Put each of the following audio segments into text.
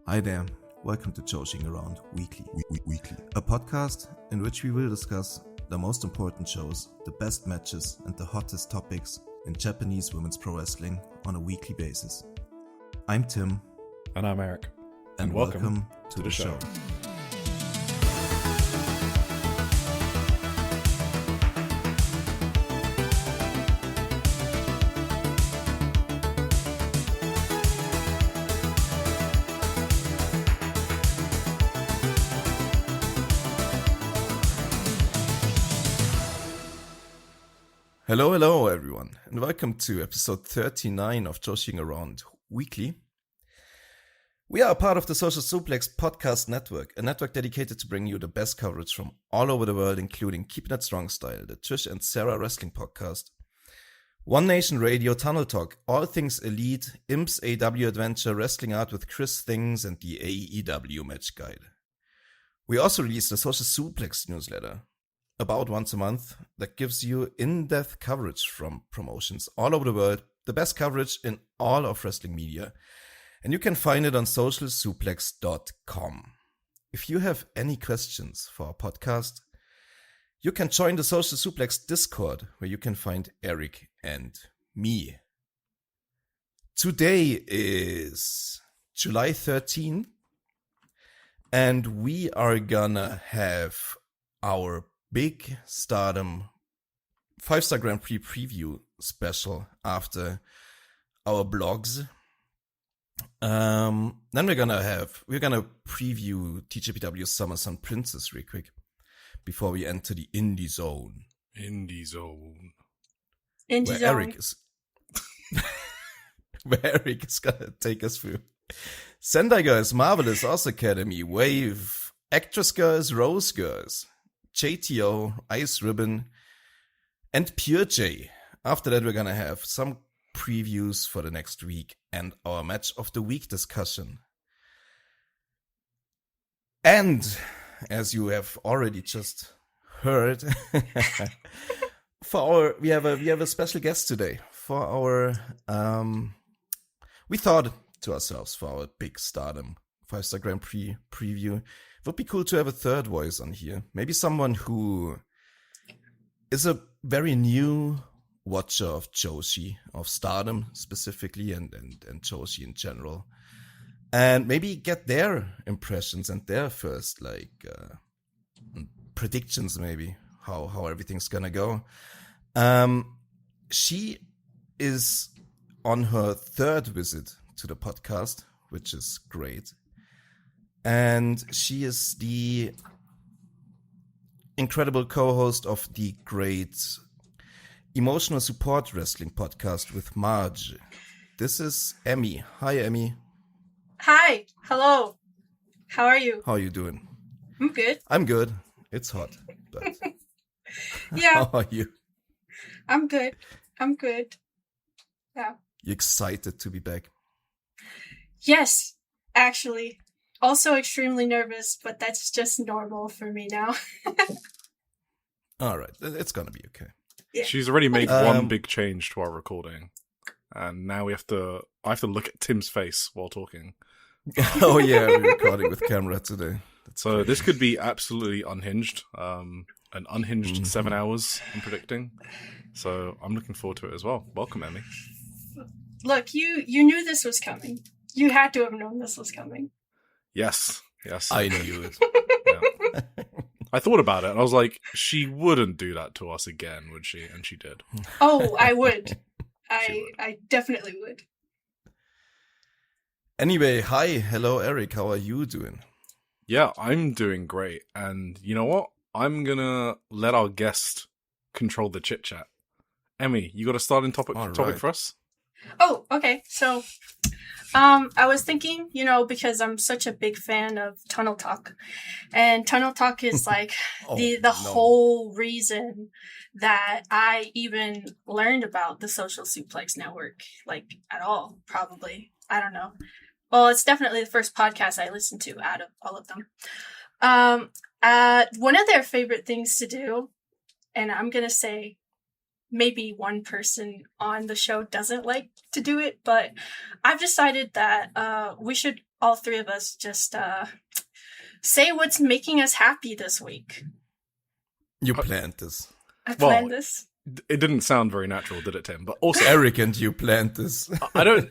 Hi there, welcome to Joshi'ing Around Weekly, a podcast in which we will discuss the most important shows, the best matches and the hottest topics in Japanese women's pro wrestling on a weekly basis. I'm Tim. And I'm Eric. And welcome to the show. Hello everyone, and welcome to episode 39 of Joshi'ing Around Weekly. We are a part of the Social Suplex podcast network, a network dedicated to bring you the best coverage from all over the world, including Keeping It Strong Style, the Trish and Sarah Wrestling Podcast, One Nation Radio, Tunnel Talk, All Things Elite, Imps AW Adventure, Wrestling Art with Chris Things, and the AEW Match Guide. We also release the Social Suplex newsletter, about once a month, that gives you in-depth coverage from promotions all over the world, the best coverage in all of wrestling media, and you can find it on socialsuplex.com. If you have any questions for our podcast, you can join the Social Suplex Discord, where you can find Eric and me. Today is July 13, and we are gonna have our big Stardom 5-Star Grand Prix preview special after our blogs. Then we're gonna preview TJPW Summer Sun Princess real quick before we enter the Indie Zone. Where Eric is gonna take us through Sendai Girls, Marvelous, Oz Academy, Wave, Actress Girls, Rose Girls, JTO, Ice Ribbon, and Pure J. After that, we're gonna have some previews for the next week and our match of the week discussion. And as you have already just heard, we have a special guest today for our we thought to ourselves, for our big Stardom 5-Star Grand Prix preview, it would be cool to have a third voice on here. Maybe someone who is a very new watcher of Joshi, of Stardom specifically, and Joshi in general. And maybe get their impressions and their first, predictions maybe, how everything's gonna go. She is on her third visit to the podcast, which is great. And she is the incredible co-host of the great Emotional Support Wrestling podcast with Marge. This is Emmy. Hi, Emmy. Hi. Hello. How are you? How are you doing? I'm good. I'm good. It's hot, but yeah. How are you? I'm good. Yeah. You excited to be back? Yes, actually. Also extremely nervous, but that's just normal for me now. All right. It's going to be okay. Yeah. She's already made one big change to our recording. And now I have to look at Tim's face while talking. Oh, yeah. We're recording with camera today. So this could be absolutely unhinged. An unhinged 7 hours, I'm predicting. So I'm looking forward to it as well. Welcome, Emmy. Look, you knew this was coming. You had to have known this was coming. Yes. I knew it. Yeah. I thought about it, and I was like, she wouldn't do that to us again, would she? And she did. Oh, I would. I definitely would. Anyway, hello, Eric. How are you doing? Yeah, I'm doing great. And you know what? I'm going to let our guest control the chit-chat. Emmy, you got a starting topic for us? Oh, okay. So, I was thinking, because I'm such a big fan of Tunnel Talk, and Tunnel Talk is like whole reason that I even learned about the Social Suplex Network, at all, probably. I don't know. Well, it's definitely the first podcast I listened to out of all of them. One of their favorite things to do, and I'm going to say maybe one person on the show doesn't like to do it, but I've decided that we should, all three of us, just say what's making us happy this week. You planned this. I planned this. It didn't sound very natural, did it, Tim? But also, arrogant, you planned this. I don't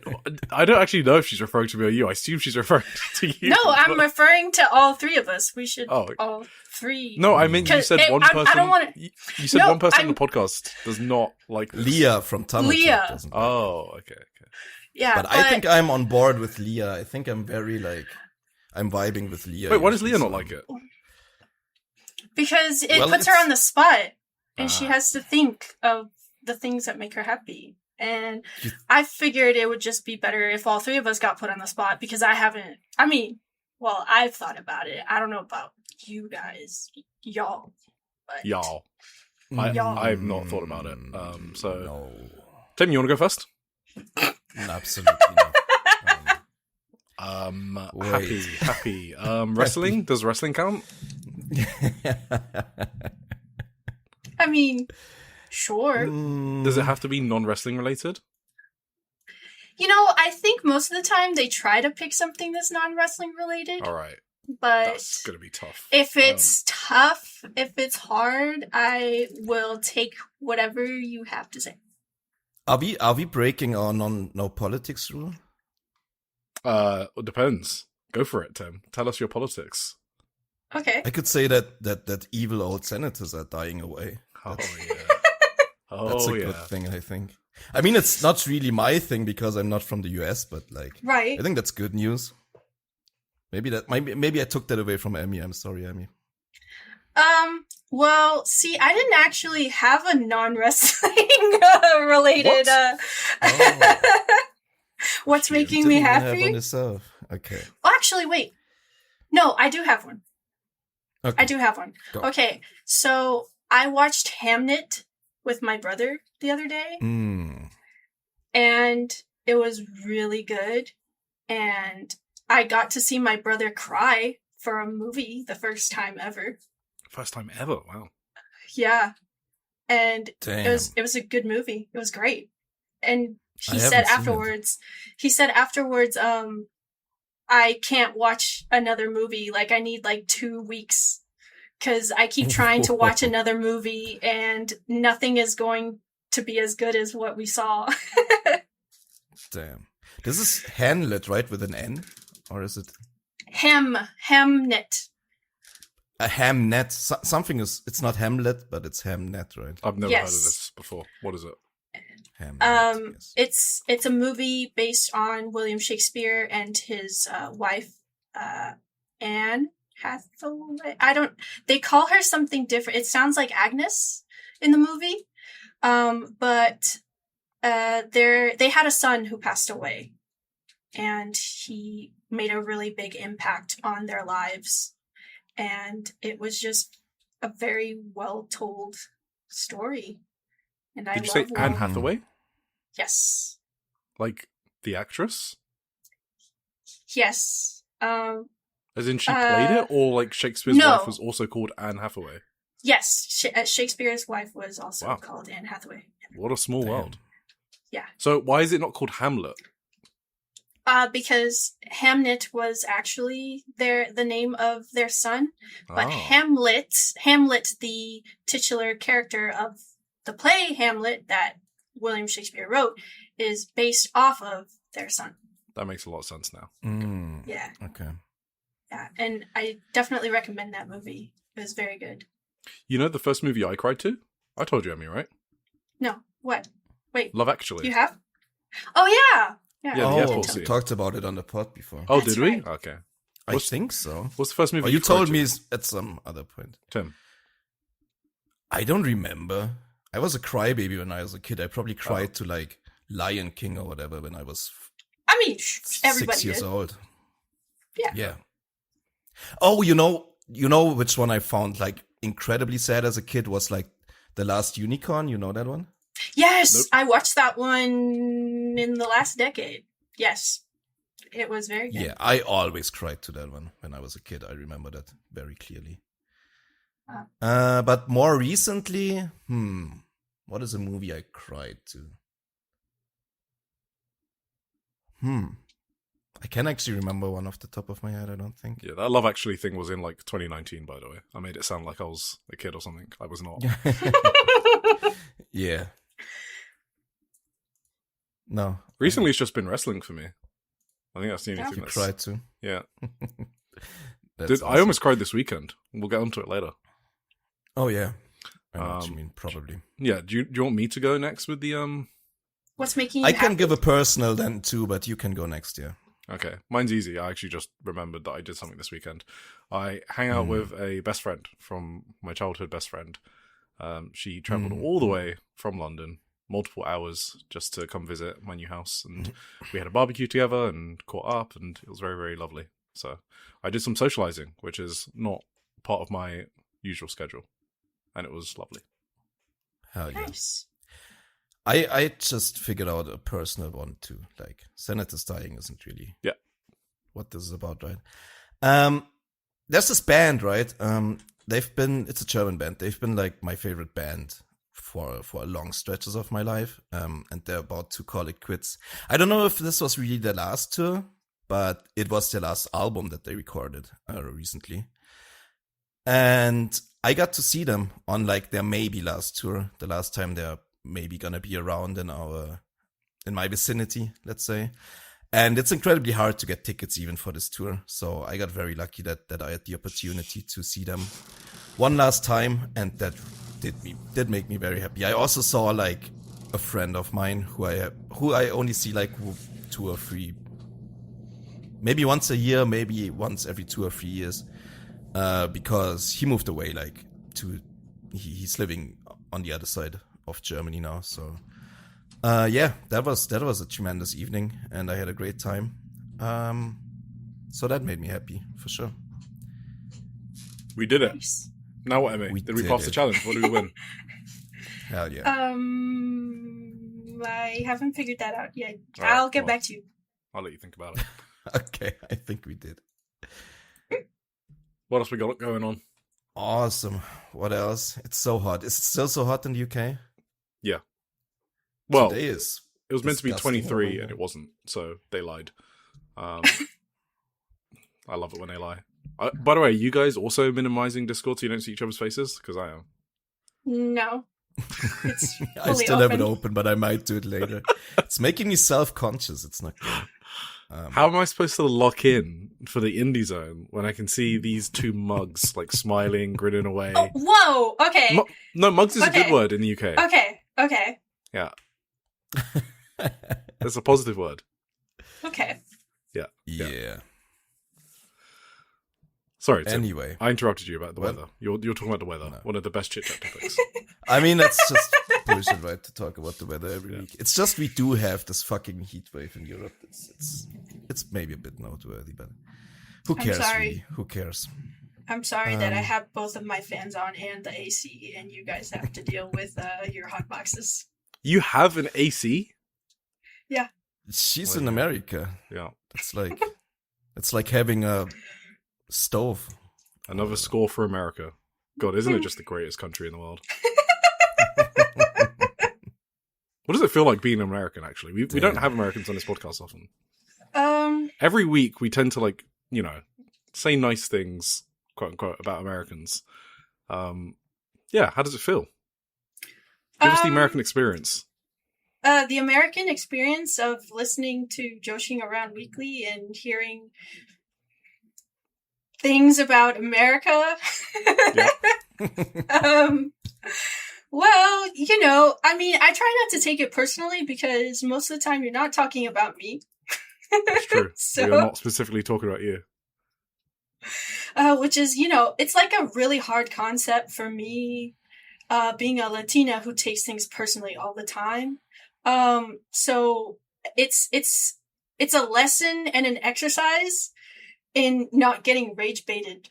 actually know if she's referring to me or you. I assume she's referring to you. No, I'm referring to all three of us. We should all three. No, I mean you said one person. I don't want to. You said one person on the podcast does not like this. Leah from Tunnel. Leah. Doesn't Oh, okay. Yeah, but I think I'm on board with Leah. I think I'm very I'm vibing with Leah. Wait, why does Leah not like it? Because it puts her on the spot. And she has to think of the things that make her happy. And I figured it would just be better if all three of us got put on the spot, because I've thought about it. I don't know about you guys. Y'all. Y'all. Y'all. I've not thought about it. No. Tim, you want to go first? Absolutely not. Happy. Wrestling? Does wrestling count? I mean, sure. Does it have to be non-wrestling related? I think most of the time they try to pick something that's non-wrestling related. All right. But that's going to be tough. If it's tough, if it's hard, I will take whatever you have to say. Are we breaking our no politics rule? It depends. Go for it, Tim. Tell us your politics. Okay. I could say that evil old senators are dying away. Oh, yeah. That's a good thing, I think. I mean, it's not really my thing because I'm not from the US, but right. I think that's good news. Maybe I took that away from Emmy. I'm sorry, Emmy. Well, see, I didn't actually have a non-wrestling related. What's making me happy? Okay. Oh, actually, wait. No, I do have one. Okay. I do have one. Go. Okay, so I watched Hamnet with my brother the other day, and it was really good. And I got to see my brother cry for a movie the first time ever. First time ever? Wow. Yeah, and Damn. it was a good movie. It was great. And he said afterwards, I can't watch another movie. I need 2 weeks because I keep trying to watch another movie and nothing is going to be as good as what we saw. Damn. This is Hamlet, right? With an N? Or is it? Hamnet. A Hamnet. It's not Hamlet, but it's Hamnet, right? I've never heard of this before. What is it? Hamlet, yes. It's a movie based on William Shakespeare and his wife, Anne Hathaway. They call her something different. It sounds like Agnes in the movie. But they had a son who passed away, and he made a really big impact on their lives. And it was just a very well told story. And Did you say Anne Hathaway? Yes. Like the actress? Yes. As in she played it, or Shakespeare's wife was also called Anne Hathaway? Yes, Shakespeare's wife was also called Anne Hathaway. What a small world. Yeah. So why is it not called Hamlet? Because Hamnet was actually the name of their son, but Hamlet, the titular character of the play Hamlet that William Shakespeare wrote, is based off of their son. That makes a lot of sense now. Yeah. Okay. Yeah, and I definitely recommend that movie. It was very good. You know the first movie I cried to? I told you, Emmy, right? No. What? Wait. Love Actually. You have? Oh, yeah. Yeah, we talked about it on the pod before. Oh, That's did we? right. Okay. I think so. What's the first movie you told cried me to? at some other point. Tim. I don't remember. I was a crybaby when I was a kid. I probably cried to Lion King or whatever when I was everybody 6 years did. old. Yeah. Oh, you know which one I found incredibly sad as a kid was The Last Unicorn. You know that one? Yes, Nope. I watched that one in the last decade. Yes, it was very good. Yeah, I always cried to that one when I was a kid. I remember that very clearly. But more recently, What is a movie I cried to? I can't actually remember one off the top of my head, I don't think. Yeah, that Love Actually thing was in like 2019, by the way. I made it sound like I was a kid or something. I was not. Yeah. No. Recently, it's just been wrestling for me. I think that's the only thing You that's... cried to. Yeah. Awesome. I almost cried this weekend. We'll get onto it later. Oh, yeah. I know what you mean, probably. Yeah, do you want me to go next with the... What's making you I can happy? give a personal then too, but you can go next, yeah. Okay, mine's easy. I actually just remembered that I did something this weekend. I hang out with a best friend from my childhood best friend. She travelled all the way from London, multiple hours, just to come visit my new house. And we had a barbecue together and caught up, and it was very, very lovely. So I did some socializing, which is not part of my usual schedule. And it was lovely. Hell yeah. Nice. I just figured out a personal one too. Like, Senator's Dying isn't really what this is about, right? There's this band, right? It's a German band. They've been like my favorite band for long stretches of my life. And they're about to call it quits. I don't know if this was really their last tour, but it was their last album that they recorded recently. And I got to see them on like their maybe last tour, the last time they're maybe gonna be around in my vicinity, let's say. And it's incredibly hard to get tickets even for this tour. So I got very lucky that I had the opportunity to see them one last time, and that did make me very happy. I also saw like a friend of mine who I only see like 2 or 3, maybe once a year, maybe once every 2 or 3 years, because he moved away he's living on the other side of Germany now. So that was a tremendous evening, and I had a great time. So that made me happy for sure. We did it. Nice. Now what, Emmy? Did we pass the challenge? What did we win? Hell yeah. I haven't figured that out yet. All right, I'll get back to you. I'll let you think about it. Okay, I think we did. What else we got going on? Awesome. What else? It's so hot. Is it still so hot in the UK? Yeah. Well, Today is. it was meant to be disgusting. 23 and it wasn't, so they lied. I love it when they lie. By the way, are you guys also minimizing Discord so you don't see each other's faces? Because I am. No. It's fully I still have it open. open, but I might do it later. It's making me self-conscious. It's not good. How am I supposed to lock in for the indie zone when I can see these 2 mugs like smiling, grinning away? Oh, whoa! Okay. No, mugs is a Okay. good word in the UK. Okay. Yeah. It's a positive word. Okay. Yeah. Sorry, Tim. Anyway. I interrupted you about the Well- weather. You're talking about the weather. No. One of the best chit-chat topics. I mean, that's just bullshit, right? To talk about the weather every week. It's just we do have this fucking heat wave in Europe. It's maybe a bit noteworthy, but who I'm cares? sorry. Really? Who cares? I'm sorry that I have both of my fans on and the AC, and you guys have to deal with your hot boxes. You have an AC? Yeah. She's Well, in yeah. America. Yeah. It's like having a stove. Another score for America. God, isn't it just the greatest country in the world? What does it feel like being an American, actually? We don't have Americans on this podcast often. Every week, we tend to, say nice things, quote unquote, about Americans. Yeah, how does it feel? Give us the American experience. The American experience of listening to Joshi'ing Around weekly and hearing things about America. Well, I mean, I try not to take it personally because most of the time you're not talking about me. It's true. So, We are not specifically talking about you. which is, it's like a really hard concept for me, being a Latina who takes things personally all the time. So it's a lesson and an exercise in not getting rage baited.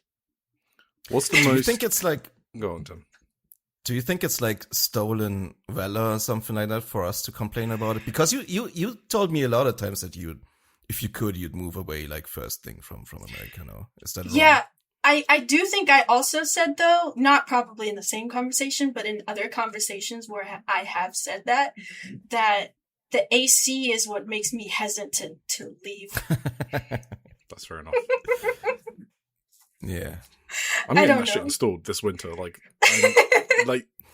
What's the Do you most... think it's like? Go on, Tim. Do you think it's like stolen valor or something like that for us to complain about it? Because you told me a lot of times that if you could, you'd move away like first thing from America. No, is that wrong? I do think I also said, though, not probably in the same conversation, but in other conversations where I have said that the AC is what makes me hesitant to leave. That's fair enough. Yeah. I'm getting that shit installed this winter. Like,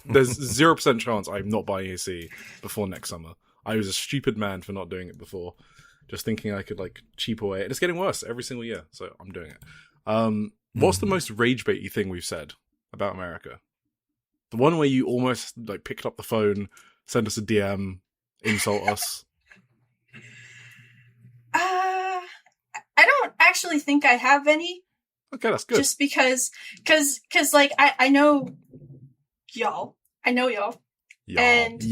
there's 0% chance I'm not buying AC before next summer. I was a stupid man for not doing it before, just thinking I could like cheap away. And it's getting worse every single year, so I'm doing it. What's the most rage baity thing we've said about America? The one where you almost like picked up the phone, send us a DM, insult us. I don't actually think I have any. Okay, that's good. Just because like I know y'all. And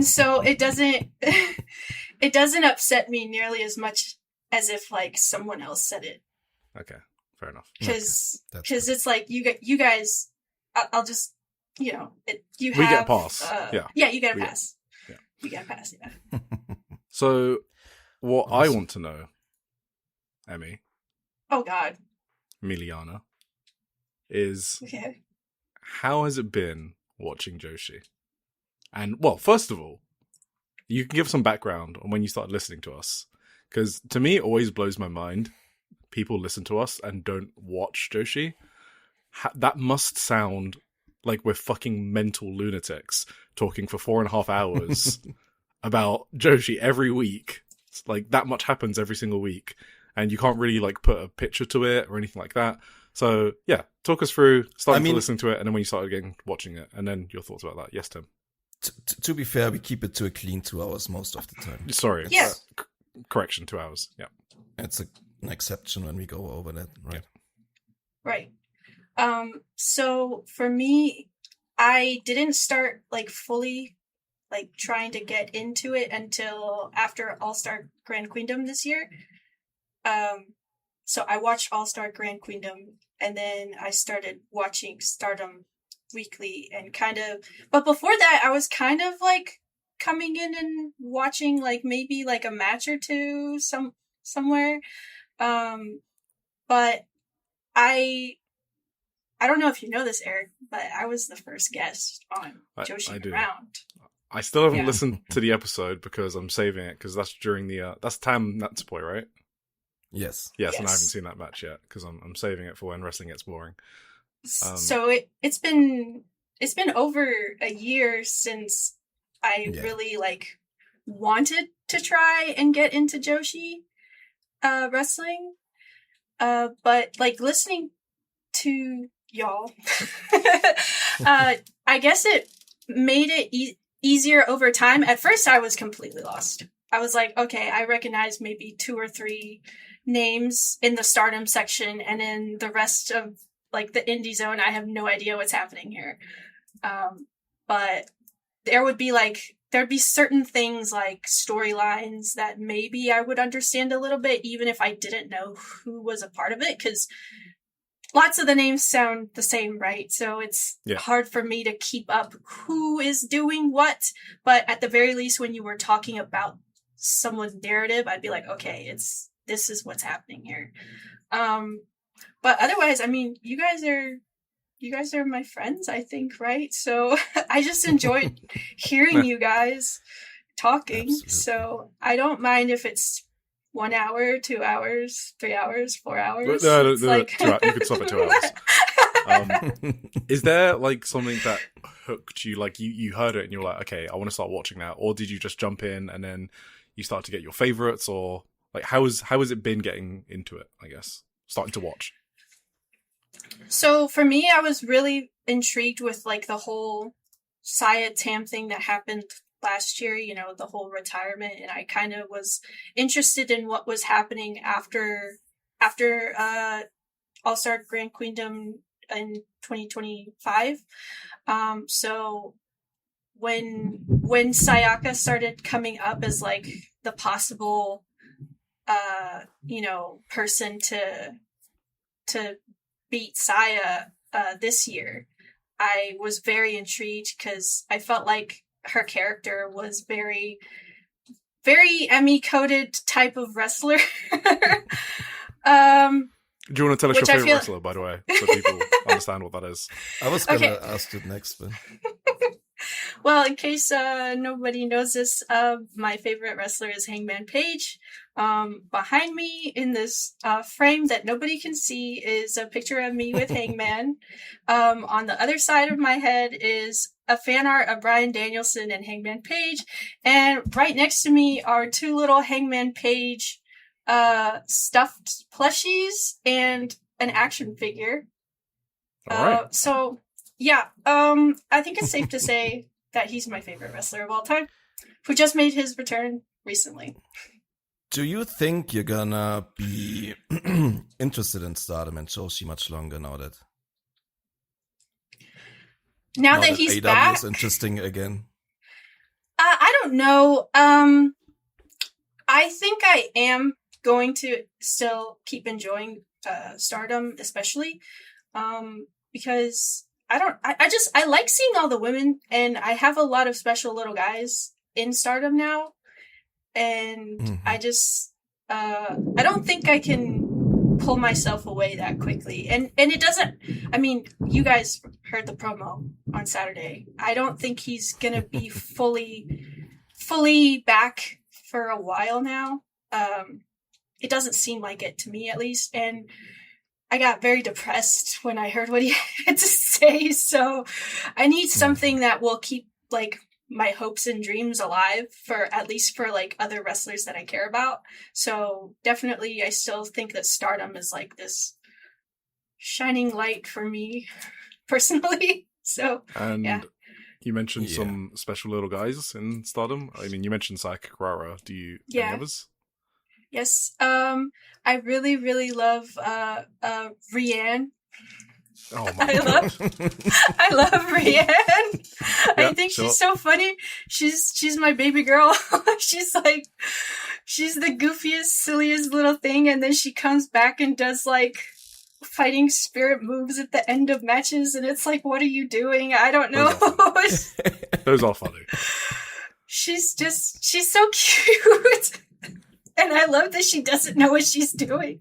so it doesn't upset me nearly as much as if like someone else said it. Okay, fair enough. Because it's like you guys, I'll just we get a pass. You get a pass. Yeah, we get a pass. Yeah. So, what I want to know, Emmy. Oh God. Miliana, is how has it been watching Joshi? And, well, first of all, you can give some background on when you started listening to us. Because to me, it always blows my mind. People listen to us and don't watch Joshi. That must sound like we're fucking mental lunatics talking for 4.5 hours about Joshi every week. It's like, that much happens every single week. And you can't really like put a picture to it or anything like that. So yeah, talk us through starting to listening to it, and then when you started watching it, and then your thoughts about that. Yes, Tim. To be fair, we keep it to a clean 2 hours most of the time. Sorry. Yeah. Correction, 2 hours. Yeah. It's an exception when we go over that, right? Right. So for me, I didn't start like fully like trying to get into it until after All-Star Grand Queendom this year. So I watched All-Star Grand Queendom, and then I started watching Stardom weekly and but before that I was kind of like coming in and watching like maybe like a match or two somewhere. But I don't know if you know this, Eric, but I was the first guest on Joshi'ing Around. I still haven't listened to the episode because I'm saving it because that's during the that's Tam Natsupoi, right? Yes. And I haven't seen that match yet because I'm saving it for when wrestling gets boring. So it's been over a year since I really like wanted to try and get into Joshi wrestling. But like listening to y'all, I guess it made it easier over time. At first, I was completely lost. I was like, okay, I recognize maybe 2 or 3 names in the Stardom section, and in the rest of like the indie zone, I have no idea what's happening here. But there'd be certain things like storylines that maybe I would understand a little bit, even if I didn't know who was a part of it, because lots of the names sound the same, right? So it's hard for me to keep up who is doing what. But at the very least, when you were talking about someone's narrative, I'd be like, okay, this is what's happening here. But otherwise, I mean, you guys are my friends, I think, right? So I just enjoyed hearing you guys talking. Absolutely. So I don't mind if it's 1 hour, 2 hours, 3 hours, 4 hours. No, like... 2 hours. You could stop at 2 hours. Is there like something that hooked you? Like you heard it and you're like, okay, I want to start watching now. Or did you just jump in and then you start to get your favorites? Or like how has it been getting into it, I guess? Starting to watch. So for me, I was really intrigued with like the whole Saya Tam thing that happened last year, you know, the whole retirement, and I kind of was interested in what was happening after All-Star Grand Queendom in 2025. So when Sayaka started coming up as like the possible person to beat Saya this year, I was very intrigued because I felt like her character was very, very Emmy-coded type of wrestler. Do you want to tell us Which your I favorite feel- wrestler, by the way, so people understand what that is? I was gonna Okay. ask it next, but Well, in case nobody knows this, my favorite wrestler is Hangman Page. Behind me in this frame that nobody can see is a picture of me with Hangman. On the other side of my head is a fan art of Bryan Danielson and Hangman Page. And right next to me are two little Hangman Page stuffed plushies and an action figure. All right. So, yeah, I think it's safe to say that he's my favorite wrestler of all time, who just made his return recently. do you think you're gonna be interested in Stardom and Joshi much longer now that Now that he's AW back, is interesting again? I don't know. I think I am going to still keep enjoying Stardom, especially because I like seeing all the women, and I have a lot of special little guys in Stardom now, and I just I don't think I can pull myself away that quickly, and it doesn't. I mean, you guys heard the promo on Saturday. I don't think he's gonna be fully back for a while now. It doesn't seem like it to me, at least, and I got very depressed when I heard what he had to say, so I need something that will keep, like, my hopes and dreams alive at least for, like, other wrestlers that I care about. So definitely I still think that Stardom is, like, this shining light for me, personally. So, And yeah. you mentioned some special little guys in Stardom. I mean, you mentioned Sayaka Kurara. Do you any others? Yes. I really, really love Rianne. Oh my god. I love Rianne. Yeah, I think sure. she's so funny. She's my baby girl. She's the goofiest, silliest little thing, and then she comes back and does, like, fighting spirit moves at the end of matches, and it's like, what are you doing? I don't know. Those are funny. She's so cute. And I love that she doesn't know what she's doing.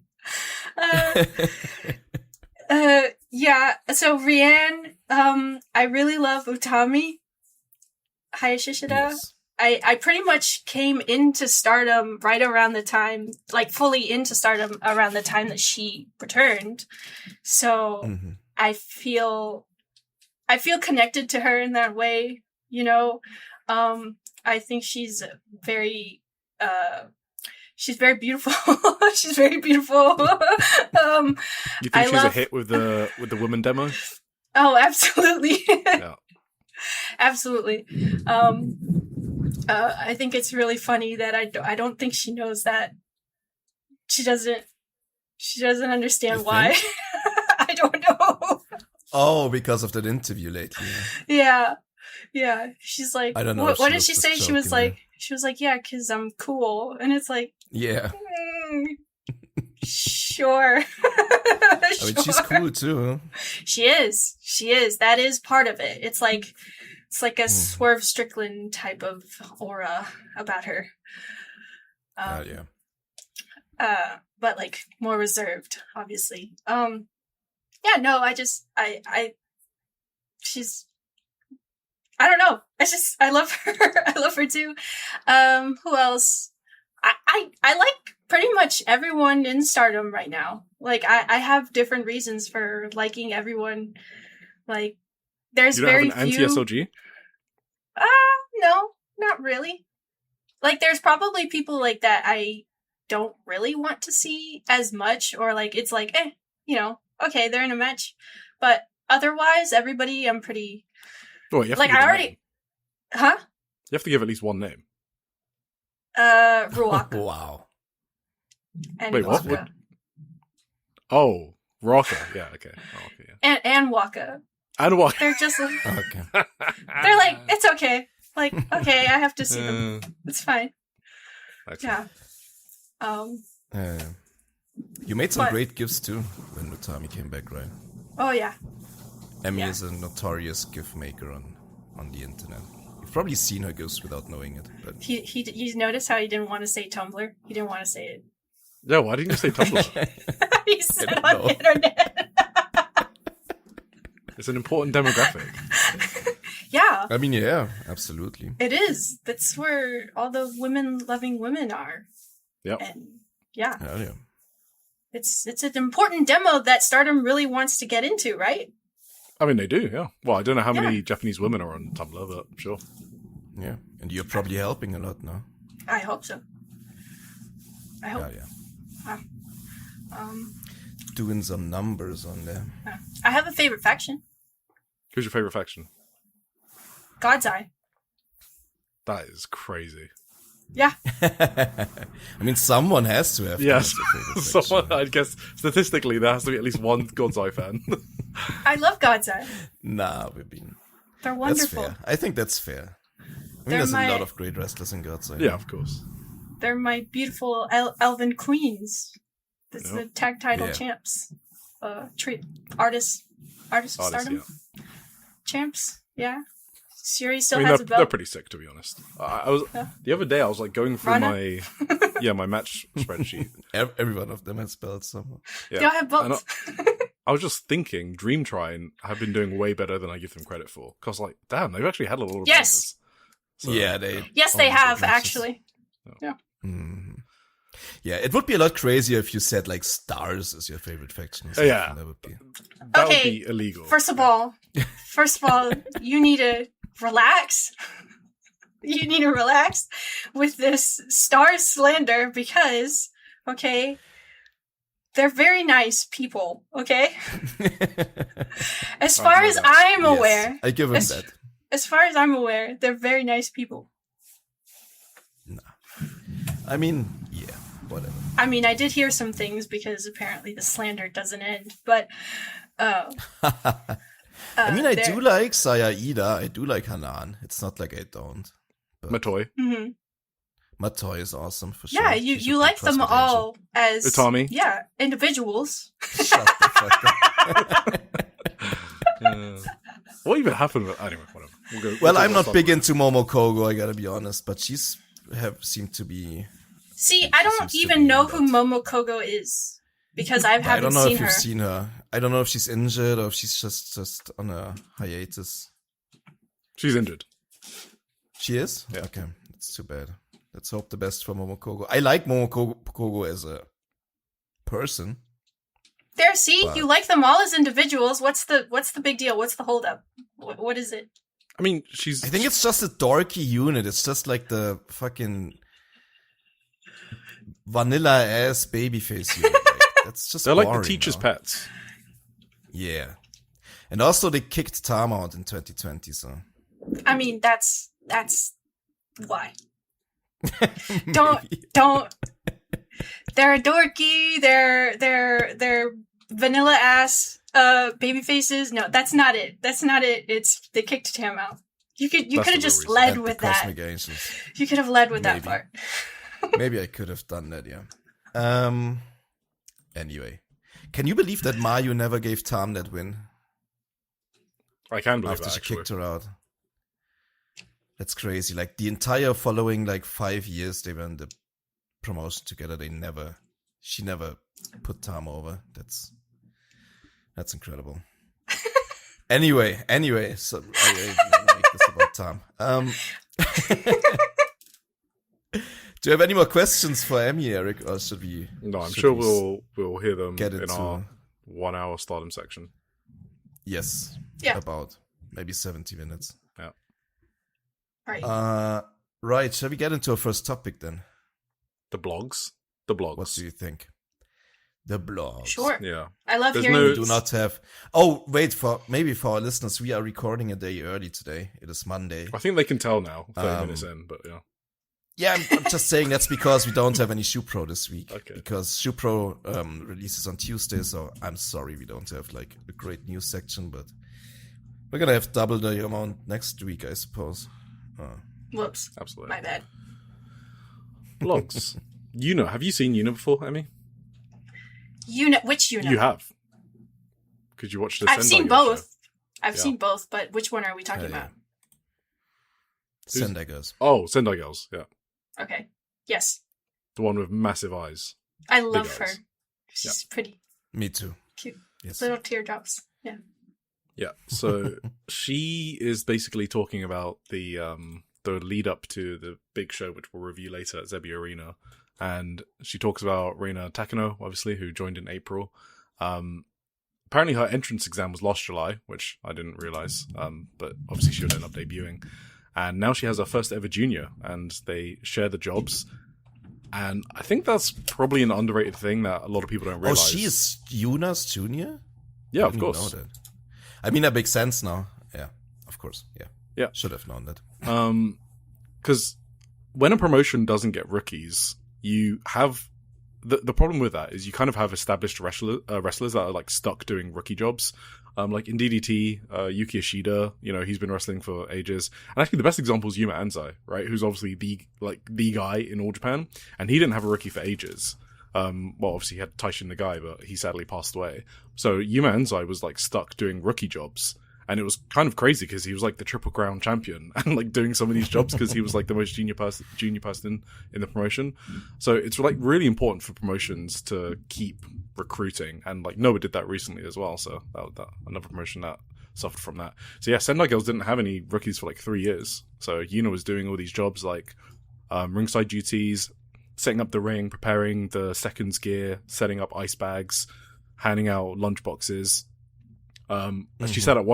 Yeah, so Rianne, I really love Utami Hayashishida. Yes. I pretty much came into Stardom right around the time, like, fully into Stardom around the time that she returned. So I feel connected to her in that way, you know. I think she's very beautiful. She's very beautiful. You think she's a hit with the woman demo? Oh, absolutely. Yeah. Absolutely. I think it's really funny that I don't think she knows that. She doesn't understand why. I don't know. Oh, because of that interview lately. Yeah. She's like, I don't know. What did she say? She was like, yeah, 'cause I'm cool. And it's like, yeah. Sure. I mean, she's cool too. She is. That is part of it. It's like a Swerve Strickland type of aura about her. Yeah. But, like, more reserved, obviously. Yeah, no, she's, I don't know. I love her. I love her too. Who else? I like pretty much everyone in Stardom right now. Like, I have different reasons for liking everyone. Like, there's You don't very have an few. anti-SLG? No, not really. Like, there's probably people, like, that I don't really want to see as much, or, like, it's like, okay, they're in a match. But otherwise, everybody, I'm pretty... Oh, you have like, to give I a already... name. Huh? You have to give at least one name. Ruaka. Wow. And Wait, what? Waka. Oh, Raka. Yeah, okay. Oh, okay, yeah. And Waka. And what? They're just like... Okay. They're like, it's okay. Like, okay, I have to see them. It's fine. Excellent. Yeah. You made some But- great gifts too when Utami came back, right? Oh, yeah. Emmy Yeah. is a notorious gift maker on the internet. You've probably seen her gifts without knowing it, but You noticed how he didn't want to say Tumblr? He didn't want to say it. Yeah, why didn't you say Tumblr? He said on the internet. It's an important demographic. Yeah. I mean, yeah, absolutely. It is. That's where all the women-loving women are. Yep. And yeah. Hell yeah. It's an important demo that Stardom really wants to get into, right? I mean, they do, yeah. Well, I don't know how many Japanese women are on Tumblr, but sure. Yeah, and you're probably helping a lot now. I hope so. I hope. Yeah. Doing some numbers on there. I have a favorite faction. Who's your favorite faction? God's Eye. That is crazy. Yeah. I mean, someone has to have. Yes. a favorite section. Someone, I guess, statistically, there has to be at least one God's Eye fan. I love God's Eye. Nah, we've been. They're wonderful. That's fair. I think that's fair. I mean, there's a lot of great wrestlers in God's Eye. Yeah, of course. They're my beautiful elven queens. That's the tag title champs. Artists of Stardom. Yeah. Champs. Yeah. Siri still I mean, has a belt. they're pretty sick, to be honest. I was the other day. I was like going through Rina? my match spreadsheet. Every one of them has belts somehow. They all have belts. I was just thinking, Dream Trine have been doing way better than I give them credit for. Because, like, damn, they've actually had a lot of Yes. So, Yeah, they. Yes, they have actually. Yeah. Mm-hmm. Yeah, it would be a lot crazier if you said like Stars as your favorite faction. Yeah. That would be. That would be illegal. First of all, you need to relax. You need to relax with this star slander because, okay, they're very nice people, okay? As far as I'm aware, I give them that. As far as I'm aware, they're very nice people. No. I mean, yeah, whatever. I mean, I did hear some things because apparently the slander doesn't end, but I mean, I do like Saya Ida. I do like Hanan. It's not like I don't. But Matoi. Mm-hmm. Matoi is awesome for sure. Yeah, you like them all as Utami. Yeah, individuals. Shut the fuck up. What even happened? Anyway, whatever. Well, I'm not big into Momokogo, I gotta be honest, but she's seemed to be. See, I don't even know who Momokogo is because I haven't seen her. I don't know if you've seen her. I don't know if she's injured or if she's just on a hiatus. She's injured. She is? Yeah. Okay, that's too bad. Let's hope the best for Momokogo. I like Momokogo as a person. There, see, you like them all as individuals. What's the big deal? What's the holdup? What is it? I mean, I think it's just a dorky unit. It's just like the fucking vanilla ass babyface unit. Like, that's just they're boring, like the teacher's pets. Yeah, and also they kicked Tam out in 2020. So I mean, that's why. don't. They're dorky. They're vanilla ass baby faces. No, that's not it. It's they kicked Tam out. You could have just led with that. You could have led with that part. Maybe I could have done that. Yeah. Anyway, can you believe that Mayu never gave Tam that win? I can believe after that, she actually. kicked her out. That's crazy. Like the entire following 5 years they were in the promotion together. She never put Tam over. That's incredible. Anyway, so I make this about Tam. Do you have any more questions for Emmy, Eric, or should we? No, I'm sure we'll hear them in our 1 hour Stardom section. Yes. Yeah. About maybe 70 minutes. Yeah. Right. Right. Shall we get into our first topic then? The blogs. What do you think? The blogs. Sure. Yeah. I love There's hearing. no- We do not have. Oh, wait! For our listeners, we are recording a day early today. It is Monday. I think they can tell now, 30 minutes in, but yeah. Yeah, I'm just saying that's because we don't have any Shupro this week. Okay. Because Shupro releases on Tuesday, so I'm sorry we don't have a great news section, but we're gonna have double the amount next week, I suppose. Whoops. Absolutely. My bad. Blogs. YUNA. Have you seen YUNA before, Emmy? YUNA. Which YUNA? You have. Could you watch the I've Sendai seen Girls both. show? I've seen both, but which one are we talking about? Sendai Girls. Oh, Sendai Girls, yeah. Okay. Yes. The one with massive eyes. I love Big her. eyes. She's pretty Me too. cute. Yes. Little teardrops. Yeah. Yeah, so she is basically talking about the lead up to the big show, which we'll review later at Zebi Arena, and she talks about Rina Takano, obviously, who joined in April. Apparently, her entrance exam was last July, which I didn't realize, but obviously she'll end up debuting. And now she has her first ever junior, and they share the jobs. And I think that's probably an underrated thing that a lot of people don't realize. Oh, she is Yuna's junior? Yeah, I of didn't course. know that. I mean, that makes sense now. Yeah, of course. Yeah. Yeah. Should have known that. Because when a promotion doesn't get rookies, you have the problem with that is you kind of have established wrestlers that are like stuck doing rookie jobs. Like in DDT, Yuki Ishida, he's been wrestling for ages. And actually the best example is Yuma Anzai, right? Who's obviously the guy in All Japan. And he didn't have a rookie for ages. Well, obviously he had Taishin Nagai, but he sadly passed away. So Yuma Anzai was like stuck doing rookie jobs. And it was kind of crazy because he was like the Triple Crown champion and like doing some of these jobs because he was like the most junior person in the promotion. So it's like really important for promotions to keep recruiting, and like Noah did that recently as well. So that another promotion that suffered from that. So yeah, Sendai Girls didn't have any rookies for like 3 years. So YUNA was doing all these jobs like ringside duties, setting up the ring, preparing the seconds gear, setting up ice bags, handing out lunch boxes. She said at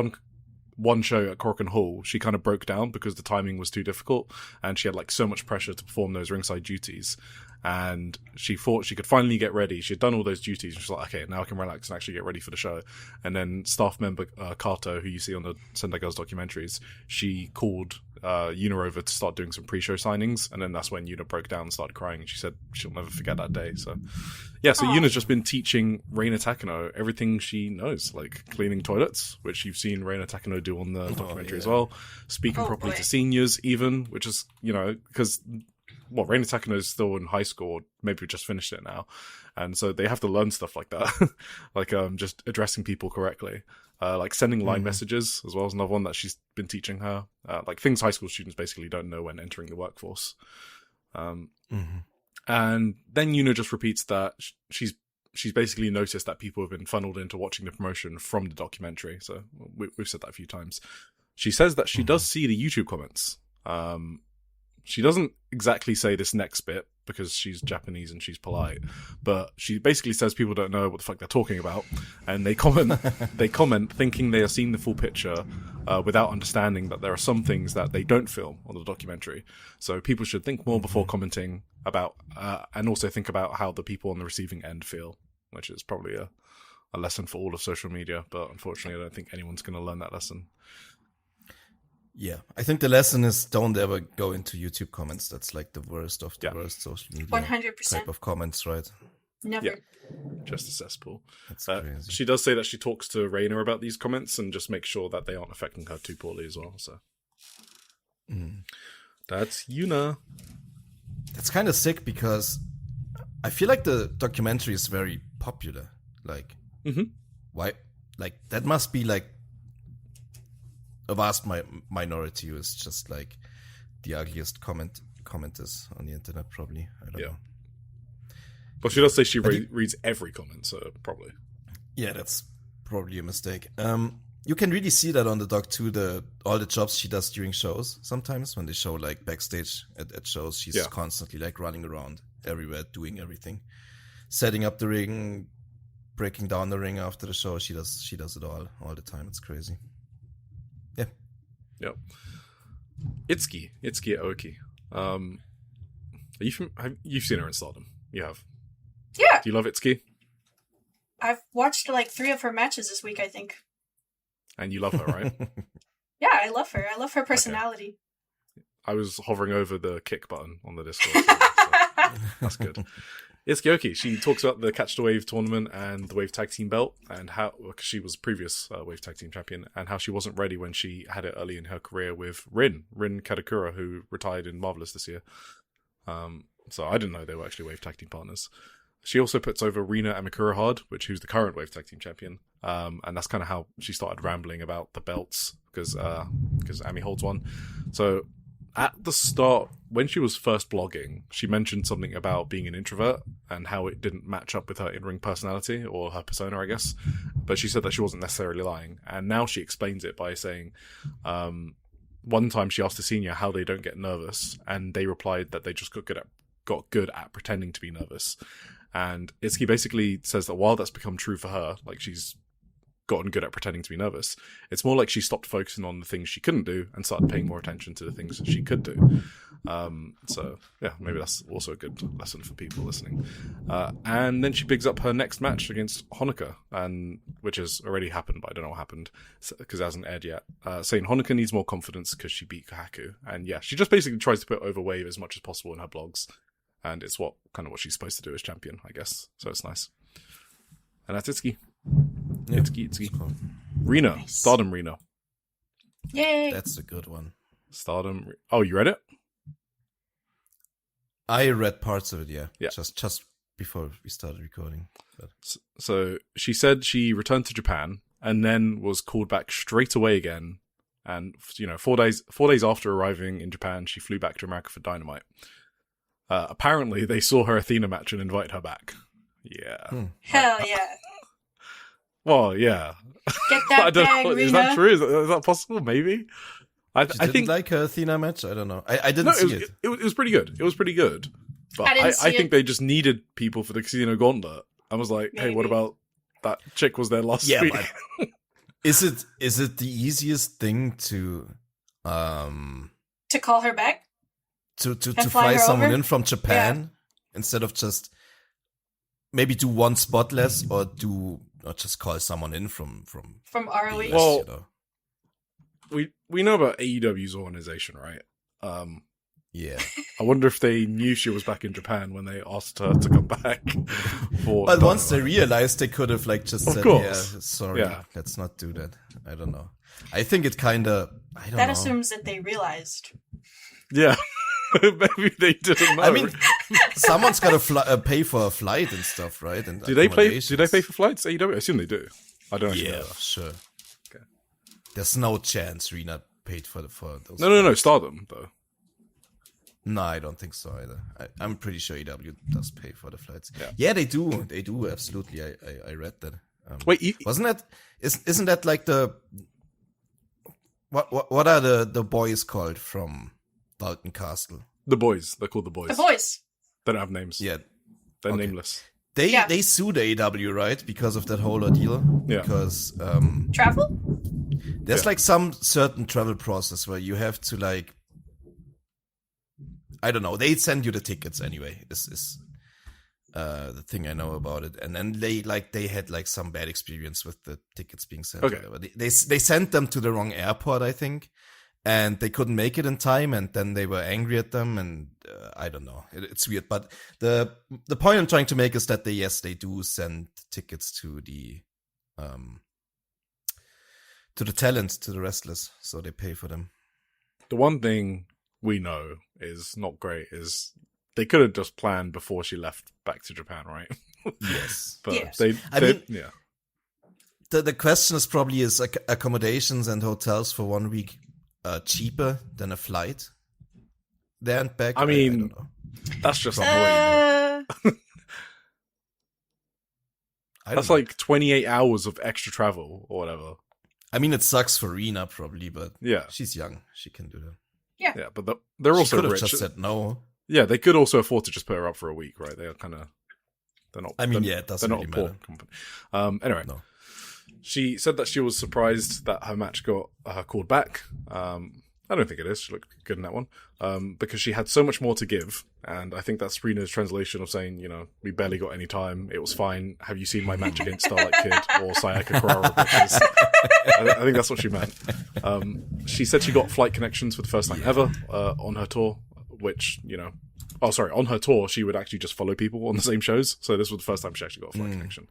one show at Korakuen Hall, she kind of broke down because the timing was too difficult, and she had like so much pressure to perform those ringside duties. And she thought she could finally get ready. She had done all those duties, and she's like, okay, now I can relax and actually get ready for the show. And then staff member Kato, who you see on the Sendai Girls documentaries, she called Yuna over to start doing some pre-show signings, and then that's when Yuna broke down and started crying, and she said she'll never forget that day. So yeah, so Yuna's just been teaching Rina Takano everything she knows, like cleaning toilets, which you've seen Rina Takano do on the documentary as well, speaking properly to seniors even, which is, because Rina Takano is still in high school, or maybe we just finished it now, and so they have to learn stuff like that, like just addressing people correctly. Like sending line messages as well as another one that she's been teaching her. Like things high school students basically don't know when entering the workforce. And then Yuna just repeats that she's basically noticed that people have been funneled into watching the promotion from the documentary. So we've said that a few times. She says that she does see the YouTube comments. She doesn't exactly say this next bit because she's Japanese and she's polite, but she basically says people don't know what the fuck they're talking about, and they comment thinking they are seeing the full picture without understanding that there are some things that they don't film on the documentary. So people should think more before commenting about, and also think about how the people on the receiving end feel, which is probably a lesson for all of social media, but unfortunately I don't think anyone's going to learn that lesson. Yeah, I think the lesson is don't ever go into YouTube comments. That's like the worst of the worst social media 100% type of comments, right? Never. Yeah, just a cesspool. That's crazy. She does say that she talks to Rina about these comments and just makes sure that they aren't affecting her too poorly as well. So that's Yuna. That's kind of sick because I feel like the documentary is very popular. Like, why? Like that must be like a vast minority who is just like the ugliest commenters on the internet, probably. I don't know. But she does say she reads every comment, so probably. Yeah, that's probably a mistake. You can really see that on the doc too, all the jobs she does during shows. Sometimes when they show like backstage at shows, she's constantly like running around everywhere, doing everything. Setting up the ring, breaking down the ring after the show. She does it all the time. It's crazy. Yeah. Yep. Itsuki Aoki. You've seen her in Stardom. You have. Yeah. Do you love Itsuki? I've watched like 3 of her matches this week, I think. And you love her, right? Yeah, I love her. I love her personality. Okay. I was hovering over the kick button on the Discord. So that's good. Itsuki Aoki, she talks about the Catch the Wave tournament and the Wave Tag Team belt, and how she was previous Wave Tag Team champion, and how she wasn't ready when she had it early in her career with Rin Kadakura, who retired in Marvelous this year. So I didn't know they were actually Wave Tag Team partners. She also puts over Rina Amikura hard, who's the current Wave Tag Team champion, and that's kind of how she started rambling about the belts because Ami holds one. So at the start, when she was first blogging, she mentioned something about being an introvert and how it didn't match up with her in-ring personality, or her persona, I guess. But she said that she wasn't necessarily lying. And now she explains it by saying, one time she asked a senior how they don't get nervous, and they replied that they just got good at pretending to be nervous. And Itsuki basically says that while that's become true for her, like she's gotten good at pretending to be nervous, it's more like she stopped focusing on the things she couldn't do and started paying more attention to the things that she could do. So yeah, maybe that's also a good lesson for people listening. And then she bigs up her next match against Honoka, which has already happened, but I don't know what happened because it hasn't aired yet. Saying Honoka needs more confidence because she beat Kahaku, and yeah, she just basically tries to put over Wave as much as possible in her blogs, and it's what she's supposed to do as champion, I guess. So it's nice. And that's Itsuki. Yeah, Itsuki. Cool. Rina. Nice. Stardom Rina. Yay! That's a good one. Stardom. Oh, you read it? I read parts of it, yeah. Yeah. Just before we started recording. But. So she said she returned to Japan and then was called back straight away again. And, 4 days after arriving in Japan, she flew back to America for Dynamite. Apparently, they saw her Athena match and invited her back. Yeah. Hell yeah. Well, yeah. Get that bag, Rina. Is that true? Is that possible? Maybe. I think like her Athena match. I don't know. I didn't see it. It was pretty good. It was pretty good. But I think they just needed people for the Casino Gauntlet. I was like, hey, what about that chick was there last week? But is it the easiest thing to call her back? To fly someone in from Japan instead of just maybe do one spot less or just call someone in from ROH. Well, we know about AEW's organization, right? Yeah. I wonder if they knew she was back in Japan when they asked her to come back. But once they realized, they could have just said, "Yeah, sorry, let's not do that." I don't know. I think it kind of. I don't know. That assumes that they realized. Yeah. Maybe they didn't know. I mean, someone's got to pay for a flight and stuff, right? And do they pay for flights? AEW? I assume they do. I don't actually know. Yeah, sure. Okay. There's no chance Rina paid for those. No, Stardom though. No, I don't think so either. I'm pretty sure AEW does pay for the flights. Yeah, they do. They do, absolutely. I read that. Wait, wasn't that? Isn't that like the what are the boys called from Dalton Castle? The boys. They're called the boys. The boys. They don't have names. Yeah, they're nameless. They sued AEW, right, because of that whole ordeal. Yeah. Because travel. There's some certain travel process where you have to I don't know. They send you the tickets anyway. This is the thing I know about it. And then they had some bad experience with the tickets being sent. Okay. They sent them to the wrong airport, I think, and they couldn't make it in time. And then they were angry at them. And I don't know. It's weird. But the point I'm trying to make is that they do send tickets to the talent, to the wrestlers, so they pay for them. The one thing we know is not great is they could have just planned before she left back to Japan, right? Yes. But yes. Yeah. The question is probably is accommodations and hotels for 1 week cheaper than a flight there and back? I mean, I don't know. That's just annoying. That's 28 hours of extra travel or whatever. I mean, it sucks for Rina probably, but yeah, she's young. She can do that. Yeah, but they're also rich. Just said no. Yeah, they could also afford to just put her up for a week, right? They're kind of. They're not. I mean, it doesn't really matter. Company. Anyway, no. She said that she was surprised that her match got called back. I don't think it is. She looked good in that one. Because she had so much more to give. And I think that's Rina's translation of saying, we barely got any time. It was fine. Have you seen my match against Starlight Kid or Sayaka Kurara? Bitches? I think that's what she meant. She said she got flight connections for the first time ever on her tour, which, on her tour, she would actually just follow people on the same shows. So this was the first time she actually got a flight connection.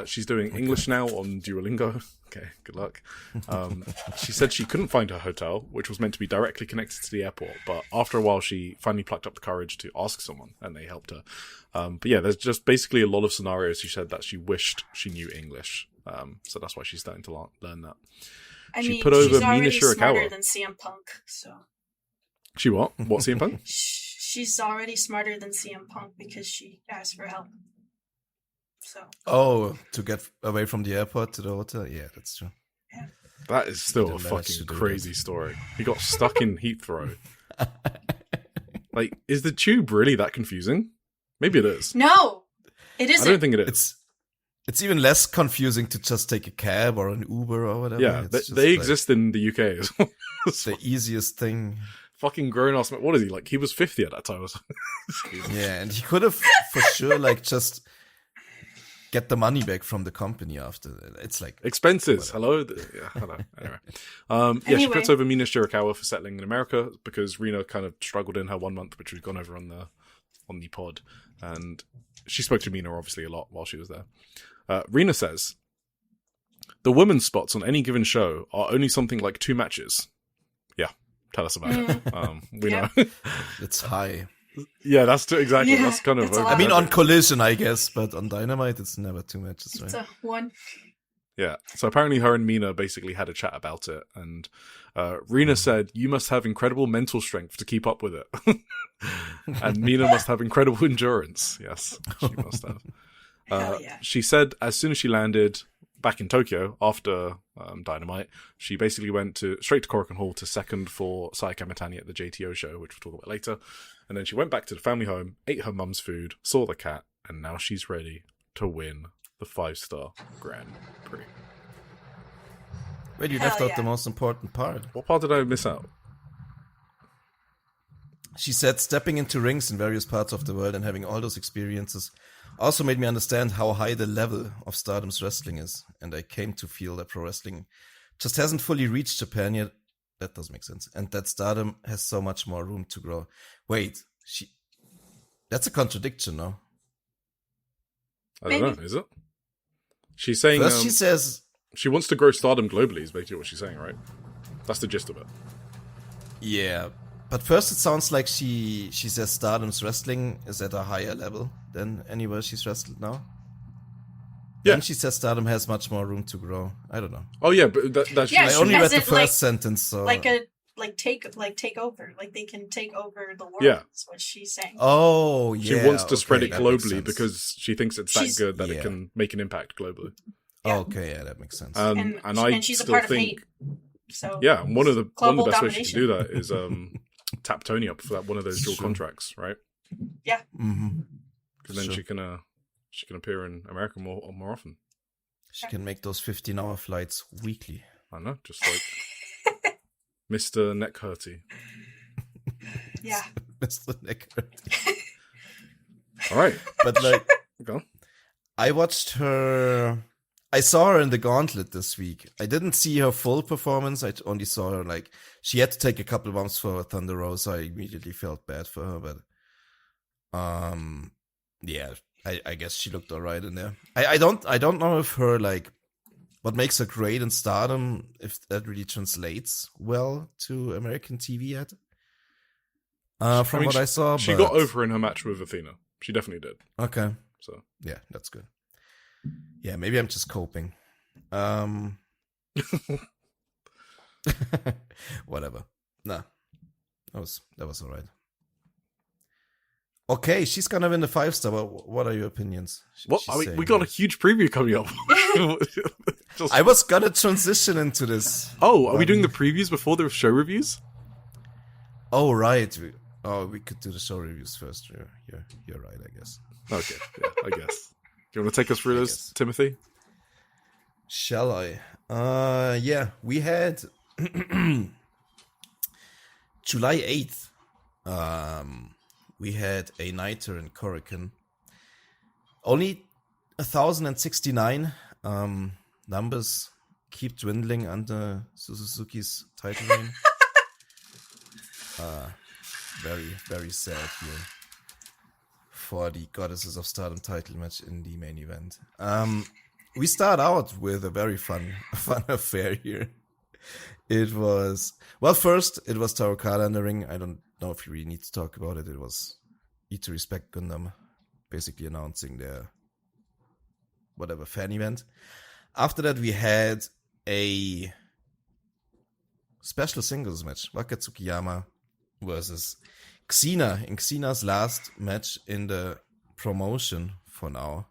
She's doing English now on Duolingo. Okay, good luck. She said she couldn't find her hotel, which was meant to be directly connected to the airport. But after a while, she finally plucked up the courage to ask someone, and they helped her. But yeah, there's just basically a lot of scenarios she said that she wished she knew English. So that's why she's starting to learn that. She's already smarter than CM Punk, so... She what? What, CM Punk? She's already smarter than CM Punk because she asked for help. So. Oh, to get away from the airport to the hotel? Yeah, that's true. Yeah. That is still a fucking crazy story. He got stuck in Heathrow. Like, is the tube really that confusing? Maybe it is. No, it isn't. I don't think it is. It's even less confusing to just take a cab or an Uber or whatever. Yeah, they exist in the UK as well. The easiest thing. Fucking grown-ass man. What is he, like? He was 50 at that time or something. Yeah, and he could have, for sure, like, just get the money back from the company after. It's like... Expenses. Whatever. Hello? Yeah, hello. Anyway. Yeah, she puts over Mina Shirakawa for settling in America because Rina kind of struggled in her 1 month, which we've gone over on the pod. And she spoke to Mina, obviously, a lot while she was there. Rina says, the women's spots on any given show are only something like 2 matches. Yeah, tell us about it. We know. It's high. Yeah, that's exactly. Yeah, that's kind of. I mean, on Collision, I guess, but on Dynamite, it's never 2 matches, right? It's a 1. Yeah. So apparently, her and Mina basically had a chat about it, and Rina said, "You must have incredible mental strength to keep up with it," and Mina must have incredible endurance. Yes, she must have. Yeah. She said as soon as she landed back in Tokyo after Dynamite, she basically went straight to Korakuen Hall to second for Sayaka Mitani at the JTO show, which we'll talk about later. And then she went back to the family home, ate her mum's food, saw the cat, and now she's ready to win the 5-star Grand Prix. Wait, you left out the most important part. What part did I miss out? She said stepping into rings in various parts of the world and having all those experiences also made me understand how high the level of Stardom's wrestling is. And I came to feel that pro wrestling just hasn't fully reached Japan yet. That doesn't make sense. And that Stardom has so much more room to grow. Wait, that's a contradiction, no? I don't know, is it? She's saying... First she says... She wants to grow Stardom globally, is basically what she's saying, right? That's the gist of it. Yeah, but first it sounds like she says Stardom's wrestling is at a higher level than anywhere she's wrestled now. Yeah. Then she says Stardom has much more room to grow. I don't know. Oh yeah, but that's I only read the first sentence, so take over, like they can take over the world. Yeah, is what she's saying. Oh yeah, she wants to spread it globally because she thinks it's that good that it can make an impact globally. Yeah. Okay, yeah, that makes sense. And she's still a part think, of hate, so yeah, one of the best ways she can do that is tap Tony up for one of those dual contracts, right? Yeah, because then she can appear in America more often. She can make those 15-hour flights weekly. I know, just like Mr. Neck Hurty. Yeah. Mr. Neck Hurty. All right. But like, go. I saw her in the Gauntlet this week. I didn't see her full performance. I only saw her like, she had to take a couple of bumps for Thunder Rose. So I immediately felt bad for her, but yeah. I guess she looked alright in there. I don't know if her like what makes her great in Stardom, if that really translates well to American TV yet. What I saw, she got over in her match with Athena. She definitely did. Okay, so yeah, that's good. Yeah, maybe I'm just coping. Whatever. Nah, that was alright. Okay, she's gonna win the 5-star. What are your opinions? We got a huge preview coming up. I was gonna transition into this. Oh, are we doing the previews before the show reviews? Oh, right. We could do the show reviews first. You're right, I guess. Okay, yeah, I guess. Do you want to take us through those, Timothy? Shall I? Yeah, we had July 8th. We had a nighter in Korakuen. Only 1,069 numbers keep dwindling under Suzuki's title reign. Very, very sad here for the Goddesses of Stardom title match in the main event. We start out with a very fun affair here. It was, first, it was Taro Kala in the ring. I don't know if you really need to talk about it. It was Eat to Respect Gundam basically announcing their fan event. After that, we had a special singles match. Waka Tsukiyama versus Xena in Xena's last match in the promotion for now.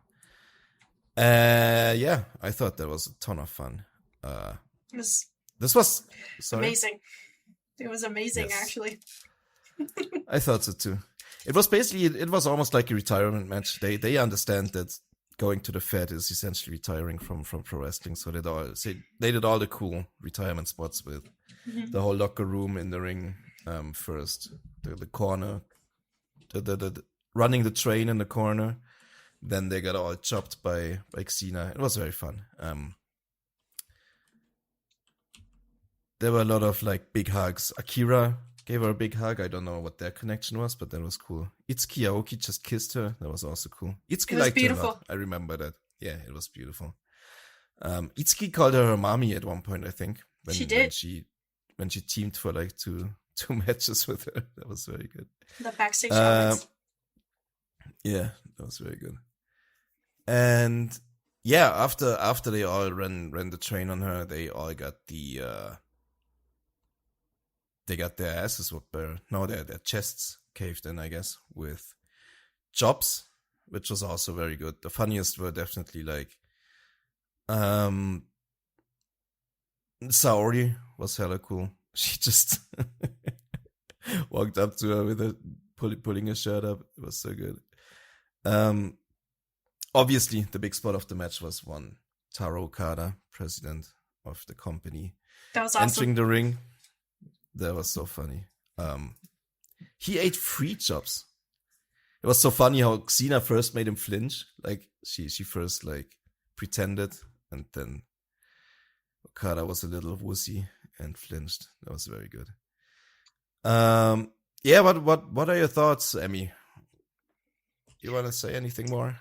Yeah, I thought that was a ton of fun. This was amazing. It was amazing, Yes. actually. I thought so too. It was almost like a retirement match. They understand that going to the Fed is essentially retiring from pro wrestling. So they did all the cool retirement spots with the whole locker room in the ring first, the corner, the running the train in the corner. Then they got all chopped by Xena. It was very fun. There were a lot of like big hugs. Akira gave her a big hug. I don't know what their connection was, but that was cool. Itsuki Aoki just kissed her. That was also cool. Itsuki liked her a lot. I remember that. Yeah, it was beautiful. Itsuki called her mommy at one point, I think. She did. When she teamed for like two matches with her. That was very good. The backstage comments. Yeah, that was very good. And yeah, after they all ran the train on her, they all got they got their asses whooped by her. No, their chests caved in, I guess, with chops, which was also very good. The funniest were definitely like Saori was hella cool. She just walked up to her with her pulling her shirt up. It was so good. Obviously, the big spot of the match was one Taro Okada, president of the company, that was awesome. Entering the ring. That was so funny. He ate 3 chops. It was so funny how Xena first made him flinch. Like she first like pretended, and then Okada was a little wussy and flinched. That was very good. Yeah. What are your thoughts, Emmy? You want to say anything more?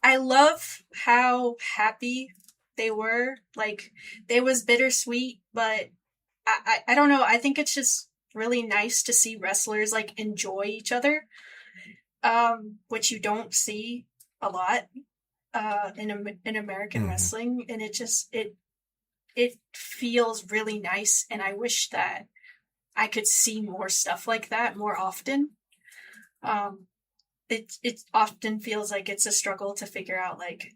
I love how happy they were. Like, it was bittersweet, but I don't know. I think it's just really nice to see wrestlers like enjoy each other, which you don't see a lot in American wrestling, and it feels really nice. And I wish that I could see more stuff like that more often. It often feels like it's a struggle to figure out like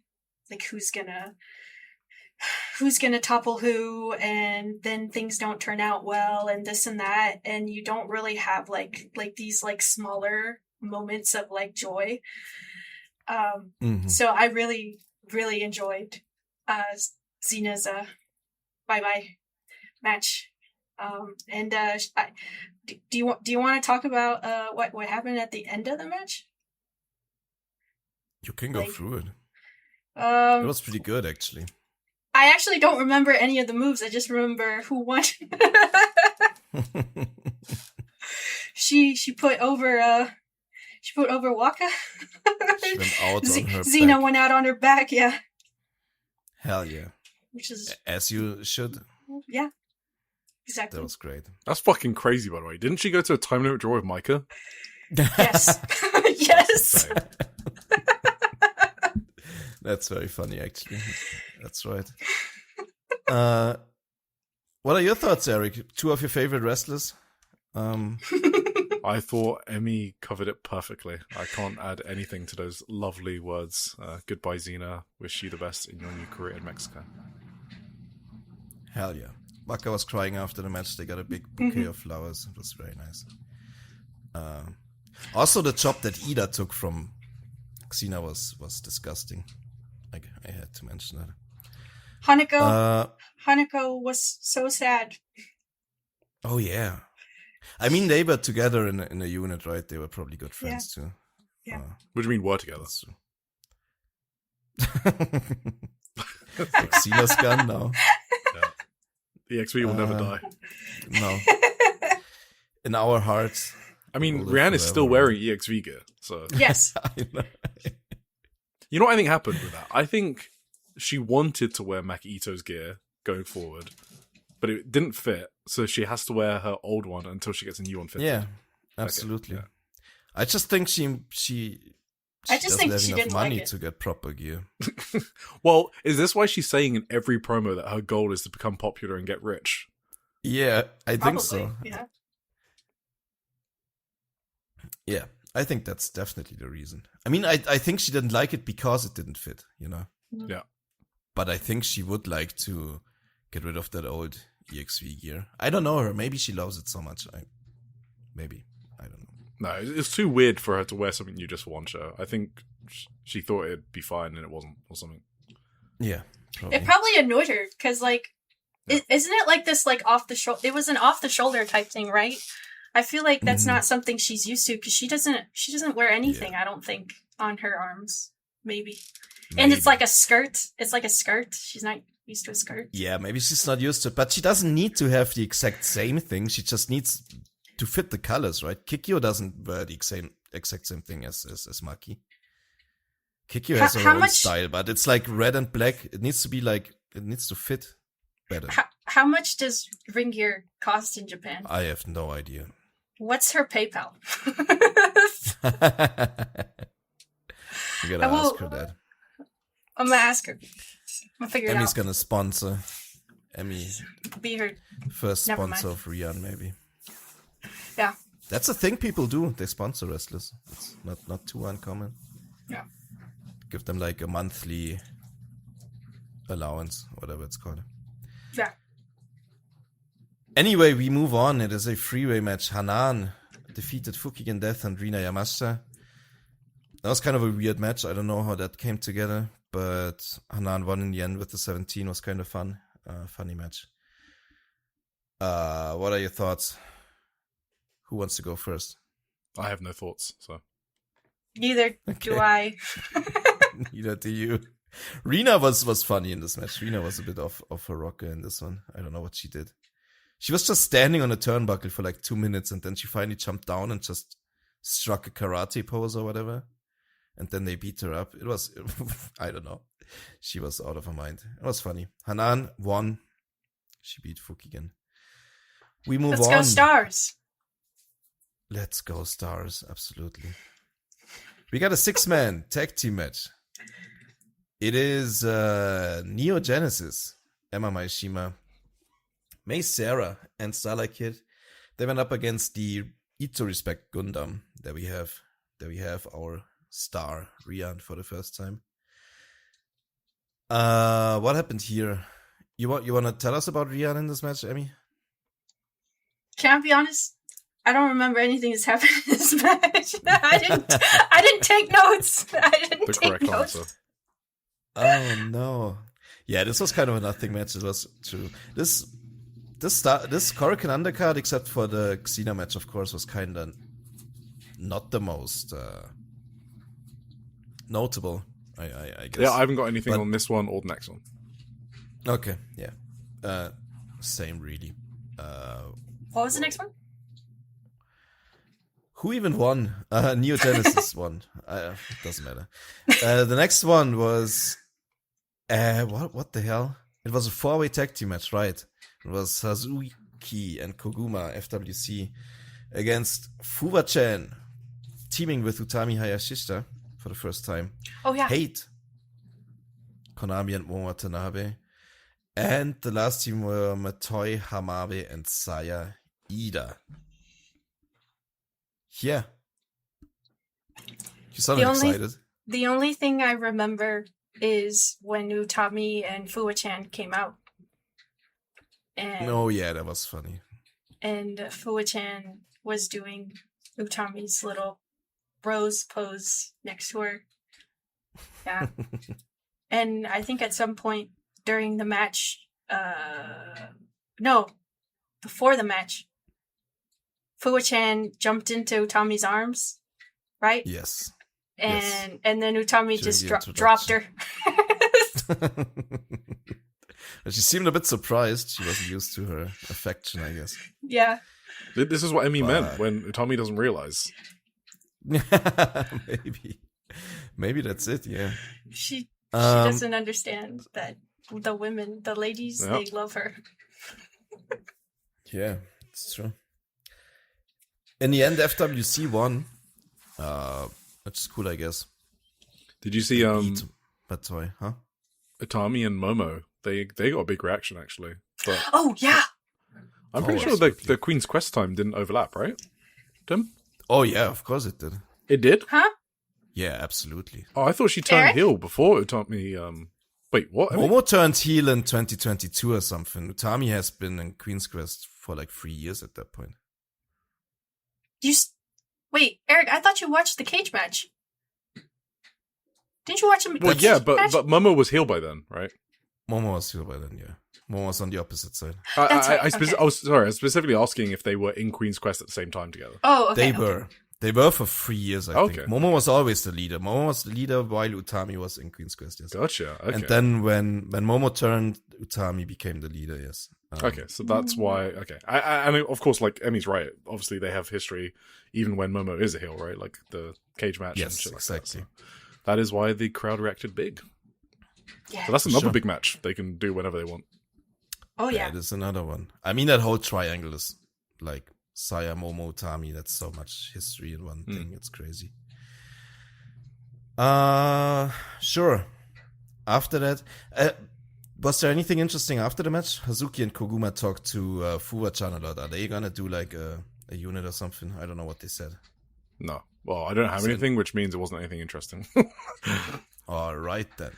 who's gonna topple who, and then things don't turn out well, and this and that, and you don't really have like these like smaller moments of like joy. So I really, really enjoyed Xena's bye-bye match. And do you want to talk about what happened at the end of the match? You can go through it. It was pretty good, actually. I actually don't remember any of the moves. I just remember who won. She put over Waka. She went out on her Xena back. went out on her back, yeah. Hell yeah. Which is as you should. Yeah. Exactly. That was great. That's fucking crazy, by the way. Didn't she go to a time limit draw with Micah? Yes. Yes. That's very funny, actually. That's right. What are your thoughts, Eric? 2 of your favorite wrestlers? I thought Emmy covered it perfectly. I can't add anything to those lovely words. Goodbye, Xena. Wish you the best in your new career in Mexico. Hell yeah. Waka was crying after the match. They got a big bouquet of flowers. It was very nice. Also, the chop that Ida took from Xena was disgusting. I had to mention that. Hanako was so sad. Oh yeah, I mean they were together in a unit, right? They were probably good friends too. Yeah. What do you mean were together? Like Xena's gun now. Yeah. EXV will never die. No. In our hearts. I mean, Rihanna's still wearing EXV gear, so yes. I know. You know what I think happened with that? I think she wanted to wear Maki Ito's gear going forward, but it didn't fit, so she has to wear her old one until she gets a new one fitted. Yeah, absolutely. Okay, yeah. I just think she doesn't have enough money to get proper gear. Well, is this why she's saying in every promo that her goal is to become popular and get rich? Yeah, I think Probably, so. yeah. Yeah, I think that's definitely the reason. I mean, I think she didn't like it because it didn't fit, you know? Yeah. But I think she would like to get rid of that old EXV gear. I don't know her. Maybe she loves it so much. Maybe. I don't know. No, it's too weird for her to wear something new just for one show. I think she thought it'd be fine and it wasn't, or something. Yeah, probably. It probably annoyed her because, like, isn't it like this, like, off the shoulder? It was an off the shoulder type thing, right? I feel like that's not something she's used to because she doesn't wear anything. I don't think on her arms. Maybe. And it's like a skirt. It's like a skirt. She's not used to a skirt. Yeah, maybe she's not used to it, but she doesn't need to have the exact same thing. She just needs to fit the colors, right? Kikyo doesn't wear the exact same thing as Maki. Kikyo has her own style, but it's like red and black. It needs to be like, it needs to fit better. How much does ring gear cost in Japan? I have no idea. What's her PayPal? You gotta ask her that. I'm gonna ask her. I'll figure it out. Emmy's gonna sponsor. Emmy. Be her first sponsor of Rian, maybe. Yeah. That's a thing people do. They sponsor wrestlers. It's not too uncommon. Yeah. Give them like a monthly allowance, whatever it's called. Yeah. Anyway, we move on. It is a freeway match. Hanan defeated Fukigen Death and Rina Yamashita. That was kind of a weird match. I don't know how that came together, but Hanan won in the end with the 17. Was kind of fun. Funny match. What are your thoughts? Who wants to go first? I have no thoughts, so. Neither do I. Neither do you. Rina was funny in this match. Rina was a bit of a rocker in this one. I don't know what she did. She was just standing on a turnbuckle for like 2 minutes, and then she finally jumped down and just struck a karate pose or whatever. And then they beat her up. It was, I don't know. She was out of her mind. It was funny. Hanan won. She beat Fukigen. We move on. Let's go Stars. Let's go Stars. Absolutely. We got a 6-man tag team match. It is Neo Genesis, Emma Maishima, May Sarah, and Starlight Kid. They went up against the Ito Respect Gundam. There we have our star Rian for the first time. What happened here? You want to tell us about Rian in this match, Emmy? Can I be honest? I don't remember anything that's happened in this match. I didn't take notes. The correct answer. Oh no. Yeah, this was kind of a nothing match. It was true. This Korakuen undercard, except for the Xena match, of course, was kind of not the most notable. I guess. Yeah, I haven't got anything on this one or the next one. Okay, yeah. Same, really. What was the next one? Who even won? Neo Genesis won. Doesn't matter. The next one was... what the hell? It was a 4-way tag team match, right? It was Suzuki and Koguma, FWC, against Fuwa-chan, teaming with Utami Hayashishita for the first time. Oh, yeah. Hate, Konami and Momo Watanabe. And the last team were Matoi Hamabe and Saya Ida. Yeah. You sounded excited. The only thing I remember is when Utami and Fuwa-chan came out. And, oh, yeah, that was funny. And Fuwa-chan was doing Utami's little rose pose next to her. Yeah. And I think at some point during the match, before the match, Fuwa-chan jumped into Utami's arms, right? Yes. And then Utami just dropped her. She seemed a bit surprised. She wasn't used to her affection, I guess. Yeah. This is what Emmy meant when Utami doesn't realize. Maybe that's it, yeah. She doesn't understand that the ladies, they love her. Yeah, it's true. In the end, FWC won. Which is cool, I guess. Did you see Matoi, huh? Utami and Momo? They got a big reaction actually. But oh yeah. I'm pretty sure the Queen's Quest time didn't overlap, right, Tim? Oh, yeah, of course it did. It did? Huh? Yeah, absolutely. Oh, I thought she turned heel before Utami. Wait, what? Momo turned heel in 2022 or something. Utami has been in Queen's Quest for like 3 years at that point. Wait, Eric, I thought you watched the cage match. Didn't you watch him? Well, yeah, but Momo was heel by then, right? Momo was heel by then, yeah. Momo was on the opposite side. That's right. I was specifically asking if they were in Queen's Quest at the same time together. Oh, okay. They were. They were for 3 years, I think. Momo was always the leader. Momo was the leader while Utami was in Queen's Quest, yes. Gotcha, okay. And then when Momo turned, Utami became the leader, yes. Okay, so that's why, okay. And of course, like, Emmy's right. Obviously, they have history even when Momo is a heel, right? Like, the cage match and shit like exactly. that. So that is why the crowd reacted big. Yeah. So that's another big match they can do whenever they want. Oh, yeah. That is another one. I mean, that whole triangle is, like, Saya, Momo, Utami, that's so much history in one thing. It's crazy. Sure. After that, was there anything interesting after the match? Hazuki and Koguma talked to Fuwa-chan a lot. Are they gonna do like a unit or something? I don't know what they said. No. Well, I don't have anything, which means it wasn't anything interesting. All right, then.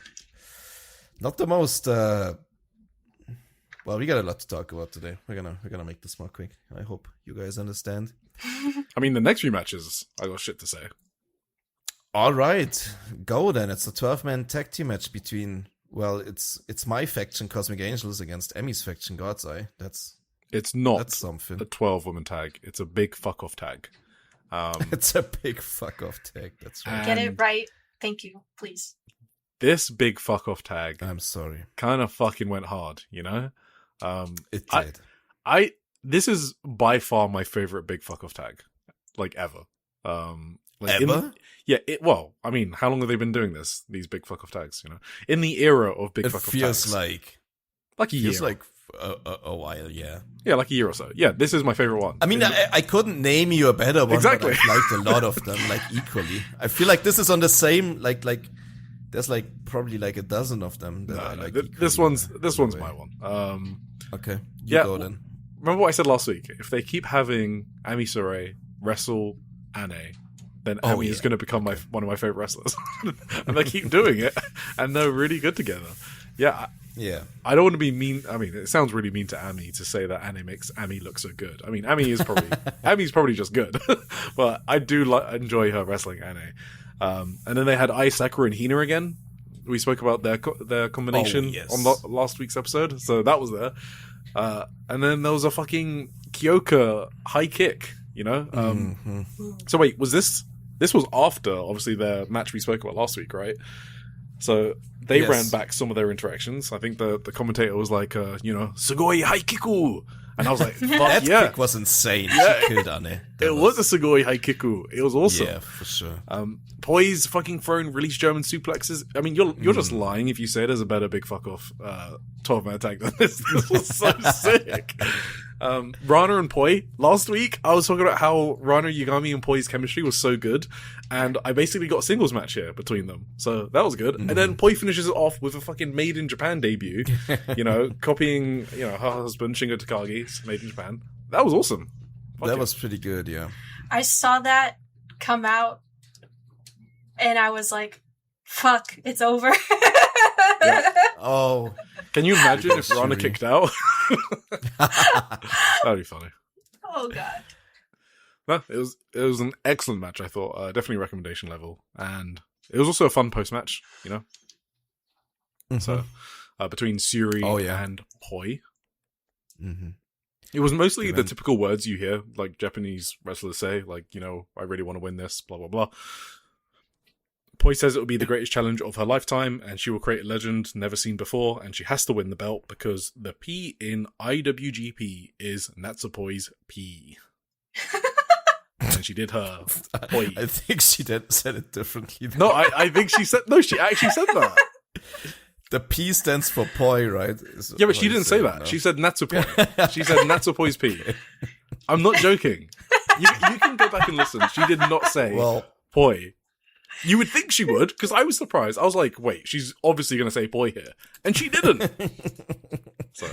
Not the most... Well, we got a lot to talk about today. We're gonna make this more quick. I hope you guys understand. I mean, the next few matches, I got shit to say. All right, go then. It's a 12-man tag team match between... Well, it's my faction, Cosmic Angels, against Emmy's faction, God's Eye. It's not that's something. A 12-woman tag. It's a big fuck-off tag. It's a big fuck-off tag. That's right. Get it right. Thank you, please. This big fuck-off tag... I'm sorry. Kind of fucking went hard, you know? It did. This is by far my favorite big fuck-off tag. Like, ever. Ever? Well, I mean, how long have they been doing this? These big fuck-off tags, you know? In the era of big fuck-off tags. It feels like a year. Feels like a while, yeah. Yeah, like a year or so. Yeah, this is my favorite one. I mean, I couldn't name you a better one, exactly. But I've liked a lot of them, like, equally. I feel like this is on the same, like, there's, like, probably, like, a dozen of them that I like equally. This one's my one. Okay, you go then. Remember what I said last week? If they keep having Ami Sourei wrestle Ane, then Ami is going to become one of my favorite wrestlers. And they keep doing it, and they're really good together. Yeah. I don't want to be mean. I mean, it sounds really mean to Ami to say that Ane makes Ami look so good. I mean, Ami's probably just good. But I do enjoy her wrestling Ane. And then they had Ai Sakura and Hina again. We spoke about their combination on last week's episode, so that was there. And then there was a fucking Kyoka high kick, you know? So wait, was this was after, obviously, their match we spoke about last week, right? So they ran back some of their interactions. I think the commentator was like, Sugoi high kiku! And I was like, fuck that yeah. kick was insane. She killed Ane. It was a Sugoi high kiku. It was awesome. Yeah, for sure. Poise fucking throwing release German suplexes. I mean, you're just lying if you say there's a better big fuck off 12-man tag than this. This was so sick. Rana and Poi. Last week, I was talking about how Rana, Yagami, and Poi's chemistry was so good, and I basically got a singles match here between them. So that was good. And then Poi finishes it off with a fucking Made in Japan debut, copying, her husband, Shingo Takagi's Made in Japan. That was awesome. That was pretty good, yeah. I saw that come out, and I was like, fuck, it's over. Yeah. Oh. Can you imagine if Rana kicked out? That'd be funny. Oh, God. No, it was an excellent match, I thought. Definitely recommendation level. And it was also a fun post-match, So, between Suri and Poi. Mm-hmm. It was mostly the typical words you hear, like Japanese wrestlers say, like, I really want to win this, blah, blah, blah. Poi says it will be the greatest challenge of her lifetime, and she will create a legend never seen before, and she has to win the belt because the P in IWGP is Natsupoi's P. And she did her Poi. I think she said it differently. No, I think she said... No, she actually said that. The P stands for Poi, right? Yeah, but she didn't say that. No. She said Natsupoi. She said Natsupoi's P. I'm not joking. You can go back and listen. She did not say Poi. You would think she would, because I was surprised. I was like, wait, she's obviously going to say Poi here. And she didn't. So.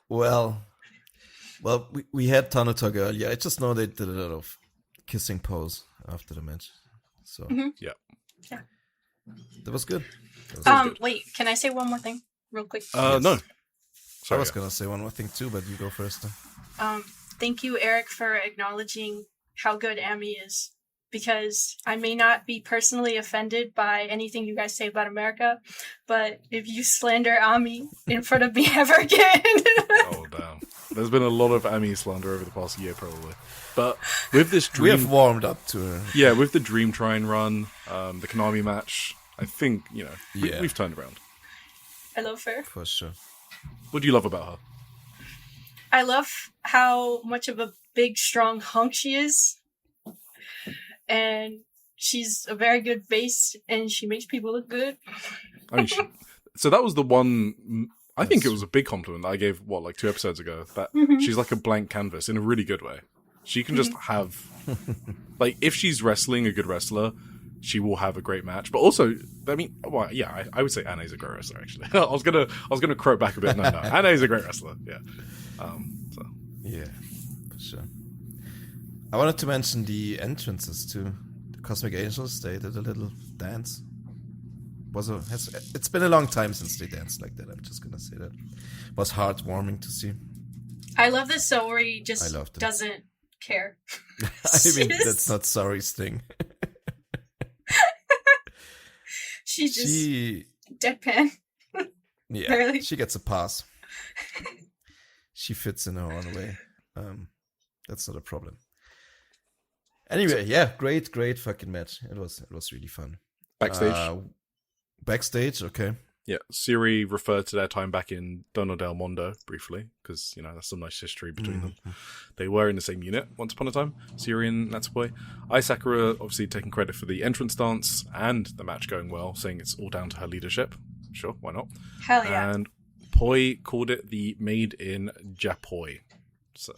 Well, Well, we had Tano Talk earlier. I just know they did a lot of kissing pose after the match. So Yeah. That was good. Wait, can I say one more thing real quick? No. I Sorry. was going to say one more thing too, but you go first. Thank you, Eric, for acknowledging how good Ami is. Because I may not be personally offended by anything you guys say about America, but if you slander Ami in front of me ever again... Oh, damn. There's been a lot of Ami slander over the past year, probably. But with this dream... We have warmed up to her. Yeah, with the Dream Try and Run, the Konami match, I think, we've turned around. I love her. For sure. What do you love about her? I love how much of a big, strong hunk she is. And she's a very good face, and she makes people look good. I mean, so that was the one... I think it was a big compliment that I gave, 2 episodes ago, that she's like a blank canvas in a really good way. She can just have... if she's wrestling a good wrestler, she will have a great match. But also, I mean, I would say Anne's a great wrestler, actually. I was gonna croak back a bit. No, Anne's a great wrestler, yeah. Yeah, for sure. I wanted to mention the entrances too. The Cosmic Angels, they did a little dance. It's been a long time since they danced like that. I'm just gonna say that. It was heartwarming to see. I love this Saori just doesn't care. I mean, that's not Saori's thing. She's just deadpan. Yeah, barely. She gets a pass. She fits in her own way. That's not a problem. Anyway, yeah, great fucking match. It was really fun. Backstage, okay. Yeah, Siri referred to their time back in Dono del Mondo briefly because that's some nice history between them. They were in the same unit once upon a time. Siri and Natsupoi. Ai Sakura obviously taking credit for the entrance dance and the match going well, saying it's all down to her leadership. Sure, why not? Hell yeah! And Poi called it the Made in Japoi, so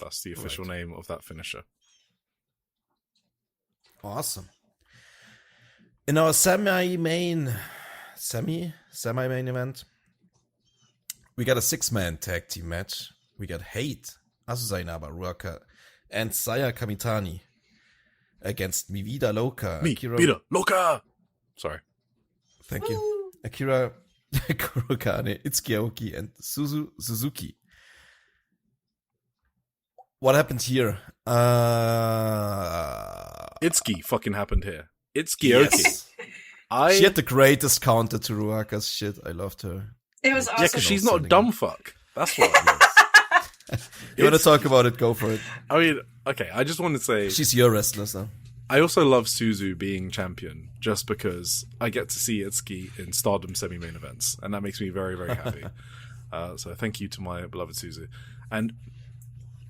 that's the official name of that finisher. Awesome. In our semi-main event, we got a 6-man tag team match. We got Hate, Asusai Naba, Ruaka, and Saya Kamitani against Mi Vida Loca. Vida Loca! Sorry. Thank you. Akira Kurokane, Itsuki Aoki, and Suzuki. What happened here? Itsuki fucking happened here. Itsuki Aoki. She had the greatest counter to Ruaka's shit. I loved her. It was awesome. Yeah, because she's not a dumb fuck. That's what it is. You want to talk about it? Go for it. I mean, okay, I just want to say... She's your wrestler, so... I also love Suzu being champion just because I get to see Itsuki in Stardom semi-main events, and that makes me very, very happy. So thank you to my beloved Suzu. And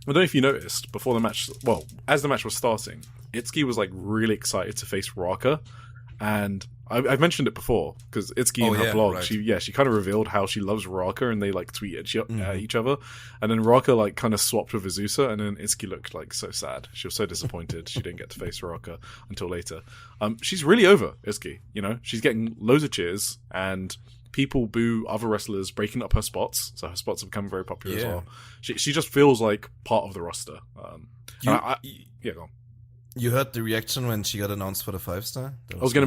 I don't know if you noticed, before the match... Well, as the match was starting, Itsuki was really excited to face Ruaka, and I've mentioned it before because Itsuki in her blog, right. she kind of revealed how she loves Ruaka, and they tweet at each other, and then Ruaka kind of swapped with Azusa, and then Itsuki looked so sad. She was so disappointed she didn't get to face Ruaka until later. She's really over Itsuki. She's getting loads of cheers, and people boo other wrestlers breaking up her spots, so her spots have become very popular as well. She just feels like part of the roster. Go on. You heard the reaction when she got announced for the 5-star? I was gonna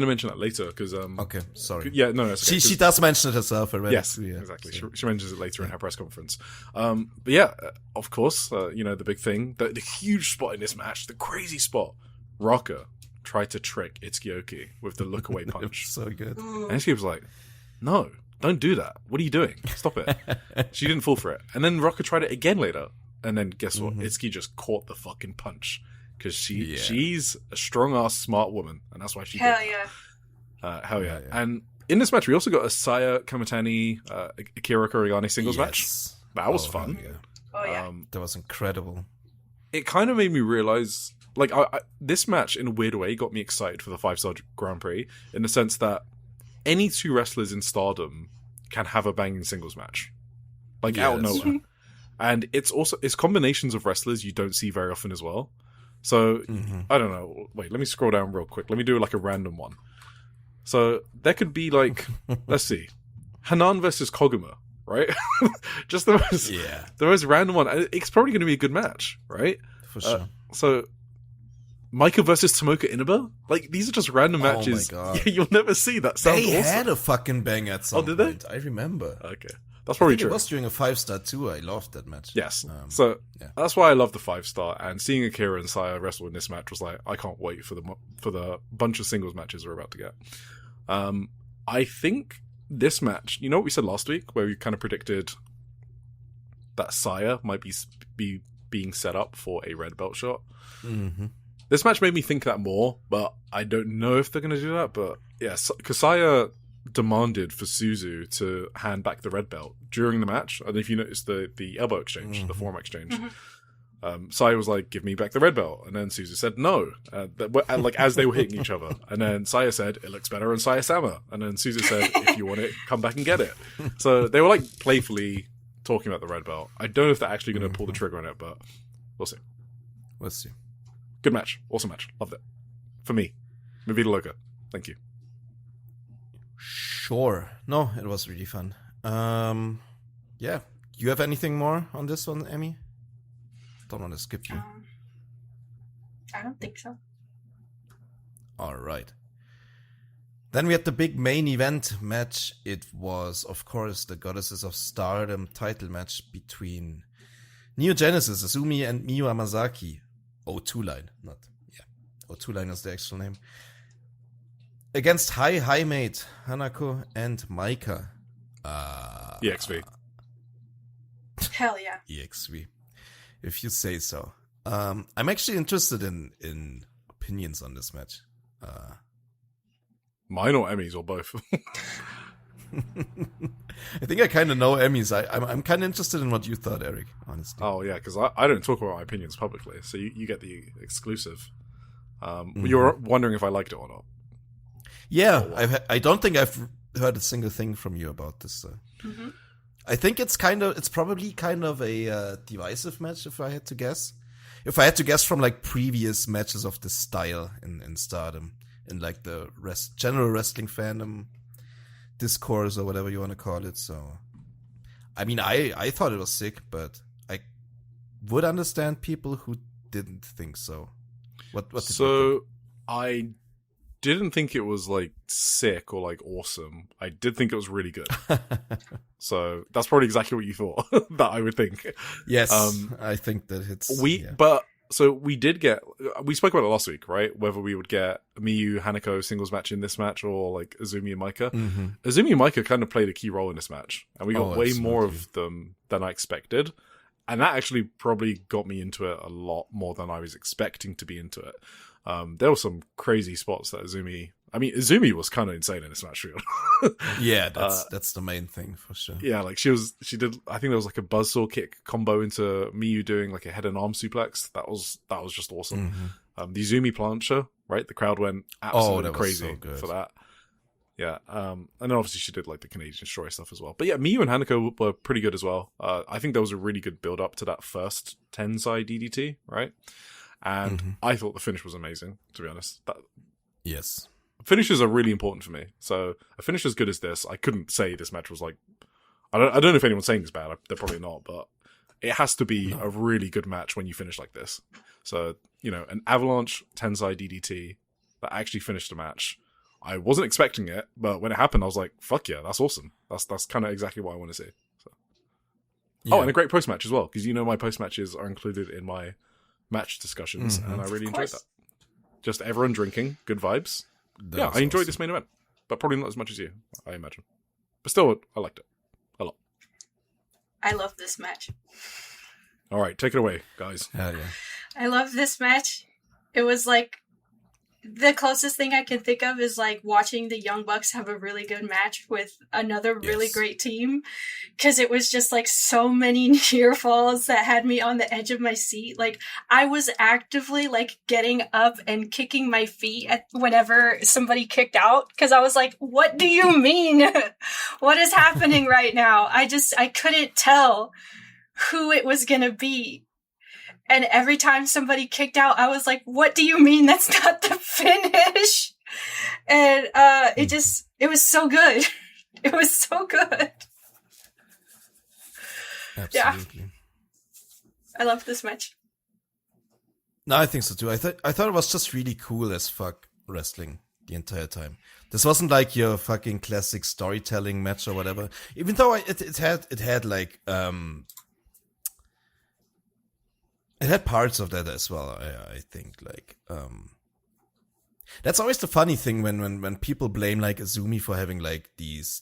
mention that later because okay, sorry. Yeah, no, that's okay, she does mention it herself already. Yes, exactly. She mentions it later in her press conference. But yeah, of course, the big thing, the huge spot in this match, the crazy spot. Ruaka tried to trick Itsuki Aoki with the look away punch. So good. And Itsuki was like, "No, don't do that. What are you doing? Stop it." She didn't fall for it, and then Ruaka tried it again later, and then guess what? Itsuki just caught the fucking punch. Because she's a strong-ass smart woman, and that's why she Hell did. Yeah. Hell yeah. And in this match, we also got a Saya Kamitani, Akira Kurigane singles match. That was fun. Yeah. Oh, yeah. That was incredible. It kind of made me realize, this match, in a weird way, got me excited for the 5-star Grand Prix, in the sense that any 2 wrestlers in Stardom can have a banging singles match. Out of nowhere. And it's combinations of wrestlers you don't see very often as well. So, I don't know. Wait, let me scroll down real quick. Let me do a random one. So, there could be let's see. Hanan versus Koguma. right? Just the most random one. It's probably going to be a good match, right? For sure. So, Micah versus Tomoka Inaba? Like, these are just random matches. Oh my God. You'll never see. That sounds They awesome. had a fucking bang at some did point. I remember. Okay. That's probably true. It was during a 5-star too. I loved that match. Yes. That's why I love the 5-star. And seeing Akira and Saya wrestle in this match was like, I can't wait for the bunch of singles matches we're about to get. I think this match, you know what we said last week, where we kind of predicted that Saya might be being set up for a red belt shot? Mm-hmm. This match made me think that more, but I don't know if they're going to do that. But yeah, because Saya demanded for Suzu to hand back the red belt during the match. And if you notice the elbow exchange, the forearm exchange, Saya was like, "Give me back the red belt," and then Suzu said no, like as they were hitting each other. And then Saya said, "It looks better on Saya-sama," and then Suzu said, "If you want it, come back and get it." So they were like playfully talking about the red belt. I don't know if they're actually going to pull the trigger on it, but we'll see. We'll see. Good match, awesome match, loved it. For me, Mi Vida Loca. Thank you. Sure. No, it was really fun. Yeah. You have anything more on this one, Emmy? Don't want to skip you. I don't think so. All right. Then we had the big main event match. It was, of course, the Goddesses of Stardom title match between Neo Genesis, Azumi, and Miyu Amasaki. O2 line, not, O2 line is the actual name. Against High Mate, Hanako, and Maika. EXV. Hell yeah. EXV. If you say so. I'm actually interested in opinions on this match. Mine or Emmy's or both? I think I kind of know Emmy's. I'm kind of interested in what you thought, Eric, honestly. Oh, yeah, because I don't talk about my opinions publicly, so you get the exclusive. You're wondering if I liked it or not. Yeah, I don't think I've heard a single thing from you about this. I think it's probably kind of a divisive match, if I had to guess. If I had to guess from like previous matches of this style in Stardom, in like the general wrestling fandom discourse or whatever you want to call it. So, I mean, I thought it was sick, but I would understand people who didn't think so. What did you think? I didn't think it was like sick or like awesome. I did think it was really good. So that's probably exactly what you thought that I would think. Yes, I think that it's So we spoke about it last week, right? Whether we would get Miyu Hanako singles match in this match or like Azumi and Maika. Azumi and Maika kind of played a key role in this match, and we got way more of them than I expected. And that actually probably got me into it a lot more than I was expecting to be into it. There were some crazy spots that Azumi was kind of insane in this match. Yeah, that's the main thing for sure. Yeah, like she did. I think there was like a buzzsaw kick combo into Miyu doing like a head and arm suplex. That was just awesome. The Azumi plancha, right? The crowd went absolutely crazy for that. Yeah, and then obviously she did like the Canadian Destroyer stuff as well. But yeah, Miyu and Hanako were pretty good as well. I think there was a really good build up to that first Tensai DDT, right? And I thought the finish was amazing, to be honest. Yes. Finishes are really important for me. So a finish as good as this, I couldn't say this match was like... I don't know if anyone's saying it's bad. They're probably not, but it has to be a really good match when you finish like this. So, an Avalanche Tensai DDT that actually finished the match. I wasn't expecting it, but when it happened, I was like, fuck yeah, that's awesome. That's kind of exactly what I want to see. So. Yeah. Oh, and a great post-match as well, because my post-matches are included in my match discussions, and I really enjoyed that. Just everyone drinking, good vibes. I enjoyed this main event, but probably not as much as you, I imagine. But still, I liked it a lot. I love this match. All right, take it away, guys. Hell yeah. I love this match. It was like the closest thing I can think of is like watching the Young Bucks have a really good match with another really great team, because it was just like so many near falls that had me on the edge of my seat. Like I was actively like getting up and kicking my feet whenever somebody kicked out, because I was like, what do you mean? What is happening right now? I couldn't tell who it was gonna be. And every time somebody kicked out, I was like, what do you mean that's not the finish? And it was so good. It was so good. Absolutely. Yeah. I love this match. No, I think so too. I thought it was just really cool as fuck wrestling the entire time. This wasn't like your fucking classic storytelling match or whatever. Even though it had like it had parts of that as well. I think like that's always the funny thing when people blame like Azumi for having like these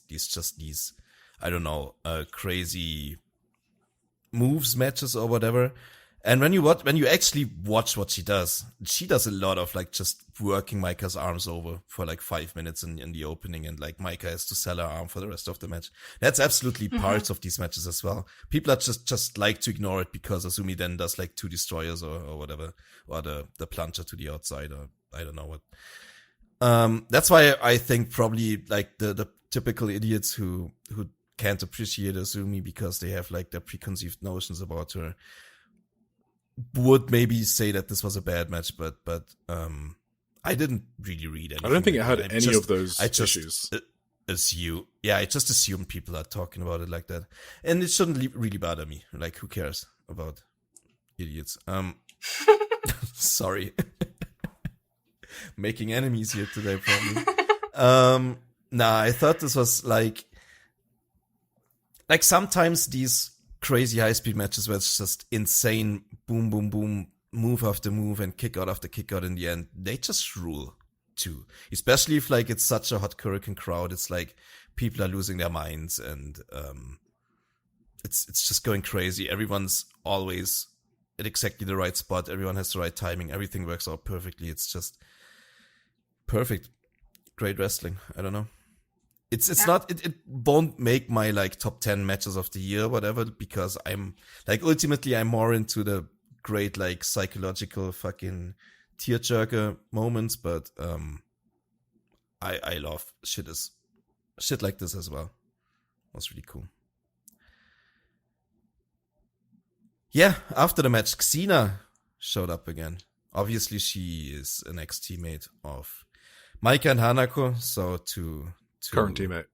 I don't know crazy moves matches or whatever. And when you actually watch what she does a lot of like just working Maika's arms over for like 5 minutes in the opening, and like Maika has to sell her arm for the rest of the match. That's absolutely parts of these matches as well. People are just like to ignore it because Azumi then does like 2 destroyers or whatever, or the plunger to the outside, or I don't know what. That's why I think probably like the typical idiots who can't appreciate Azumi because they have like their preconceived notions about her would maybe say that this was a bad match, but I didn't really read anything. I don't think it had any of those issues. I just assume people are talking about it like that, and it shouldn't really bother me. Like, who cares about idiots? Sorry, making enemies here today, probably. I thought this was like sometimes these crazy high-speed matches where it's just insane, boom, boom, boom, move after move and kick out after kick out in the end. They just rule too. Especially if like it's such a hot Korakuen crowd. It's like people are losing their minds, and it's just going crazy. Everyone's always at exactly the right spot. Everyone has the right timing. Everything works out perfectly. It's just perfect. Great wrestling. I don't know. It's not, it won't make my like top 10 matches of the year, whatever, because I'm like, ultimately I'm more into the great like psychological fucking tearjerker moments, but I love shit like this as well. It was really cool. Yeah, after the match, Xena showed up again. Obviously she is an ex-teammate of Maika and Hanako, so to current teammate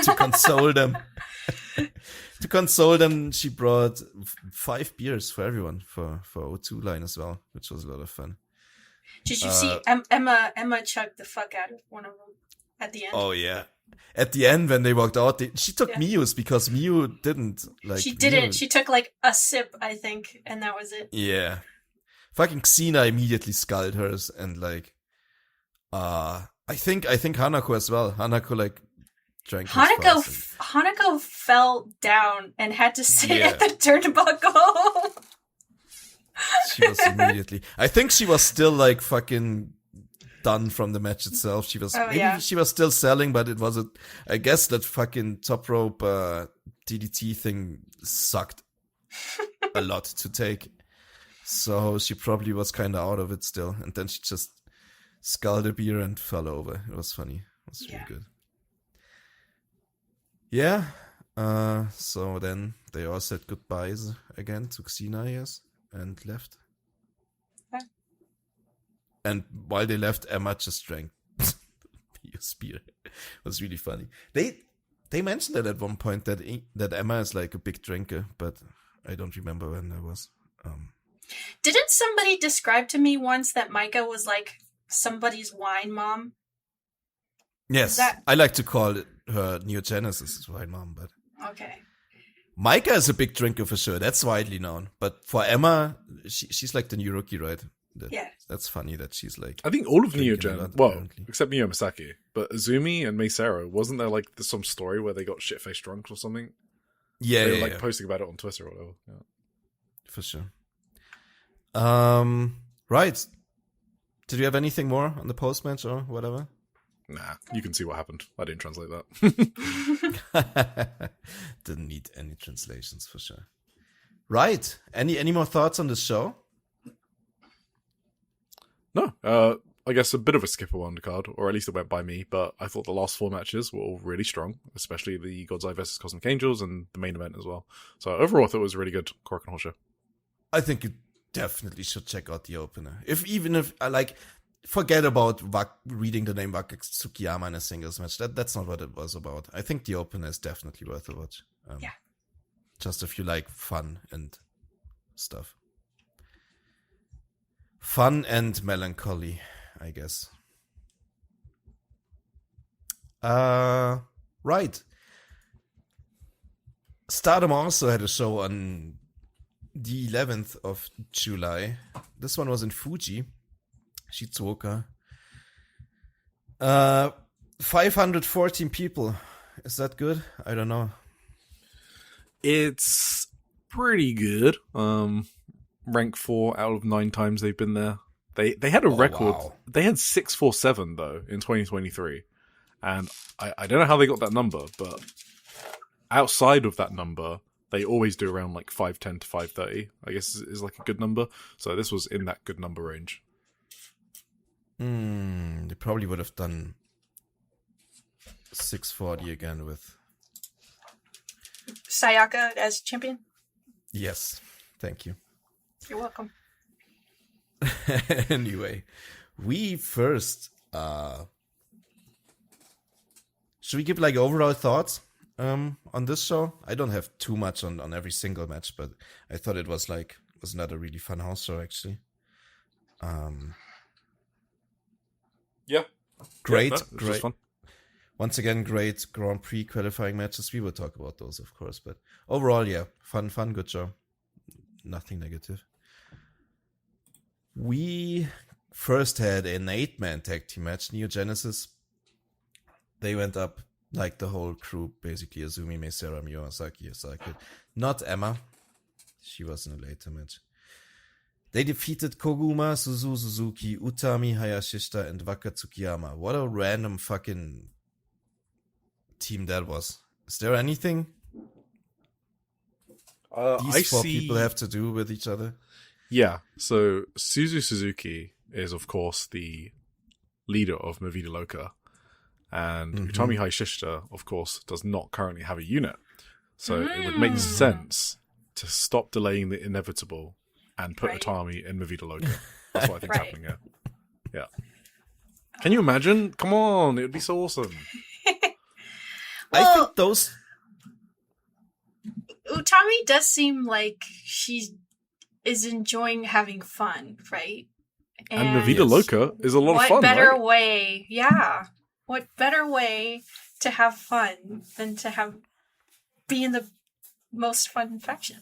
to console them. To console them, she brought 5 beers for everyone for O2 line as well, which was a lot of fun. Did you see Emma chugged the fuck out of one of them at the end? Oh yeah, at the end when they walked out, she took Miyu's because Miyu didn't like. She didn't. She took like a sip, I think, and that was it. Yeah, fucking Xena immediately sculled hers, and like. I think Hanako as well. Hanako like drank. Hanako fell down and had to sit at the turnbuckle. She was immediately. I think she was still like fucking done from the match itself. She was she was still selling, but it was I guess that fucking top rope DDT thing sucked a lot to take. So she probably was kind of out of it still, and then she just sculled a beer and fell over. It was funny. It was really good. Yeah. So then they all said goodbyes again to Xena, yes, and left. Huh? And while they left, Emma just drank beer. It was really funny. They mentioned that at one point that Emma is like a big drinker, but I don't remember when that was. Didn't somebody describe to me once that Maika was like somebody's wine mom? Yes, I like to call it her Neo Genesis wine mom, but okay. Maika is a big drinker for sure. That's widely known. But for Emma, she's like the new rookie, right? That's funny that she's like. I think all of Neo Gen, except Miyo Misaki, but Azumi and Meisero, wasn't there like some story where they got shit-faced drunk or something? Yeah, they were like posting about it on Twitter or whatever. Yeah. For sure. Right. Did you have anything more on the post-match or whatever? Nah, you can see what happened. I didn't translate that. Didn't need any translations for sure. Right. Any more thoughts on the show? No. I guess a bit of a skipper on the card, or at least it went by me, but I thought the last 4 matches were all really strong, especially the God's Eye versus Cosmic Angels and the main event as well. So overall, I thought it was a really good Korakuen Hall show. I think you definitely should check out the opener. Even if like forget about reading the name Waka Tsukiyama in a singles match. That's not what it was about. I think the opener is definitely worth a watch. Yeah. Just if you like fun and stuff. Fun and melancholy, I guess. Right. Stardom also had a show on the 11th of July. This one was in Fuji, Shizuoka. 514 people. Is that good? I don't know. It's pretty good. Rank 4 out of 9 times they've been there. They had a record. Wow. They had 647 though in 2023, and I don't know how they got that number, but outside of that number, they always do around like 510 to 530. I guess is like a good number. So this was in that good number range. They probably would have done 640 again with. Sayaka as champion. Yes, thank you. You're welcome. Anyway, we first should we give like overall thoughts on this show? I don't have too much on every single match, but I thought it was another really fun house show actually. Yeah, great. Just fun. Once again, great Grand Prix qualifying matches. We will talk about those, of course, but overall, yeah, fun, good show. Nothing negative. We first had an 8-man tag team match, Neo Genesis. They went up like the whole crew, basically Azumi, Meisera, Miyo, Asaki. Not Emma. She was in a later match. They defeated Koguma, Suzuki, Utami, Hayashishita, and Waka Tsukiyama. What a random fucking team that was. Is there anything these four people have to do with each other? Yeah, so Suzuki is, of course, the leader of Movida Loca. And Utami Hayashishita, of course, does not currently have a unit. So it would make sense to stop delaying the inevitable and put Utami in Movida Loca. That's what I think's happening here. Yeah. Can you imagine? Come on, it would be so awesome. Well, I think those... Utami does seem like she is enjoying having fun, right? And Movida Loca is a lot of fun, What better right? way? Yeah. What better way to have fun than to be in the most fun faction?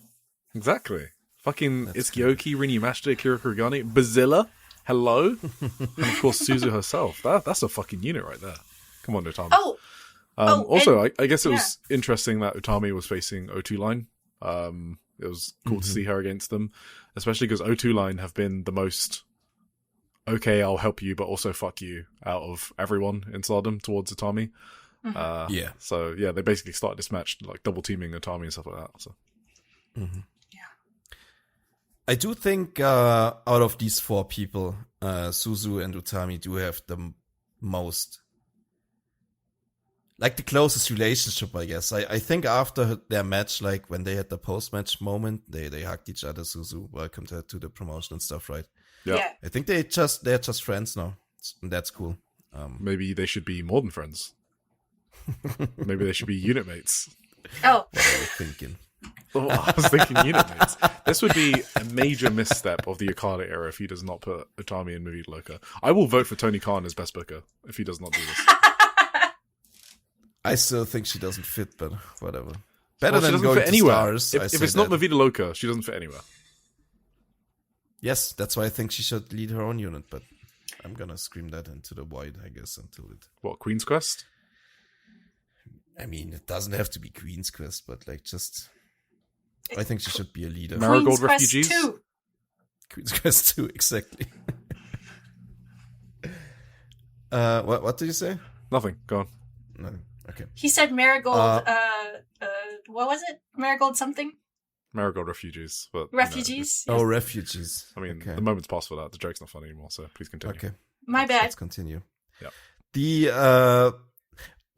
Exactly. Fucking Itsuki, Rini Mashita, Kira Kurigane, Bazilla, hello, and of course Suzu herself. That's a fucking unit right there. Come on, Utami. Also, I guess it was interesting that Utami was facing O2 Line. It was cool to see her against them, especially because O2 Line have been the most okay, I'll help you, but also fuck you out of everyone in Stardom towards Utami. So yeah, they basically started this match like double teaming Utami and stuff like that. So. I do think out of these four people, Suzu and Utami do have the most, like the closest relationship, I guess. I think after their match, like when they had the post-match moment, they hugged each other. Suzu welcomed her to the promotion and stuff, right? Yeah. I think they're just friends now. That's cool. Maybe they should be more than friends. Maybe they should be unit mates. Oh. What are you thinking? Oh, I was thinking unit mates. This would be a major misstep of the Okada era if he does not put Utami in Movida Loca. I will vote for Tony Khan as best booker if he does not do this. I still think she doesn't fit, but whatever. Better she than doesn't going fit to anywhere. Stars. If it's not Movida Loca, she doesn't fit anywhere. Yes, that's why I think she should lead her own unit, but I'm gonna scream that into the void, I guess, until it... What, Queen's Quest? I mean, it doesn't have to be Queen's Quest, but like just... I think she should be a leader. Marigold Queen's Quest Refugees? 2. Queen's Quest 2, exactly. What did you say? Nothing. Go on. No. Okay. He said Marigold, what was it? Marigold something? Marigold Refugees. But, Refugees? Oh, Refugees. I mean, okay. the moment's passed for that. The joke's not funny anymore, so please continue. Okay. My bad. Let's continue. Yeah.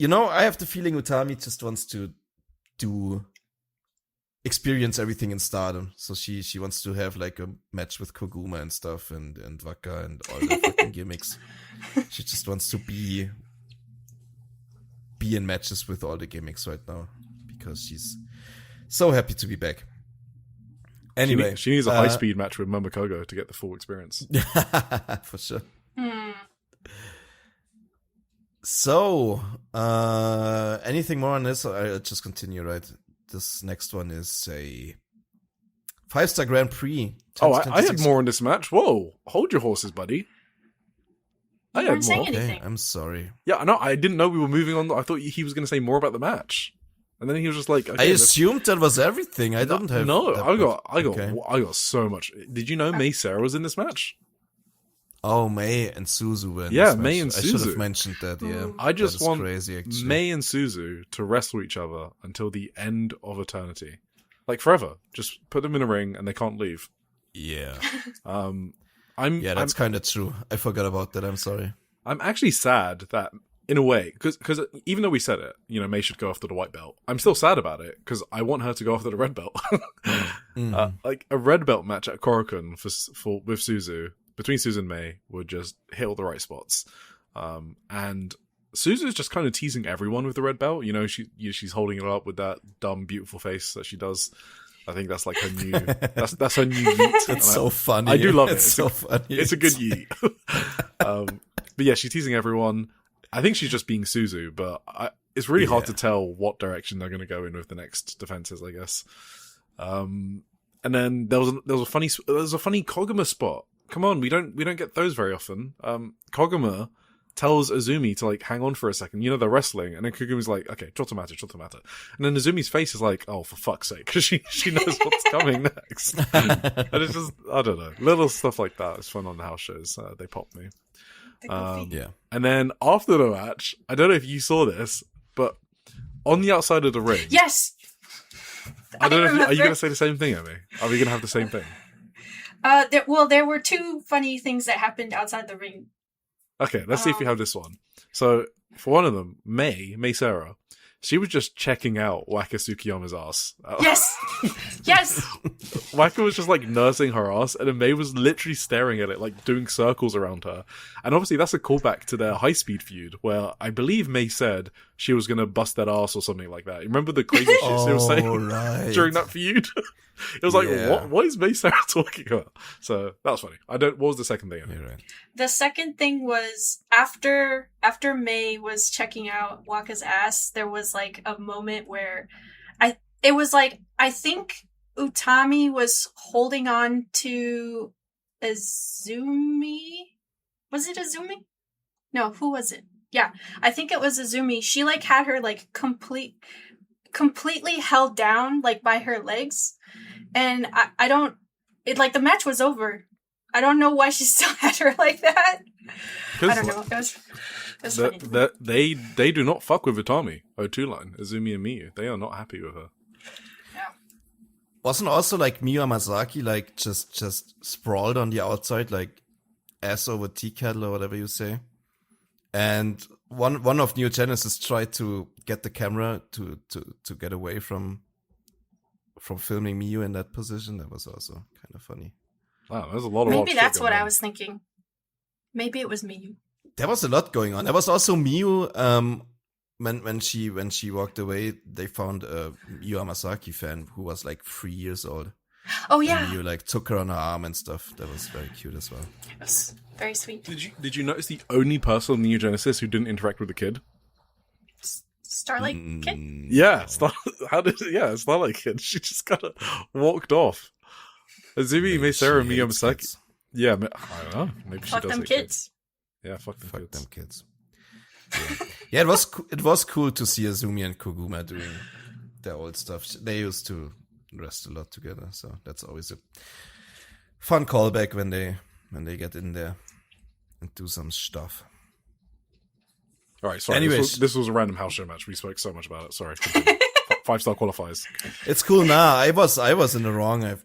I have the feeling Utami just wants to do experience everything in Stardom. So she wants to have like a match with Koguma and stuff and Waka and all the fucking gimmicks. She just wants to be in matches with all the gimmicks right now because she's so happy to be back. Anyway, she needs a high speed match with Momokogo to get the full experience. For sure. So, anything more on this? I'll just continue, right? This next one is a 5-star Grand Prix. I had more in this match. Whoa, hold your horses, buddy. I had more. Okay, I'm sorry. Yeah, no, I didn't know we were moving on. I thought he was going to say more about the match, and then he was just like, okay, I assumed that was everything. I didn't have. No, I got so much. Did you know Mei Sarah was in this match? Oh, Mei and Suzu were in yeah, this Mei match. and Suzu. I should have mentioned that. Yeah, I just want crazy, Mei and Suzu to wrestle each other until the end of eternity, like forever. Just put them in a ring and they can't leave. Yeah. That's kind of true. I forgot about that. I'm sorry. I'm actually sad that, in a way, because even though we said it, Mei should go after the white belt. I'm still sad about it because I want her to go after the red belt. Like a red belt match at Korakuen with Suzu, between Suzu and Mei, would just hit all the right spots. And Suzu's just kind of teasing everyone with the red belt. She's holding it up with that dumb, beautiful face that she does. I think that's like her new. that's her new yeet. It's so funny. I do love it. It's so funny. It's a good yeet. But yeah, she's teasing everyone. I think she's just being Suzu, but it's really hard to tell what direction they're going to go in with the next defenses, I guess. And then there was a funny Koguma spot. Come on, we don't get those very often. Koguma tells Azumi to like hang on for a second. They're wrestling, and then Koguma's like, "Okay, chotomata." And then Azumi's face is like, "Oh, for fuck's sake," because she knows what's coming next. And it's just, I don't know, little stuff like that. It's fun on the house shows. They pop me. Yeah. And then after the match, I don't know if you saw this, but on the outside of the ring, yes. I don't know. Are you going to say the same thing, Emmy? Are we going to have the same thing? There were two funny things that happened outside the ring. Okay, let's see if we have this one. So, for one of them, Mei Sarah, she was just checking out Waka Tsukiyama's ass. Yes! Yes! Waka was just like nursing her ass, and then Mei was literally staring at it, like doing circles around her. And obviously that's a callback to their high-speed feud, where I believe Mei said she was going to bust that ass or something like that. You remember the crazy shit she was saying during that feud? It was like, what is Mei Sarah talking about? So that was funny. What was the second thing? Right. The second thing was after Mei was checking out Waka's ass, there was like a moment where I think Utami was holding on to Azumi. Was it Azumi? No, who was it? Yeah, I think it was Azumi. She like had her like completely held down like by her legs. And the match was over. I don't know why she still had her like that. I don't know. It was funny. They do not fuck with Utami, O2 Azumi and Miyu. They are not happy with her. Yeah. Wasn't also like Miyu Amasaki like just sprawled on the outside, like ass over tea kettle or whatever you say. And one of Neo Genesis tried to get the camera to get away from filming Miyu in that position. That was also kind of funny. Wow, there's a lot of maybe that's what I was thinking. Maybe it was Miyu. There was a lot going on. There was also Miyu. When she walked away, they found a Miyu Amasaki fan who was like 3 years old. Oh yeah. And Miyu like took her on her arm and stuff. That was very cute as well. It was very sweet. Did you notice the only person in Neo Genesis who didn't interact with the kid? Starlight Kid? Yeah, Starlight Kid. She just kind of walked off. Azumi, Mei Sarah, and Miyu Amasaki. Yeah, I don't know. Maybe fuck she does them kids. Yeah, fuck them kids. Yeah, it was cool to see Azumi and Koguma doing their old stuff. They used to rest a lot together, so that's always a fun callback when they get in there and do some stuff. All right, sorry. Anyways. This was a random house show match. We spoke so much about it. Sorry. 5-star qualifiers. It's cool now. I was in the wrong. I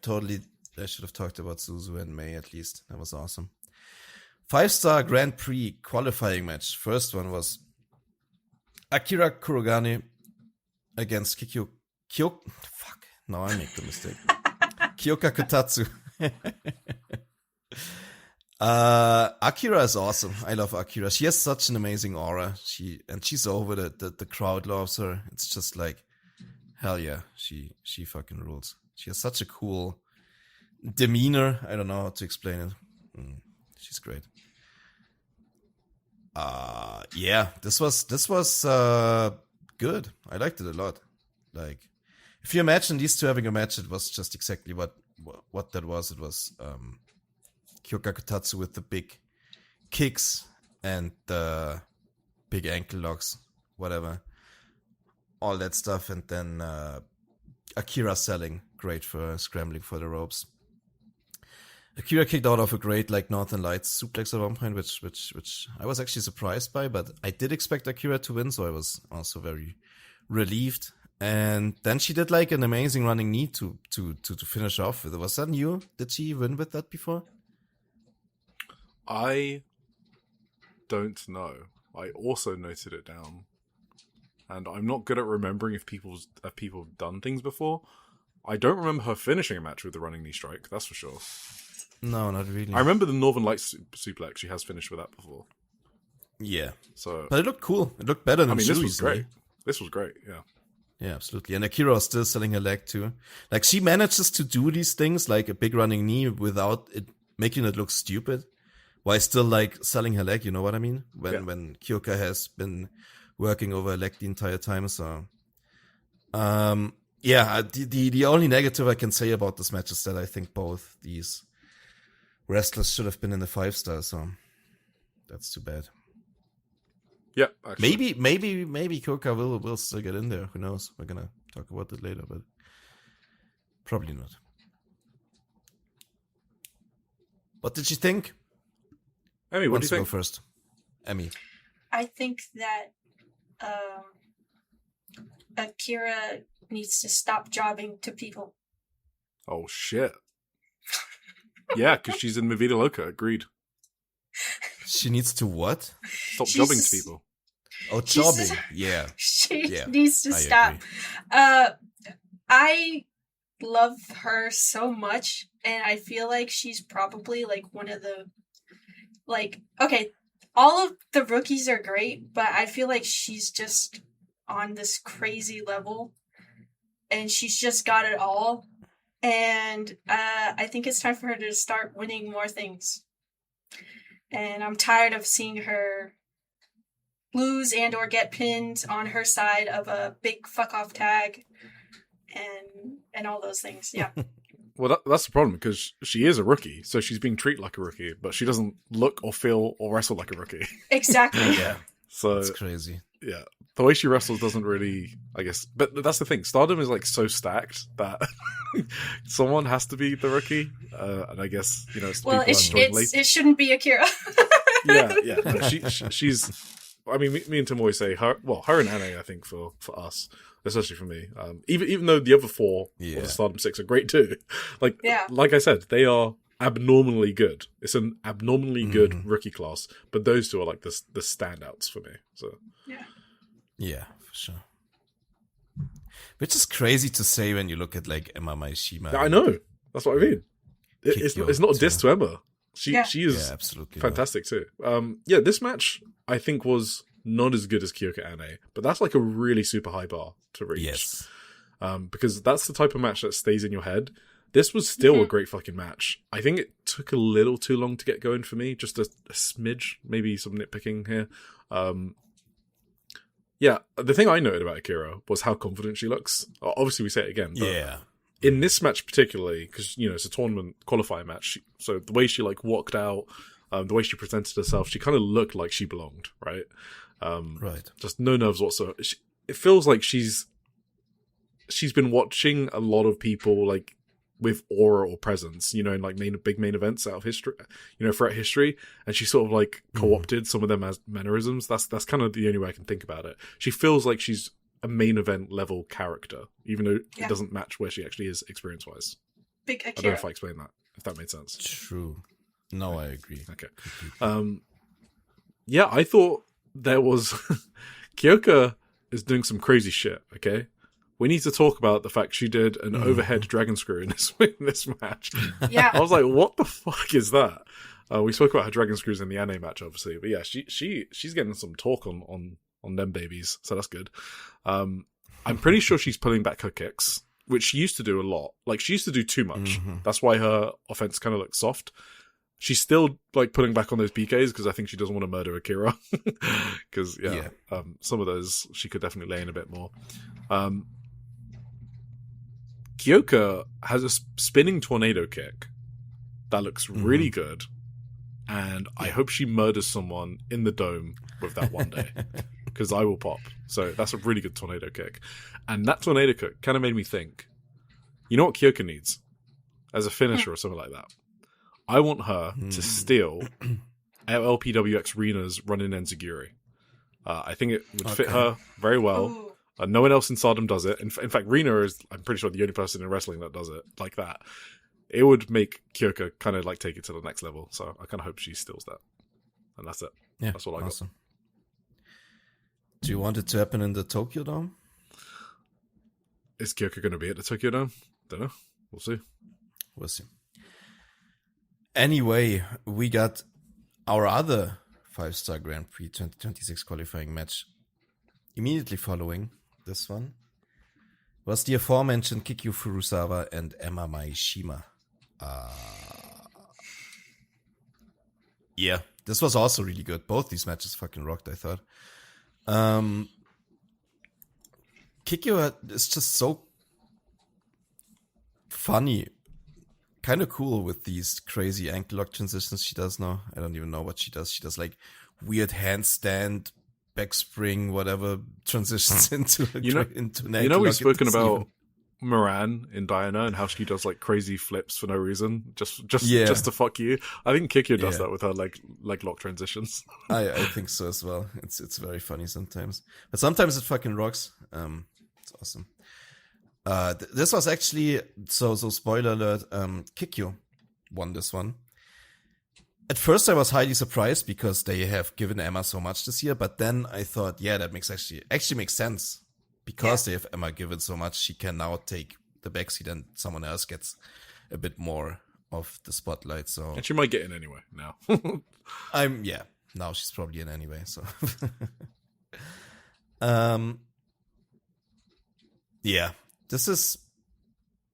should have talked about Suzu and Mei at least. That was awesome. 5-star Grand Prix qualifying match. First one was Akira Kurogane against Now I make the mistake. Kyoka Kotatsu. Akira is awesome. I love Akira. She has such an amazing aura. She's over the crowd loves her. It's just like, hell yeah, she fucking rules. She has such a cool demeanor. I don't know how to explain it. She's great. Yeah, this was good. I liked it a lot. Like, if you imagine these two having a match, it was just exactly what that was. It was Kyoka Kotatsu with the big kicks and the big ankle locks, whatever, all that stuff, and then Akira selling, great for scrambling for the ropes. Akira kicked out of a great Northern Lights suplex at one point, which I was actually surprised by, but I did expect Akira to win, so I was also very relieved. And then she did an amazing running knee to finish off with. Was that new? Did she win with that before? I don't know. I also noted it down, and I'm not good at remembering if people have done things before. I don't remember her finishing a match with the running knee strike. That's for sure. No, not really. I remember the Northern Lights suplex. She has finished with that before. Yeah. So, but it looked cool. It looked better than this was Shui's great. knee. This was great. Yeah. Yeah, absolutely. And Akira was still selling her leg too. She manages to do these things, like a big running knee, without it making it look stupid, while still selling her leg. You know what I mean? When Kyoka has been working over her leg the entire time. So, yeah. The only negative I can say about this match is that I think both these wrestlers should have been in the 5-star. So that's too bad. Yeah, actually. Maybe Kyoka will still get in there. Who knows? We're gonna talk about it later, but probably not. What did you think? Emmy, what do you think? Go first. Emmy. I think that Akira needs to stop jobbing to people. Oh shit! Yeah, because she's in Movida Loca. Agreed. She needs to what? Stop jobbing to people. Oh, jobbing. Yeah. She needs to stop. I love her so much, and I feel like she's probably one of the okay, all of the rookies are great, but I feel like she's just on this crazy level, and she's just got it all. And I think it's time for her to start winning more things. And I'm tired of seeing her lose and or get pinned on her side of a big fuck off tag and all those things. Yeah. Well, that's the problem, because she is a rookie, so she's being treated like a rookie, but she doesn't look or feel or wrestle like a rookie. Exactly. Yeah. So it's crazy. Yeah. The way she wrestles doesn't really, I guess, but that's the thing. Stardom is so stacked that someone has to be the rookie, and I guess it shouldn't be Akira. yeah. No, she's. I mean, me and Tim always say her and Anne. I think for us, especially for me, even though the other four of the Stardom 6 are great too. Like I said, they are abnormally good. It's an abnormally good rookie class, but those two are the standouts for me. So yeah, for sure. Which is crazy to say when you look at Emma Maishima. I know, that's what I mean. It's not a diss to Emma. She is absolutely fantastic too. This match I think was not as good as Kyoka Ane, but that's a really super high bar to reach. Yes. Because that's the type of match that stays in your head. This was still a great fucking match. I think it took a little too long to get going for me, just a smidge, maybe some nitpicking here. The thing I noted about Akira was how confident she looks. Obviously, we say it again, but in this match particularly, because it's a tournament qualifier match, so the way she walked out, the way she presented herself, she kind of looked like she belonged, right? Right. Just no nerves whatsoever. It feels like she's been watching a lot of people with aura or presence, in big main events out of history, throughout history, and she sort of co-opted some of them as mannerisms. That's kind of the only way I can think about it. She feels like she's a main event level character, even though it doesn't match where she actually is experience wise. Big Akira. I don't know if I explained that, if that made sense. True. No, I agree. Okay. I thought there was Kyoka is doing some crazy shit, okay? we need to talk about the fact she did an overhead dragon screw in this match. Yeah. I was like, what the fuck is that? We spoke about her dragon screws in the anime match, obviously, but yeah, she's getting some talk on them babies, so that's good. I'm pretty sure she's pulling back her kicks, which she used to do a lot. Like, she used to do too much. That's why her offense kind of looks soft. She's still, like, pulling back on those PKs because I think she doesn't want to murder Akira. Because, some of those she could definitely lay in a bit more. Kyoka has a spinning tornado kick that looks really good. And I hope she murders someone in the dome with that one day. Because I will pop. So that's a really good tornado kick. And that tornado kick kind of made me think, you know what Kyoka needs? As a finisher or something like that. I want her to steal LPWX Rina's run-in enziguri. I think it would fit her very well. No one else in Stardom does it. In fact, Rina is, I'm pretty sure, the only person in wrestling that does it like that. It would make Kyoka kind of like take it to the next level. So I kind of hope she steals that. And that's it. Yeah, that's all I got. Do you want it to happen in the Tokyo Dome? Is Kyoka going to be at the Tokyo Dome? Don't know. We'll see. We'll see. Anyway, we got our other 5-star Grand Prix 2026 qualifying match immediately following this one. Was the aforementioned Kikyu Furusawa and Emma Maishima. Yeah, this was also really good. Both these matches fucking rocked, I thought. Kikyu is just so funny. Kind of cool with these crazy ankle lock transitions she does now. I don't even know what she does. She does like weird handstand, back spring, whatever transitions into an ankle lock. We've spoken about Moran in Diana and how she does like crazy flips for no reason, just to fuck you. I think Kikyu does that with her like lock transitions. I think so as well. It's very funny sometimes, but sometimes it fucking rocks. It's awesome. This was actually so spoiler alert. Kikyu won this one. At first, I was highly surprised because they have given Emma so much this year, but then I thought, yeah, that makes actually makes sense. Because they have Emma given so much, she can now take the backseat and someone else gets a bit more of the spotlight. So, and she might get in anyway now. Now she's probably in anyway. So, this is.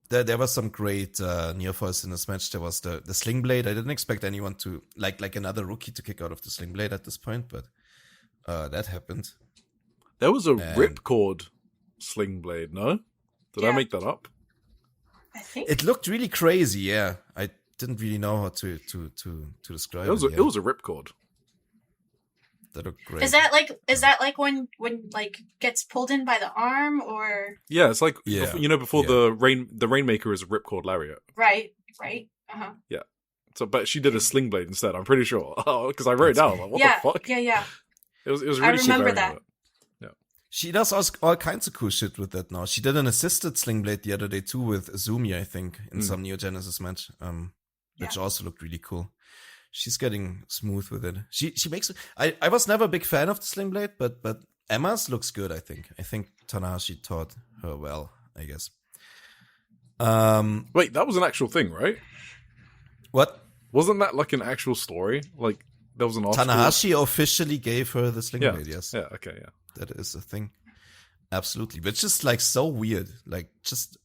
There was some great near falls in this match. There was the sling blade. I didn't expect anyone to like another rookie to kick out of the sling blade at this point, but that happened. There was a ripcord sling blade, no? Did I make that up? I think it looked really crazy. Yeah, I didn't really know how to describe it. It was a ripcord. That looked great. Is that like when like gets pulled in by the arm or? Yeah, it's like before the Rainmaker is a ripcord lariat. Right. Yeah. So, but she did a sling blade instead. I'm pretty sure because I wrote it down. Like, what the fuck? Yeah. It was really. I remember that. She does all kinds of cool shit with that now. She did an assisted sling blade the other day too with Azumi, I think, in some Neo Genesis match, which also looked really cool. She's getting smooth with it. She makes. I was never a big fan of the sling blade, but Emma's looks good. I think Tanahashi taught her well. I guess. Wait, that was an actual thing, right? What? Wasn't that like an actual story? Like there was an article. Tanahashi officially gave her the sling blade. Yes. Yeah. Okay. Yeah. That is a thing. Absolutely. But just like so weird. Like just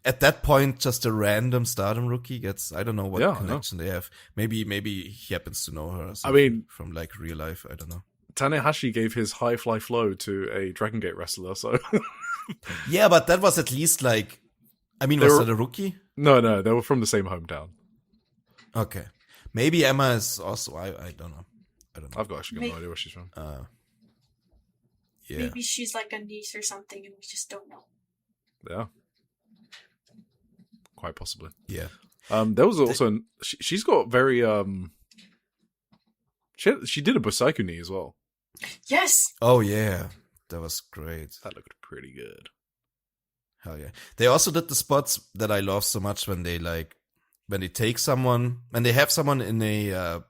at that point, just a random Stardom rookie gets, I don't know what connection they have. Maybe he happens to know her or something from like real life. I don't know. Tanahashi gave his high fly flow to a Dragon Gate wrestler, so. Yeah, but that was at least like, was that a rookie? No, they were from the same hometown. Okay. Maybe Emma is also, I don't know. I've got actually no idea where she's from. Yeah. Maybe she's like a niece or something and we just don't know. Yeah. Quite possibly. Yeah. There was also she's got very she did a Bosaiku knee as well. Yes. Oh yeah. That was great. That looked pretty good. Hell yeah. They also did the spots that I love so much when they take someone, when they have someone in a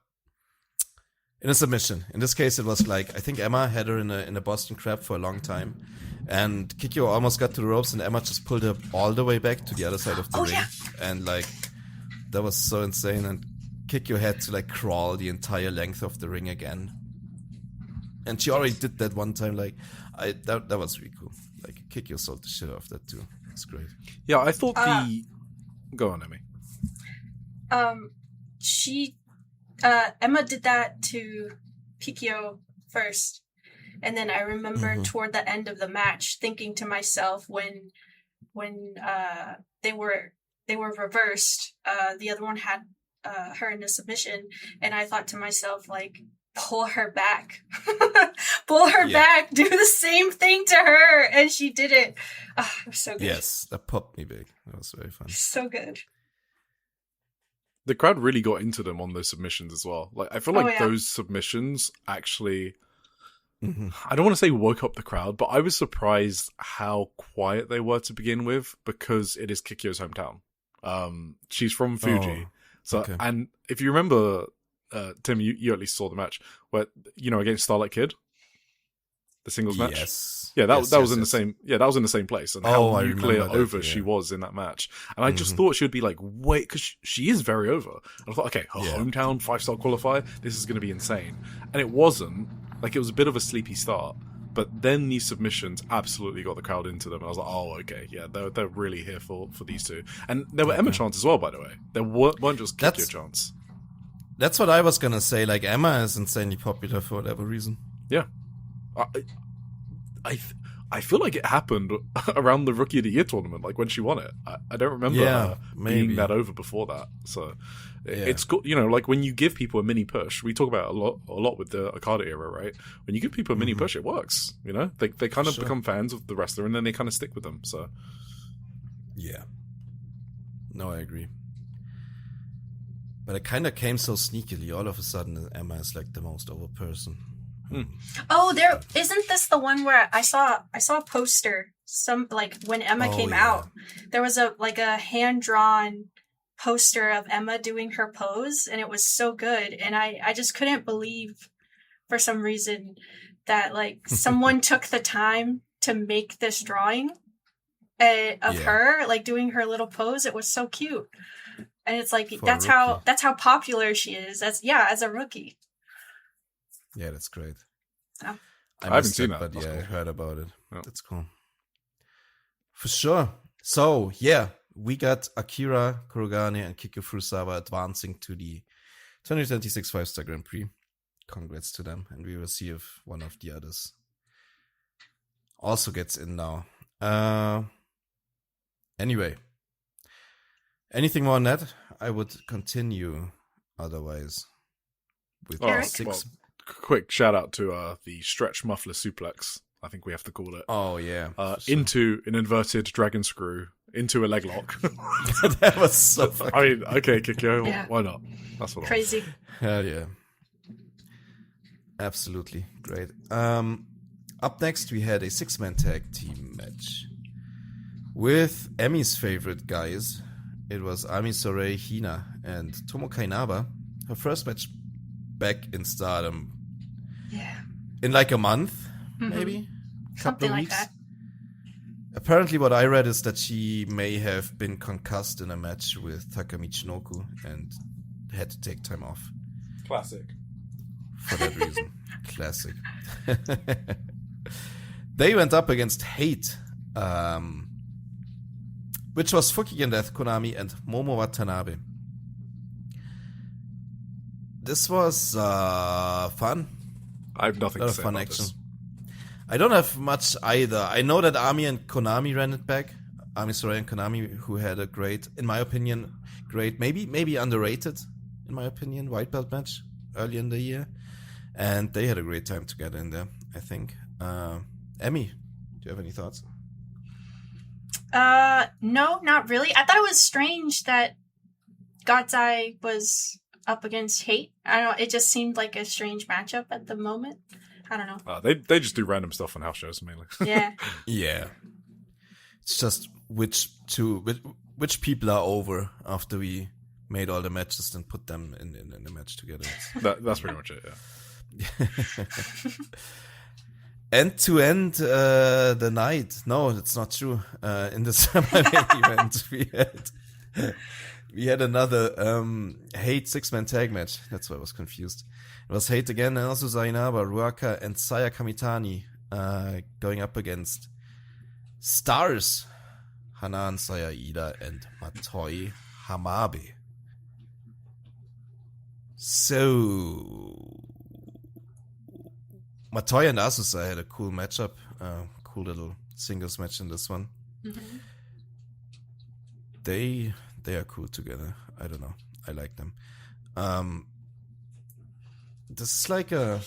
submission. In this case, it was like, I think Emma had her in a Boston Crab for a long time. And Kikyo almost got to the ropes, and Emma just pulled her all the way back to the other side of the ring. Yeah. And like, that was so insane. And Kikyo had to like crawl the entire length of the ring again. And she already did that one time. Like, that was really cool. Like, Kikyo sold the shit off that too. It's great. Yeah, I thought Go on, Emmy. Emma did that to Kikyo first. And then I remember toward the end of the match thinking to myself when they were reversed, the other one had her in a submission, and I thought to myself, like, pull her back. Pull her back, do the same thing to her, and she did it. Oh, it was so good. Yes, that popped me big. That was very fun. So good. The crowd really got into them on those submissions as well. Like, I feel like those submissions actually, I don't want to say woke up the crowd, but I was surprised how quiet they were to begin with, because it is Kikyo's hometown. She's from Fuji. And if you remember, Tim, you at least saw the match where, against Starlight Kid, the singles match. Yes. Yeah, that was in the same. Yeah, that was in the same place. And how nuclear over she was in that match. And I just thought she would be like, wait, because she is very over. And I thought, okay, her hometown 5-star qualifier, this is going to be insane. And it wasn't. Like, it was a bit of a sleepy start. But then these submissions absolutely got the crowd into them. And I was like, oh, okay, yeah, they're really here for these two. And there were Emma chants as well, by the way. There weren't just Kikyo chants. That's what I was going to say. Like, Emma is insanely popular for whatever reason. Yeah. I feel like it happened around the Rookie of the Year tournament, like when she won it. I don't remember her being that over before that. So it's good, like when you give people a mini push. We talk about it a lot with the Okada era, right? When you give people a mini push, it works. They kind of become fans of the wrestler, and then they kind of stick with them. So yeah, no, I agree. But it kind of came so sneakily. All of a sudden, Emma is like the most over person. Oh, isn't this the one where I saw a poster, some like when Emma came out, there was a hand drawn poster of Emma doing her pose, and it was so good, and I just couldn't believe for some reason that like someone took the time to make this drawing of her like doing her little pose. It was so cute, and it's like that's how popular she is as a rookie. Yeah, that's great. Oh. I haven't seen that, but cool. I heard about it. Yeah. That's cool. For sure. So, we got Akira Kurogane and Kikyo Furusawa advancing to the 2026 5-Star Grand Prix. Congrats to them, and we will see if one of the others also gets in now. Anyway, anything more on that? I would continue otherwise with 6. Well, quick shout out to the stretch muffler suplex, I think we have to call it. Oh, yeah. Into an inverted dragon screw, into a leg lock. That was so fucking... I mean, okay, Kikyo, why not? That's what crazy. Hell yeah. Absolutely. Great. Up next, we had a 6-man tag team match with Emi's favorite guys. It was Ami Sourei, Hina, and Tomo Kainaba. Her first match back in Stardom. Yeah. In like a month, maybe? Something like that. Apparently what I read is that she may have been concussed in a match with Taka Michinoku and had to take time off. Classic. For that reason. Classic. They went up against Hate, which was Fukigen Death Konami and Momo Watanabe. This was fun. I have nothing to say fun about action. this. I don't have much either. I know that Ami and Konami ran it back. Ami Sourei and Konami, who had a great, in my opinion, maybe underrated, in my opinion, white belt match early in the year. And they had a great time together in there, I think. Emmy, do you have any thoughts? No, not really. I thought it was strange that God's Eye was up against Hate. I don't know. It just seemed like a strange matchup at the moment. I don't know. They just do random stuff on house shows mainly. Yeah. Yeah. It's just which people are over after we made all the matches and put them in the match together. That's pretty much it, yeah. And to end the night. No, that's not true. In the summer event, we had another Hate 6-man tag match. That's why I was confused. It was Hate again, and also Zainaba, Ruaka, and Saya Kamitani going up against Stars, Hanan Saya-Ida, and Matoi Hamabe. So, Matoi and Asusa had a cool matchup, cool little singles match in this one. Mm-hmm. They are cool together. I don't know. I like them. This is like I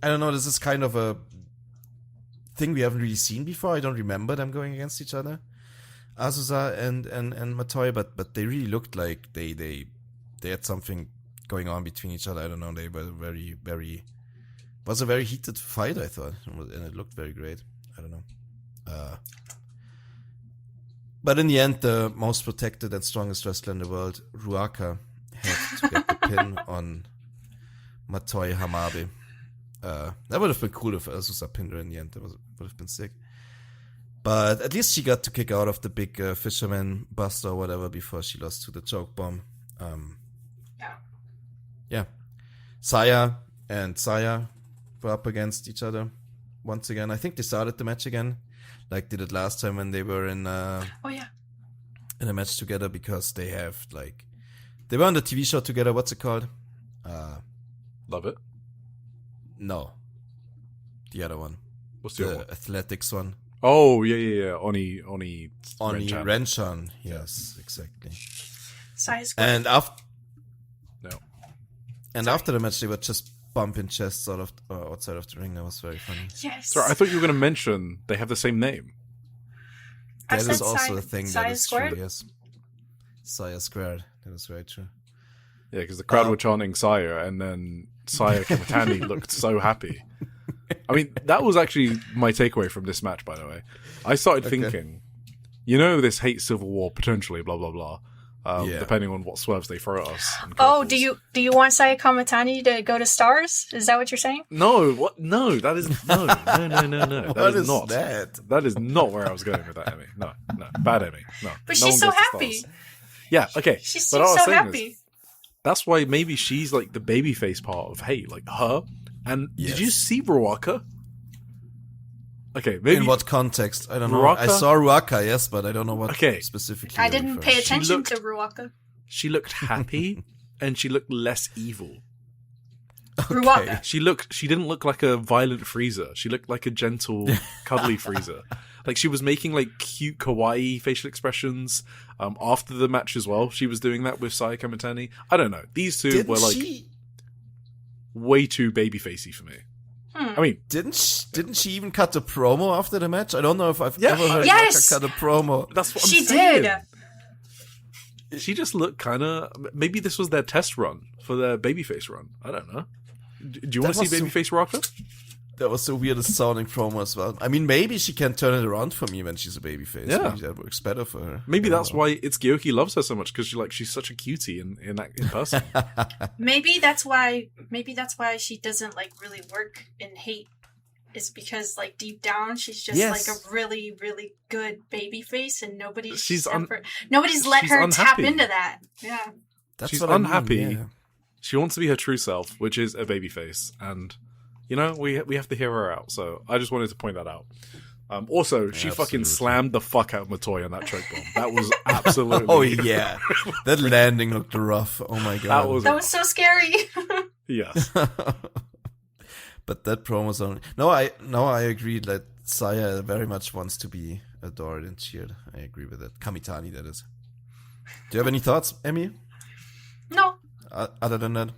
don't know. This is kind of a thing we haven't really seen before. I don't remember them going against each other, Azusa and Matoi, but they really looked like they had something going on between each other. I don't know. They were very, very. Was a very heated fight, I thought, and it looked very great. I don't know. But in the end, the most protected and strongest wrestler in the world, Ruaka, had to get the pin on Matoi Hamabe. That would have been cool if Azusa pinned her in the end. That would have been sick. But at least she got to kick out of the big fisherman buster or whatever before she lost to the choke bomb. Yeah. Saya and Saya were up against each other once again. I think they started the match again, like they did last time when they were in in a match together, because they have they were on the TV show together. What's it called? Love It? No, the other one. What's the other one? Athletics one. Oh yeah. Oni Renchan. Yes, exactly. Size. And after Sorry. after the match, they were just bumping chests outside of the ring. That was very funny. Yes. Sorry, I thought you were going to mention they have the same name. I That said is also a thing Saya that is squared? true. Yes, Saya squared. That is very true. Yeah, because the crowd were chanting Saya, and then Saya Kamitani looked so happy. I mean, that was actually my takeaway from this match, by the way. I started thinking, this hate civil war potentially, blah blah blah, depending on what swerves they throw at us. Oh, do you want Saya Kamitani to go to Stars? Is that what you're saying? No, what? No, that is no. That is not. That is not where I was going with that, Emmy. No, bad Emmy. No. But no she's so happy. Yeah, okay. She but seems so happy. That's why maybe she's like the babyface part of Hate, like her. And did you see Ruaka? Okay, maybe in what context? I don't know. Ruaka? I saw Ruaka, yes, but I don't know what specifically. I didn't pay attention to Ruaka. She looked happy, and she looked less evil. Okay. Ruaka. She didn't look like a violent Frieza. She looked like a gentle, cuddly Frieza. Like she was making like cute kawaii facial expressions. After the match as well, she was doing that with Saya Kamitani. I don't know. These two were like way too babyfacey for me. I mean, didn't she even cut a promo after the match? I don't know if I've ever heard Ruaka cut a promo. That's what she I'm saying. did. She just looked kind of. Maybe this was their test run for their babyface run. I don't know. Do you want to see babyface Ruaka? That was the weirdest sounding promo as well. I mean, maybe she can turn it around for me when she's a babyface. Yeah. Maybe that works better for her. Maybe that's why Itsuki loves her so much, because she's such a cutie in person. Maybe that's why she doesn't really work in Hate. Is because deep down she's just a really, really good babyface, and nobody's let her tap into that. Yeah. She's unhappy. I mean, yeah. She wants to be her true self, which is a babyface, and we have to hear her out. So I just wanted to point that out. Also, she fucking slammed the fuck out of Matoi on that choke bomb. That was absolutely. Oh yeah, that landing looked rough. Oh my god, that was so scary. Yes. But that promo's only. No, I agree that Saya very much wants to be adored and cheered. I agree with that. Kamitani, that is. Do you have any thoughts, Emmy? No. Other than that.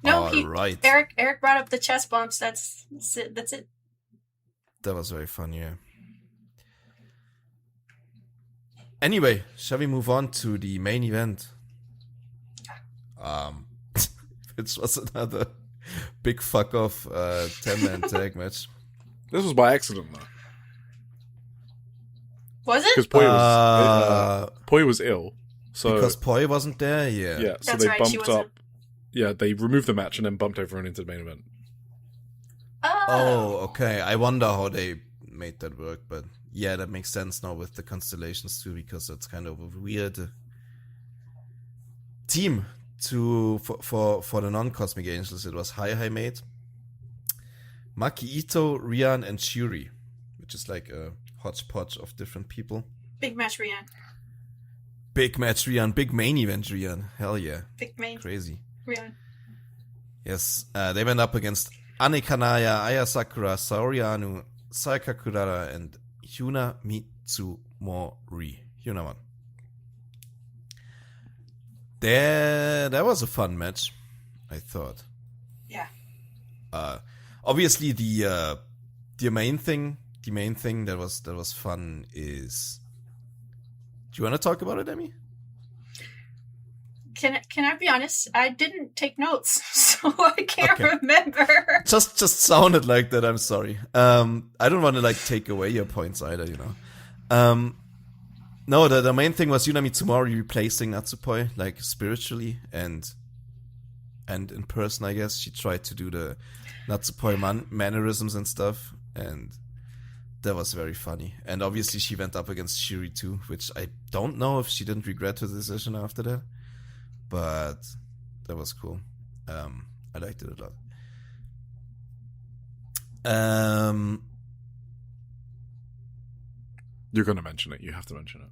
No, right. Eric brought up the chest bumps. That's it. That was very fun, yeah. Anyway, shall we move on to the main event? Which was another big fuck off 10-man tag match. This was by accident, though. Was it? Because Poi was ill. So because Poi wasn't there, yeah. Yeah, so That's they right, bumped up Yeah, they removed the match and then bumped everyone into the main event. Oh, okay. I wonder how they made that work, but yeah, that makes sense now with the constellations too, because it's kind of a weird team for the non-Cosmic Angels. It was Hi Mate, Maki Ito, Rian, and Shuri, which is like a hodgepodge of different people. Big match, Rian. Big match, Rian. Big main event, Rian. Hell yeah. Big main. Crazy. Rian. Yes, they went up against Ane Kanaya, Aya Sakura, Saori Anu, Sayaka Kurara, and Yuna Mitsumori. Yuna won. That was a fun match, I thought. Yeah. Obviously the main thing that was fun is. Do you want to talk about it, Emmy? Can I be honest? I didn't take notes, so I can't remember. Just sounded like that. I'm sorry. I don't want to like take away your points either. You know. No, the main thing was Yuna Mitsumori replacing Natsupoi, like spiritually and in person. I guess she tried to do the Natsupoi mannerisms and stuff, and that was very funny. And obviously she went up against Shuri too, which I don't know if she didn't regret her decision after that. But that was cool. I liked it a lot. You're going to mention it. You have to mention it.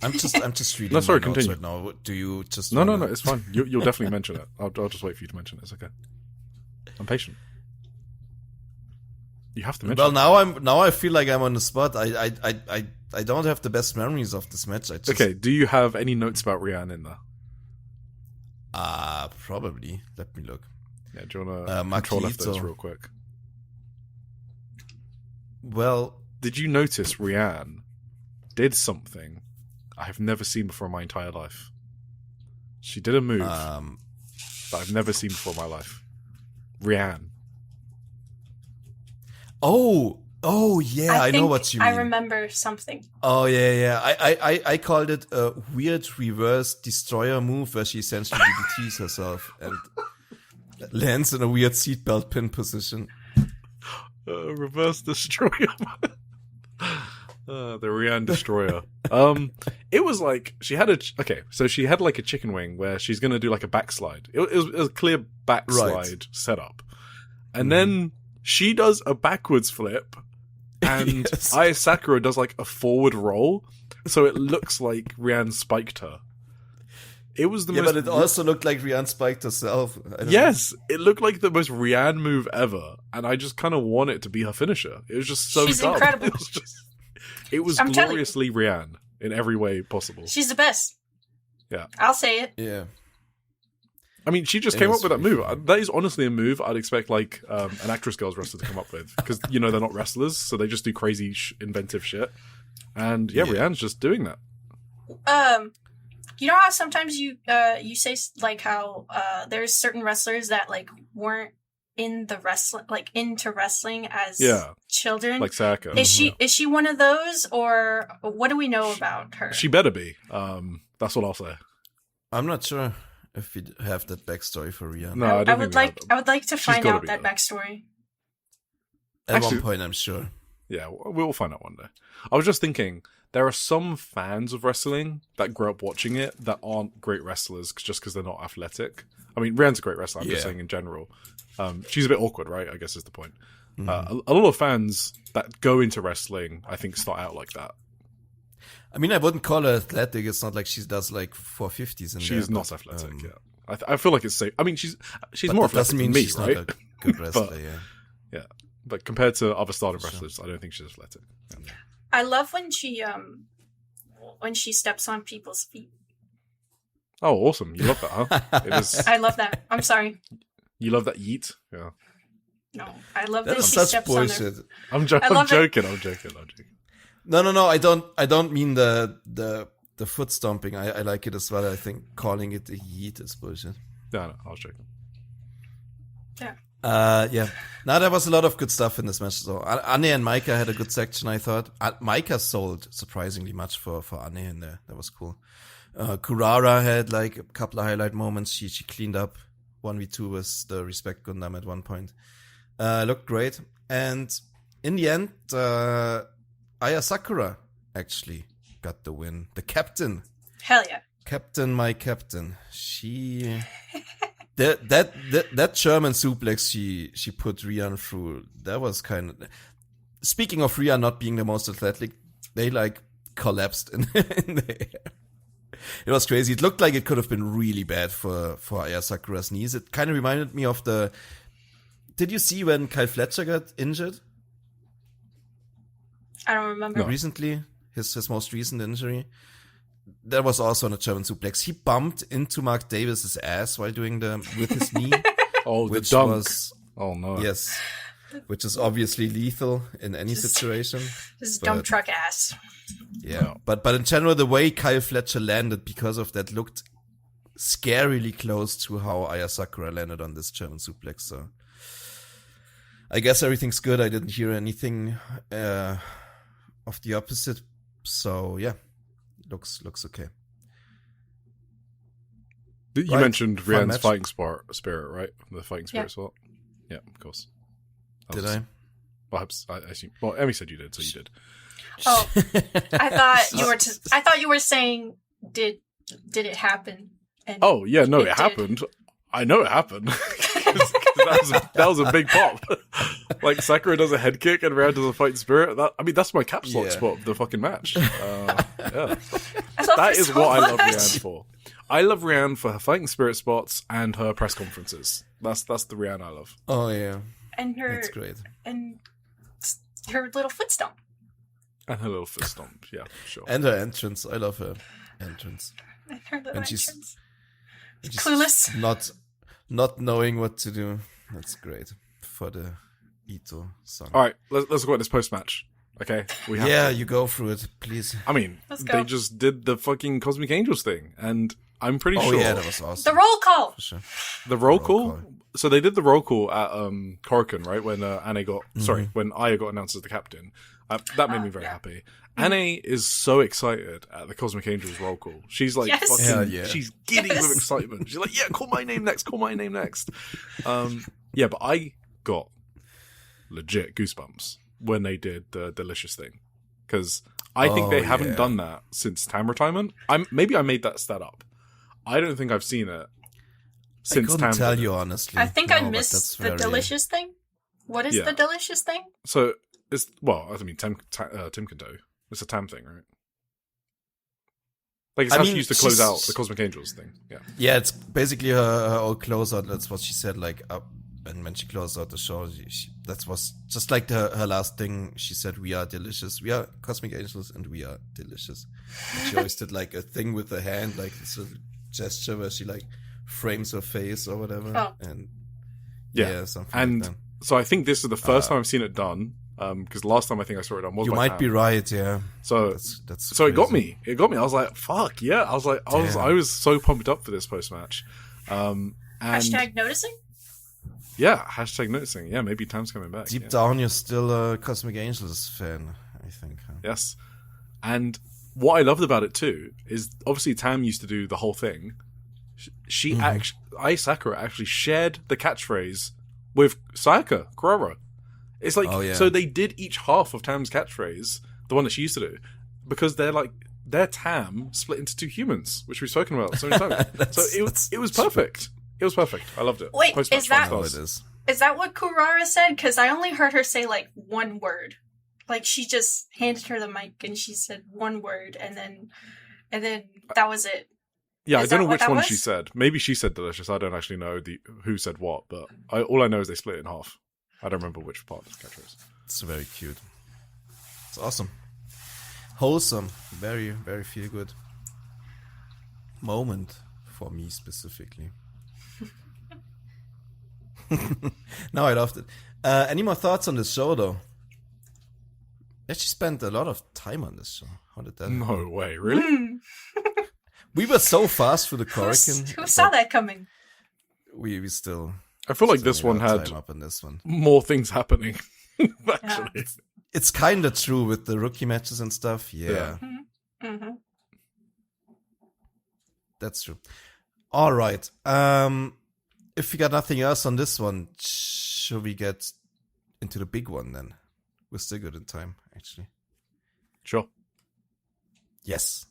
I'm just reading. No, sorry, my notes continue. right now. Do you just? No, it's fine. You'll definitely mention it. I'll just wait for you to mention it. It's okay. I'm patient. You have to mention. Well, it. now I feel like I'm on the spot. I don't have the best memories of this match. Okay. Do you have any notes about Rian in there? Probably. Let me look. Yeah, do you want to control F those real quick? Well, did you notice Rian did something I have never seen before in my entire life? She did a move that I've never seen before in my life. Rian. Oh yeah, I know what you mean. I remember something. Oh yeah. I called it a weird reverse destroyer move where she essentially DDTs herself and lands in a weird seatbelt pin position. Reverse destroyer. The Rian destroyer. It was like she had like a chicken wing where she's gonna do like a backslide. It was a clear backslide setup, and then she does a backwards flip. And yes. Aya Sakura does like a forward roll, so it looks like Rian spiked her. It was the most. But it also looked like Rian spiked herself. Yes, it looked like the most Rian move ever, and I just kind of want it to be her finisher. It was just so She's dumb. Incredible. It was gloriously Rian in every way possible. She's the best. Yeah, I'll say it. Yeah. I mean, she just came up with that move. That is honestly a move I'd expect like an actress girls wrestler to come up with, because they're not wrestlers, so they just do crazy inventive shit. And yeah, Rian's just doing that. You know how sometimes you say like how there's certain wrestlers that like weren't in the into wrestling as children, like Saka. Is she one of those, or what do we know about her? She better be. That's what I'll say. I'm not sure if we have that backstory for Rian. No, I would like to find out that backstory. At one point, I'm sure. Yeah, we'll find out one day. I was just thinking, there are some fans of wrestling that grew up watching it that aren't great wrestlers just because they're not athletic. I mean, Rian's a great wrestler, I'm just saying in general. She's a bit awkward, right? I guess is the point. Mm-hmm. A lot of fans that go into wrestling, I think, start out like that. I mean, I wouldn't call her athletic. It's not like she does like 450s. She's not athletic. Yeah, I feel like it's safe. I mean, she's more athletic than me, she's right? Not a good wrestler. But, yeah. But compared to other Stardom wrestlers, I don't think she's athletic. Yeah. I love when she steps on people's feet. Oh, awesome! You love that, huh? I love that. I'm sorry. You love that yeet? Yeah. No, I love that she such steps bullshit. I'm joking. I'm joking. No. I don't mean the foot stomping. I like it as well. I think calling it a yeet is bullshit. No, I was joking. Yeah. Now there was a lot of good stuff in this match. So Ane and Maika had a good section, I thought. Maika sold surprisingly much for Ane in there. That was cool. Kurara had like a couple of highlight moments. She cleaned up 1v2 with the Respect Gundam at one point. Looked great. And in the end, Aya Sakura actually got the win. The captain. Hell yeah. My captain. She... that German suplex she put Rian through, that was kind of... Speaking of Rian not being the most athletic, they like collapsed in the air. It was crazy. It looked like it could have been really bad for Aya Sakura's knees. It kind of reminded me of the... Did you see when Kyle Fletcher got injured? I don't remember. Recently, his most recent injury. That was also on a German suplex. He bumped into Mark Davis's ass while doing with his knee. Oh, which the dunk. Was, oh no. Yes. Which is obviously lethal in any situation. This dump truck ass. Yeah. But in general, the way Kyle Fletcher landed because of that looked scarily close to how Aya Sakura landed on this German suplex. So I guess everything's good. I didn't hear anything of the opposite. So yeah, looks okay. You mentioned Rian's fighting spirit, right? The fighting spirit slot. Yeah, of course. Did I? Perhaps I assume. Well, Emmy said you did, so you did. Oh, I thought you were saying did it happen? And oh yeah, no, it happened. I know it happened. that was a big pop. Like Sakura does a head kick and Rian does a fighting spirit. That's my caps lock spot of the fucking match. Yeah, that is what I love Rian for. I love Rian for her fighting spirit spots and her press conferences. That's the Rian I love. Oh yeah, and that's great. And her little foot stomp. And her little foot stomp, yeah, sure. And her entrance, I love her entrance. And her little entrance. She's clueless. Not knowing what to do. That's great for the Ito song. All right, let's go at this post match. Okay, you go through it, please. I mean, they just did the fucking Cosmic Angels thing, and I'm pretty sure. Oh yeah, that was awesome. The roll call. For sure. The roll call. So they did the roll call at Korakuen, right? When when Aya got announced as the captain. That made me very happy. Anne is so excited at the Cosmic Angels roll call. She's like, she's giddy with excitement. She's like, yeah, call my name next. But I got legit goosebumps when they did the delicious thing. Because I think they haven't done that since Tam retirement. Maybe I made that stat up. I don't think I've seen it since Tam. I couldn't tell you honestly. I think I missed the delicious thing. What is the delicious thing? So it's Tim can do. It's a Tam thing, right? Like it's how she used to close out the Cosmic Angels thing. Yeah. Yeah, it's basically her old closeout. That's what she said. Like, and when she closed out the show, that was just like her last thing. She said, "We are delicious. We are Cosmic Angels, and we are delicious." And she always did like a thing with her hand, like this sort of gesture where she like frames her face or whatever. Oh. And something. And like that. So I think this is the first time I've seen it done. Because last time I think I saw it done was you by might Tam. be right, yeah. So that's so it got me. I was like, fuck yeah. I was so pumped up for this post match. Hashtag noticing. Yeah, hashtag noticing. Yeah, maybe Tam's coming back. Deep down, you're still a Cosmic Angels fan, I think. Huh? Yes, and what I loved about it too is obviously Tam used to do the whole thing. She Aya Sakura actually shared the catchphrase with Sayaka Kurara. It's like, so they did each half of Tam's catchphrase, the one that she used to do, because they're Tam split into two humans, which we've spoken about so many times. So it was perfect. It was perfect. I loved it. Wait, is that what Kurara said? Because I only heard her say like one word. Like she just handed her the mic and she said one word, and then that was it. Yeah, I don't know which one she said. Maybe she said delicious. I don't actually know who said what, but all I know is they split it in half. I don't remember which part of the catchphrase. It's very cute. It's awesome. Wholesome. Very, very feel good moment for me specifically. No, I loved it. Any more thoughts on this show though? I actually spent a lot of time on this show. How did that happen? No way, really? We were so fast through the Korakuen. Who saw that coming? We still... I feel like this one had more things happening. Actually, it's kind of true with the rookie matches and stuff. Yeah. Mm-hmm. That's true. All right. If we got nothing else on this one, should we get into the big one then? We're still good in time, actually. Sure. Yes.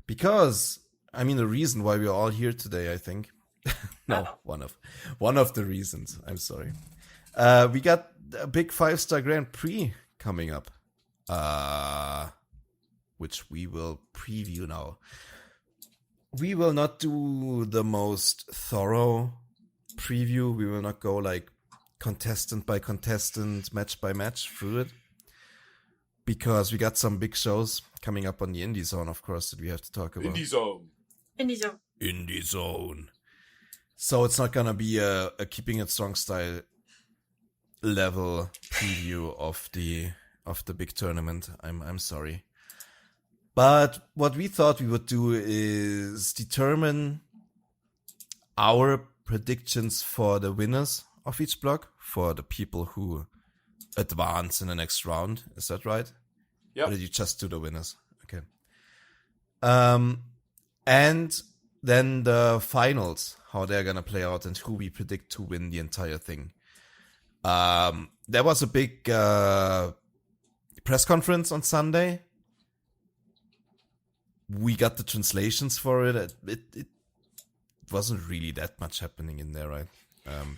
Because, I mean, the reason why we're all here today, I think. No, one of the reasons. I'm sorry. We got a big 5-star Grand Prix coming up. Which we will preview now. We will not do the most thorough preview. We will not go like contestant by contestant, match by match through it. Because we got some big shows coming up on the Indie Zone, of course, that we have to talk about. Indie Zone. So it's not gonna be a Keeping It Strong style level preview of the big tournament. I'm sorry. But what we thought we would do is determine our predictions for the winners of each block, for the people who advance in the next round. Is that right? Yeah. Or did you just do the winners? Okay. And then the finals, how they're gonna play out and who we predict to win the entire thing. There was a big press conference on Sunday. We got the translations for it. It wasn't really that much happening in there, right?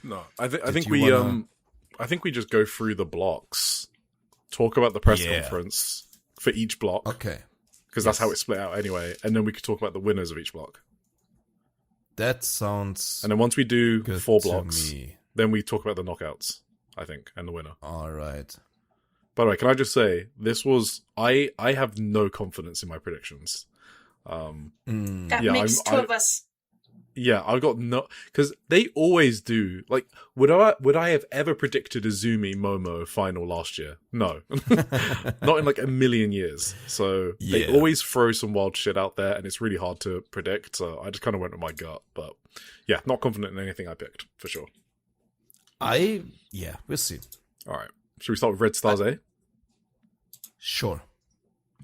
No, I think we just go through the blocks, talk about the press conference for each block. Okay. Because that's how it's split out anyway. And then we could talk about the winners of each block. That sounds And then once we do good 4 to blocks, me. then we talk about the knockouts, I think, and the winner. All right. By the way, can I just say, this was... I have no confidence in my predictions. That makes two of us. Yeah, I've got no... Because they always do... Like, would I have ever predicted a Zumi Momo final last year? No. Not in like a million years. So they always throw some wild shit out there, and it's really hard to predict. So I just kind of went with my gut. But yeah, not confident in anything I picked, for sure. We'll see. All right. Should we start with Red Stars A? Sure.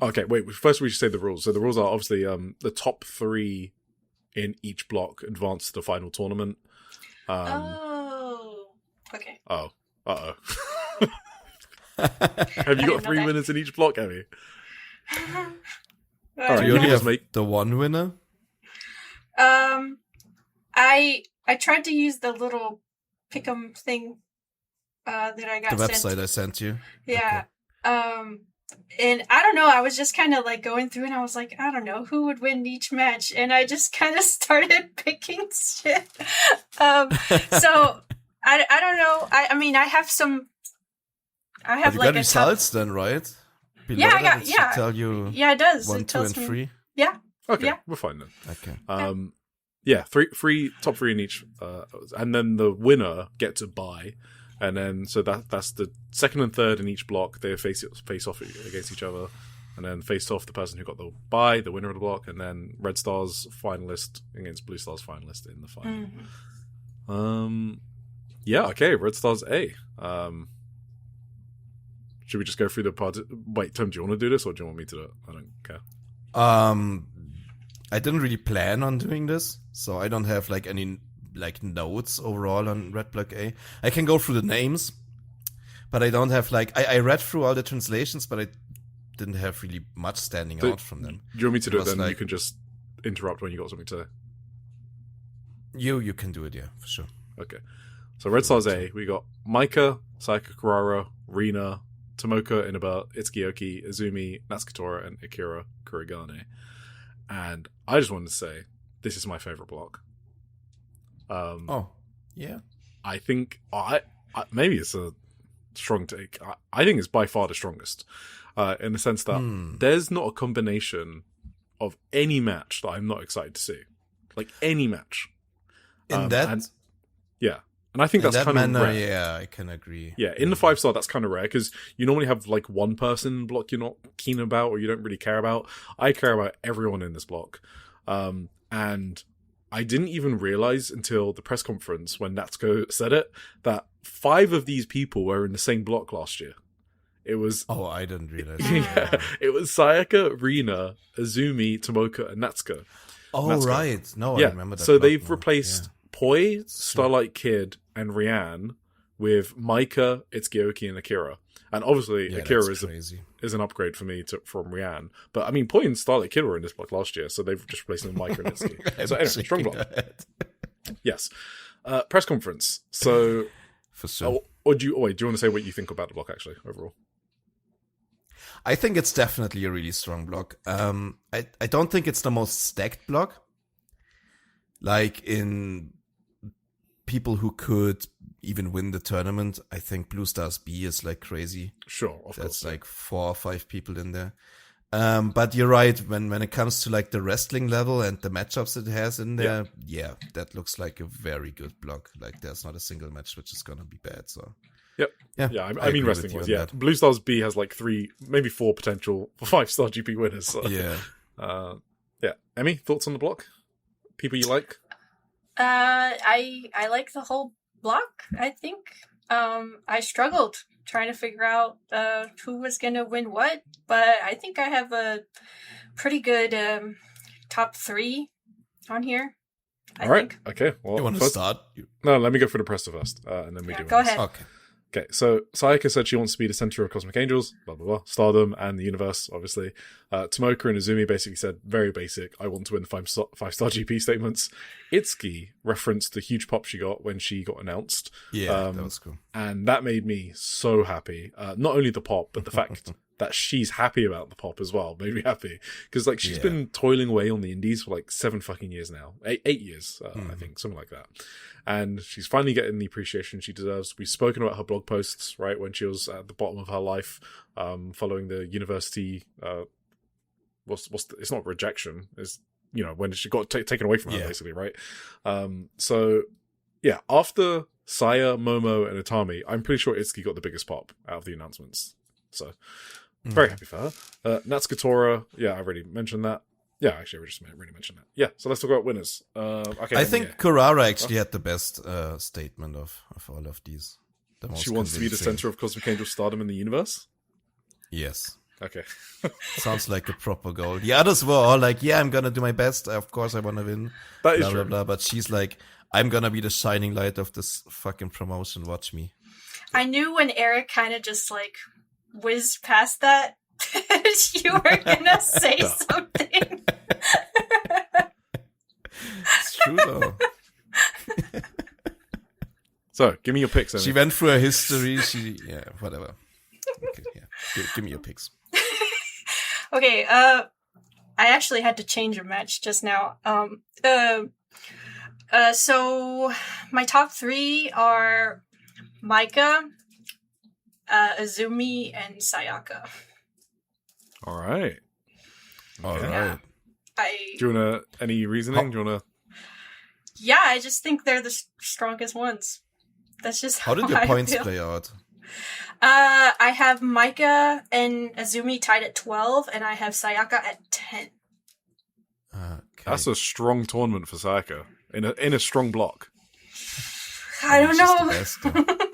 Okay, wait. First, we should say the rules. So the rules are obviously the top 3 in each block advance to the final tournament. Okay. Oh. Uh-oh. Have you got 3 winners in each block, Emmy? All right, you only have the one winner? I tried to use the little pick'em thing that I got the website I sent you? Yeah. Okay. And I don't know, I was just kind of like going through and I was like, I don't know, who would win each match? And I just kind of started picking shit. So, I don't know. I mean, I have but you like got results then, right? Below I got, that, tell you it does. 1, it 2, and 3? Yeah. Okay, yeah. we're fine then. Okay. Yeah, top 3 in each, and then the winner gets a bye. And then, so that's the second and third in each block. They face off against each other, and then face off the person who got the bye, the winner of the block, and then Red Stars finalist against Blue Stars finalist in the final. Mm-hmm. Yeah. Okay. Red Stars A. Should we just go through the part? Wait, Tim, do you want to do this, or do you want me to do it? I don't care. I didn't really plan on doing this, so I don't have like any notes overall on Red Block A. I can go through the names, but I don't have I read through all the translations, but I didn't have really much standing out from them. Do you want me to do it then? You can just interrupt when you got something to say. You can do it, yeah, for sure. Okay. So Red Stars A, we got Maika, Sayaka Kurara, Rina, Tomoka Inaba, Itsuki Aoki, Izumi, Natsukatora, and Akira Kurigane. And I just wanted to say, this is my favorite block. Yeah. I think I maybe it's a strong take. I think it's by far the strongest, in the sense that there's not a combination of any match that I'm not excited to see, like any match. And I think that's kind of rare. Yeah, I can agree. Yeah, in the 5-star, that's kind of rare because you normally have like one person block you're not keen about or you don't really care about. I care about everyone in this block, and I didn't even realize until the press conference when Natsuko said it that 5 of these people were in the same block last year. It was... Oh, I didn't realize. Yeah, it was Sayaka, Rina, Izumi, Tomoka, and Natsuko. Oh, Natsuko. right. No, Yeah. I remember that. So block they've now. replaced Poi, Starlight Kid, and Rianne with Maika, Itsuki, and Akira. And obviously, Akira is an upgrade for me from Rianne. But I mean, Poi and Starlight Kid were in this block last year, so they've just replaced them with Maika and Itsuki. So anyway, strong block. Yes. Press conference. So, for sure. Do you want to say what you think about the block actually overall? I think it's definitely a really strong block. I don't think it's the most stacked block. Like in people who could even win the tournament, I think Blue Stars B is like crazy. Sure, of That's course. like 4 or 5 people in there. But you're right, when it comes to like the wrestling level and the matchups it has in there, yeah, that looks like a very good block. Like there's not a single match which is gonna be bad. So Yep. yeah, I mean wrestling wise, yeah. Blue Stars B has like 3, maybe 4 potential 5-star GP winners. So. Yeah. Yeah. Emmy, thoughts on the block? People you like? I like the whole block, I think. I struggled trying to figure out who was gonna win what, but I think I have a pretty good top 3 on here. All right. Think. Okay. Well, you want to start? No, let me go for the presser first, and then we do. Go ahead. Okay, so Sayaka said she wants to be the center of Cosmic Angels, blah, blah, blah, Stardom and the universe, obviously. Tomoka and Izumi basically said, very basic, I want to win the 5-star GP statements. Itsuki referenced the huge pop she got when she got announced. Yeah, that was cool. And that made me so happy. Not only the pop, but the fact that she's happy about the pop as well made me happy. Because like she's been toiling away on the indies for like 7 fucking years now. 8 years, I think, something like that. And she's finally getting the appreciation she deserves. We've spoken about her blog posts, right, when she was at the bottom of her life, following the university. It's not rejection. It's when she got taken away from her, basically, right? So yeah, after Saya, Momo, and Utami, I'm pretty sure Itsuki got the biggest pop out of the announcements. So very happy for her. Natsuko, yeah, I already mentioned that. Yeah, actually, I just already mentioned that. Yeah, so let's talk about winners. Okay, I think Kurara actually had the best statement of all of these. The most she wants to be the center of Cosmic Angel Stardom in the universe? Yes. Okay. Sounds like a proper goal. The others were all like, yeah, I'm gonna do my best. Of course I want to win. That is blah, true. Blah, blah. But she's like, I'm gonna be the shining light of this fucking promotion. Watch me. I knew when Eric kind of just like whizzed past that, you were gonna say something. It's true though. So, give me your picks. She went through her history. Whatever. Okay, yeah. Give me your picks. Okay, I actually had to change a match just now. So my top 3 are Maika, Izumi, and Sayaka. All right. Yeah. Do you want any reasoning? Do you want to? Yeah, I just think they're the strongest ones. That's just how did your points play out? I have Maika and Izumi tied at 12, and I have Sayaka at 10. Okay. That's a strong tournament for Sayaka in a strong block. I don't know.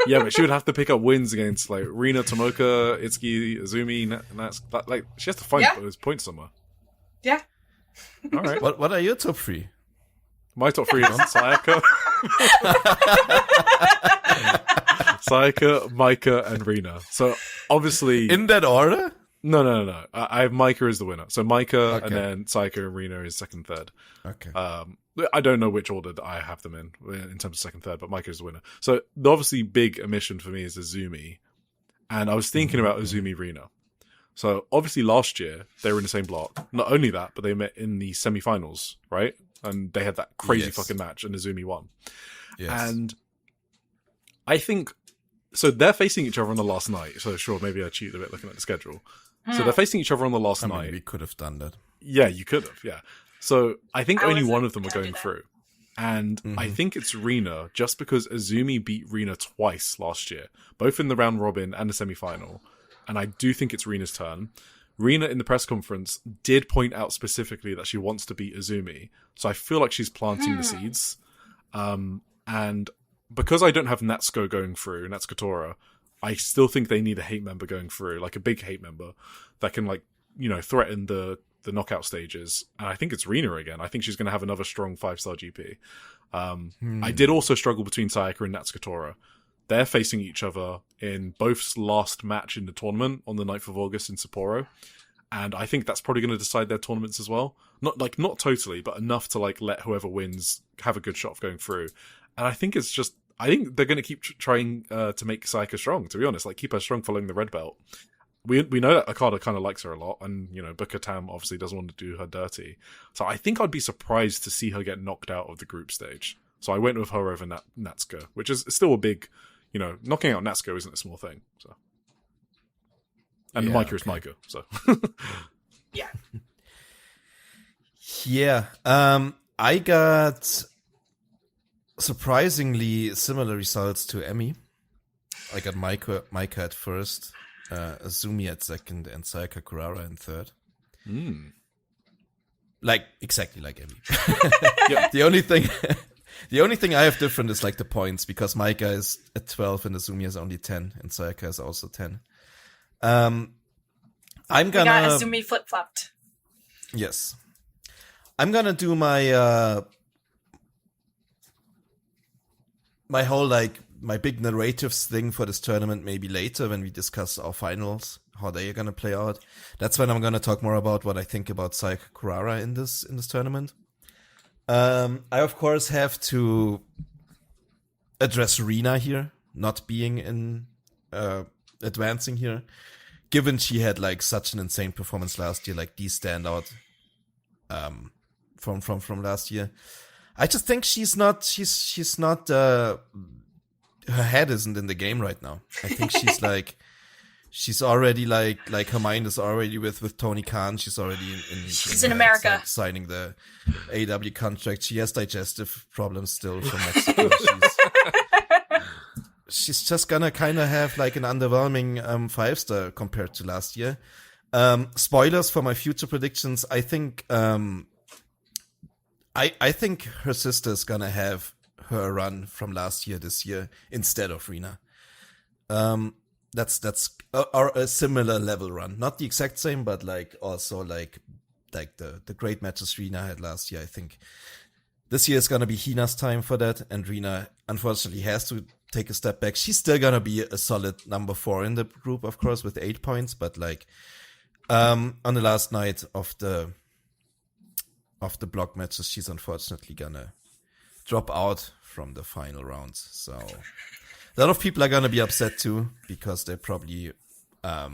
Yeah, but she would have to pick up wins against like Rina, Tomoka, Itsuki, Izumi, Nats. Like she has to find those points somewhere. Yeah. All right. What are your top 3? My top 3 is Sayaka. Sayaka, Maika, and Rina. So obviously in that order? No. I have Maika as the winner. So Maika, and then Sayaka and Rina is second, third. Okay. I don't know which order that I have them in terms of second, third, but Maika is the winner. So the obviously big omission for me is Izumi, and I was thinking about Izumi Rina. So obviously last year they were in the same block. Not only that, but they met in the semi-finals, right? And they had that crazy fucking match, and Izumi won. Yes. And I think so. They're facing each other on the last night. So sure, maybe I cheated a bit looking at the schedule. So they're facing each other on the last night. We could have done that. Yeah, you could have. Yeah. So I think only one of them are going through. And I think it's Rina, just because Izumi beat Rina twice last year, both in the round robin and the semi-final. And I do think it's Rina's turn. Rina in the press conference did point out specifically that she wants to beat Izumi. So I feel like she's planting the seeds. And because I don't have Natsuko going through, Natsuko, I still think they need a hate member going through, like a big hate member that can, like, threaten the the knockout stages, and I think it's Rina again. I think she's going to have another strong 5-star GP. I did also struggle between Sayaka and Natsuko Tora. They're facing each other in both's last match in the tournament on the 9th of August in Sapporo. And I think that's probably going to decide their tournaments as well. Not totally, but enough to like let whoever wins have a good shot of going through. And I think I think they're going to keep trying to make Sayaka strong, to be honest. Like, keep her strong following the red belt. We know that Okada kind of likes her a lot, and, you know, Booker Tam obviously doesn't want to do her dirty. So I think I'd be surprised to see her get knocked out of the group stage. So I went with her over Natsuko, which is still a big, you know, knocking out Natsuko isn't a small thing. So. And yeah, Micah is Micah, so. Yeah. Yeah. I got surprisingly similar results to Emmy. I got Micah at first, Azumi at second, and Sayaka Kurara in third. Like, exactly like Emmy. Yeah. The only thing I have different is like the points, because Micah is at 12 and Azumi is only 10, and Sayaka is also 10. I'm gonna got Azumi flip-flopped. Yes. I'm gonna do my my whole, like, my big narratives thing for this tournament maybe later when we discuss our finals, how they are gonna play out. That's when I'm gonna talk more about what I think about Sayaka Kurara in this tournament. I of course have to address Rina here, not being in advancing here, given she had like such an insane performance last year, like the standout from last year. I just think she's not her head isn't in the game right now. I think she's like she's already like her mind is already with Tony Khan. She's already she's in America, like, signing the AW contract. She has digestive problems still from Mexico. She's just gonna kind of have like an underwhelming 5-star compared to last year. Spoilers for my future predictions. I think I think her sister's gonna have her run from last year this year instead of Rina. That's a similar level run, not the exact same, but like also like the great matches Rina had last year. I think this year is gonna be Hina's time for that, and Rina unfortunately has to take a step back. She's still gonna be a solid number 4 in the group, of course, with 8 points, but like on the last night of the block matches, she's unfortunately gonna drop out from the final rounds. So a lot of people are gonna be upset too, because they're probably a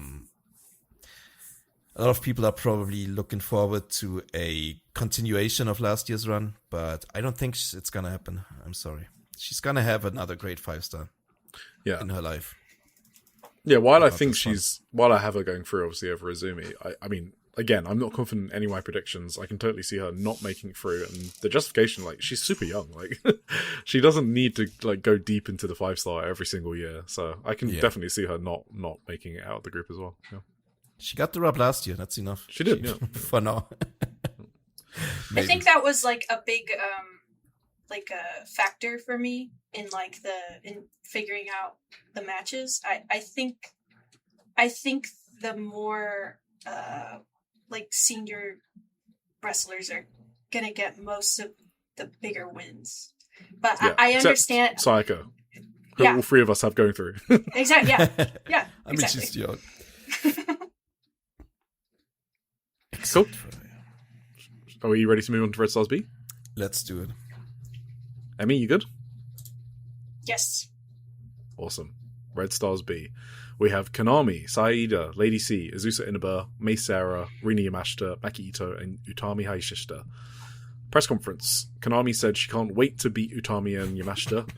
lot of people are probably looking forward to a continuation of last year's run, but I don't think it's gonna happen. I'm sorry. She's gonna have another great 5-star in her life. Yeah, while I have her going through obviously over Azumi, I mean, again, I'm not confident in any of my predictions. I can totally see her not making it through, and the justification, like, she's super young. Like, she doesn't need to like go deep into the 5-star every single year. So I can definitely see her not making it out of the group as well. Yeah. She got the rub last year. That's enough. She did, yeah. For now. I think that was like a big like a factor for me in like in figuring out the matches. I think the more like senior wrestlers are gonna get most of the bigger wins, but yeah, I understand Sayaka, who all 3 of us have going through. Exactly. Yeah. I mean, she's young. Cool. Are you ready to move on to Red Stars B? Let's do it. Emmy, you good? Yes. Awesome. Red Stars B. We have Konami, Saida, Lady C, Azusa Inaba, Mei Sarah, Rina Yamashita, Maki Ito, and Utami Hayashishita. Press conference. Konami said she can't wait to beat Utami and Yamashita.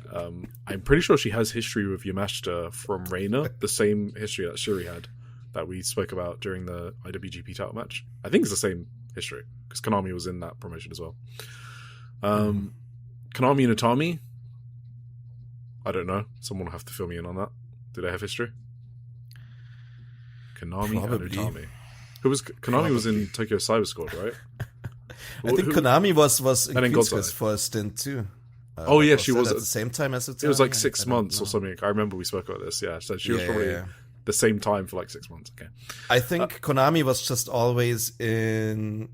I'm pretty sure she has history with Yamashita from Reina, the same history that Shuri had, that we spoke about during the IWGP title match. I think it's the same history, because Konami was in that promotion as well. Konami and Utami, I don't know. Someone will have to fill me in on that. Do they have history? Konami and Utami. Konami was in Tokyo Cyber Squad, right? I think Konami was in Queensquist for a stint too. She was at the same time as Utami. It was like 6 months or something. I remember we spoke about this. Yeah, so she was probably the same time for like 6 months. Okay. I think Konami was just always in.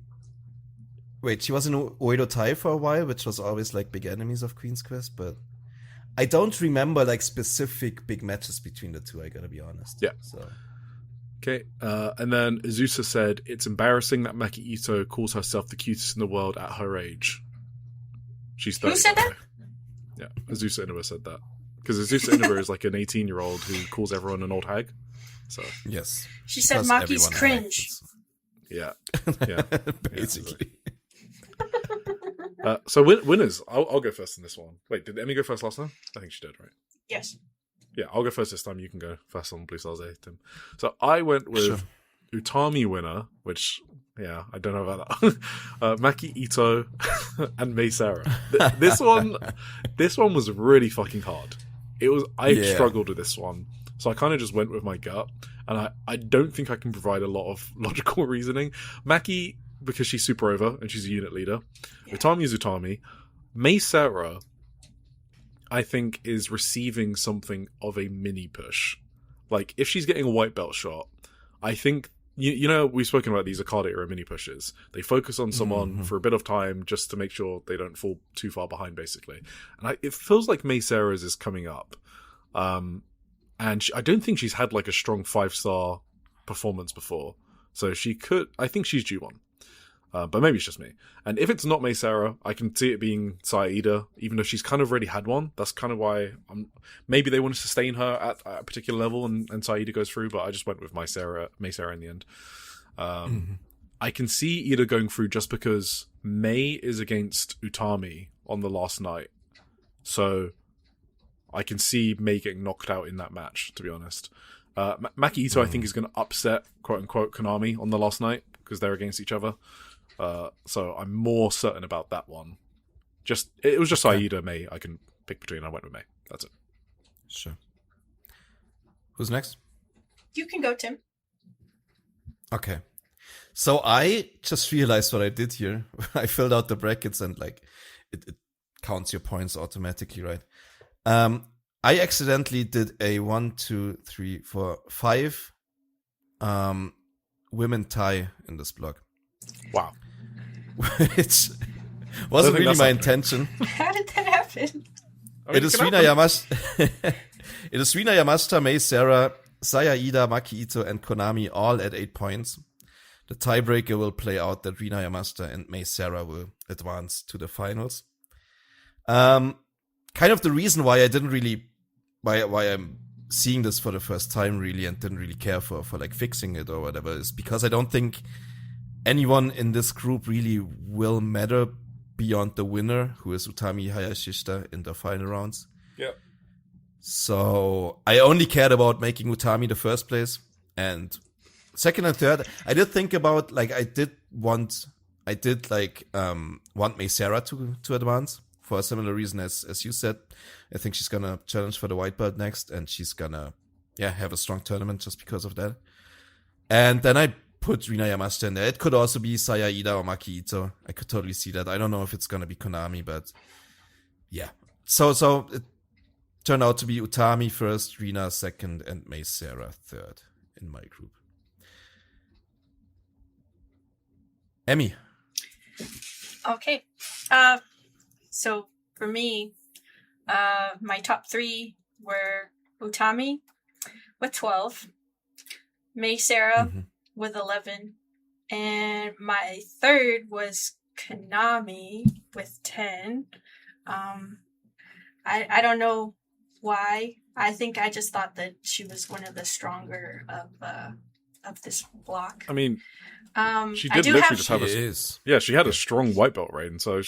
Wait, she was in Oedo Tai for a while, which was always like big enemies of Queen's Quest, but I don't remember like specific big matches between the two. I gotta be honest. Yeah. So. Okay, and then Azusa said, it's embarrassing that Maki Ito calls herself the cutest in the world at her age. She's 30. Who said that? Yeah, Azusa Inaba said that. Because Azusa Inaba is like an 18-year-old who calls everyone an old hag. So Yes. She said Maki's cringe. Yeah. Yeah. Basically. So winners. I'll go first in this one. Wait, did Emmy go first last time? I think she did, right? Yes. Yeah, I'll go first this time. You can go first on Blue Stars 8, Tim. So I went with Utami winner, which, yeah, I don't know about that. Maki Ito and Mei Sarah. This one was really fucking hard. I struggled with this one. So I kind of just went with my gut. And I don't think I can provide a lot of logical reasoning. Maki, because she's super over and she's a unit leader. Yeah. Utami is Utami. Mei Sarah, I think, is receiving something of a mini push. Like, if she's getting a white belt shot, I think, you know, we've spoken about these Okada era mini pushes. They focus on someone for a bit of time just to make sure they don't fall too far behind, basically. And it feels like Mei Sarah's is coming up. And I don't think she's had, like, a strong 5-star performance before. So I think she's due one. But maybe it's just me. And if it's not Mei Sarah, I can see it being Saida, even though she's kind of already had one. That's kind of why maybe they want to sustain her at a particular level and Saida goes through, but I just went with Mei Sarah in the end. I can see Ida going through just because Mei is against Utami on the last night. So I can see Mei getting knocked out in that match, to be honest. Maki Ito, I think, is going to upset, quote-unquote, Konami on the last night because they're against each other. So I'm more certain about that one. It was just Saida, Mei I can pick between. I went with Mei. That's it. Sure. Who's next? You can go, Tim. Okay. So I just realized what I did here. I filled out the brackets and like it counts your points automatically, right? I accidentally did a 1, 2, 3, 4, 5 women tie in this block. Wow. Which wasn't really my intention. How did that happen? It is Rina Yamashita, Mei Sarah, Saya Ida, Maki Ito, and Konami all at 8 points. The tiebreaker will play out that Rina Yamashita and Mei Sarah will advance to the finals. Kind of the reason why I didn't really, why I'm seeing this for the first time really and didn't really care for like fixing it or whatever is because I don't think anyone in this group really will matter beyond the winner, who is Utami Hayashishita in the final rounds. Yeah. So I only cared about making Utami the first place, and second and third, I did think about like want Mei Sarah to advance for a similar reason as you said. I think she's gonna challenge for the white belt next, and she's gonna have a strong tournament just because of that. And then I put Rina Yamashita in there. It could also be Saya Ida or Maki Ito. I could totally see that. I don't know if it's gonna be Konami, but yeah. So it turned out to be Utami first, Rina second, and Mei Sarah third in my group. Emmy. Okay. So for me, my top 3 were Utami with 12, Mei Sarah with 11, and my third was Konami with 10. I don't know why. I think I just thought that she was one of the stronger of this block. I mean, she did literally just have she had a strong white belt reign. So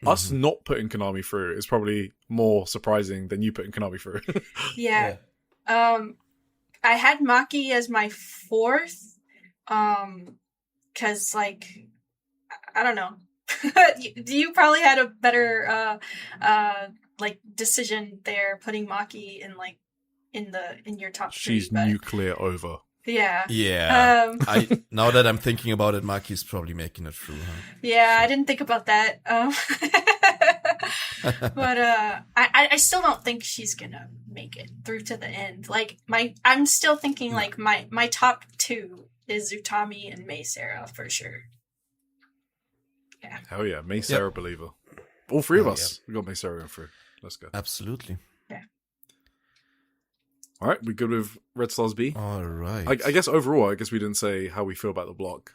us not putting Konami through is probably more surprising than you putting Konami through. Yeah. I had Maki as my 4th. 'Cause like, I don't know. You probably had a better like decision there, putting Maki in your top 3. She's nuclear over. Yeah. Yeah. Now that I'm thinking about it, Maki's probably making it through, huh? Yeah, I didn't think about that. But I still don't think she's gonna make it through to the end. Like I'm still thinking like my top 2 is Utami and Mei Sarah for sure. Yeah. Hell yeah, Mei Sarah believer. All 3 of us. We got Mei Sarah in through. Let's go. Absolutely. Yeah. All right, we good with Red Stars B? All right. I guess overall, I guess we didn't say how we feel about the block.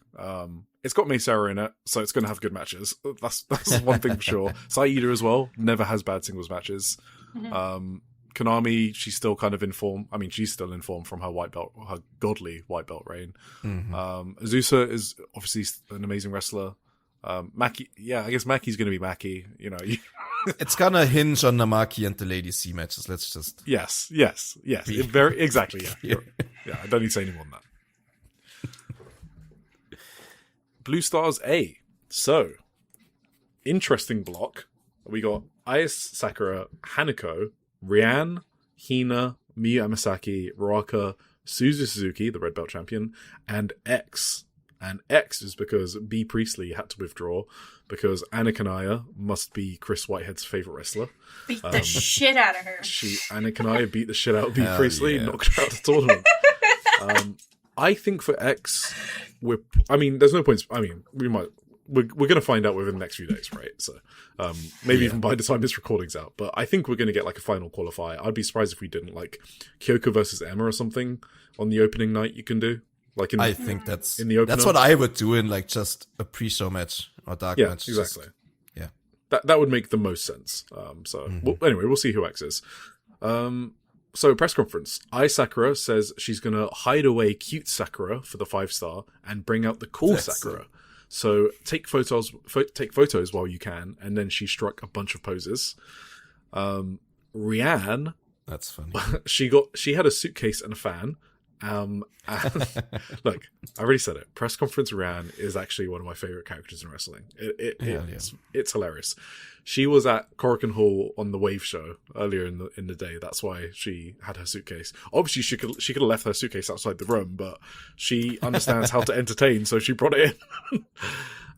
It's got Mei Sarah in it, so it's going to have good matches. That's one thing for sure. Saida as well, never has bad singles matches. Mm-hmm. Konami, she's still kind of in form. I mean, she's still in form from her white belt, her godly white belt reign. Mm-hmm. Azusa is obviously an amazing wrestler. Maki, yeah, I guess Maki's going to be Maki. You know, it's gonna hinge on Namaki and the Lady C matches. Let's just yes. Exactly. Yeah, yeah. I don't need to say any more than that. Blue Stars A. So, interesting block. We got Ais Sakura, Hanako, Rian, Hina, Miyu Amasaki, Ruaka, Suzu Suzuki, the red belt champion, and X. And X is because B. Priestley had to withdraw because Anna Kanaya must be Chris Whitehead's favorite wrestler. Beat the shit out of her. Anna Kanaya beat the shit out of B. Priestley, knocked her out of the tournament. I think for X, there's no point. I mean, we're going to find out within the next few days, right? So maybe even by the time this recording's out. But I think we're going to get like a final qualifier. I'd be surprised if we didn't. Like Kyoko versus Emma or something on the opening night you can do. Like I think that's in the opener. That's what I would do in like just a pre-show match or dark match. Exactly. Just, that would make the most sense. Anyway, we'll see who X is. So press conference. Ai Sakura says she's gonna hide away cute Sakura for the 5-star and bring out the cool Sakura. So take photos while you can, and then she struck a bunch of poses. Rianne, that's funny. she had a suitcase and a fan. Look, I already said it. Press conference Rianne is actually one of my favorite characters in wrestling. It's hilarious. She was at Korakuen Hall on the Wave show earlier in the day. That's why she had her suitcase. Obviously, she could have left her suitcase outside the room, but she understands how to entertain, so she brought it in.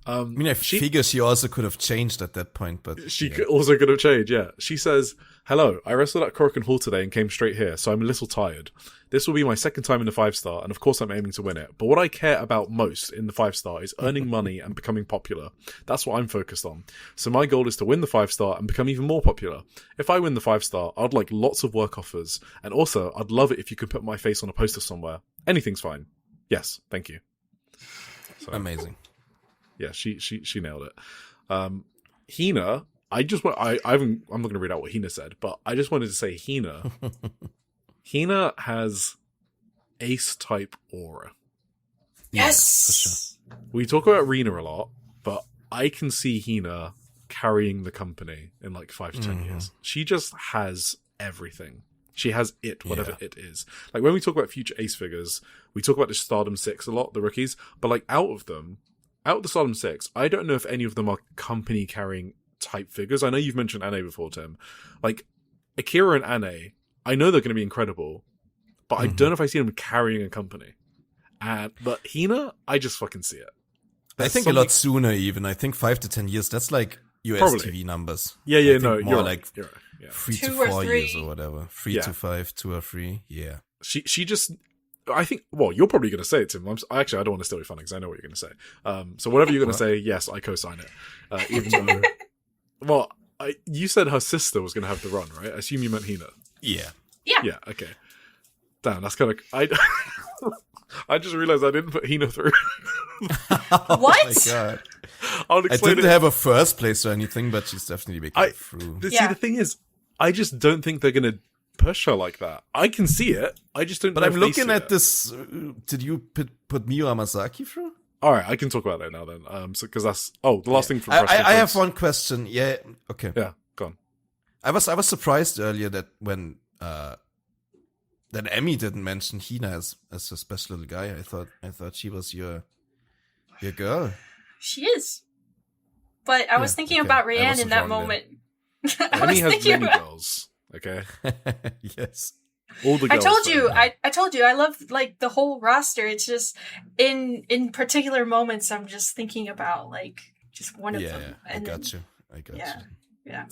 I figure she also could have changed at that point, but she also could have changed. Yeah, she says, "Hello, I wrestled at Korakuen Hall today and came straight here, so I'm a little tired. This will be my second time in the 5-star, and of course I'm aiming to win it. But what I care about most in the 5-star is earning money and becoming popular. That's what I'm focused on. So my goal is to win the 5-star and become even more popular. If I win the 5-star, I'd like lots of work offers, and also I'd love it if you could put my face on a poster somewhere. Anything's fine. Yes, thank you." So, amazing. Yeah, she nailed it. Hina, I'm not going to read out what Hina said, but I just wanted to say Hina has ace type aura. Yes. For sure. We talk about Rina a lot, but I can see Hina carrying the company in like 5 to 10 years. She just has everything. She has it, whatever it is. Like when we talk about future ace figures, we talk about the Stardom 6 a lot, the rookies, but like out of the Stardom 6, I don't know if any of them are company carrying type figures. I know you've mentioned Ane before, Tim. Like Akira and Ane, I know they're going to be incredible, but I don't know if I see them carrying a company. But Hina, I just fucking see it. I think a lot sooner even. I think 5 to 10 years. That's like US TV numbers. Yeah, more you're like right. Yeah. 3 to 4 years or whatever. 3 to 5, 2 or 3. Yeah. She just, I think, well, you're probably going to say it, Tim. Actually, I don't want to steal your fun because I know what you're going to say. So whatever you're going to say, yes, I co-sign it. Even though, well, you said her sister was going to have the run, right? I assume you meant Hina. Yeah. Yeah, okay. Damn, that's kind of, I just realized I didn't put Hina through. What? Oh my God. I'll explain I didn't have a first place or anything, but she's definitely making it through. See, the thing is, I just don't think they're going to push her like that. I can see it. I just don't. But I'm looking at this. Did you put Miyu Amasaki through? All right, I can talk about that now then. So because that's the last thing from. I have one question. Yeah. Okay. Yeah. Go on. I was surprised earlier that when that Emmy didn't mention Hina as a special little guy. I thought she was your girl. She is. But I was thinking about Rianne in that moment. Emmy has many girls. Okay. Yes. All the girls. I told you I love like the whole roster. It's just in particular moments I'm just thinking about like just one of them. Yeah, I got you. Yeah.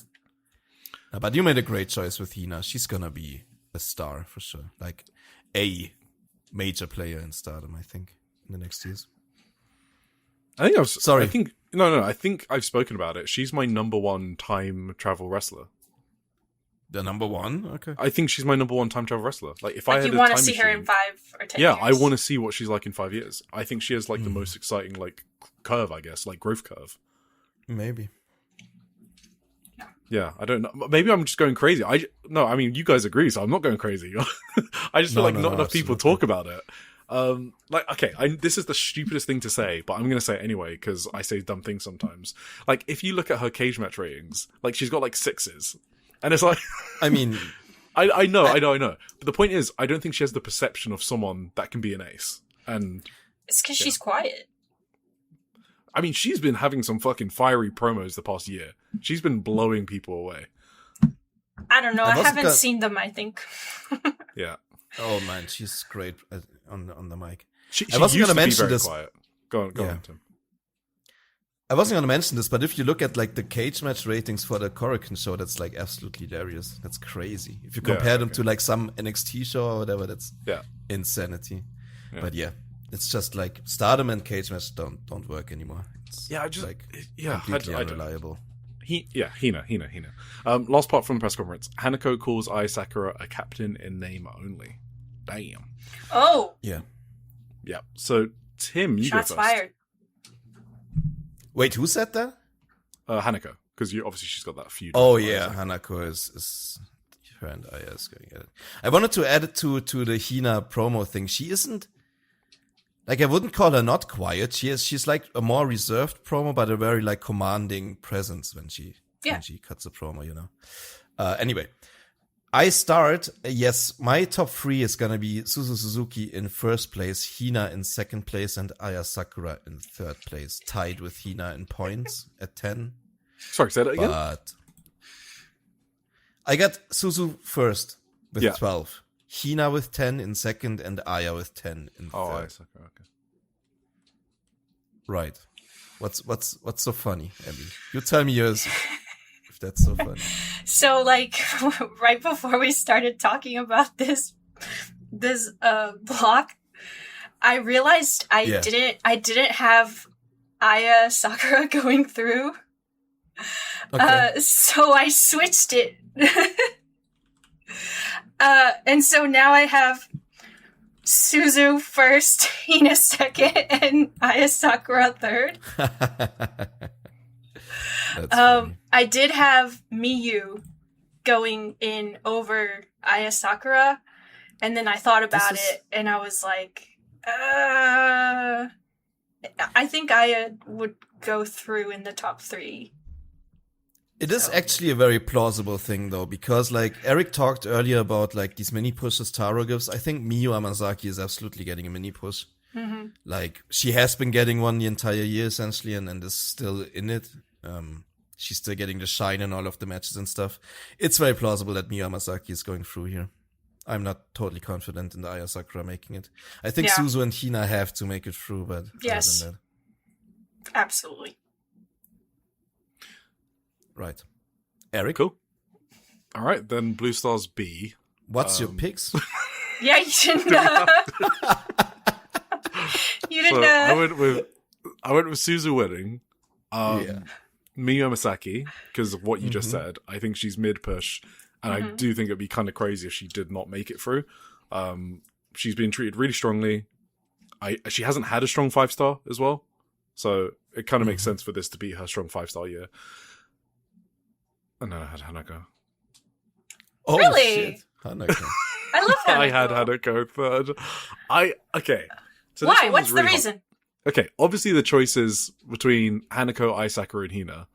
But you made a great choice with Hina. She's gonna be a star for sure. Like a major player in Stardom, I think, in the next years. I think I think I've spoken about it. She's my number one time travel wrestler. The number one? Okay. I think she's my number one time travel wrestler. Like, if I had you a want to time see her machine, in 5 or 10 yeah, years. I want to see what she's like in 5 years. I think she has like the most exciting like curve, I guess, like growth curve. Maybe. Yeah, I don't know. Maybe I'm just going crazy. I mean, you guys agree, so I'm not going crazy. I just feel not enough people talk about it. This is the stupidest thing to say, but I'm going to say it anyway because I say dumb things sometimes. Like, if you look at her cage match ratings, like she's got like 6s, and it's like, I mean, I know. But the point is, I don't think she has the perception of someone that can be an ace, and it's because she's quiet. I mean, she's been having some fucking fiery promos the past year. She's been blowing people away. I don't know. I haven't seen them, I think. Yeah. Oh man, she's great on the mic. She I wasn't used going to be mention very this. Quiet. Go on, Tim. I wasn't going to mention this, but if you look at like the cage match ratings for the Korakuen show, that's like absolutely hilarious. That's crazy. If you compare them to like some NXT show or whatever, that's insanity. Yeah. But yeah, it's just like Stardom and cage match don't work anymore. It's completely unreliable. Hina. Last part from the press conference. Hanako calls Ai Sakura a captain in name only. Damn. Oh. Yeah. So Tim, you Shots go first. fired. Wait, who said that? Hanako, because obviously she's got that feud. Oh yeah, Hanako is her and Aya is going at it. I wanted to add it to the Hina promo thing. She isn't. Like, I wouldn't call her not quiet. She's like a more reserved promo, but a very like commanding presence when she cuts a promo, you know. Anyway, I start. Yes, my top 3 is gonna be Suzu Suzuki in first place, Hina in second place, and Aya Sakura in third place, tied with Hina in points at 10. Sorry, say that again. But I got Suzu first with 12. Hina with 10 in second, and Aya with 10 in third. Oh, Aya Sakura, okay. Right. What's so funny, Abby? You tell me yours, if that's so funny. So, like, right before we started talking about this block, I realized I didn't have Aya Sakura going through. Okay. So I switched it. And so now I have Suzu first, Hina second, and Aya Sakura third. I did have Miyu going in over Aya Sakura, and then I thought about it, and I was like, I think Aya would go through in the top 3. It is actually a very plausible thing, though, because, like, Eric talked earlier about, like, these mini pushes Taro gives. I think Miyu Amasaki is absolutely getting a mini push. Mm-hmm. Like, she has been getting one the entire year, essentially, and is still in it. She's still getting the shine in all of the matches and stuff. It's very plausible that Miyu Amasaki is going through here. I'm not totally confident in the Aya Sakura making it. I think Suzu and Hina have to make it through, but yes, other than that. Absolutely. Right. Eric? Cool. All right, then Blue Stars B. What's your picks? Yeah, you didn't know. You didn't know. I went with Suzu winning. Miyu Amasaki, because of what you just said. I think she's mid-push, and I do think it'd be kind of crazy if she did not make it through. She's been treated really strongly. She hasn't had a strong 5-star as well, so it kind of makes sense for this to be her strong 5-star year. And then I had Hanako. Oh, really? Shit. Hanako. I love Hanako. I had Hanako third. Okay. So why? What's the reason? Hard. Okay, obviously the choices between Hanako, Ai Sakura, and Hina.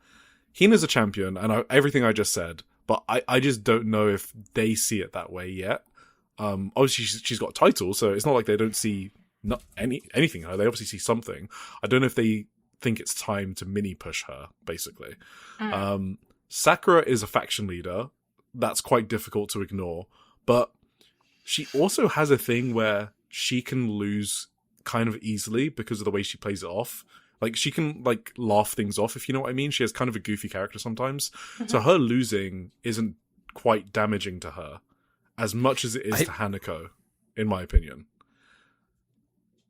Hina's a champion, and everything I just said, but I just don't know if they see it that way yet. Obviously she's got a title, so it's not like they don't see anything. They obviously see something. I don't know if they think it's time to mini push her, basically. Sakura is a faction leader. That's quite difficult to ignore. But she also has a thing where she can lose kind of easily because of the way she plays it off. Like, she can, like, laugh things off, if you know what I mean. She has kind of a goofy character sometimes. So her losing isn't quite damaging to her as much as it is to Hanako, in my opinion.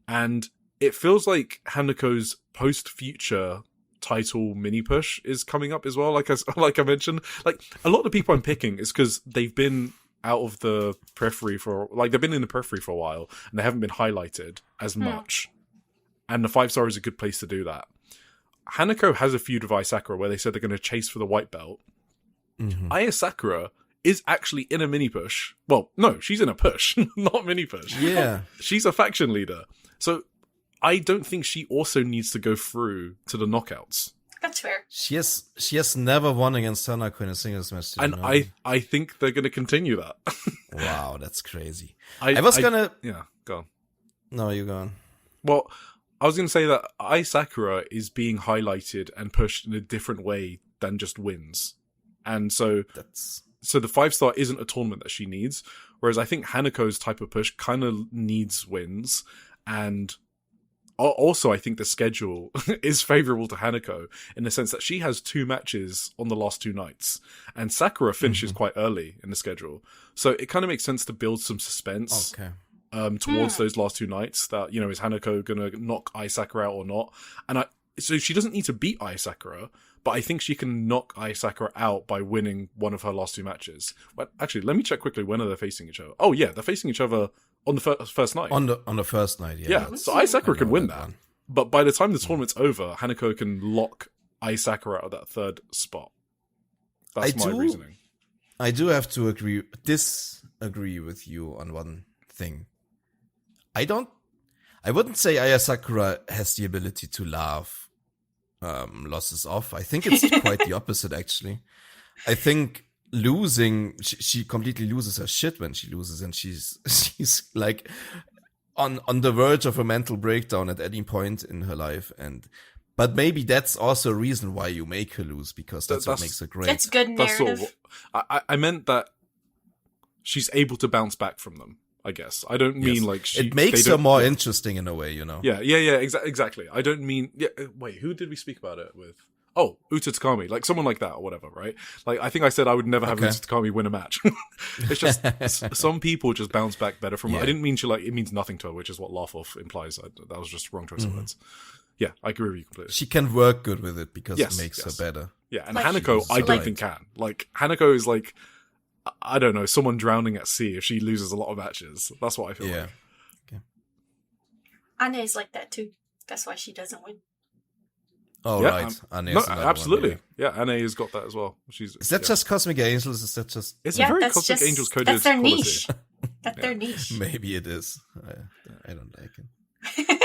And it feels like Hanako's post-future title mini push is coming up as well. Like I mentioned, like, a lot of the people I'm picking is because they've been out of the periphery they've been in the periphery for a while and they haven't been highlighted as much. And the 5-star is a good place to do that. Hanako has a feud with Ai Sakura where they said they're going to chase for the white belt. Ai Sakura is actually in a mini push. Well, no, she's in a push, not mini push. Yeah. She's a faction leader. So I don't think she also needs to go through to the knockouts. That's fair. She has never won against Hanako in a singles match. And I think they're going to continue that. Wow, that's crazy. Yeah, go on. No, you go on. Well, I was going to say that Ai Sakura is being highlighted and pushed in a different way than just wins. And so the 5-star isn't a tournament that she needs. Whereas I think Hanako's type of push kind of needs wins. And also, I think the schedule is favorable to Hanako in the sense that she has 2 matches on the last 2 nights. And Sakura finishes quite early in the schedule. So it kind of makes sense to build some suspense. Okay. Towards those last 2 nights that, you know, is Hanako gonna knock Ai Sakura out or not? And so she doesn't need to beat Ai Sakura, but I think she can knock Ai Sakura out by winning one of her last 2 matches. But actually, let me check quickly, when are they facing each other? Oh yeah, they're facing each other on the first night. On the first night, yeah. Yeah, so Ai Sakura can win that. But by the time the tournament's over, Hanako can lock Ai Sakura out of that 3rd spot. That's my reasoning. I do have to disagree with you on one thing. I wouldn't say Ai Sakura has the ability to laugh losses off. I think it's quite the opposite, actually. I think losing, she completely loses her shit when she loses, and she's like on the verge of a mental breakdown at any point in her life. But maybe that's also a reason why you make her lose, because that's what makes her great. It's good narrative. I meant that she's able to bounce back from them. I guess. I don't mean like it makes her more interesting in a way, you know? Yeah, exactly. I don't mean... wait, who did we speak about it with? Oh, Uta Takami, like someone like that or whatever, right? Like, I think I said I would never have Uta Takami win a match. It's just, some people just bounce back better from it. I didn't mean it means nothing to her, which is what laugh off implies. That was just wrong choice of words. Yeah, I agree with you completely. She can work good with it because it makes her better. Yeah, and like, Hanako, I don't think can. Like, Hanako is like... I don't know, someone drowning at sea if she loses a lot of matches. That's what I feel like. Okay. Anne is like that too. That's why she doesn't win. Oh, yeah, right. Absolutely. One, yeah, Anne has got that as well. Is that just Cosmic Angels? Is that just... It's a very Cosmic Angels coded That's their quality. niche. That's their niche. Maybe it is. I don't like it.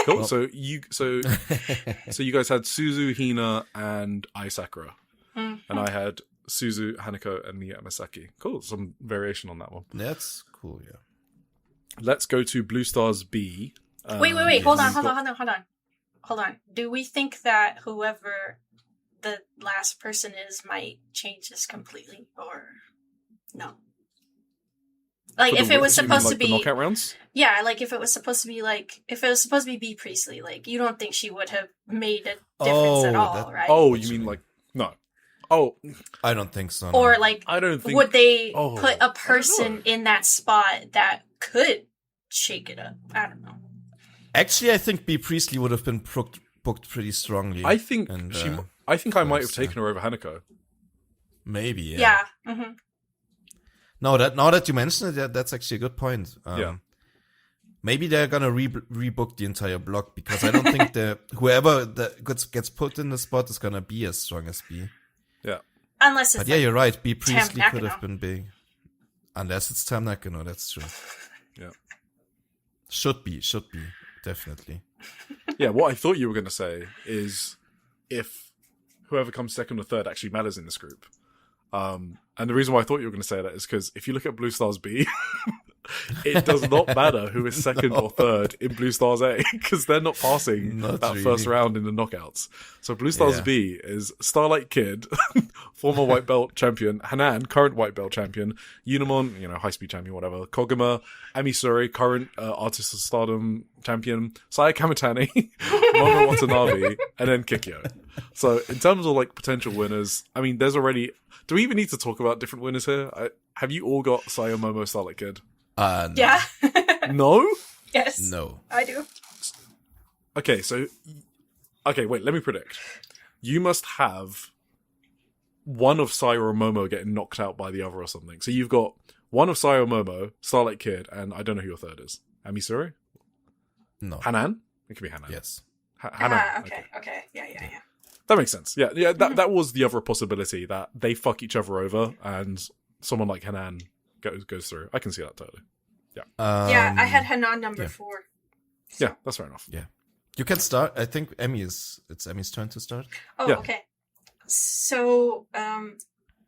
Cool. Well. So you guys had Suzu, Hina, and Ai Sakura. And I had Suzu, Hanako, and Miya Masaki. Cool. Some variation on that one. That's cool, yeah. Let's go to Blue Stars B. Wait. Hold on. Do we think that whoever the last person is might change this completely, or no? Like, if it was supposed to be knockout rounds? Yeah, like if it was supposed to be B Priestley, like you don't think she would have made a difference at all, right? Oh, you mean like no. Oh, I don't think so. Or like, I don't think. Would they put a person in that spot that could shake it up? I don't know. Actually, I think B Priestley would have been booked pretty strongly. I think I might have taken her over Hanako. Maybe, yeah. Yeah. Mm-hmm. Now that you mention it, that's actually a good point. Maybe they're gonna rebook the entire block, because I don't think whoever gets put in the spot is gonna be as strong as B. Yeah. Unless it's but you're right. B Priestley could have been big. Unless it's Tam Nakano, that's true. Yeah. Should be, definitely. Yeah, what I thought you were going to say is if whoever comes second or third actually matters in this group. And the reason why I thought you were going to say that is because if you look at Blue Stars B, it does not matter who is second or third in Blue Stars A, because they're not passing first round in the knockouts. So Blue Stars B is Starlight Kid, former white belt champion, Hanan, current white belt champion, Unamon, high speed champion, whatever, Koguma, Amisuri, current Artist of Stardom champion, Saya Kamitani, Momo Watanabe, and then Kikyo. So in terms of potential winners, I mean, there's already. Do we even need to talk about different winners here? Have you all got Saya, Momo, Starlight Kid? No. Yeah. No? Yes. No. I do. Okay, wait, let me predict. You must have one of Saya or Momo getting knocked out by the other or something. So you've got one of Saya or Momo, Starlight Kid, and I don't know who your third is. Amisuri? No. Hanan? It could be Hanan. Yes. Hanan. Okay. Yeah. That makes sense. Yeah. That was the other possibility, that they fuck each other over and someone like Hanan goes through. I can see that totally. Yeah. I had Hanan number 4. So. Yeah, that's fair enough. Yeah. You can start. I think it's Emmy's turn to start. Oh, yeah. Okay. So,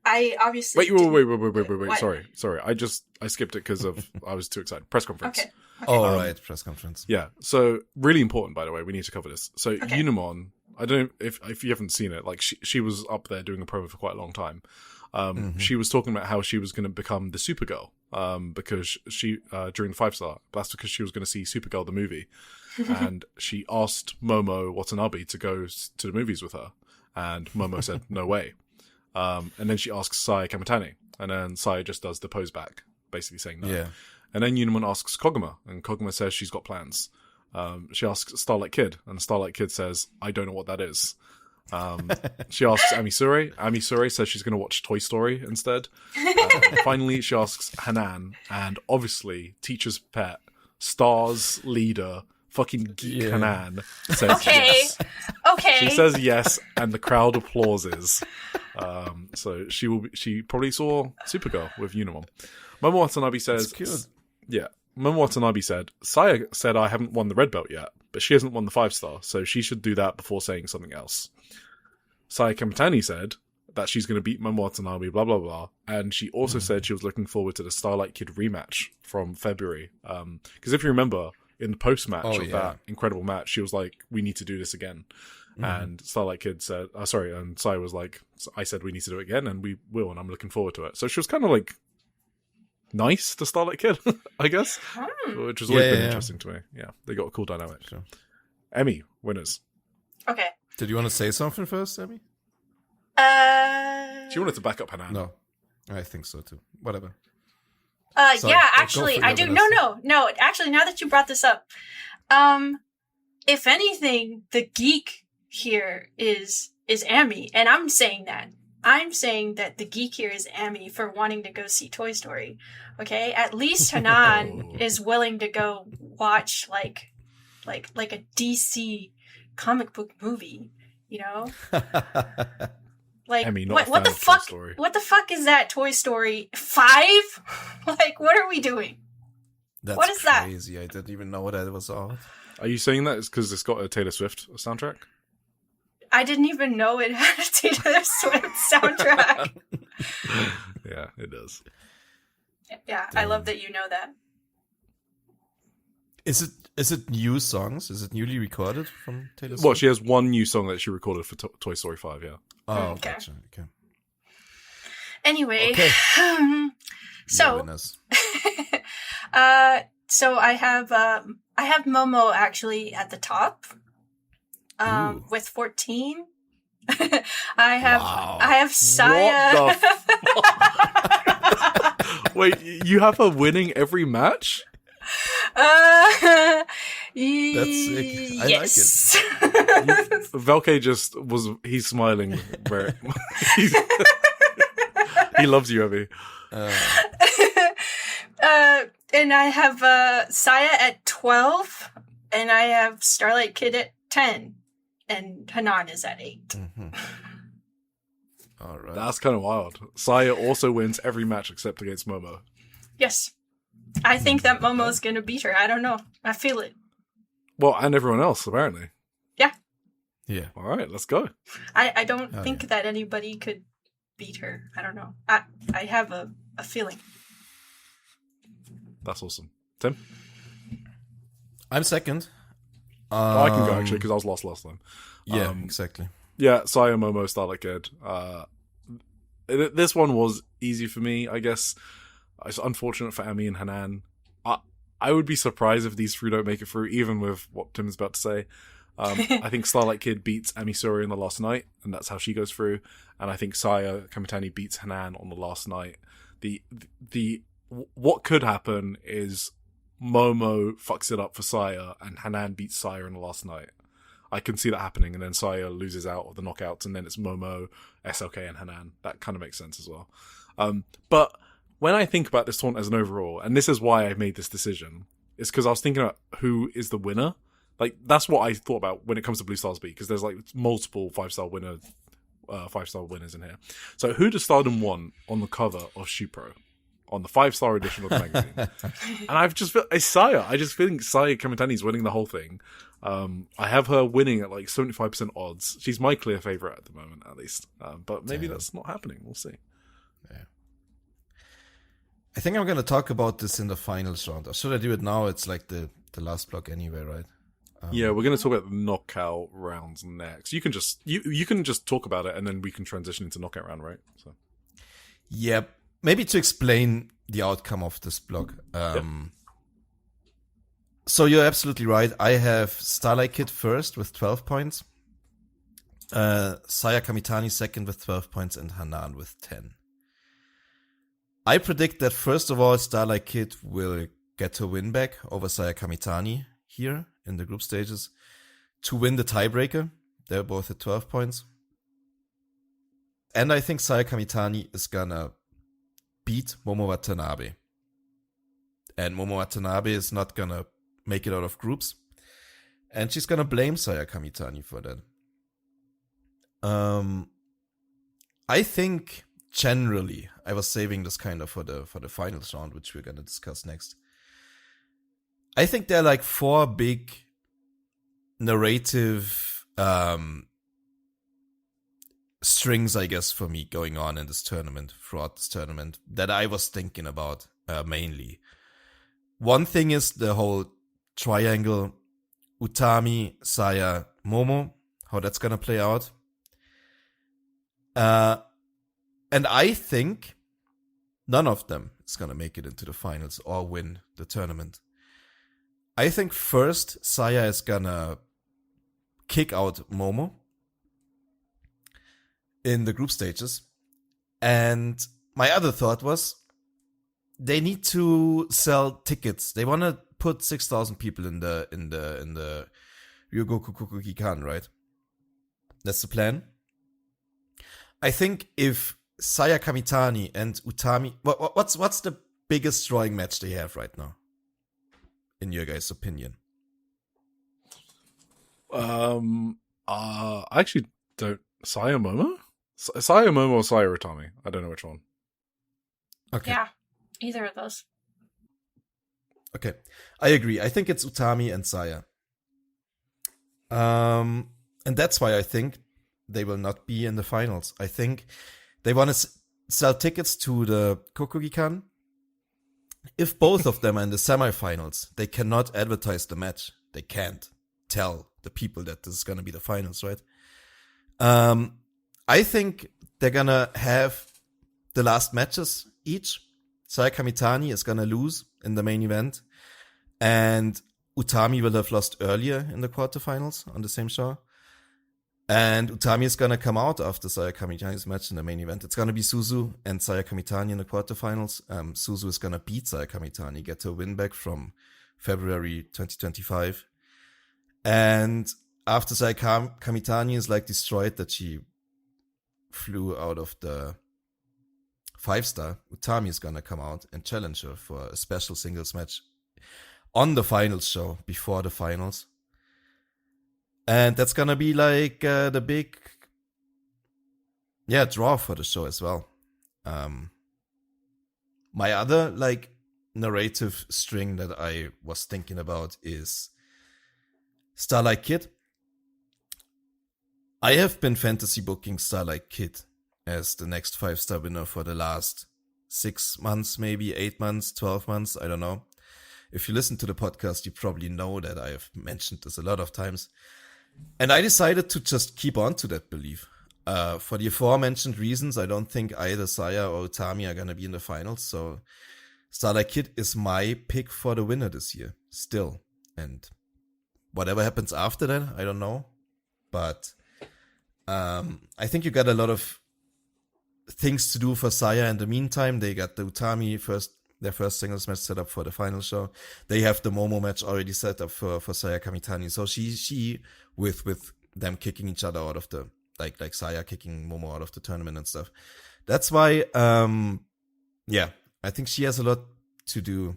I obviously. Wait. Sorry. I skipped it because I was too excited. Press conference. Okay. Right. Press conference. Yeah. So, really important, by the way. We need to cover this. So, Unamon, I don't know if you haven't seen it, she was up there doing a promo for quite a long time. She was talking about how she was going to become the Supergirl, because she, during the 5-star, that's because she was going to see Supergirl, the movie. And she asked Momo Watanabe to go to the movies with her. And Momo said, no way. And then she asks Saya Kamitani. And then Saya just does the pose back, basically saying no. Yeah. And then Unamon asks Koguma. And Koguma says she's got plans. She asks Starlight Kid. And Starlight Kid says, I don't know what that is. She asks Amisuri. Amisuri says she's going to watch Toy Story instead. Finally, she asks Hanan. And obviously, teacher's pet, Star's leader, fucking geek Hanan, says yes. Okay. She says yes, and the crowd applauses. So she probably saw Supergirl with Unamon. Momo Watanabe says, yeah. Momo Watanabe said, Saya said I haven't won the red belt yet, but she hasn't won the 5-star, so she should do that before saying something else. Saya Kamitani said that she's going to beat Momo Watanabe, blah, blah, blah. And she also said she was looking forward to the Starlight Kid rematch from February. Because if you remember, in the post-match of that incredible match, she was like, we need to do this again. And Starlight Kid said, and Saya was like, I said we need to do it again, and we will, and I'm looking forward to it. So she was kind of nice to Starlight Kid, I guess. Which has always been interesting to me. Yeah, they got a cool dynamic. Sure. Emmy, winners. Okay. Did you want to say something first, Emmy? She wanted to back up Hanan. No, I think so too. Whatever. Actually, I do. No. Actually, now that you brought this up, if anything, the geek here is Amy, and I'm saying that. I'm saying that the geek here is Amy for wanting to go see Toy Story. Okay, at least Hanan is willing to go watch like a DC comic book movie. Emmy, what the fuck? Story. What the fuck is that? Toy Story 5? What are we doing? What is crazy. I didn't even know what that was all. Are you saying that it's because it's got a Taylor Swift soundtrack? I didn't even know it had a Taylor Swift soundtrack. Yeah, it does. Yeah, I love that you know that. Is it new songs? Is it newly recorded from Taylor Swift? Well, she has one new song that she recorded for Toy Story 5, yeah. Oh, okay. Gotcha. Okay. Anyway, so so I have Momo actually at the top. With 14. I have Saya. Wait, you have her winning every match? That's sick. I like it. Velke he's smiling. He loves you, Abby. And I have Saya at 12, and I have Starlight Kid at 10. And Hanan is at 8. Mm-hmm. All right. That's kind of wild. Saya also wins every match except against Momo. Yes. I think that Momo's going to beat her. I don't know. I feel it. Well, and everyone else, apparently. Yeah. Yeah. All right, let's go. I don't think that anybody could beat her. I don't know. I have a feeling. That's awesome. Tim? I'm second. I can go, actually, because I was last time. Yeah, exactly. Yeah, Saya, Momo, Starlight Kid. This one was easy for me, I guess. It's unfortunate for Ami and Hanan. I would be surprised if these three don't make it through, even with what Tim's about to say. I think Starlight Kid beats Ami Suri on the last night, and that's how she goes through. And I think Saya Kamitani beats Hanan on the last night. What could happen is Momo fucks it up for Saya, and Hanan beats Saya in the last night. I can see that happening, and then Saya loses out of the knockouts, and then it's Momo, SLK, and Hanan. That kind of makes sense as well. But when I think about this tournament as an overall, and this is why I made this decision, is because I was thinking about who is the winner. Like, that's what I thought about when it comes to Blue Stars Beat, because there's like multiple 5-star winners in here. So who does Stardom want on the cover of Shupro? On the 5-star edition of the magazine. And I've just feel it's Saya. I just think Saya Kamitani is winning the whole thing. I have her winning at like 75% odds. She's my clear favorite at the moment, at least. But maybe that's not happening. We'll see. Yeah. I think I'm going to talk about this in the finals round. Or should I do it now? It's like the last block anyway, right? Yeah, we're going to talk about the knockout rounds next. You can just talk about it, and then we can transition into knockout round, right? So. Yep. Maybe to explain the outcome of this block. So you're absolutely right. I have Starlight Kid first with 12 points. Saya Kamitani second with 12 points, and Hanan with 10. I predict that first of all, Starlight Kid will get her win back over Saya Kamitani here in the group stages to win the tiebreaker. They're both at 12 points. And I think Saya Kamitani is gonna beat Momo Watanabe. And Momo Watanabe is not gonna make it out of groups. And she's gonna blame Saya Kamitani for that. I think generally, I was saving this kind of for the finals round, which we're gonna discuss next. I think there are like 4 big narrative strings, I guess, for me going on in this tournament, throughout this tournament, that I was thinking about mainly. One thing is the whole triangle Utami, Saya, Momo, how that's gonna play out. And I think none of them is gonna make it into the finals or win the tournament. I think first Saya is gonna kick out Momo in the group stages. And my other thought was they need to sell tickets. They want to put 6,000 people in the Ryogoku Kokugikan, right? That's the plan. I think if Saya Kamitani and Utami, what's the biggest drawing match they have right now, in your guys' opinion? I actually don't. Saya Momo? Saya Momo or Saya Utami? I don't know which one. Okay. Yeah, either of those. Okay, I agree. I think it's Utami and Saya. And that's why I think they will not be in the finals. I think they want to sell tickets to the Kokugikan. If both of them are in the semifinals, they cannot advertise the match. They can't tell the people that this is going to be the finals, right? I think they're going to have the last matches each. Saya Kamitani is going to lose in the main event. And Utami will have lost earlier in the quarterfinals on the same show. And Utami is going to come out after Saya Kamitani's match in the main event. It's going to be Suzu and Saya Kamitani in the quarterfinals. Suzu is going to beat Saya Kamitani, get her win back from February 2025. And after Saya Kamitani is like destroyed that she flew out of the 5-star, Utami is going to come out and challenge her for a special singles match on the finals show before the finals. And that's gonna be like the big, draw for the show as well. My other like narrative string that I was thinking about is Starlight Kid. I have been fantasy booking Starlight Kid as the next 5-star winner for the last 6 months, maybe 8 months, 12 months, I don't know. If you listen to the podcast, you probably know that I have mentioned this a lot of times. And I decided to just keep on to that belief. For the aforementioned reasons, I don't think either Saya or Utami are going to be in the finals. So Starlight Kid is my pick for the winner this year, still. And whatever happens after that, I don't know. But I think you got a lot of things to do for Saya in the meantime. They got the Utami their first singles match set up for the final show. They have the Momo match already set up for Saya Kamitani. So she with them kicking each other out of the, like Saya kicking Momo out of the tournament and stuff. That's why, I think she has a lot to do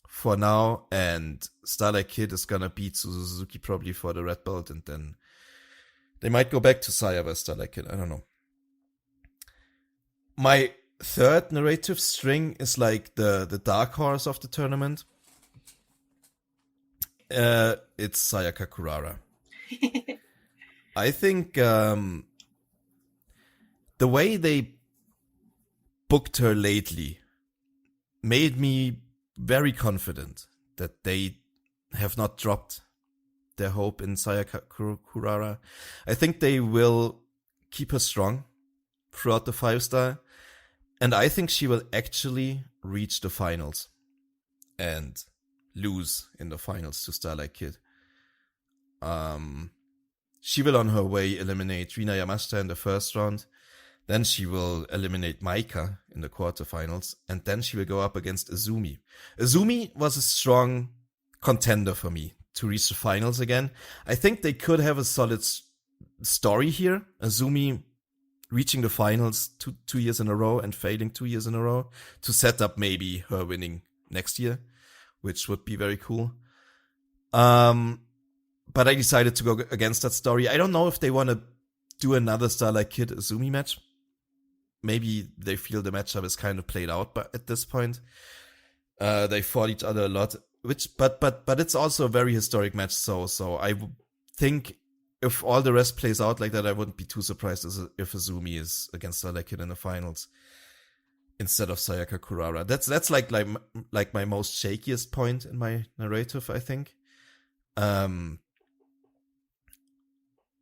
for now, and Starlight Kid is gonna beat Suzuki probably for the red belt, and then they might go back to Saya versus Starlight Kid. I don't know. My third narrative string is like the dark horse of the tournament. It's Sayaka Kurara. I think the way they booked her lately made me very confident that they have not dropped their hope in Sayaka Kurara. I think they will keep her strong throughout the 5-star, and I think she will actually reach the finals and lose in the finals to Starlight Kid. She will on her way eliminate Rina Yamashita in the first round. Then she will eliminate Maika in the quarterfinals. And then she will go up against Azumi. Azumi was a strong contender for me to reach the finals again. I think they could have a solid story here. Azumi reaching the finals two years in a row and failing 2 years in a row to set up maybe her winning next year, which would be very cool. But I decided to go against that story. I don't know if they want to do another Starlight Kid Azumi match. Maybe they feel the matchup is kind of played out, but at this point, they fought each other a lot. But it's also a very historic match. So I think if all the rest plays out like that, I wouldn't be too surprised if Azumi is against Starlight Kid in the finals instead of Sayaka Kurara. That's like my most shakiest point in my narrative, I think.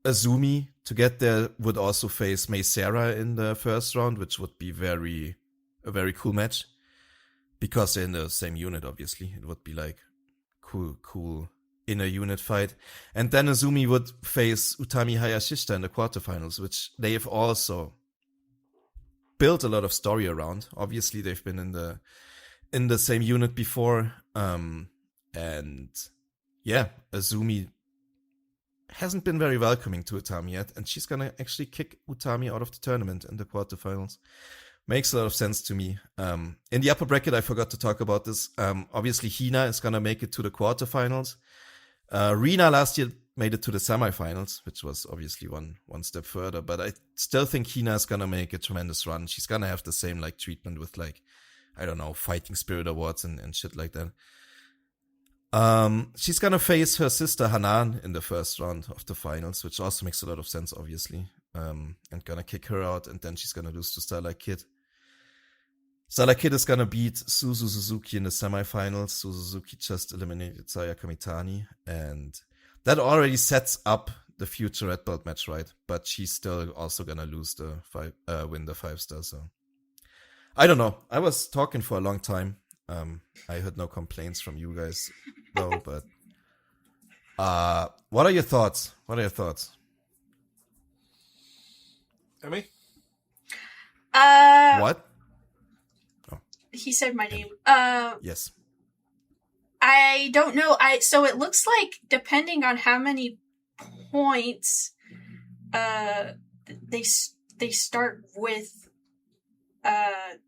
Azumi to get there would also face Mei Sarah in the first round, which would be a very cool match because they're in the same unit. Obviously, it would be like cool inner unit fight. And then Azumi would face Utami Hayashishita in the quarterfinals, which they have also built a lot of story around. Obviously, they've been in the same unit before, and yeah, Azumi hasn't been very welcoming to Utami yet, and she's gonna actually kick Utami out of the tournament in the quarterfinals. Makes a lot of sense to me. In the upper bracket, I forgot to talk about this. Obviously, Hina is gonna make it to the quarterfinals. Rina last year made it to the semifinals, which was obviously one step further, but I still think Hina is gonna make a tremendous run. She's gonna have the same like treatment with like, I don't know, Fighting Spirit Awards and shit like that. She's gonna face her sister Hanan in the first round of the finals, which also makes a lot of sense, obviously. And gonna kick her out, and then she's gonna lose to Starlight Kid. Starlight Kid is gonna beat Suzu Suzuki in the semifinals. Suzu Suzuki just eliminated Saya Kamitani, and that already sets up the future red belt match, right? But she's still also gonna lose win the 5-star. So I don't know. I was talking for a long time. I heard no complaints from you guys though, but what are your thoughts? Emmy? What? Oh. He said my name. Yes. I don't know. So it looks like depending on how many points they start with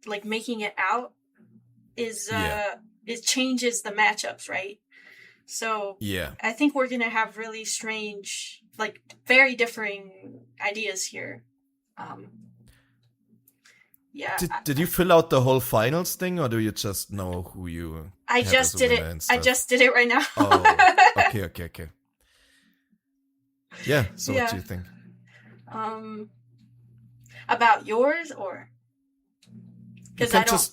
like making it out it changes the matchups, right? So yeah, I think we're gonna have really strange, like very differing ideas here. Yeah. Did you fill out the whole finals thing, or do you just know who you? I just did it. I just did it right now. Oh, okay. Yeah. So what do you think? About yours, or because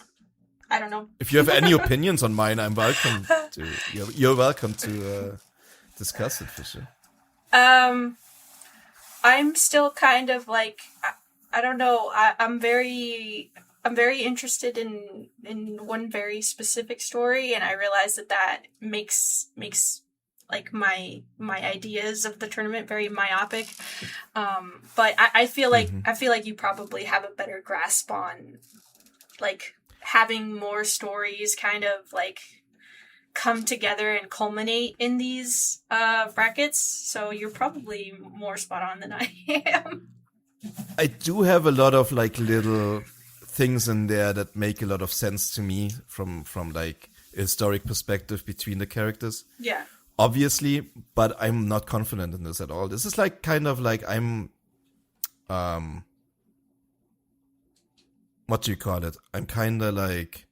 I don't know. If you have any opinions on mine, I'm welcome to. You're welcome to discuss it for sure. I'm still kind of like, I don't know. I'm very interested in one very specific story, and I realize that makes like my ideas of the tournament very myopic. But I feel like you probably have a better grasp on like having more stories kind of like come together and culminate in these brackets. So you're probably more spot on than I am. I do have a lot of like little things in there that make a lot of sense to me from like a historic perspective between the characters. Yeah. Obviously, but I'm not confident in this at all. This is like kind of like I'm what do you call it? I'm kind of like,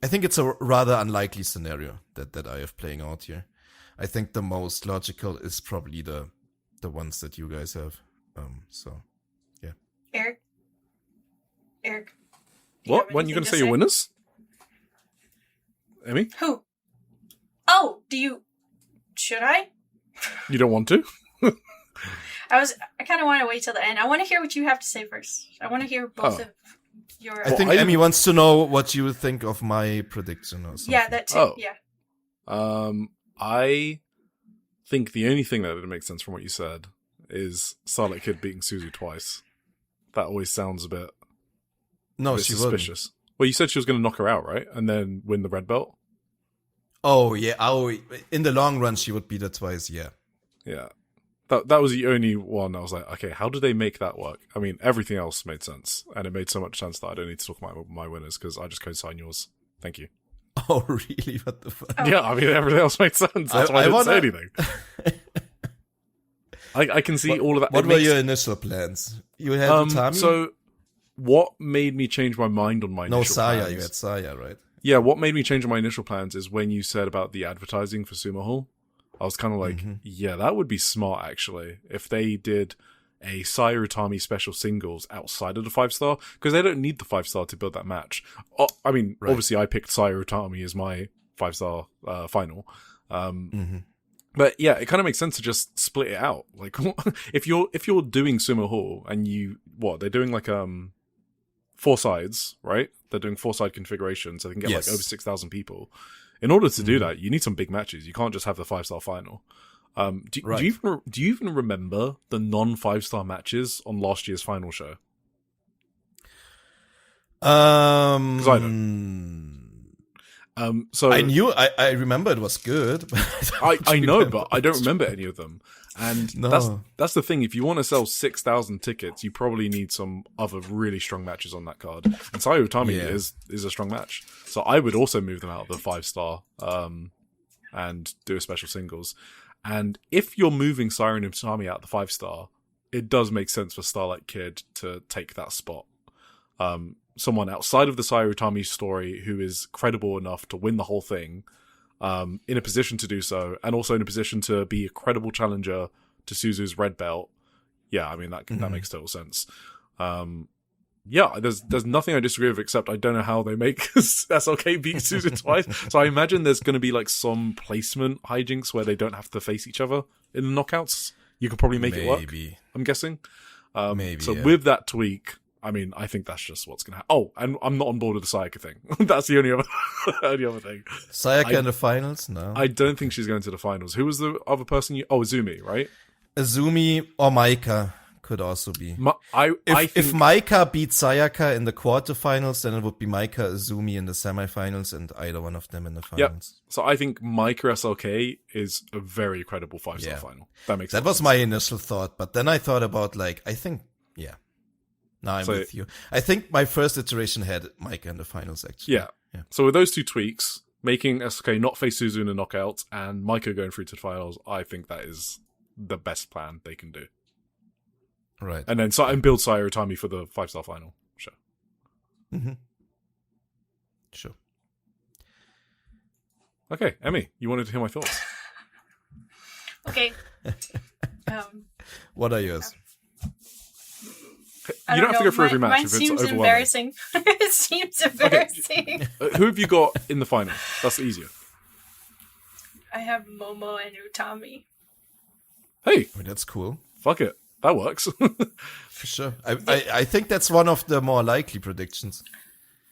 I think it's a rather unlikely scenario that I have playing out here. I think the most logical is probably the ones that you guys have. So, yeah. Eric. What? When are you going to say your winners? Emmy? Who? Oh, should I? You don't want to? I kind of want to wait till the end. I want to hear what you have to say first. I want to hear both of your... I think Emmy wants to know what you think of my prediction or something. Yeah, that too, yeah. I think the only thing that would make sense from what you said is Starlight Kid beating Suzu twice. That always sounds a bit suspicious. Well, you said she was going to knock her out, right? And then win the red belt? Oh, yeah. Oh, in the long run, she would beat her twice, yeah. Yeah. That was the only one I was like, okay, how do they make that work? I mean, everything else made sense. And it made so much sense that I don't need to talk about my winners because I just co-sign yours. Thank you. Oh, really? What the fuck? Yeah, I mean, everything else made sense. That's why I didn't say anything. I can see all of that. What were your initial plans? You had Utami? So, what made me change my mind on my initial plans? No, Saya. You had Saya, right? Yeah, what made me change my initial plans is when you said about the advertising for Sumo Hall. I was kind of like, yeah, that would be smart, actually, if they did a Saya Utami special singles outside of the 5-star, because they don't need the 5-star to build that match. I mean, obviously, I picked Saya Utami as my 5-star final. But yeah, it kind of makes sense to just split it out. Like, if you're doing Sumo Hall and they're doing like 4 sides, right? They're doing 4-side configurations, so they can get like over 6,000 people. In order to do that, you need some big matches. You can't just have the 5-star final. Do you even remember the non-5-star matches on last year's final show? Because I don't. So I remember it was good. But I know, but I don't remember any of them. And that's the thing. If you want to sell 6,000 tickets, you probably need some other really strong matches on that card. And Saya Utami is a strong match. So I would also move them out of the 5-star and do a special singles. And if you're moving Saya Utami out of the 5-star, it does make sense for Starlight Kid to take that spot. Someone outside of the Saya Utami story who is credible enough to win the whole thing, in a position to do so, and also in a position to be a credible challenger to Suzu's red belt. Yeah, I mean, that makes total sense. Yeah, there's nothing I disagree with, except I don't know how they make SLK beat Suzu twice. So I imagine there's going to be like some placement hijinks where they don't have to face each other in the knockouts. You could probably make it work, I'm guessing. With that tweak, I mean, I think that's just what's going to happen. Oh, and I'm not on board with the Sayaka thing. That's the only other thing. Sayaka in the finals? No. I don't think she's going to the finals. Who was the other person? Azumi, right? Azumi or Maika could also be. If Maika beat Sayaka in the quarterfinals, then it would be Maika Azumi in the semifinals and either one of them in the finals. Yep. So I think Maika SLK is a very credible 5-star final. That was my initial thought, but then I thought about now I'm with you. I think my first iteration had Maika in the finals, actually. Yeah. So with those two tweaks, making SLK not face Suzu in the knockout and Maika going through to the finals, I think that is the best plan they can do. Right. And then build Saya Utami for the 5-star final. Sure. Sure. Okay, Emmy, you wanted to hear my thoughts. Okay. What are yours? You don't have to go through every match Mine if it's seems overwhelming. embarrassing. It seems embarrassing. Who have you got in the final? That's easier. I have Momo and Utami. Hey, that's cool. Fuck it. That works. For sure. I think that's one of the more likely predictions.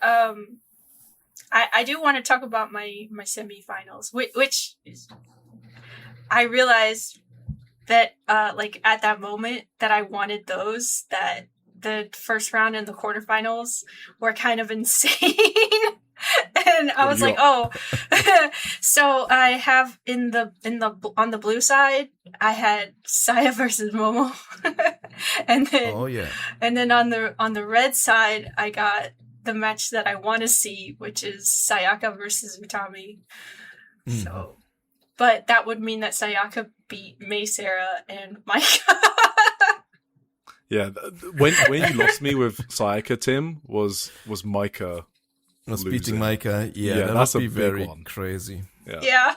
I do want to talk about my semifinals, which is, I realized that like at that moment that I wanted those, that the first round and the quarterfinals were kind of insane. And I was like, oh. So I have on the blue side, I had Saya versus Momo. And then and then on the red side, I got the match that I want to see, which is Sayaka versus Utami. So, but that would mean that Sayaka beat Mei Sarah and Micah. Yeah, when you lost me with Sayaka, Tim, was Micah was losing. Beating Micah. Yeah, that would be very crazy. Yeah.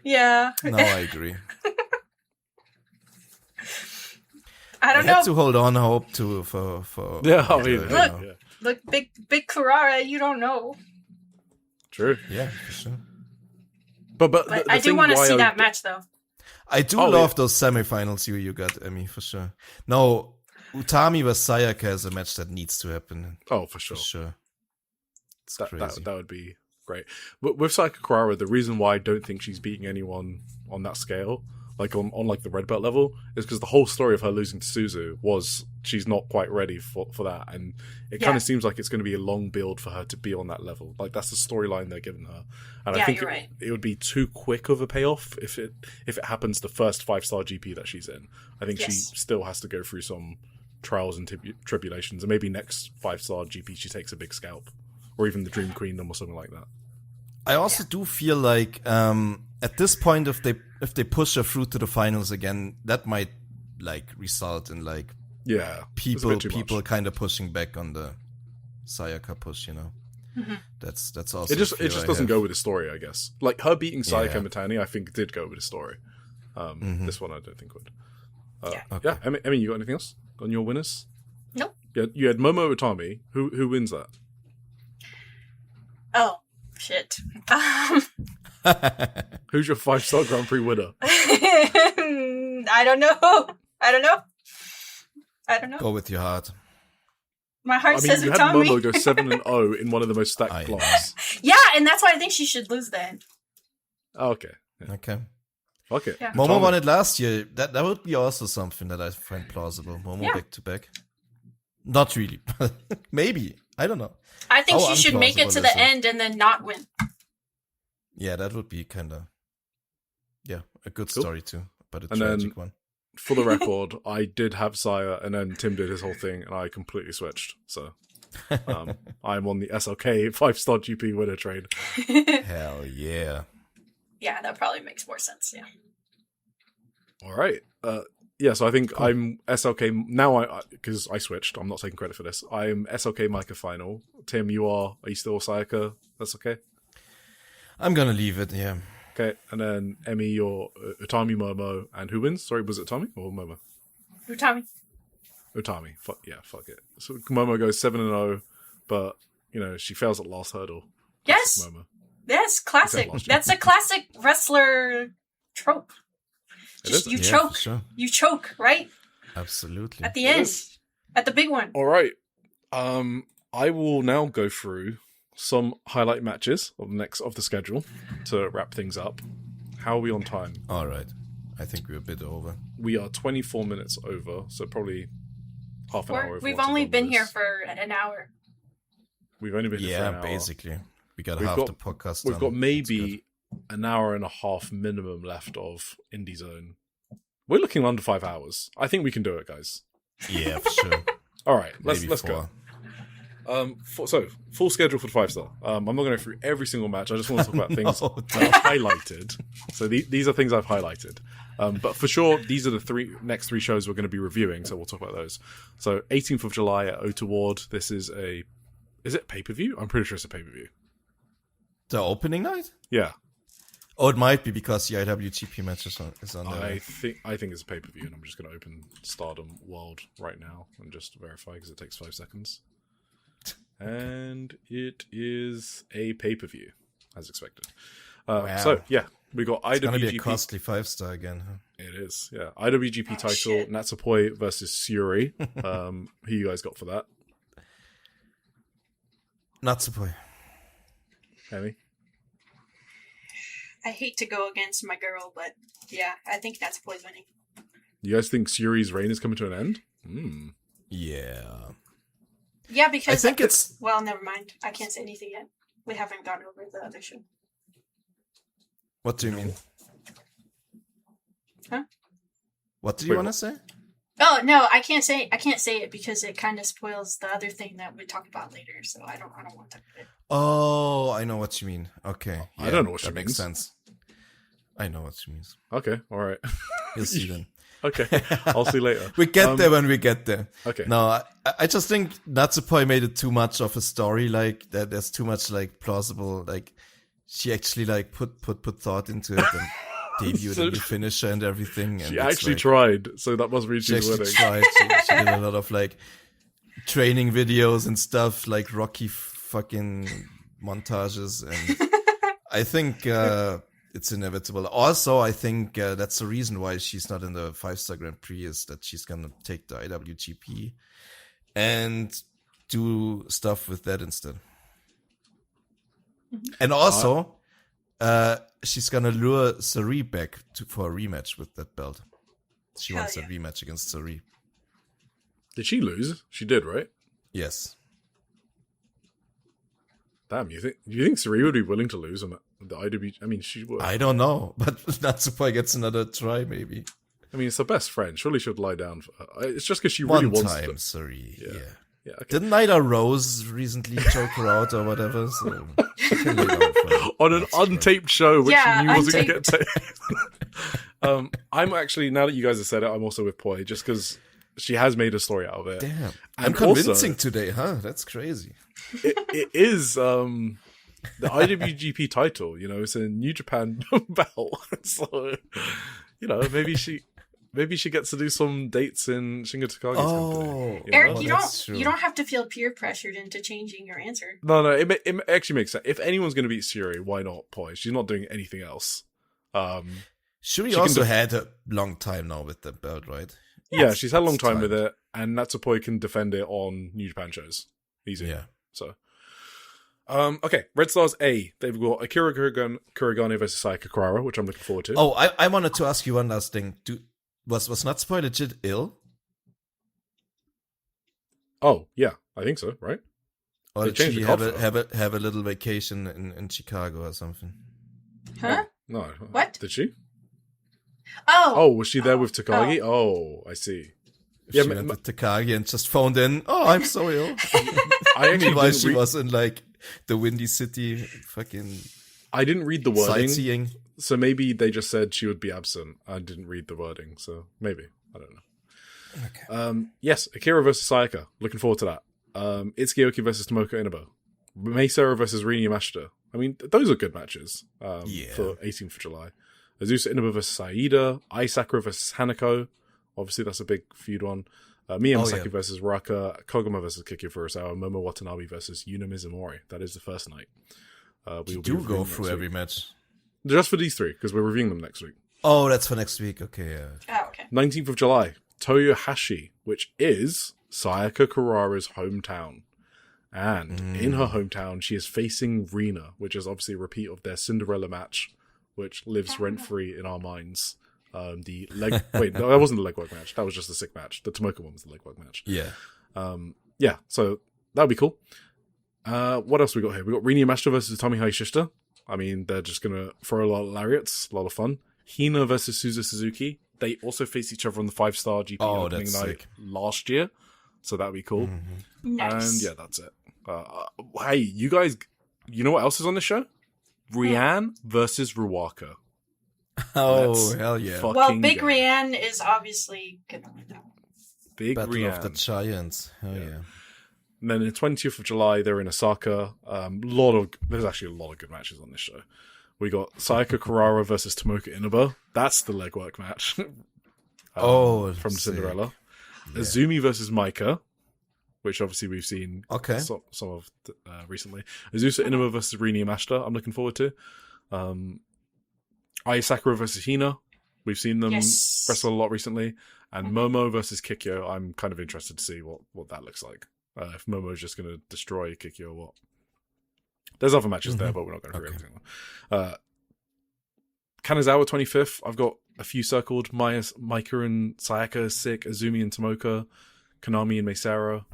No, I agree. I don't I know. had to hold on hope to for Look, big Carrara, you don't know. True. Yeah, for sure. But I do want to see that match though. I do love those semifinals you got, Emmy, for sure. No, Utami vs Sayaka is a match that needs to happen. Oh, for sure. For sure. It's that crazy. That would be great. But with Sayaka Kurara, the reason why I don't think she's beating anyone on that scale, like on like the red belt level, is because the whole story of her losing to Suzu was she's not quite ready for that, and it kind of seems like it's going to be a long build for her to be on that level. Like that's the storyline they're giving her, and I think it would be too quick of a payoff if it happens the first 5-star GP that she's in. I think she still has to go through some trials and tribulations, and maybe next 5-star GP she takes a big scalp, or even the Dream Queendom or something like that. I also do feel like at this point, if they push her through to the finals again, that might like result in like people kind of pushing back on the Sayaka push. You know, that's also it just doesn't go with the story. I guess like her beating Sayaka Mitani, I think did go with the story. This one I don't think would. Yeah, I mean, you got anything else on your winners? Nope. Yeah, you had Momo Utami. Who wins that? Oh. Shit. Who's your 5-star Grand Prix winner? I don't know. Go with your heart. My heart says you Utami. had Momo go 7-0 in one of the most stacked blocks. Yeah, and that's why I think she should lose then. Oh, okay. Yeah. Okay. Okay. Yeah. Momo won it last year. That would be also something that I find plausible. Momo back to back. Not really. Maybe. I don't know. I think she should make it to the end and then not win. Yeah, that would be kind of a good story too, but a tragic one. For the record, I did have Saya, and then Tim did his whole thing, and I completely switched. So I'm on the SLK 5-star GP winner train. Hell yeah. Yeah, that probably makes more sense. Yeah. All right. So I think I'm SLK now. Because I switched. I'm not taking credit for this. I'm SLK Micah final. Tim, are you still Sayaka? That's okay. I'm gonna leave it. Yeah. Okay, and then Emmy, you're Utami, Momo, and who wins? Sorry, was it Utami or Momo? Utami. Fuck it. So Momo goes 7-0, but she fails at last hurdle. Yes. Momo. Yes, classic. That's a classic wrestler trope. Just you choke. Sure. You choke, right? Absolutely. At the end. At the big one. All right. I will now go through some highlight matches of the schedule to wrap things up. How are we on time? All right. I think we're a bit over. We are 24 minutes over, so probably half an hour over. We've only been here for an hour. We've only been here for an hour. Yeah, basically. We got half the podcast We've got maybe an hour and a half minimum left of Indie Zone. We're looking under 5 hours. I think we can do it, guys. Yeah, for sure. All right, let's go. So full schedule for the 5-star. I'm not going to go through every single match. I just want to talk about things that I've highlighted. So these are things I've highlighted. But for sure, these are the next three shows we're going to be reviewing. So we'll talk about those. So 18th of July at O2 Ward. This is is it pay-per-view? I'm pretty sure it's a pay-per-view. The opening night? Yeah. Oh, it might be because the IWGP match is on there. I think it's a pay-per-view, and I'm just going to open Stardom World right now and just verify because it takes 5 seconds. And it is a pay-per-view, as expected. Wow. So, yeah, we got It's IWGP. going to be a costly 5-star again, huh? It is, yeah. IWGP title, shit. Natsupoi versus Syuri. Who you guys got for that? Natsupoi. Amy? I hate to go against my girl, but yeah, I think that's poisoning. You guys think Syuri's reign is coming to an end? Yeah. Yeah, because I think it's... Well, never mind. I can't say anything yet. We haven't gone over the other show. What do you mean? Huh? What do you want to say? Oh no, I can't say it because it kind of spoils the other thing that we talk about later. So I don't want to. Oh, I know what you mean. Okay, I don't know what she that makes means. sense. I know what she means. Okay, all right. You'll see then. Okay, I'll see later. We get there when we get there. Okay. No, I just think Natsupoi made it too much of a story. Like that, there's too much like plausible. Like she actually like put thought into it and debuted a new finisher and everything. And She actually tried, so that must mean She she's actually winning. tried. She did a lot of like training videos and stuff, like Rocky fucking montages, and I think it's inevitable. Also, I think that's the reason why she's not in the 5-star Grand Prix is that she's gonna take the IWGP and do stuff with that instead. And also, she's gonna lure Sari back for a rematch with that belt. She wants a rematch against Sari. Did she lose? She did, right? Yes. Damn, you think Sari would be willing to lose on the IW? I mean, she would. I don't know, but Natsupoi gets another try, maybe. I mean, it's her best friend. Surely she'll lie down for her. It's just because she really One wants time, to. sorry. Yeah. Yeah, okay. Didn't Nyla Rose recently choke her out or whatever? So she can lay down for On an untaped show, which Yeah, she knew wasn't going to get taped. I'm actually, now that you guys have said it, I'm also with Poi, just because she has made a story out of it. Damn. I'm And convincing also, today, huh? That's crazy. it is the IWGP title, you know, it's a New Japan belt. So, you know, maybe she gets to do some dates in Shingo Takagi's company. Eric, know? you don't have to feel peer pressured into changing your answer. No, it actually makes sense. If anyone's going to beat Syuri, why not Poi? She's not doing anything else. Shuri she also can had a long time now with the belt, right? Yeah, she's had a long It's time time. with it, and Natsupoi can defend it on New Japan shows. Easy. Yeah. So, okay, Red Stars A. They've got Akira Kurigane versus Sayaka Kurara, which I'm looking forward to. Oh, I wanted to ask you one last thing. Was Natsupoi legit ill? Oh, yeah, I think so, right? Or They did changed she the have card have a little vacation in Chicago or something? Huh? No. What? Did she? Oh. Oh, was she there with Takagi? Oh, I see. She went with Takagi and just phoned in. Oh, I'm so ill. I actually Meanwhile, didn't she was in like the Windy City, fucking I didn't read the wording, sightseeing. so maybe they just said she would be absent. I didn't read the wording, so maybe. I don't know. Okay. Yes, Akira versus Sayaka. Looking forward to that. Itsuki Aoki versus Tomoka Inaba. Meisera versus Rina Yamashita. I mean, those are good matches for 18th of July. Azusa Inaba versus Saida. Ai Sakura versus Hanako. Obviously, that's a big feud one. Miya Masaki versus Raka. Koguma versus Kiki Furusawa. Momo Watanabe versus Yuna Mizumori. That is the first night. We do go through every match. Just for these three, because we're reviewing them next week. Oh, that's for next week. Okay, yeah. Oh, okay. 19th of July. Toyohashi, which is Sayaka Kurara's hometown. And in her hometown, she is facing Rina, which is obviously a repeat of their Cinderella match, which lives rent-free in our minds. The leg... Wait, no, that wasn't the leg work match. That was just the sick match. The Tomoka one was the leg work match. Yeah. Yeah, so that would be cool. What else we got here? We got Rina Yamashita versus Tommy Hayashishita. I mean, they're just going to throw a lot of lariats. A lot of fun. Hina versus Suzu Suzuki. They also faced each other on the 5-star GP opening night last year. So that would be cool. Mm-hmm. Nice. And yeah, that's it. Hey, you guys, you know what else is on this show? Rianne versus Ruaka. Oh, Let's hell yeah. Well, Big go. Rianne is obviously gonna win that one. Big Battle Rianne. of the Giants. Hell yeah. And then the 20th of July, they're in Osaka. There's actually a lot of good matches on this show. We got Sayaka Kurara versus Tomoka Inaba. That's the legwork match. From Cinderella. Yeah. Azumi versus Maika, which obviously we've seen some of recently. Azusa Inaba versus Rina Yamashita, I'm looking forward to. Ai Sakura versus Hina. We've seen them wrestle a lot recently. And Momo versus Kikyo, I'm kind of interested to see what that looks like. If Momo's just going to destroy Kikyo or what. There's other matches there, but we're not going to do anything. Kanazawa 25th. I've got a few circled. Maika and Sayaka is sick. Azumi and Tomoka. Konami and Meisara.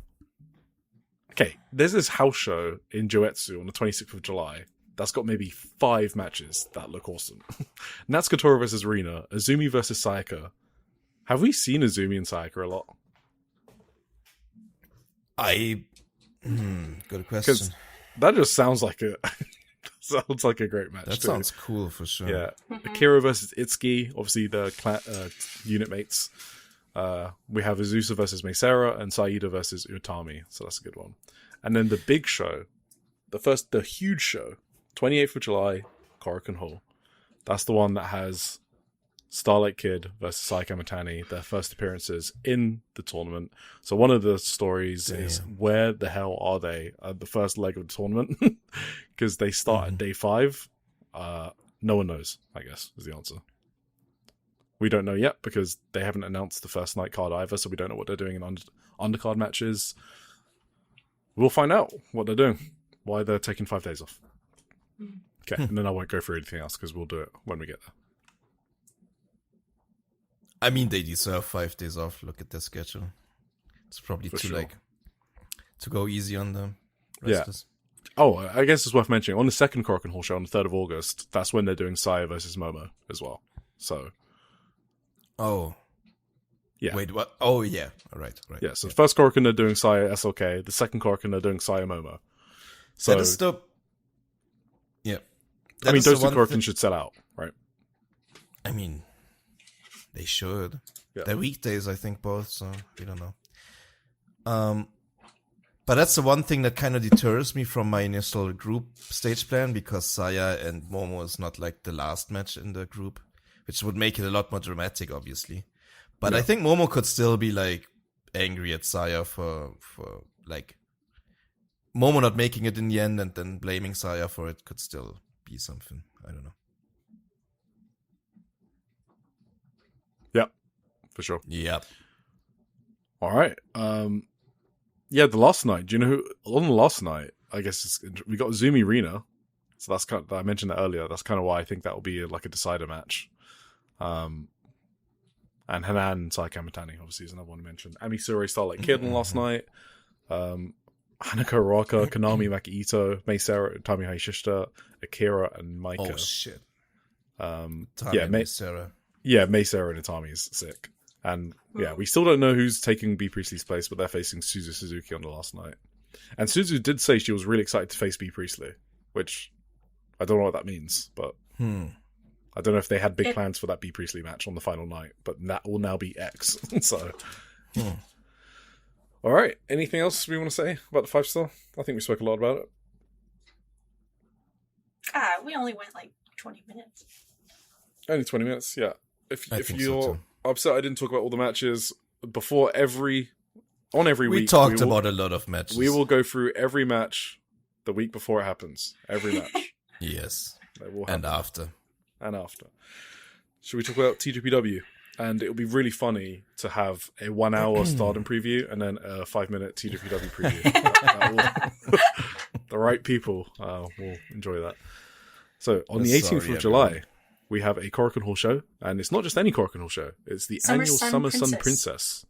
Okay, there's this house show in Joetsu on the 26th of July. That's got maybe 5 matches that look awesome. Natsukatora versus Rina. Azumi versus Sayaka. Have we seen Azumi and Sayaka a lot? Good question. That just sounds like a great match. That sounds cool for sure. Yeah, Akira versus Itsuki, obviously the unit mates. We have Azusa versus Meisara and Saida versus Utami, so that's a good one. And then the big show, the huge show, 28th of July, Korakuen Hall. That's the one that has Starlight Kid versus Saika Mitani, their first appearances in the tournament. So one of the stories is, where the hell are they at the first leg of the tournament? Because they start at day 5. No one knows, I guess, is the answer. We don't know yet because they haven't announced the first night card either, so we don't know what they're doing in undercard matches. We'll find out what they're doing, why they're taking 5 days off. Okay, and then I won't go through anything else because we'll do it when we get there. I mean, they deserve 5 days off. Look at their schedule. It's probably to go easy on the wrestlers. Yeah. Oh, I guess it's worth mentioning. On the second Korakuen Hall show on the 3rd of August, that's when they're doing Saya versus Momo as well. So. Oh. Yeah. Wait, what? Oh, yeah. Right. Yeah, so the first Korakuen they're doing Saya SLK. The second Korakuen they're doing Saya Momo. So. That is the... Yeah. I mean, those 2 Korakuen should sell out, right? I mean... They should. Yeah. They're weekdays, I think, both, so we don't know. But that's the one thing that kind of deters me from my initial group stage plan, because Saya and Momo is not like the last match in the group, which would make it a lot more dramatic, obviously. But I think Momo could still be like angry at Saya for like Momo not making it in the end and then blaming Saya for it could still be something. I don't know. For sure. Yep. All right. The last night. Do you know who on the last night? I guess we got Azumi Rina. So that's kind of, I mentioned that earlier. That's kind of why I think that will be like a decider match. And Hanan Sayaka Mitani obviously is another one to mention. Ami Suri Starlight Kid on last night. Hanako Raka, Konami Maki Ito, Meisara, Utami Hayashishita, Akira, and Maika. Oh shit. Meisara. Yeah, Meisara and Utami is sick. And we still don't know who's taking B. Priestley's place, but they're facing Suzu Suzuki on the last night. And Suzu did say she was really excited to face B. Priestley, which I don't know what that means, but I don't know if they had big plans for that B. Priestley match on the final night, but that will now be X. So, all right. Anything else we want to say about the 5-star? I think we spoke a lot about it. We only went like 20 minutes. Only 20 minutes, yeah. If you're upset I didn't talk about all the matches before every week. We talked about a lot of matches. We will go through every match the week before it happens. Every match. Yes. And after. Should we talk about TJPW? And it will be really funny to have a 1-hour Stardom preview and then a 5-minute TJPW preview. The right people will enjoy that. So on the 18th of July, we have a Korakuen Hall show, and it's not just any Korakuen Hall show. It's the annual Summer Sun Princess.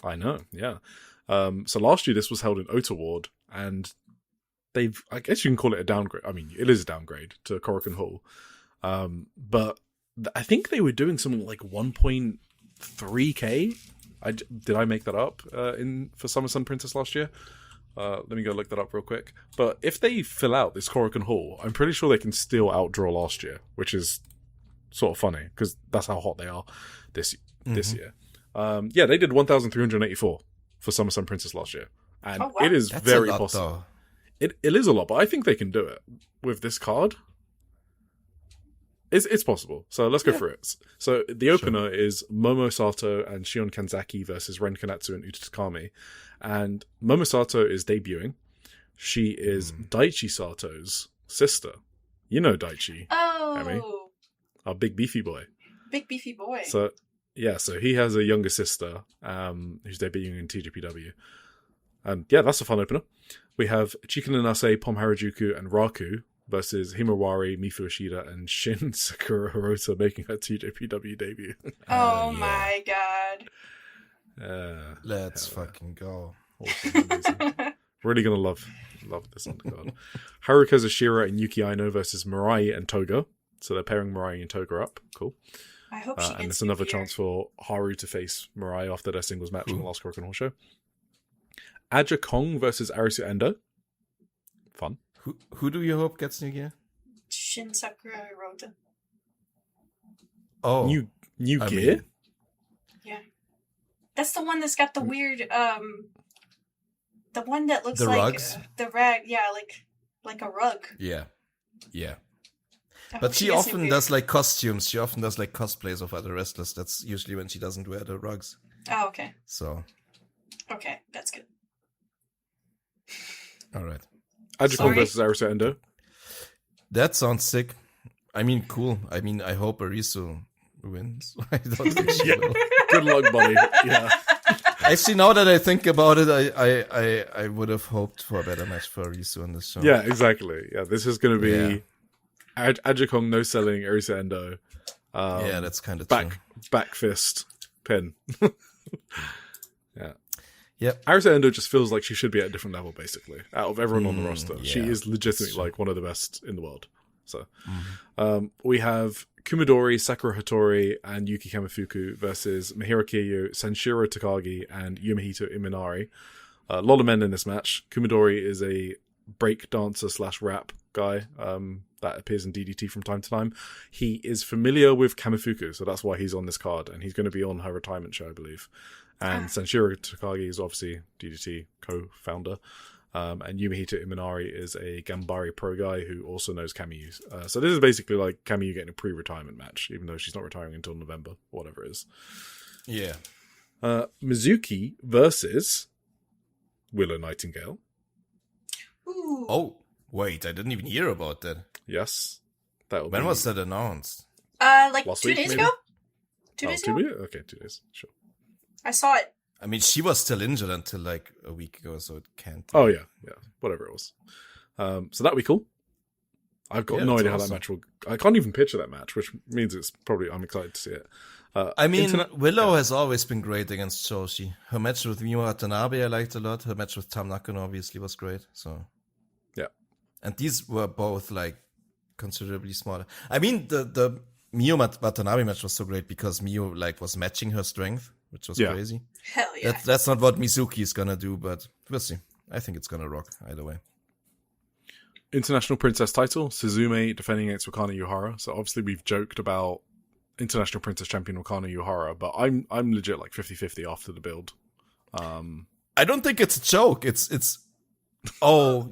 I know, yeah. So last year this was held in Ota Ward, and I guess you can call it a downgrade. I mean, it is a downgrade to Korakuen Hall. But I think they were doing something like 1.3K. Did I make that up for Summer Sun Princess last year? Let me go look that up real quick. But if they fill out this Korakuen Hall, I'm pretty sure they can still outdraw last year, which is sort of funny because that's how hot they are this year. They did 1,384 for Summer Sun Princess last year, and it is very possible. It is a lot, but I think they can do it with this card. It's possible. So let's go through it. So the opener is Momo Sato and Shion Kanzaki versus Ren Kanatsu and Uta Takami. And Momo Sato is debuting. She is Daichi Sato's sister. You know Daichi. Oh. Emi, our big beefy boy. Big beefy boy. So he has a younger sister who's debuting in TJPW. And yeah, that's a fun opener. We have Chika Nase, Pom Harajuku, and Raku versus Himawari, Mifu Ishida, and Shin Sakura Hirota making her TJPW debut. My god. Let's fucking go. Awesome, amazing. Really gonna love this undercard. Haruka Zashira and Yuki Aino versus Mirai and Toga. So they're pairing Mirai and Toga up. Cool. I hope she gets and it's another chance for Haru to face Mirai after their singles match on the last Korakuen Hall show. Aja Kong versus Arisu Endo. Fun. Who do you hope gets new gear? Shin Sakura Hirota. Oh, new gear? Yeah. That's the one that's got the weird, the one that looks the like rugs? The rag, yeah, like a rug. Yeah. But she often does like costumes. She often does like cosplays of other wrestlers. That's usually when she doesn't wear the rugs. Oh, okay. So. Okay, that's good. All right. Aja Kong versus Arisu Endo. That sounds sick. I mean, cool. I mean, I hope Arisu wins. I don't think she will. Good luck, buddy. Yeah. Actually, now that I think about it, I would have hoped for a better match for Arisu on this show. Yeah, exactly. Yeah, this is going to be Aja Kong no selling Arisu Endo. Yeah, that's kind of true. Back fist pin. Yeah. Yep. Arisu Endo just feels like she should be at a different level, basically, out of everyone on the roster. Yeah, she is legitimately like one of the best in the world. So, we have Kumidori, Sakura Hattori, and Yuki Kamifuku versus Mihiro Kiyo, Sanshiro Takagi, and Yumehito Imanari. A lot of men in this match. Kumidori is a break dancer / rap guy that appears in DDT from time to time. He is familiar with Kamifuku, so that's why he's on this card, and he's going to be on her retirement show, I believe. And Sanshiro Takagi is obviously DDT co-founder. And Yumehito Imanari is a Gambari pro guy who also knows Kamiyu. So this is basically like Kamiyu getting a pre-retirement match, even though she's not retiring until November, whatever it is. Yeah. Mizuki versus Willow Nightingale. Ooh. Oh, wait, I didn't even hear about that. Yes. When was that announced? Like last 2 week, days maybe? ago? 2 days ago? Okay, 2 days. Sure. I saw it. I mean, she was still injured until like a week ago, so it can't. Oh, yeah. Whatever it was. So that'd be cool. I've got no idea how that match will... I can't even picture that match, which means I'm excited to see it. I mean, Willow has always been great against Joshi. Her match with Miyu Watanabe I liked a lot. Her match with Tam Nakano obviously was great. So yeah. And these were both like considerably smaller. I mean, the Miyu Watanabe match was so great because Miyu like was matching her strength, which was crazy. Hell yeah. That's not what Mizuki is gonna do, but we'll see. I think it's gonna rock either way. International Princess title, Suzume defending against Wakana Yuhara. So obviously we've joked about International Princess Champion Wakana Yuhara, but I'm legit like 50-50 after the build. I don't think it's a joke. It's oh,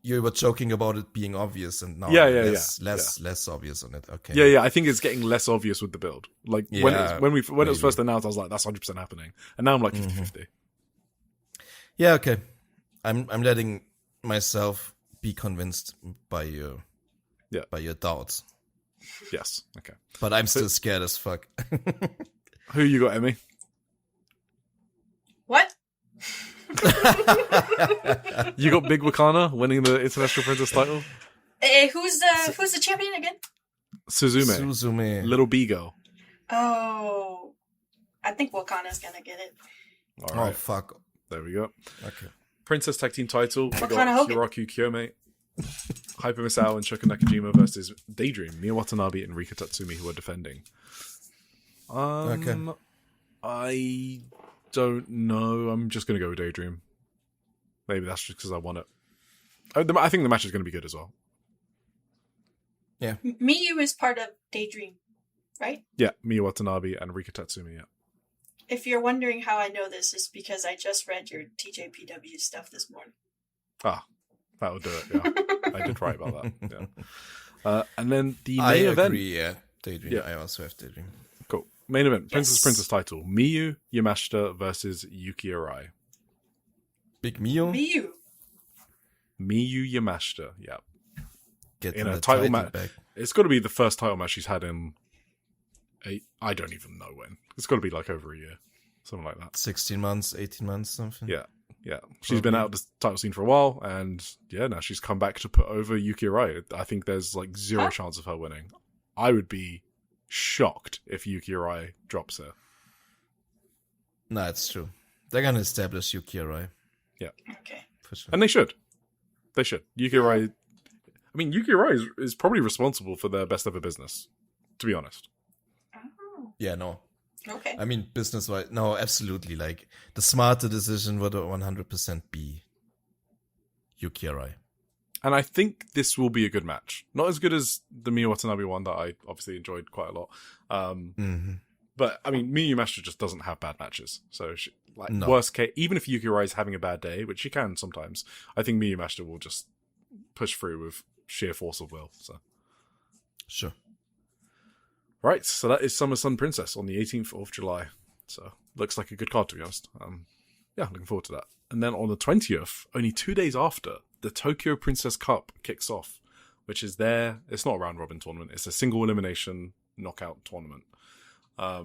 you were joking about it being obvious, and now less obvious on it. Okay. Yeah. I think it's getting less obvious with the build. Like when it was first announced, I was like, that's 100% happening, and now I'm like 50-50. Yeah. Okay. I'm letting myself be convinced by your doubts. Yes. Okay. But I'm still scared as fuck. Who you got, Emmy? What? You got Big Wakana winning the International Princess title? Who's the champion again? Suzume. Little B girl. Oh. I think Wakana's gonna get it. All right. Oh, fuck. There we go. Okay. Princess Tag Team title. We got Hogan. Hiroki Kiyome, Hyper Misao, and Shoko Nakajima versus Daydream, Miya Watanabe, and Rika Tatsumi, who are defending. Okay. I don't know. I'm just going to go with Daydream. Maybe that's just because I want it. I think the match is going to be good as well. Yeah. Miyu is part of Daydream, right? Yeah, Miya Watanabe and Rika Tatsumi, yeah. If you're wondering how I know this, it's because I just read your TJPW stuff this morning. Ah, that would do it, yeah. I did write about that, And then the main event. Agree, yeah. Daydream. Yeah. I also have Daydream. Cool. Main event. Yes. Princess title. Miyu Yamashita versus Yuki Arai. Big Mio. Miyu. Miyu Yamashita. Yeah. Getting In a the title match. back. It's got to be the first title match she's had in I don't even know when. It's got to be like over a year. Something like that. 16 months, 18 months, something. Yeah. Yeah. She's been out of the title scene for a while, and yeah, now she's come back to put over Yuki Arai. I think there's like zero chance of her winning. I would be shocked if Yuki Arai drops her. No, it's true. They're gonna establish Yuki Arai. Yeah. Okay. For sure. And they should. They should. Yuki Arai. I mean, Yuki Arai is probably responsible for their best ever business, to be honest. Oh. Yeah, no. Okay. I mean, business-wise, no, absolutely. Like, the smarter decision would 100% be Yuki Arai. And I think this will be a good match. Not as good as the Miyu Watanabe one that I obviously enjoyed quite a lot. But, I mean, Miyu Yamashita just doesn't have bad matches. So, worst case, even if Yuki Arai is having a bad day, which she can sometimes, I think Miyu Yamashita will just push through with sheer force of will. So, Sure. right, so that is Summer Sun Princess on the 18th of July. So, looks like a good card, to be honest. Yeah, looking forward to that. And then on the 20th, only 2 days after, the Tokyo Princess Cup kicks off, which is it's not a round-robin tournament, it's a single elimination knockout tournament. I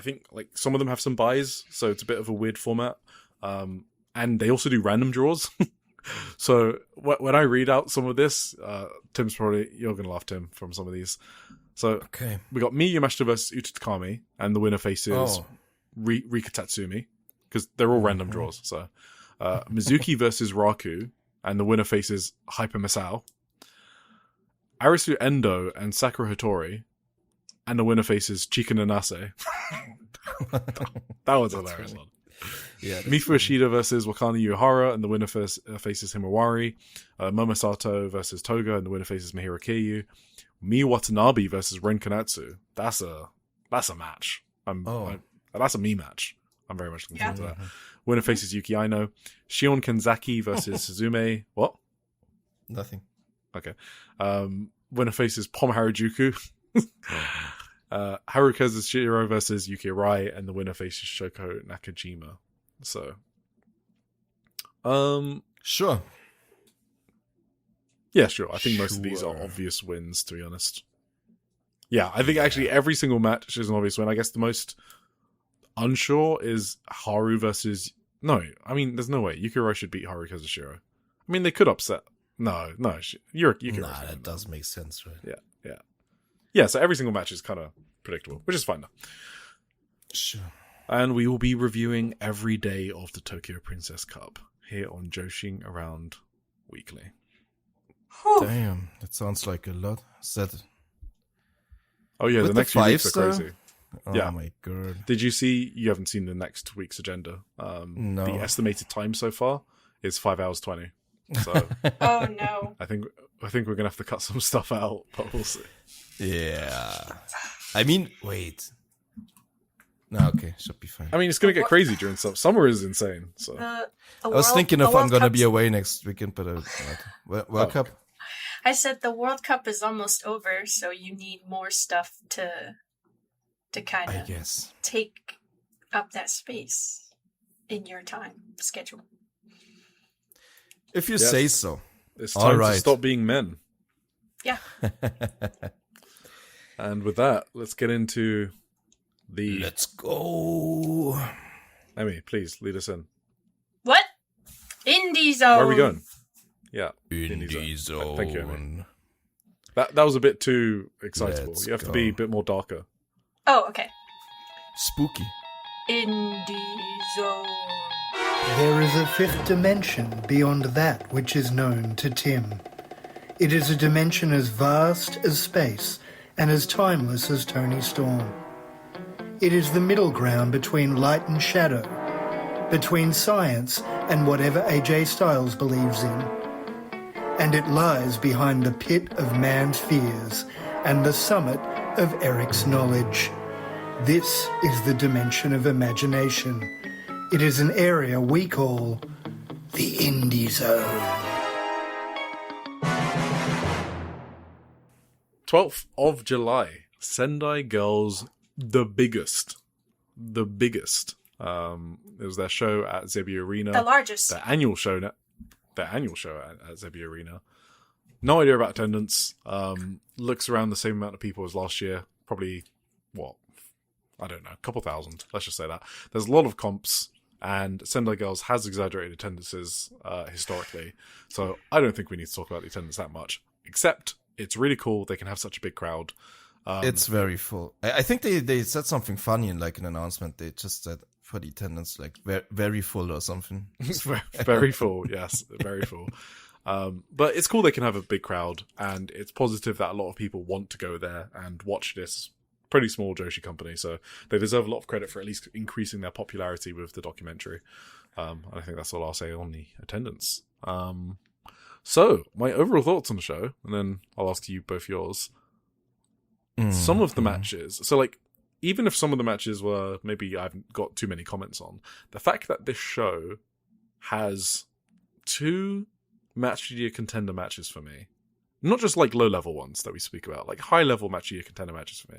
think, like, some of them have some buys, so it's a bit of a weird format. And they also do random draws. So when I read out some of this, you're going to laugh, Tim, from some of these. So Okay. we got Miyu Yamashita versus Uta Takami, and the winner faces Oh. Rika Tatsumi, because they're all random draws. So Mizuki versus Raku, and the winner faces Hyper Masao. Arisu Endo and Sakura Hitori, and the winner faces Chika Nanase. That was a hilarious one. Yeah. Mifu Ishida versus Wakana Yuhara, and the winner faces Himawari. Momosato versus Toga, and the winner faces Mihiro Keiyu. Miyu Watanabe versus Ren Kanatsu. That's a match. That's a me match. I'm very much looking forward to that. Winner faces Yuki Aino. Shion Kanzaki versus Suzume. What? Nothing. Okay. Winner faces Pom Harajuku. Harukazu Shiro versus Yuki Arai, and the winner faces Shoko Nakajima. So, Sure. yeah, sure. I think most of these are obvious wins, to be honest. Yeah, I think actually every single match is an obvious win. I guess the most unsure is Haru versus... No, I mean, there's no way. Yuki Arai should beat Haru Kazushiro. I mean, they could upset... No, Yuki Arai. Nah, that does make sense, right? Yeah. Yeah, so every single match is kind of predictable, which is fine though. Sure. And we will be reviewing every day of the Tokyo Princess Cup here on Joshi'ing Around Weekly. Damn, that sounds like a lot. Oh yeah, With the next few weeks are 5-star? crazy. Oh Yeah. my god. Did you see? You haven't seen the next week's agenda. No. The estimated time so far is 5 hours 20. So Oh no. I think we're gonna have to cut some stuff out, but we'll see. Yeah. I mean, wait. No, okay, should be fine. I mean, it's gonna get crazy during summer. Is insane. So I was thinking if I'm gonna be away next weekend, but World Cup. I said the World Cup is almost over, so you need more stuff to kind I of guess. take up that space in your time schedule. If you Yes. say so. it's All time right. to stop being men. Yeah. And with that, let's get into the... Let's go. Emmy, please lead us in. What? Indie Zone. Where are we going? Yeah. Indie Zone. Thank you, Emmy. That was a bit too excitable. Let's You have to go. be a bit more darker. Oh, okay. Spooky. Indie Zone. There is a fifth dimension beyond that which is known to Tim. It is a dimension as vast as space and as timeless as Tony Storm. It is the middle ground between light and shadow, between science and whatever AJ Styles believes in. And it lies behind the pit of man's fears and the summit of Eric's knowledge. This is the dimension of imagination. It is an area we call the Indie Zone. 12th of July, Sendai Girls The Biggest. It was their show at Zebu Arena. The largest. Their annual show at Zebu Arena. No idea about attendance. Looks around the same amount of people as last year. Probably, I don't know, a couple thousand. Let's just say that. There's a lot of comps, and Sendai Girls has exaggerated attendances historically. So I don't think we need to talk about the attendance that much. Except it's really cool. They can have such a big crowd. It's very full. I think they said something funny in like an announcement. They just said for the attendance, like very full or something. It's very full. Yes, very full. But it's cool they can have a big crowd, and it's positive that a lot of people want to go there and watch this pretty small Joshi company. So they deserve a lot of credit for at least increasing their popularity with the documentary. And I think that's all I'll say on the attendance. So my overall thoughts on the show, and then I'll ask you both yours. Some of the matches, so like, even if some of the matches were maybe I haven't got too many comments on, the fact that this show has 2 match of the year contender matches for me, not just like low level ones that we speak about, like high level match of the year contender matches for me.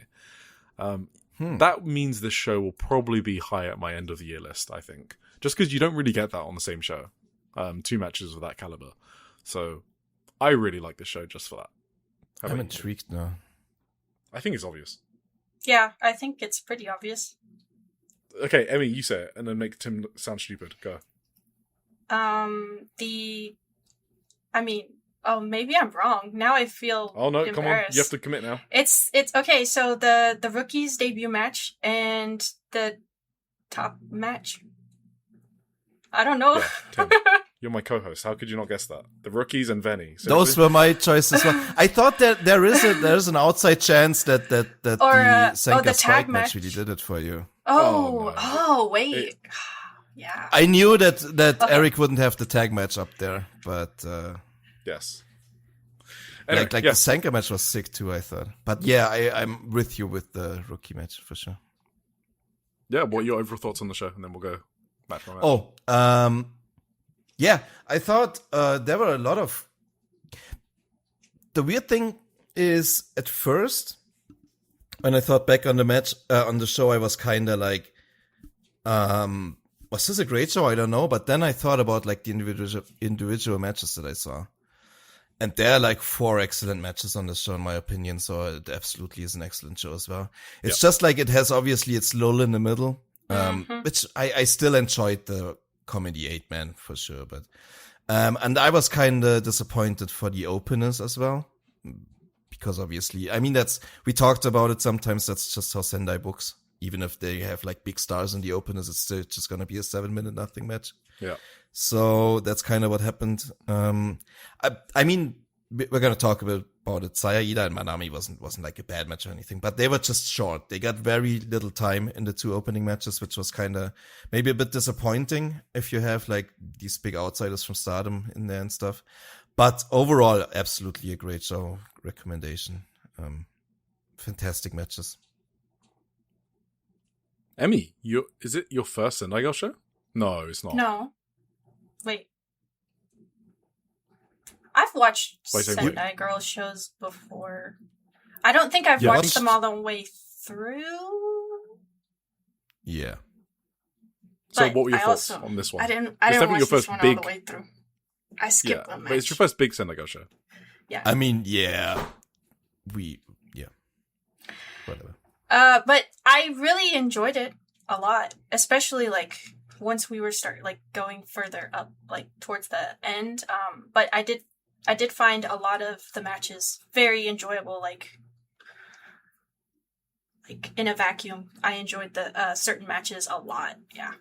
That means this show will probably be high at my end of the year list, I think, just because you don't really get that on the same show. 2 matches of that caliber, so I really like this show just for that. I'm intrigued now. I think it's obvious. Yeah, I think it's pretty obvious. Okay, Emmy, you say it, and then make Tim sound stupid. Go. Maybe I'm wrong. Now I feel Oh no, come on, you have to commit now. It's okay, so the rookies debut match and the top match. I don't know. Yeah, Tim, you're my co-host. How could you not guess that? The rookies and Venny. Seriously? Those were my choices. I thought that there's an outside chance that the Senka's tag fight match really did it for you. Wait. Yeah. I knew that Eric wouldn't have the tag match up there, but yes. Anyway, the Senka match was sick too, I thought. But yeah, I'm with you with the rookie match for sure. Yeah, what are your overall thoughts on the show, and then we'll go match by match. Yeah, I thought there were a lot of. The weird thing is, at first, when I thought back on the match on the show, I was kind of like, was this a great show? I don't know. But then I thought about like the individual matches that I saw, and there are like 4 excellent matches on the show, in my opinion. So it absolutely is an excellent show as well. It's just like it has obviously its lull in the middle, which I still enjoyed the comedy 8-man for sure, but and I was kind of disappointed for the openers as well, because obviously, I mean, we talked about it. Sometimes that's just how Sendai books. Even if they have like big stars in the openers, it's still just gonna be a 7-minute nothing match. Yeah. So that's kind of what happened. I mean, we're gonna talk about it. Saya Ida and Manami wasn't like a bad match or anything, but they were just short. They got very little time in the 2 opening matches, which was kind of maybe a bit disappointing if you have like these big outsiders from Stardom in there and stuff. But overall, absolutely a great show. Recommendation. Fantastic matches. Emmy, is it your first Sendai Girl show? No, it's not. No. Wait. I've watched Sendai Girl shows before. I don't think I've watched them all the way through. Yeah. So what were your thoughts on this one? I didn't watch this one all the way through. I skipped one match. But it's your first big Sendai Girl show. Yeah. I mean, yeah. Whatever. But I really enjoyed it a lot, especially like once we were going further up, like towards the end. But I did find a lot of the matches very enjoyable, like in a vacuum. I enjoyed the certain matches a lot. Yeah.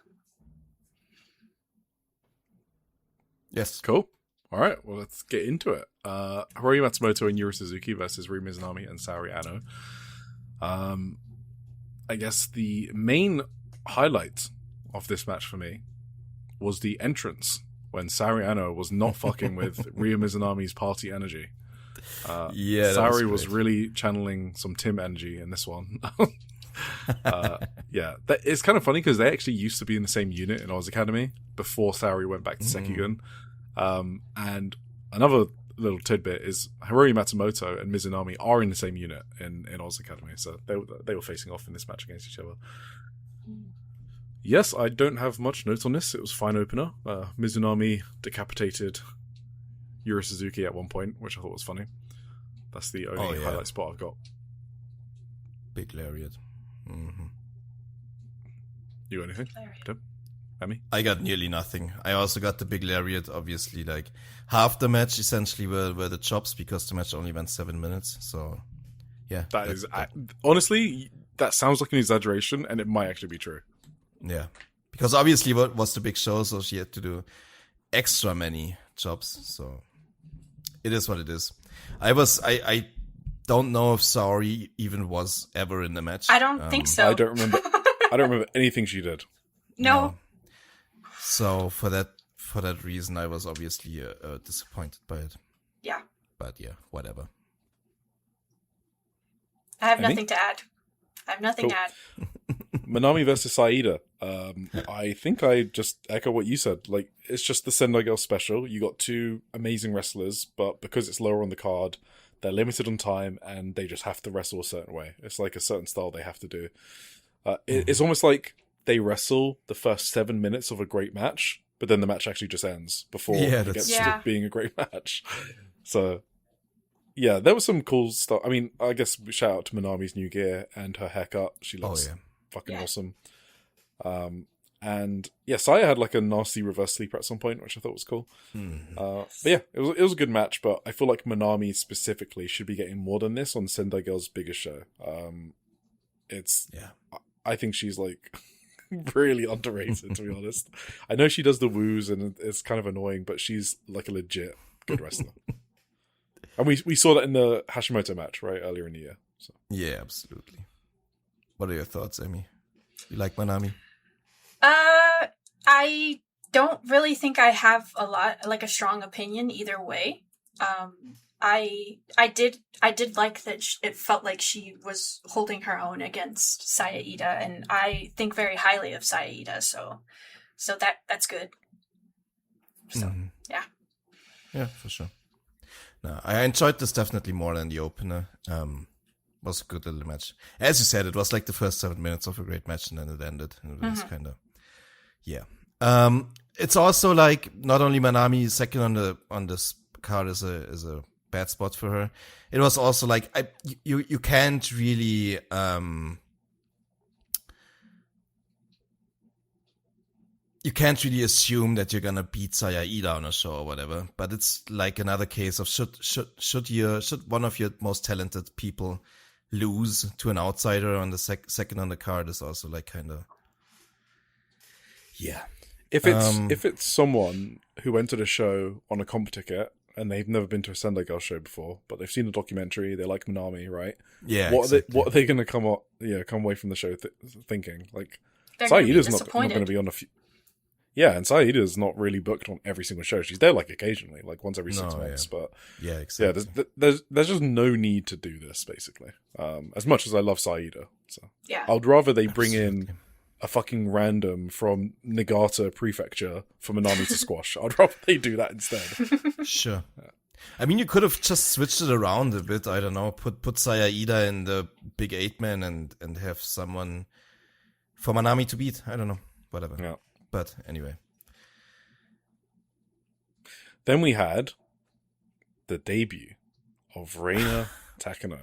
Yes. Cool. All right. Well, let's get into it. Hiroyu Matsumoto and Yuri Suzuki versus Ryu Mizunami and Saori Ano. I guess the main highlight of this match for me was the entrance when Saori Ano was not fucking with Ryu Mizunami's party energy. Saori was really channeling some Tim energy in this one. It's kind of funny because they actually used to be in the same unit in Oz Academy before Saori went back to Sekigun. And another little tidbit is Haruhi Matsumoto and Mizunami are in the same unit in Oz Academy, so they were facing off in this match against each other. Yes, I don't have much notes on this. It was a fine opener. Mizunami decapitated Yuri Suzuki at one point, which I thought was funny. That's the only highlight spot I've got. Big lariat. Mm-hmm. You got anything, Tim? Emmy? I got nearly nothing. I also got the big lariat, obviously. Like, half the match essentially were the chops because the match only went 7 minutes. So, yeah. Honestly, that sounds like an exaggeration, and it might actually be true. Yeah. Because obviously what was the big show, so she had to do extra many chops. So, it is what it is. I don't know if Saori even was ever in the match. I don't think so. I don't remember anything she did. No. So for that reason, I was obviously disappointed by it. Yeah. But yeah, whatever. I have nothing to add. To add. Manami versus Saida. I think I just echo what you said. Like, it's just the Sendai Girl special. You got two amazing wrestlers, but because it's lower on the card, they're limited on time, and they just have to wrestle a certain way. It's like a certain style they have to do. It's almost like they wrestle the first 7 minutes of a great match, but then the match actually just ends before it gets to being a great match. So, yeah, there was some cool stuff. I mean, I guess we shout out to Manami's new gear and her haircut. She looks fucking awesome. And yeah, Saya had like a nasty reverse sleeper at some point, which I thought was cool. But yeah, it was a good match, but I feel like Manami specifically should be getting more than this on Sendai Girl's biggest show. I think she's like really underrated, to be honest. I know she does the woos and it's kind of annoying, but she's like a legit good wrestler. And we saw that in the Hashimoto match, right, earlier in the year. So. Yeah, absolutely. What are your thoughts, Amy? You like Manami? I don't really think I have a strong opinion either way. I did like that it felt like she was holding her own against Saida, and I think very highly of Saida, so that's good. So yeah, for sure. No, I enjoyed this definitely more than the opener. Was a good little match. As you said, it was like the first 7 minutes of a great match, and then it ended. And it was kind of, it's also like not only Manami second on this card is a bad spot for her. It was also like you can't really assume that you're gonna beat Saida on a show or whatever. But it's like another case of should one of your most talented people lose to an outsider on the second on the card is also like kind of If it's someone who went to the show on a comp ticket and they've never been to a Sendai Girl show before, but they've seen the documentary, they like Manami, right? Yeah. What are they going to come away from the show thinking? Like, Saida's not going to be on a few. Yeah, and Saida's not really booked on every single show. She's there like occasionally, like once every 6 months. Yeah. But yeah, exactly. Yeah, there's just no need to do this basically. As much as I love Saida, so yeah, I'd rather they bring in a fucking random from Niigata Prefecture for Manami to squash. I'd rather they do that instead. Sure. Yeah. I mean, you could have just switched it around a bit. I don't know. Put Saida in the big 8-man and have someone for Manami to beat. I don't know. Whatever. Yeah. But anyway. Then we had the debut of Rina Takano.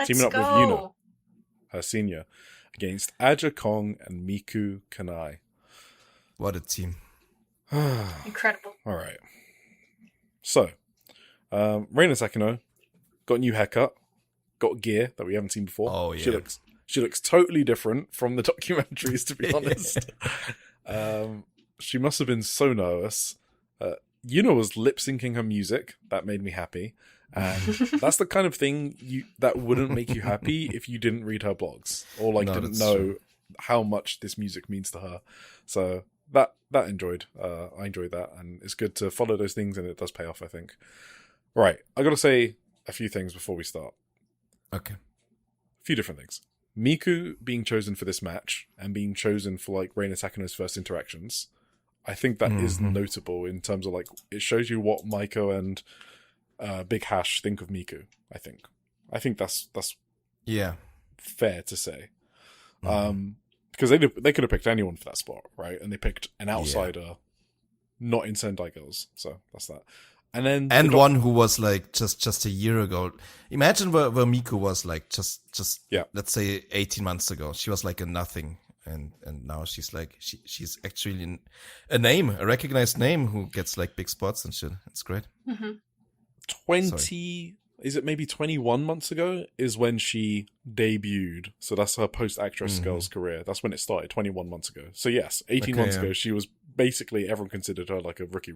Teaming up with YUNA, her senior, against Aja Kong and Miku Kanai. What a team. Incredible. All right. So, Rina Takano got a new haircut, got gear that we haven't seen before. Oh, yeah. She looks totally different from the documentaries, to be honest. She must have been so nervous. YUNA was lip syncing her music. That made me happy. And that's the kind of thing that wouldn't make you happy if you didn't read her blogs or didn't know how much this music means to her. So I enjoyed that, and it's good to follow those things, and it does pay off, I think. Right, I gotta say a few things before we start. Okay. A few different things. Miku being chosen for this match and being chosen for Rina Takano's first interactions, I think that is notable in terms of it shows you what Maiko and Big Hash think of Miku. I think that's fair to say. Because they could have picked anyone for that spot, right? And they picked an outsider, not in Sendai Girls. So that's that. And then one who was like just a year ago. Imagine where Miku was like just let's say 18 months ago. She was like a nothing, and now she's like she's actually a recognized name who gets like big spots and shit. It's great. 20 is it maybe 21 months ago is when she debuted. So that's her post-actress girls career. That's when it started, 21 months ago. So yes, 18 months ago, she was basically, everyone considered her like a rookie.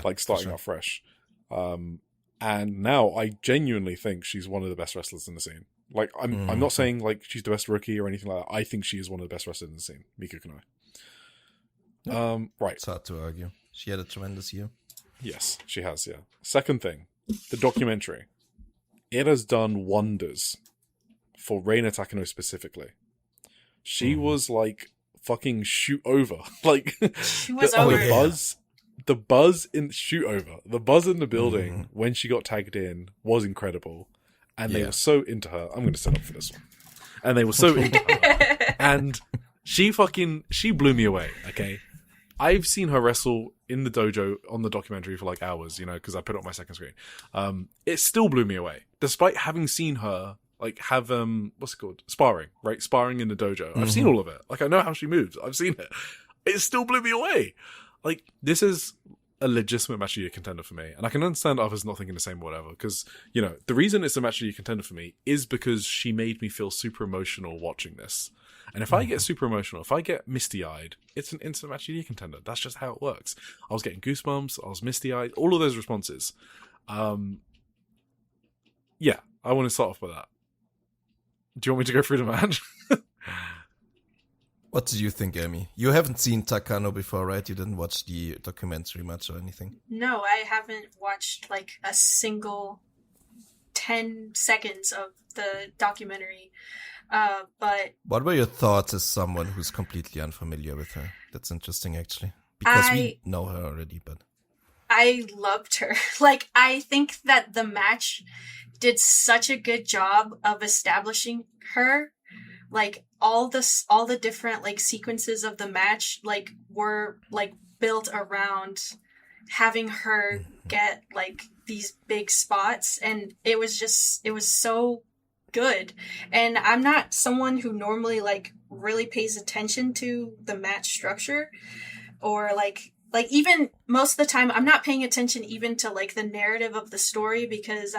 Like starting out fresh. And now I genuinely think she's one of the best wrestlers in the scene. Like, I'm not saying like she's the best rookie or anything like that. I think she is one of the best wrestlers in the scene, Miku Kunai. Right. It's hard to argue. She had a tremendous year. Yes, she has, yeah. Second thing. The documentary. It has done wonders for Reina Takano specifically. She was like fucking shoot over. Like she was over. The buzz in shoot over. The buzz in the building when she got tagged in was incredible. And they were so into her. I'm going to set up for this one. And they were so into her. And she blew me away, okay? I've seen her wrestle in the dojo on the documentary for like hours, you know, because I put it on my second screen. It still blew me away, despite having seen her like have what's it called, sparring in the dojo. I've seen all of it. Like I know how she moves. I've seen it. It still blew me away. Like this is a legitimate match of the year contender for me, and I can understand others not thinking the same or whatever. Because you know the reason it's a match of the year contender for me is because she made me feel super emotional watching this. And if I get super emotional, if I get misty-eyed, it's an instant match of the year contender. That's just how it works. I was getting goosebumps, I was misty-eyed, all of those responses. Yeah, I want to start off with that. Do you want me to go through the match? What do you think, Amy? You haven't seen Takano before, right? You didn't watch the documentary much or anything? No, I haven't watched like a single 10 seconds of the documentary. But what were your thoughts as someone who's completely unfamiliar with her? That's interesting, actually, because we know her already. But I loved her. Like, I think that the match did such a good job of establishing her. Like all the different like sequences of the match like were like built around having her get like these big spots, and it was so good. And I'm not someone who normally like really pays attention to the match structure, or like even most of the time I'm not paying attention even to like the narrative of the story, because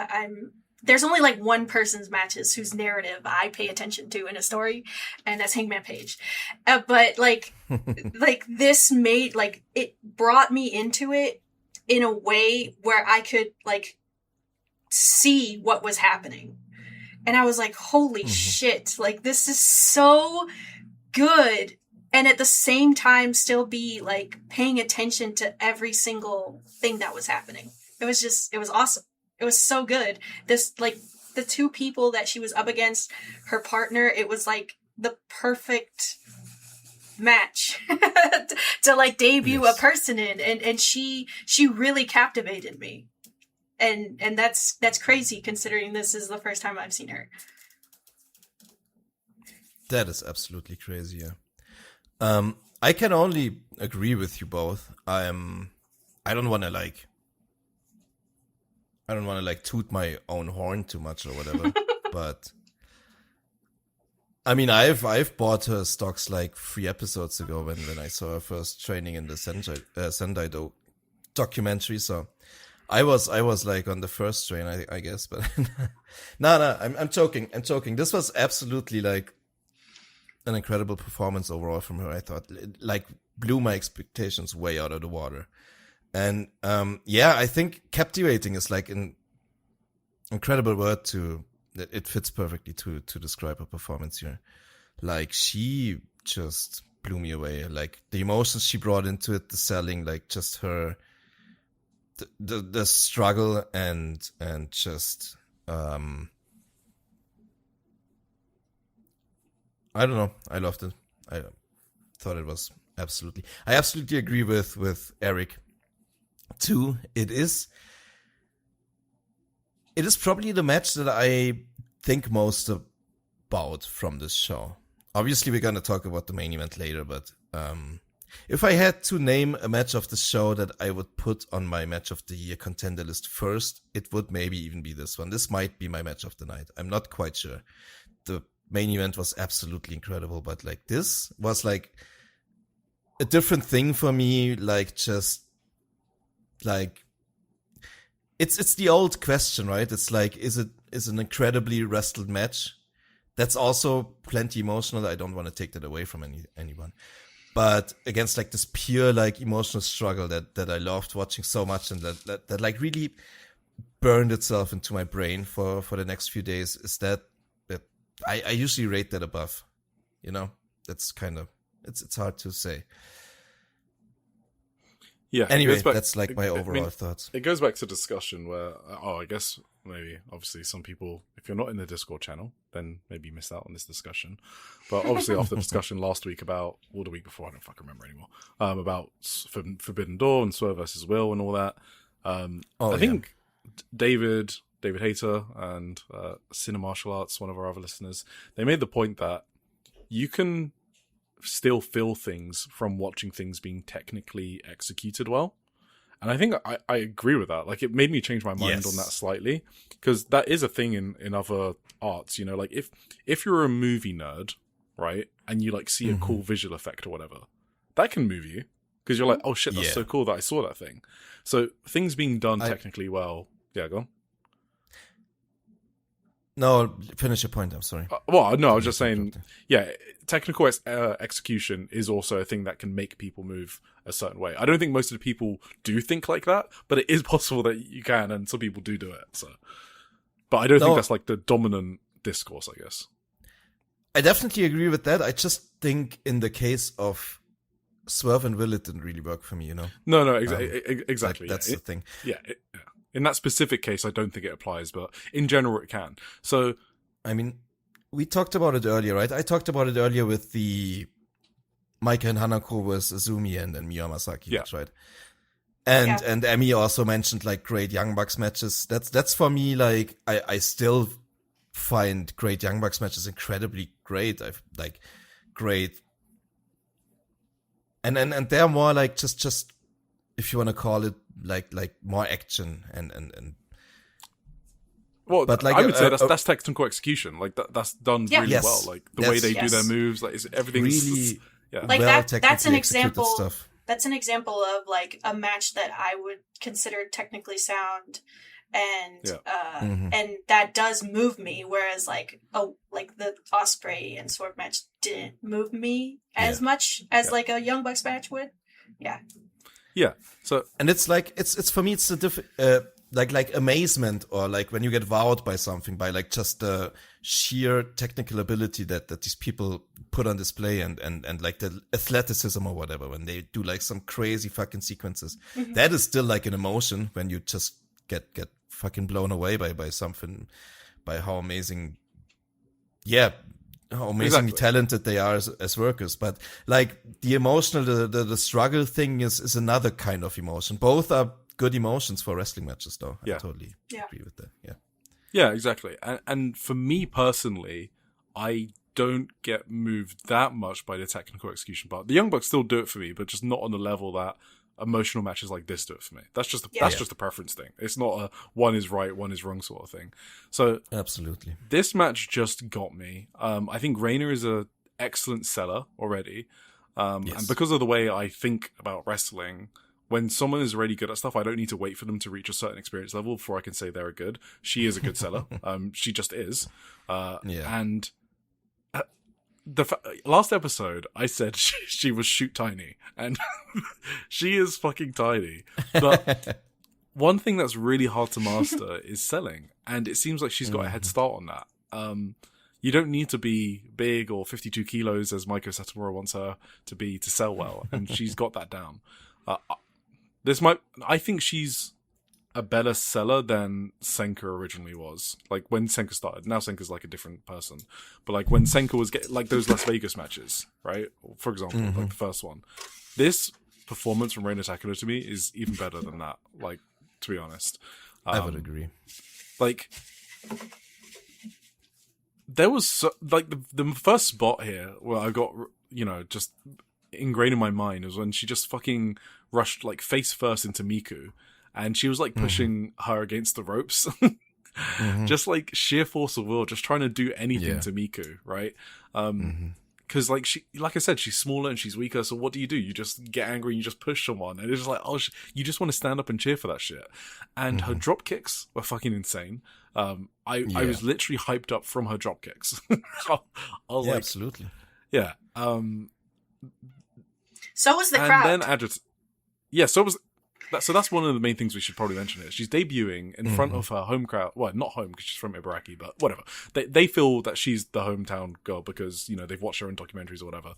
there's only like one person's matches whose narrative I pay attention to in a story, and that's Hangman Page. But like like this made like it brought me into it in a way where I could like see what was happening. And I was like, holy shit, like this is so good. And at the same time, still be like paying attention to every single thing that was happening. It was awesome. It was so good. This, like the two people that she was up against, her partner, it was like the perfect match to like debut a person in. And she really captivated me. And that's crazy considering this is the first time I've seen her. That is absolutely crazy, yeah. I can only agree with you both. I don't want to like toot my own horn too much or whatever, but I mean, I've bought her stocks like 3 episodes ago when I saw her first training in the Sendai documentary. So I was like on the first train, I guess, but no, I'm joking. This was absolutely like an incredible performance overall from her. I thought it, like, blew my expectations way out of the water. And I think captivating is like an incredible word it fits perfectly to describe her performance here. Like, she just blew me away. Like, the emotions she brought into it, the selling, like just her the struggle and just I don't know. I loved it. I thought it was I absolutely agree with Eric too. It is it is probably the match that I think most about from this show. Obviously, we're going to talk about the main event later, but if I had to name a match of the show that I would put on my match of the year contender list first, it would maybe even be this one. This might be my match of the night. I'm not quite sure. The main event was absolutely incredible, but like this was like a different thing for me. Like just like it's the old question, right? It's like, is an incredibly wrestled match? That's also plenty emotional. I don't want to take that away from anyone. But against like this pure like emotional struggle that I loved watching so much and that like really burned itself into my brain for the next few days, is that I usually rate that above. You know? That's kind of it's hard to say. Yeah. Anyway, that's like my overall thoughts. It goes back to discussion where, I guess maybe, obviously, some people, if you're not in the Discord channel, then maybe you missed out on this discussion. But obviously, after the discussion last week about, or the week before, I don't fucking remember anymore, about Forbidden Door and Swerve versus Will and all that. I think David Hayter and Cine Martial Arts, one of our other listeners, they made the point that you can still feel things from watching things being technically executed well. And I think I agree with that. Like, it made me change my mind on that slightly, because that is a thing in other arts, you know, like if you're a movie nerd, right, and you like see a cool visual effect or whatever, that can move you, because you're like, oh shit, that's so cool that I saw that thing. So things being done technically well. Yeah, go on. No, finish your point. I'm sorry. Well, no, I was just saying, yeah, technical execution is also a thing that can make people move a certain way. I don't think most of the people do think like that, but it is possible that you can, and some people do it. So, but I don't think that's like the dominant discourse, I guess. I definitely agree with that. I just think in the case of Swerve and Will, it didn't really work for me, you know? No, exactly. That's the thing. Yeah. In that specific case, I don't think it applies, but in general, it can. So, I mean, we talked about it earlier, right? I talked about it earlier with the Maika and Hanako versus Azumi and Miya Masaki match, right? And Emmy also mentioned like great Young Bucks matches. That's for me, like, I still find great Young Bucks matches incredibly great. I've like great. And they're more like just if you want to call it like more action and well, but like I would say that's technical execution. Like that's done really well. Like the way they do their moves, like everything's really like well that's an example. Stuff. That's an example of like a match that I would consider technically sound, and and that does move me. Whereas like the Osprey and Swerve match didn't move me as much as like a Young Bucks match would. Yeah. Yeah. So, and it's like it's for me it's a like amazement, or like when you get wowed by something, by like just the sheer technical ability that these people put on display, and like the athleticism or whatever, when they do like some crazy fucking sequences. That is still like an emotion when you just get fucking blown away by something, by how amazing how amazingly talented they are as workers. But like the emotional, the struggle thing is another kind of emotion. Both are good emotions for wrestling matches, though. I totally agree with that. Yeah, exactly. And for me personally, I don't get moved that much by the technical execution part. The Young Bucks still do it for me, but just not on the level that emotional matches like this do it for me. That's just a preference thing. It's not a one is right, one is wrong sort of thing. So absolutely, this match just got me. I think Rina is a excellent seller already, and because of the way I think about wrestling, when someone is really good at stuff, I don't need to wait for them to reach a certain experience level before I can say they're good. She is a good seller. She just is. And last episode, I said she was shoot tiny, and she is fucking tiny. But one thing that's really hard to master is selling, and it seems like she's got a head start on that. You don't need to be big or 52 kilos, as Maiko Satomura wants her to be, to sell well, and she's got that down. I think she's a better seller than Senka originally was. Like when Senka started, now Senka's like a different person. But like when Senka was getting like those Las Vegas matches, right? For example, like the first one. This performance from Reina Takano to me is even better than that. Like, to be honest. I would agree. Like, there was the first spot here where I got, just ingrained in my mind was when she just fucking rushed like face first into Miku, and she was like pushing her against the ropes. Just like sheer force of will, just trying to do anything to Miku, right? Because like I said, she's smaller and she's weaker. So what do? You just get angry and you just push someone, and it's just like, you just want to stand up and cheer for that shit. And her drop kicks were fucking insane. I was literally hyped up from her drop kicks. I was like, absolutely, yeah. So was the crowd. And then so that's one of the main things we should probably mention here. She's debuting in front of her home crowd. Well, not home because she's from Ibaraki, but whatever. They feel that she's the hometown girl because, they've watched her own documentaries or whatever.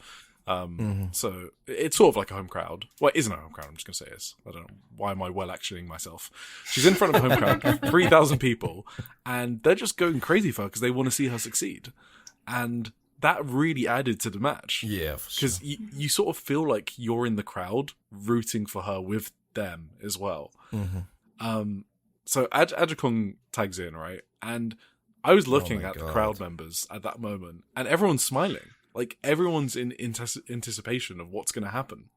So it's sort of like a home crowd. Well, it isn't a home crowd. I'm just going to say it is. I don't know. Why am I well-actioning myself? She's in front of a home crowd, 3,000 people, and they're just going crazy for her because they want to see her succeed. And that really added to the match. Yeah, because you sort of feel like you're in the crowd rooting for her with them as well. So Ajikong tags in, right? And I was looking at the crowd members at that moment, and everyone's smiling. Like, everyone's in anticipation of what's going to happen.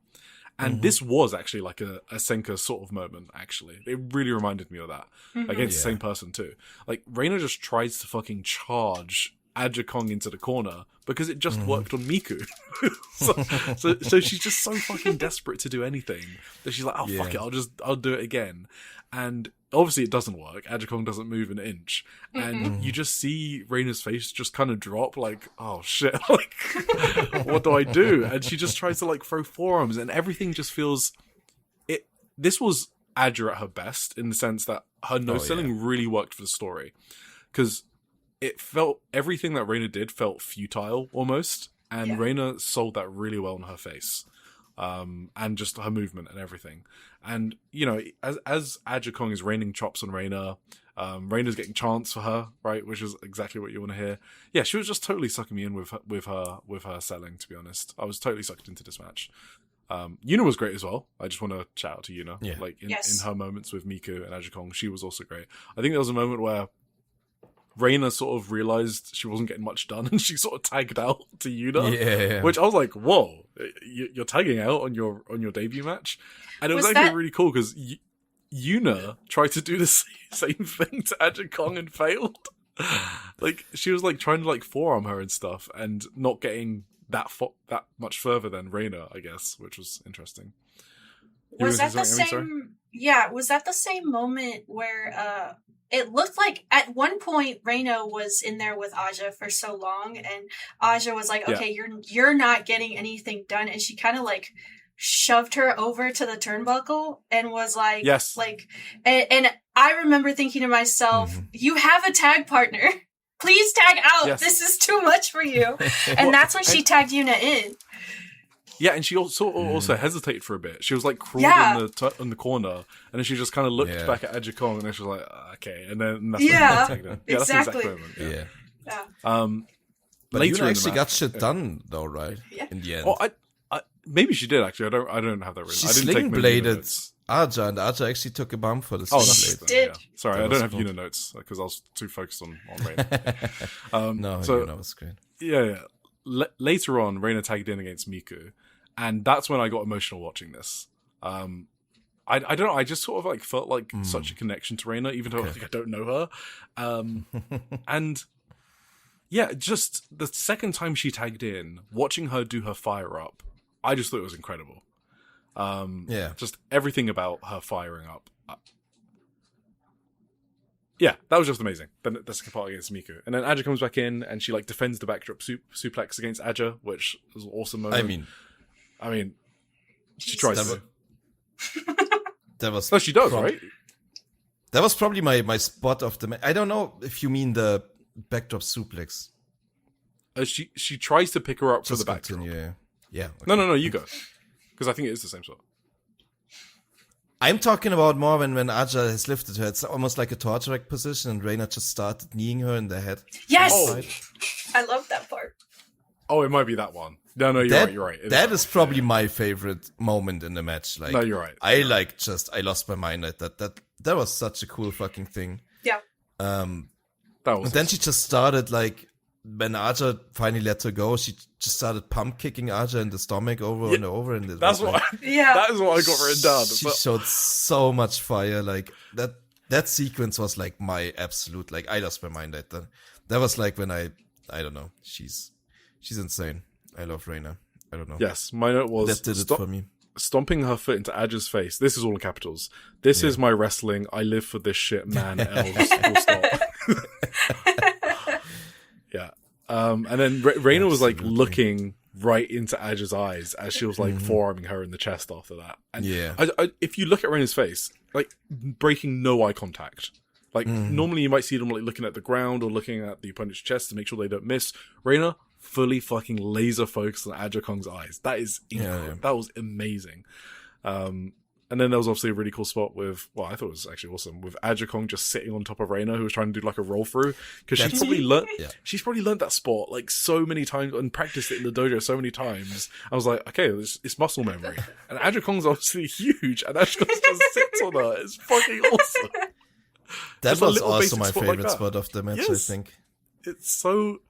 And this was actually like a Senka sort of moment, actually. It really reminded me of that. Against the same person, too. Like, Reina just tries to fucking charge Ajikong into the corner because it just worked on Miku. so she's just so fucking desperate to do anything that she's like, fuck it, I'll do it again. And obviously it doesn't work. Ajikong doesn't move an inch. And you just see Reina's face just kind of drop, like, oh shit, like, what do I do? And she just tries to like throw forearms, and everything just feels this was Aja at her best, in the sense that her no-selling really worked for the story. Because it felt, everything that Reina did felt futile almost, and Reina sold that really well in her face, and just her movement and everything. And as Ajikong is raining chops on Reina, Reina's getting chants for her, right, which is exactly what you want to hear. Yeah, she was just totally sucking me in with her selling. To be honest, I was totally sucked into this match. YUNA was great as well. I just want to shout out to YUNA. Like in her moments with Miku and Ajikong, she was also great. I think there was a moment where Reina sort of realized she wasn't getting much done, and she sort of tagged out to YUNA, which I was like, "Whoa, you're tagging out on your debut match," and it was actually really cool because YUNA tried to do the same thing to Ajikong and failed. Like, she was like trying to like forearm her and stuff, and not getting that much further than Reina, I guess, which was interesting. Was that the same? Yeah, was that the same moment where it looked like at one point Reina was in there with Aja for so long, and Aja was like, okay, you're not getting anything done, and she kind of like shoved her over to the turnbuckle and was like, and I remember thinking to myself, you have a tag partner, please tag out, this is too much for you. And that's when she tagged YUNA in. Yeah, and she also hesitated for a bit. She was like crawling in the corner, and then she just kind of looked back at Ajikong, and then she was like, okay, and then that's when she tagged her. Yeah, exactly. That's the exact moment. Yeah. But you actually got shit done, though, right? Yeah. In the end. Oh, I maybe she did actually. I don't have that written. She I didn't sling bladed Aja, and Aja actually took a bump for the sling blade. Did. Yeah. Sorry, I don't have YUNA notes because I was too focused on Reina. No, YUNA was great. Yeah. Later on, Reina tagged in against Miku. And that's when I got emotional watching this. I don't know. I just sort of like felt like such a connection to Reina, even though I don't know her. And yeah, just the second time she tagged in, watching her do her fire up, I just thought it was incredible. Just everything about her firing up. Yeah, that was just amazing. Then the second part against Miku. And then Aja comes back in, and she like defends the backdrop suplex against Aja, which was an awesome moment. I mean, she tries to. That was. No, she does, right? That was probably my spot of the. I don't know if you mean the backdrop suplex. She tries to pick her up for the backdrop. Yeah. Okay. No, you go, because I think it is the same sort. I'm talking about more when Aja has lifted her. It's almost like a torture rack position, and Reina just started kneeing her in the head. Yes, I love that part. Oh, it might be that one. No, you're right. That is probably my favorite moment in the match. Like, no, you're right. I lost my mind at that. That was such a cool fucking thing. Yeah. That was And then she just started, like, when Aja finally let her go, she just started pump kicking Aja in the stomach over and over. And that is what I got written down. She showed so much fire. Like, that sequence was, like, my absolute, like, I lost my mind at that. That was, like, when I don't know. She's insane. I love Rina. I don't know. Yes, my note was... That did it for me. Stomping her foot into Aja's face. This is all in capitals. This is my wrestling. I live for this shit, man. Elves. Full stop. Yeah. And then Rina was like looking right into Aja's eyes as she was like forearming her in the chest after that. And I, if you look at Rina's face, like breaking no eye contact. Like normally you might see them like looking at the ground or looking at the opponent's chest to make sure they don't miss. Rina fully fucking laser focused on Aja Kong's eyes. That is incredible. That was amazing. And then there was obviously a really cool spot with, well, I thought it was actually awesome, with Aja Kong just sitting on top of Rina, who was trying to do like a roll through. Because she's probably learned that spot like so many times and practiced it in the dojo so many times. I was like, okay, it's muscle memory. And Aja Kong's obviously huge, and Aja Kong just sits on her. It's fucking awesome. That was also my favorite spot of the match, I think. It's so...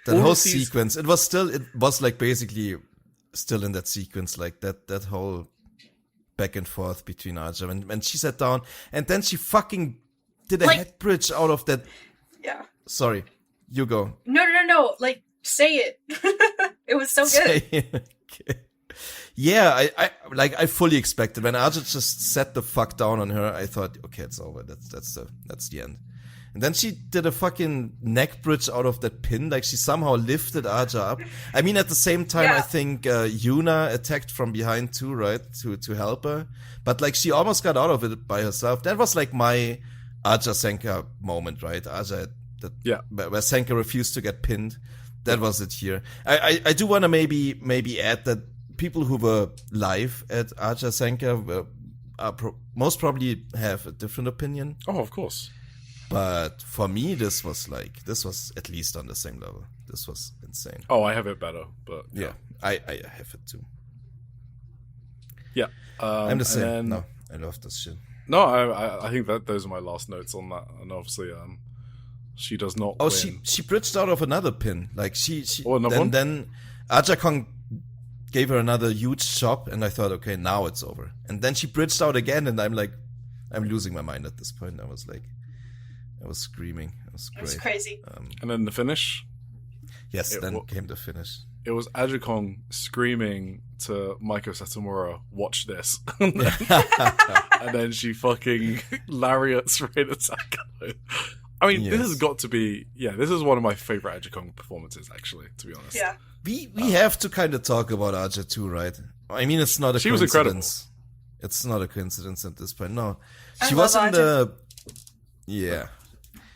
That whole sequence, it was like basically still in that sequence, like that whole back and forth between Aja. When she sat down, and then she fucking did a head bridge out of that. Yeah. Sorry, you go. No. Like, say it. It was so good. Okay. Yeah, I fully expected when Aja just sat the fuck down on her. I thought, okay, it's over. That's the end. And then she did a fucking neck bridge out of that pin. Like, she somehow lifted Aja up. I mean, at the same time, I think YUNA attacked from behind too, right? To help her. But, like, she almost got out of it by herself. That was, like, my Aja Senka moment, right? Where Senka refused to get pinned. That was it here. I do want to maybe add that people who were live at Aja Senka most probably have a different opinion. Oh, of course. But for me, this was at least on the same level. This was insane. Oh, I have it better, but yeah, I have it too. Yeah, I'm the same. No, I love this shit. No, I think that those are my last notes on that. And obviously, she does not. Oh, win. she bridged out of another pin. Like then Aja Kong gave her another huge chop, and I thought, okay, now it's over. And then she bridged out again, and I'm losing my mind at this point. I was screaming. It was great. It was crazy. And then the finish? Yes, came the finish. It was Aja Kong screaming to Maiko Satomura, watch this. And then she fucking lariats Reina Takano. I mean, this has got to be... Yeah, this is one of my favorite Aja Kong performances, actually, to be honest. Yeah. We have to kind of talk about Aja too, right? I mean, it's not a coincidence. She was incredible. It's not a coincidence at this point, no. She was in the... Yeah.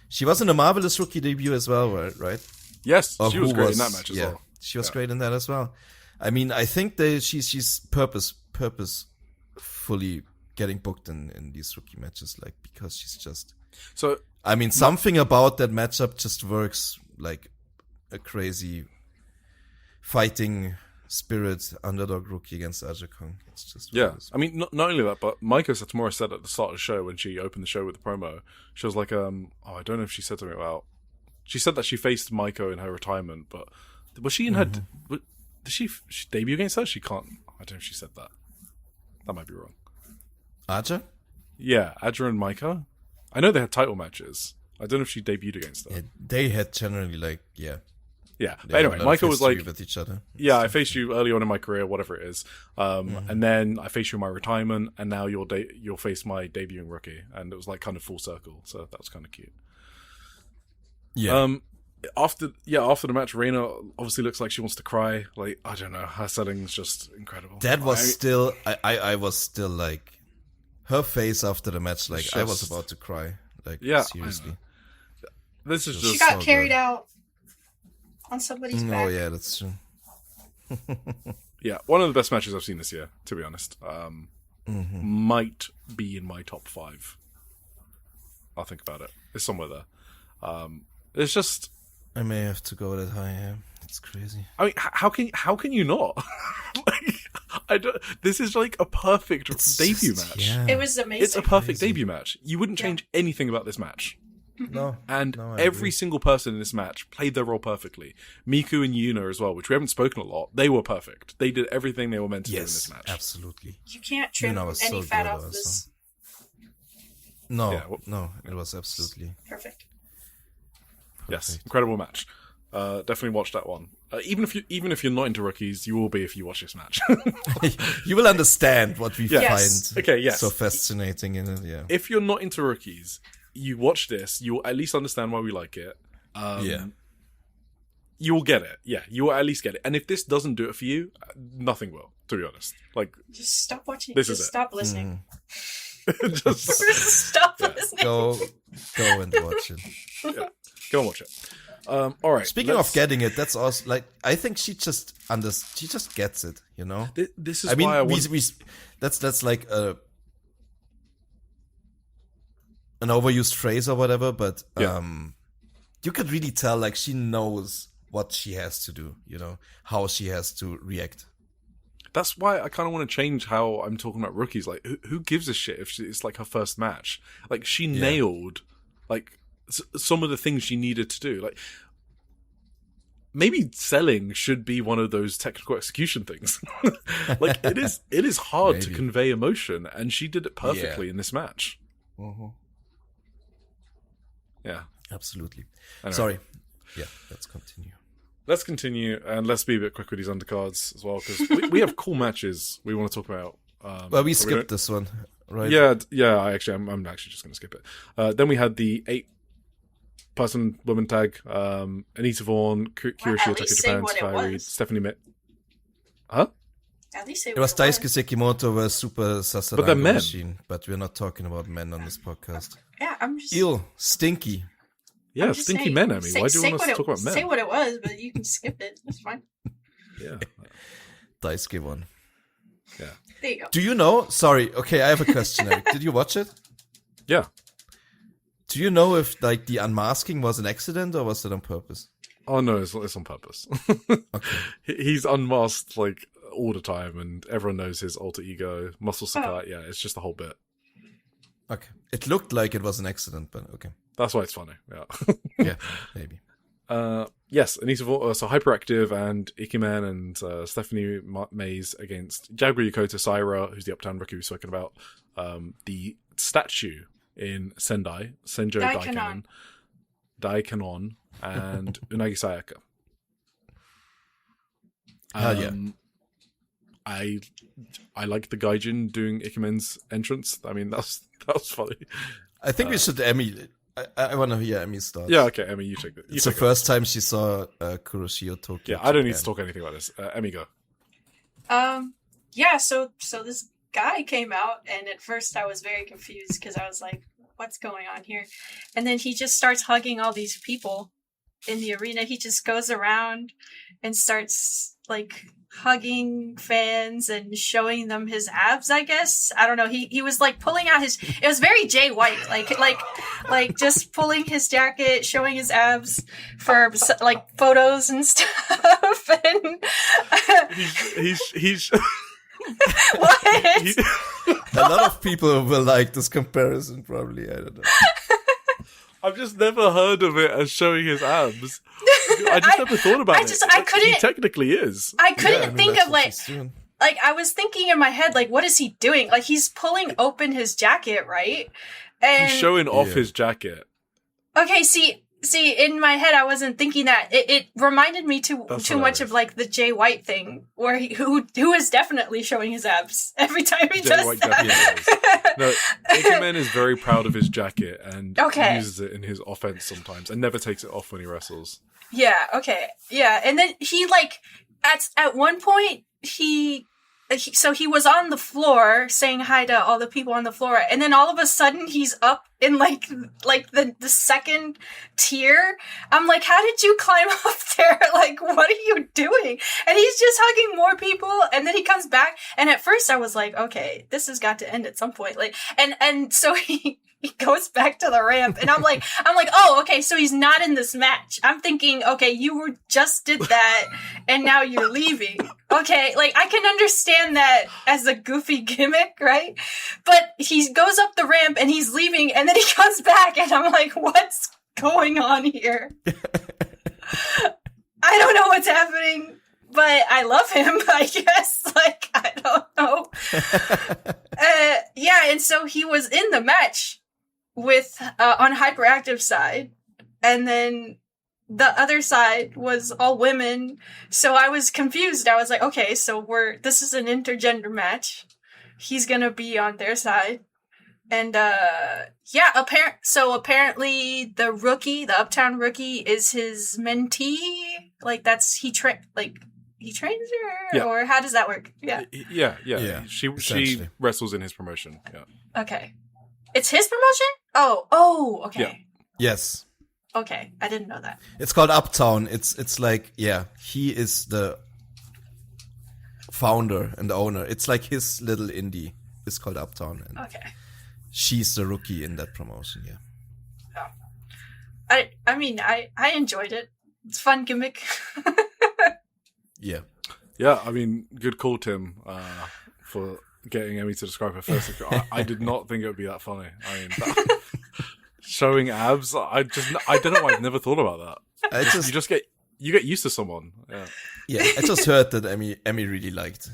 She was in a Marvelous Rookie debut as well, right? Yes, she was great in that match as well. She was great in that as well. I mean, I think she's purposefully getting booked in these rookie matches, like, because she's just... So, I mean, something about that matchup just works like a crazy fighting spirit underdog rookie against Aja Kong. It's just I mean, not only that, but Maiko Satomura said at the start of the show when she opened the show with the promo, she was like, I don't know if she said something about. She said that she faced Maiko in her retirement, but was she in her? Did she debut against her? She can't. I don't know if she said that. That might be wrong. Aja? Yeah, Aja and Maiko. I know they had title matches. I don't know if she debuted against her. Yeah, they had generally Yeah, but anyway, Maiko was like, with each other. Yeah, I faced you early on in my career, whatever it is, and then I faced you in my retirement, and now you'll face my debuting rookie, and it was like kind of full circle, so that was kind of cute. Yeah. After the match, Rina obviously looks like she wants to cry. Like, I don't know, her setting's just incredible. That was still, I was still like, her face after the match, like, I was about to cry. Like, seriously. This is just she got carried out on somebody's back. Oh yeah, that's true. Yeah, one of the best matches I've seen this year, to be honest. Might be in my top 5. I'll think about it. It's somewhere there. It's just... I may have to go that high, yeah. It's crazy. I mean, how can you not? This is like a perfect debut match. Yeah. It was amazing. It's a perfect debut match. You wouldn't change anything about this match. No. And I every agree. single person in this match played their role perfectly. Miku and YUNA as well, which we haven't spoken a lot. They were perfect. They did everything they were meant to do in this match. Absolutely. You can't trim YUNA was any so fat good off also. this. No, Yeah, no, it was absolutely Perfect. Yes, perfect. incredible match. Definitely watch that one. Even if you're not into rookies, you will be if you watch this match. You will understand what we Yes. find Okay, yes. so fascinating in it. Yeah. If you're not into rookies, you watch this, you'll at least understand why we like it. You will get it. Yeah, you will at least get it. And if this doesn't do it for you, nothing will, to be honest. Like, Just stop watching. This Just is it. stop listening. just Just stop listening. Go and watch it. go and watch it. All right. Speaking of getting it, that's also like I think she just gets it, you know. This is I mean, why I want... that's like an overused phrase or whatever, but you could really tell like she knows what she has to do, you know, how she has to react. That's why I kind of want to change how I'm talking about rookies. Like, who gives a shit if it's like her first match? Like, she nailed like some of the things she needed to do. Like, maybe selling should be one of those technical execution things. Like, it is hard to convey emotion, and she did it perfectly in this match. Mm-hmm. Yeah, Absolutely. Anyway. Sorry. Yeah, let's continue. Let's continue, and let's be a bit quick with these undercards as well, because we have cool matches we want to talk about. Well, we skipped this one, right? Yeah. I'm actually just going to skip it. Then we had the 8-person women tag: Anita Vaughn, Kyoshi Otaka Japan, Sky Reed, Stephanie Mitt. Huh? At least It was Daisuke Sekimoto vs Super Sasarago But they're men. Machine, but we're not talking about men on this podcast. Yeah, I'm just. Ew, stinky. Yeah, I'm just stinky saying, men, Emmy. Why do you want us to talk about men? Say what it was, but you can skip it. That's fine. Yeah. Daisuke won. Yeah. There you go. Do you know? Sorry, okay, I have a question, Eric. Did you watch it? Yeah. Do you know if like the unmasking was an accident or was it on purpose? Oh no, it's on purpose. Okay. He's unmasked like all the time, and everyone knows his alter ego, Muscle Sakai. Yeah, it's just the whole bit. Okay. It looked like it was an accident, but okay. That's why it's funny. Yeah. Yeah, maybe. Yes, Anita Vaughn, so Hyperactive and Ikemen and Stephanie Mays against Jaguar Yokota Saira, who's the Uptown rookie we've spoken about. The statue in Sendai, Senjo Daikanon, and Unagi Sayaka. Yeah. I like the Gaijin doing Ikemen's entrance. I mean, that was funny. I think we should Emmy. I want to hear Emmy's thoughts. Yeah, okay, Emmy, you take it. It's the first time she saw Kuroshio Tokyo. Yeah, I don't need to talk anything about this. Emmy, go. Yeah, so this guy came out, and at first I was very confused because I was like, what's going on here? And then he just starts hugging all these people in the arena. He just goes around and starts like hugging fans and showing them his abs, I guess. I don't know. He was like pulling out his, it was very Jay White, like just pulling his jacket, showing his abs for like photos and stuff. And he's what? A lot of people will like this comparison, probably. I don't know. I've just never heard of it as showing his abs. I just never thought about it. I couldn't. He technically is. I couldn't think of like I was thinking in my head, like, what is he doing? Like, he's pulling open his jacket, right? And He's showing off his jacket. okay, see, in my head, I wasn't thinking that. It reminded me too much of like the Jay White thing, where who is definitely showing his abs every time he does White that. No, Ikemen is very proud of his jacket and Okay. uses it in his offense sometimes, and never takes it off when he wrestles. Yeah, okay. Yeah, and then he like at one point he was on the floor saying hi to all the people on the floor, and then all of a sudden he's up in like the second tier. I'm like, how did you climb up there? Like, what are you doing? And he's just hugging more people, and then he comes back, and at first I was like, okay, this has got to end at some point. Like, and so he goes back to the ramp, and I'm like, oh, okay, so he's not in this match. I'm thinking, okay, you just did that, and now you're leaving. Okay, like, I can understand that as a goofy gimmick, right? But he goes up the ramp, and he's leaving, and And then he comes back, and I'm like, what's going on here? I don't know what's happening, but I love him, I guess. Like, I don't know. Yeah, and so he was in the match with on Hyperactive side, and then the other side was all women. So I was confused. I was like, okay, so this is an intergender match. He's gonna be on their side. And, yeah, apparently the rookie, the Uptown rookie, is his mentee. Like, he trains her? Yeah. Or how does that work? Yeah. Yeah. She wrestles in his promotion. Yeah. Okay. It's his promotion? Oh, okay. Yeah. Yes. Okay, I didn't know that. It's called Uptown. It's like, yeah, he is the founder and owner. It's like his little indie. It's called Uptown. And Okay. she's the rookie in that promotion, yeah. Oh. I mean, I enjoyed it. It's a fun gimmick. Yeah. Yeah, I mean, good call, Tim, for getting Emmy to describe her first. I did not think it would be that funny. I mean, showing abs, I don't know why I've never thought about that. You get used to someone. Yeah, I just heard that Emmy really liked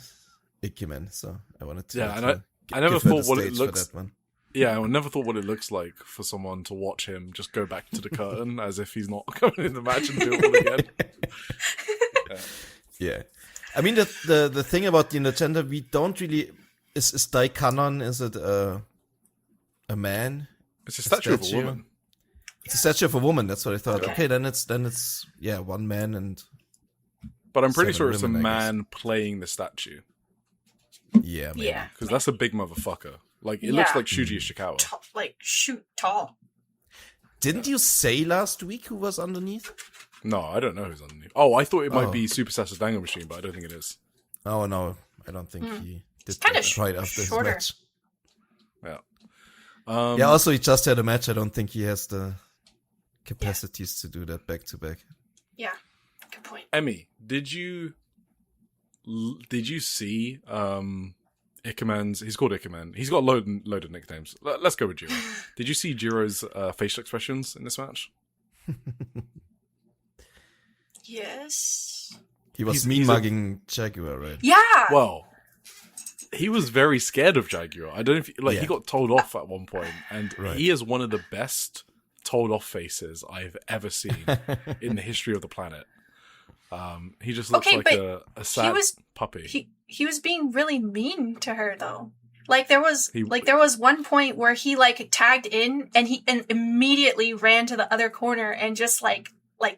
Ikemen, so I wanted to. Yeah, and I never thought what it looks. That one. Yeah, I never thought what it looks like for someone to watch him just go back to the curtain as if he's not coming in the match and do it all again. Yeah. I mean, the thing about the intergender, we don't really... Is Daikanon, is it a man? It's a statue of a woman. It's a statue of a woman, that's what I thought. Okay. Okay, then it's yeah, one man and... But I'm pretty sure it's a women, man playing the statue. Yeah, maybe. Yeah. Because that's a big motherfucker. Like, it looks like Shuji Ishikawa. Shoot tall. Didn't you say last week who was underneath? No, I don't know who's underneath. Oh, I thought it might be Super Sasa Dango Machine, but I don't think it is. Oh, no, I don't think he did Kinda that right after shorter. his match. Yeah. Yeah, also he just had a match. I don't think he has the capacities to do that back to back. Yeah, good point. Emmy, did you see Ikemen's? He's called Ikemen. He's got load of nicknames. Let's go with Jiro. Did you see Jiro's facial expressions in this match? Yes. He was mean-mugging Jaguar, right? Yeah. Well, he was very scared of Jaguar. I don't know if he got told off at one point, and he is one of the best told off faces I've ever seen in the history of the planet. He just looks like a sad puppy. He was being really mean to her though. Like there was one point where he like tagged in and he immediately ran to the other corner and just like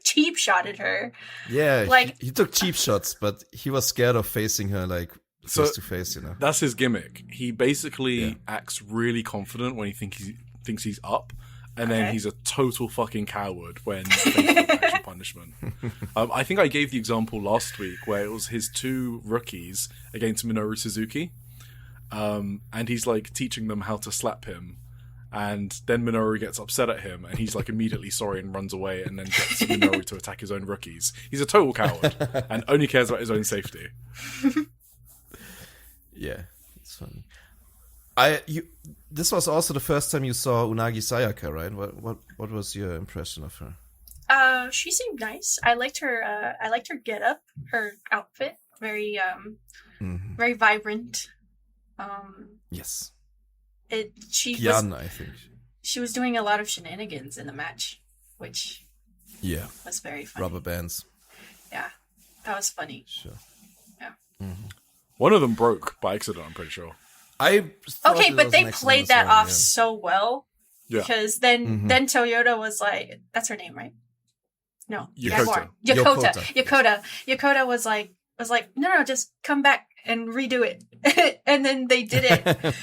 cheap shotted her. Yeah, like he took cheap shots, but he was scared of facing her like face to face. You know, that's his gimmick. He basically acts really confident when he thinks he's up. And then he's a total fucking coward when facing actual punishment. I think I gave the example last week where it was his two rookies against Minoru Suzuki. And he's like teaching them how to slap him. And then Minoru gets upset at him and he's like immediately sorry and runs away and then gets Minoru to attack his own rookies. He's a total coward and only cares about his own safety. Yeah, it's funny. This was also the first time you saw Unagi Sayaka, right? What was your impression of her? She seemed nice. I liked her get up, her outfit, very very vibrant. Yes. I think she was doing a lot of shenanigans in the match, which was very funny. Rubber bands. Yeah, that was funny. Sure. Yeah. Mm-hmm. One of them broke by accident, I'm pretty sure. But they played that off so well. Yeah. Because then Toyota was like, that's her name, right? No. Yokota. Yokota was like, no, just come back and redo it. And then they did it.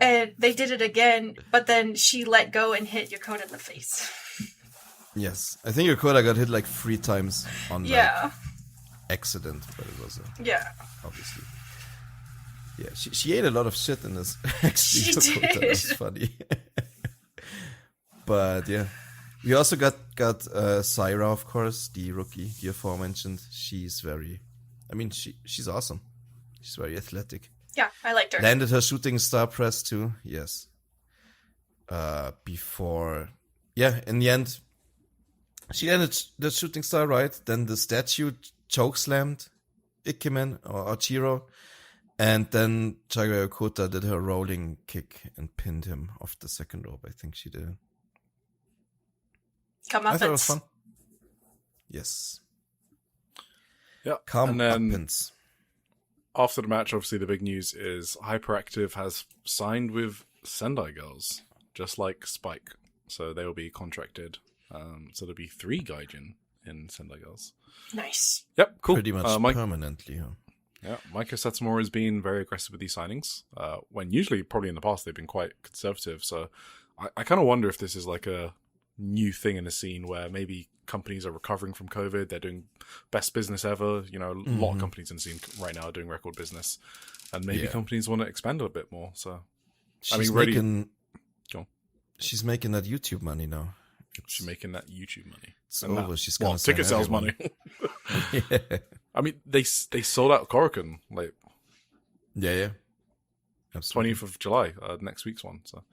And they did it again, but then she let go and hit Yokota in the face. Yes. I think Yokota got hit like 3 times on accident, but it was obviously. Yeah, she ate a lot of shit in this. Actually, Yokota was funny. But yeah, we also got Saira, of course, the rookie, the aforementioned. She's she's awesome. She's very athletic. Yeah, I liked her. Landed her shooting star press too. Yes. before, in the end, she ended the shooting star, right? Then the statue chokeslammed Ikemen or Chiro, and then Chagaya Yokota did her rolling kick and pinned him off the second rope. I think she did. I thought it was fun. Yes. Yeah. And then after the match, obviously the big news is Hyperactive has signed with Sendai Girls, just like Spike. So they will be contracted. So there'll be 3 Gaijin in Sendai Girls. Nice. Yep, cool. Pretty much permanently. Huh? Yeah, Maiko Satsumura has been very aggressive with these signings. When usually, probably in the past, they've been quite conservative. So I kind of wonder if this is like a new thing in the scene where maybe companies are recovering from COVID. They're doing best business ever. You know, a lot of companies in the scene right now are doing record business. And maybe companies want to expand a bit more. So, she's making that YouTube money now. She's making that YouTube money. It's over. She's gonna ticket sales money. Yeah. I mean, they sold out Korakuen like Absolutely. 20th of July, next week's one. So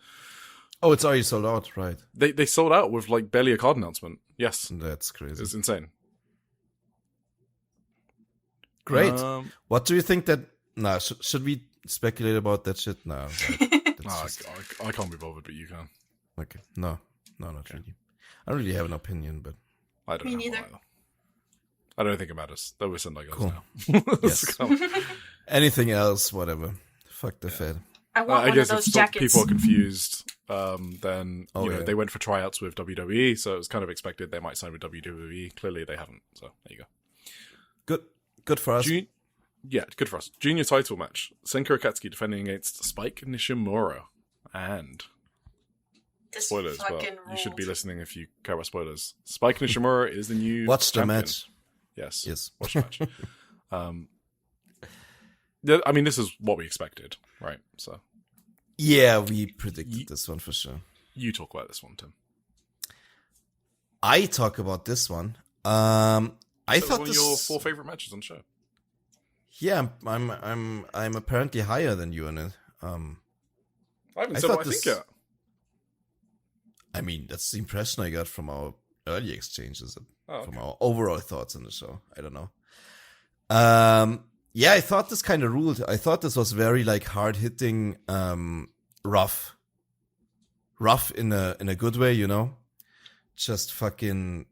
it's already sold out, right? They sold out with like barely a card announcement. Yes, that's crazy. It's insane. Great. What do you think that? Nah, should we speculate about that shit? No, I can't be bothered, but you can. Okay, no, not really. I don't really have an opinion, but I don't know. Neither. I don't think it matters. That was Sendai Girls now. Yes. Anything else, whatever. Fuck the Fed. I want one guess of those if jackets. people are confused, then they went for tryouts with WWE, so it was kind of expected they might sign with WWE. Clearly, they haven't. So there you go. Good for us. Good for us. Junior title match: Senka Akatsuki defending against Spike Nishimura. And spoilers, but you should be listening if you care about spoilers. Spike Nishimura is the new Watch the champion. match. Yes. Watch the match. I mean, this is what we expected, right? So, yeah, we predicted this one for sure. You talk about this one, Tim. I talk about this one. I thought one of your 4 favorite matches on the show. Yeah, I'm apparently higher than you in it. I haven't said what I think yet. I mean, that's the impression I got from our early exchanges, okay. From our overall thoughts on the show. I don't know. Yeah, I thought this kind of ruled. I thought this was very like hard hitting, rough in a good way, you know. Just fucking.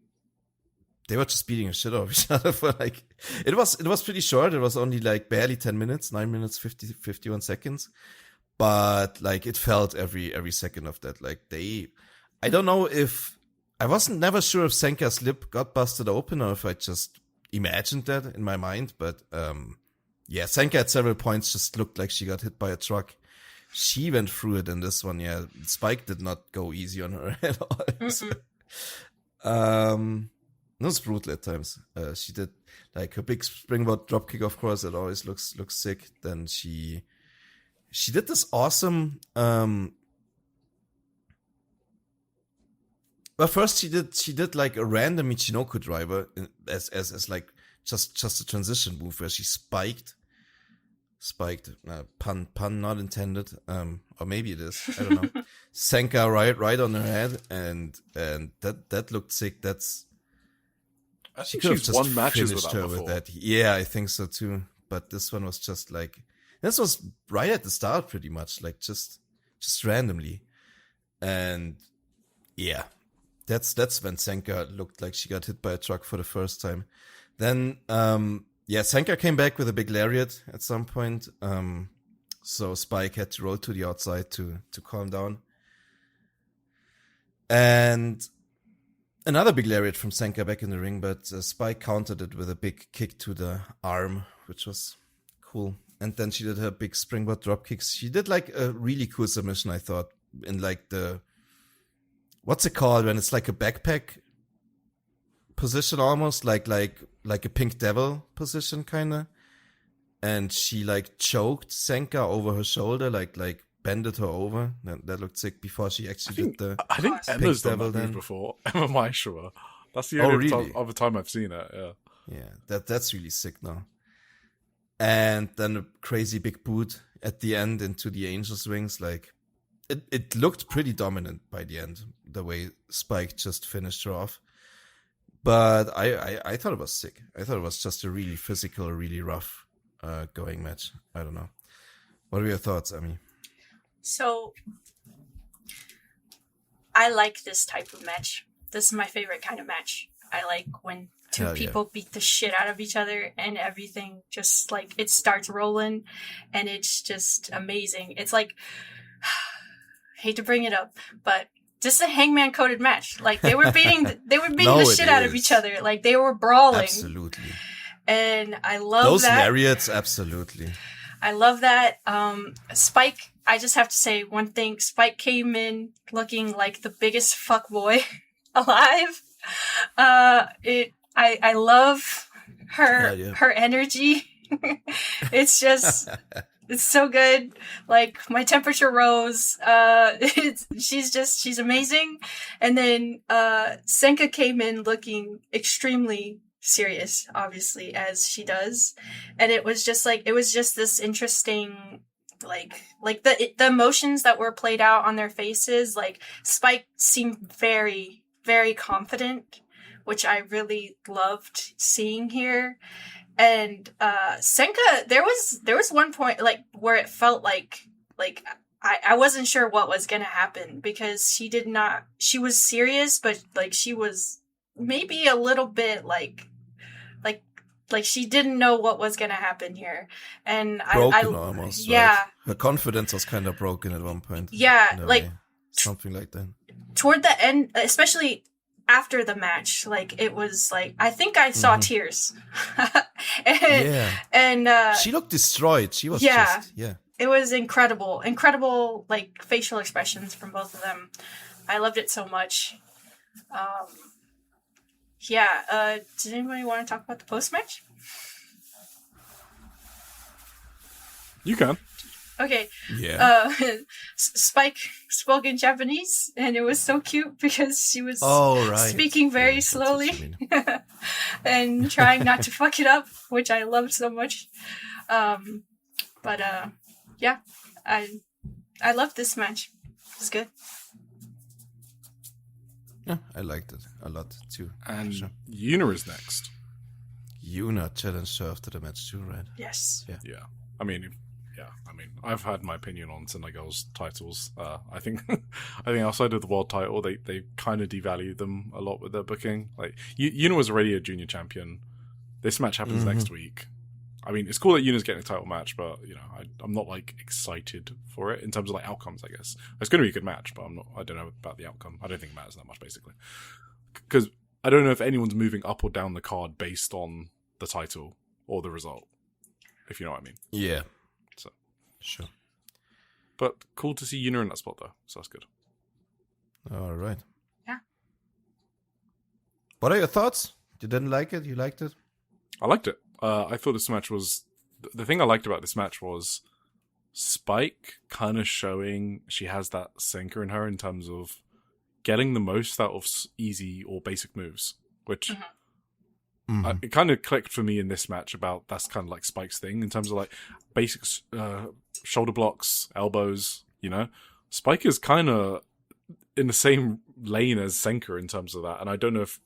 They were just beating a shit out of each other for like. It was pretty short. It was only like barely 10 minutes, 9 minutes 51 seconds. But like it felt every second of that. Like I don't know if I wasn't never sure if Senka's lip got busted open or if I just imagined that in my mind. But yeah, Senka at several points just looked like she got hit by a truck. She went through it in this one. Yeah, Spike did not go easy on her at all. It was brutal at times. She did like her big springboard dropkick. Of course, it always looks sick. Then she did this awesome. Well, first she did like a random Michinoku driver as like just a transition move where she spiked. Pun not intended. Or maybe it is. I don't know. Senka right on her head, and that looked sick. I she think could have she's just won matches finished with her that with before. that. Yeah, I think so too. But this one was just like this was right at the start, pretty much, like just randomly, and yeah, that's when Senka looked like she got hit by a truck for the first time. Then Senka came back with a big lariat at some point. So Spike had to roll to the outside to calm down. And another big lariat from Senka back in the ring, but Spike countered it with a big kick to the arm, which was cool. And then she did her big springboard drop kicks. She did like a really cool submission, I thought, in like what's it called when it's like a backpack position, almost like a pink devil position, kind of. And she like choked Senka over her shoulder, like bended her over. That looked sick before she actually did the. I think Emma's done that move before. Emma Maeshua. That's the only other time I've seen it. Yeah. Yeah, that's really sick now. And then a crazy big boot at the end into the Angel's wings, like it looked pretty dominant by the end, the way Spike just finished her off. But I thought it was sick. I thought it was just a really physical, really rough going match. I don't know. What are your thoughts, Amy? So, I like this type of match. This is my favorite kind of match. I like when two people beat the shit out of each other and everything just like it starts rolling and it's just amazing. It's like, hate to bring it up, but just a hangman coded match. Like they were beating the shit out of each other. Like they were brawling. Absolutely. And I love those that. Lariats, absolutely. I love that. Spike, I just have to say one thing. Spike came in looking like the biggest fuckboy alive. I love her energy. It's just, it's so good. Like my temperature rose. She's amazing. And then, Senka came in looking extremely serious, obviously, as she does. And it was just this interesting, like the emotions that were played out on their faces. Like Spike seemed very, very confident, which I really loved seeing here. And Senka, there was one point like where it felt like I wasn't sure what was gonna happen because she was serious, but like she was maybe a little bit like she didn't know what was gonna happen here. And broken almost. Yeah. Right? Her confidence was kind of broken at one point. Yeah, like something like that. Toward the end, especially after the match, like it was like I think I saw tears. and she looked destroyed. She was it was incredible like facial expressions from both of them. I loved it so much. Does anybody want to talk about the post match? You can. Okay. Yeah. Spike spoke in Japanese, and it was so cute because she was speaking very slowly and trying not to fuck it up, which I loved so much. I loved this match. It was good. Yeah, I liked it a lot too. And YUNA is next. YUNA challenged her after the match too, right? Yes. Yeah. I mean, I've had my opinion on Sendai Girls titles. I think outside of the world title, they kind of devalue them a lot with their booking. Like YUNA was already a junior champion. This match happens next week. I mean, it's cool that Yuna's getting a title match, but I'm not like excited for it in terms of like outcomes. I guess it's going to be a good match, but I don't know about the outcome. I don't think it matters that much, basically, because I don't know if anyone's moving up or down the card based on the title or the result. If you know what I mean. Yeah. So sure. But cool to see YUNA in that spot though, so that's good. All right. Yeah. What are your thoughts? You didn't like it? You liked it? I liked it. I thought this match was... The thing I liked about this match was Spike kind of showing she has that sinker in her in terms of getting the most out of easy or basic moves, which it kind of clicked for me in this match about that's kind of like Spike's thing in terms of like basic shoulder blocks, elbows, Spike is kind of in the same lane as Senka in terms of that, and I don't know if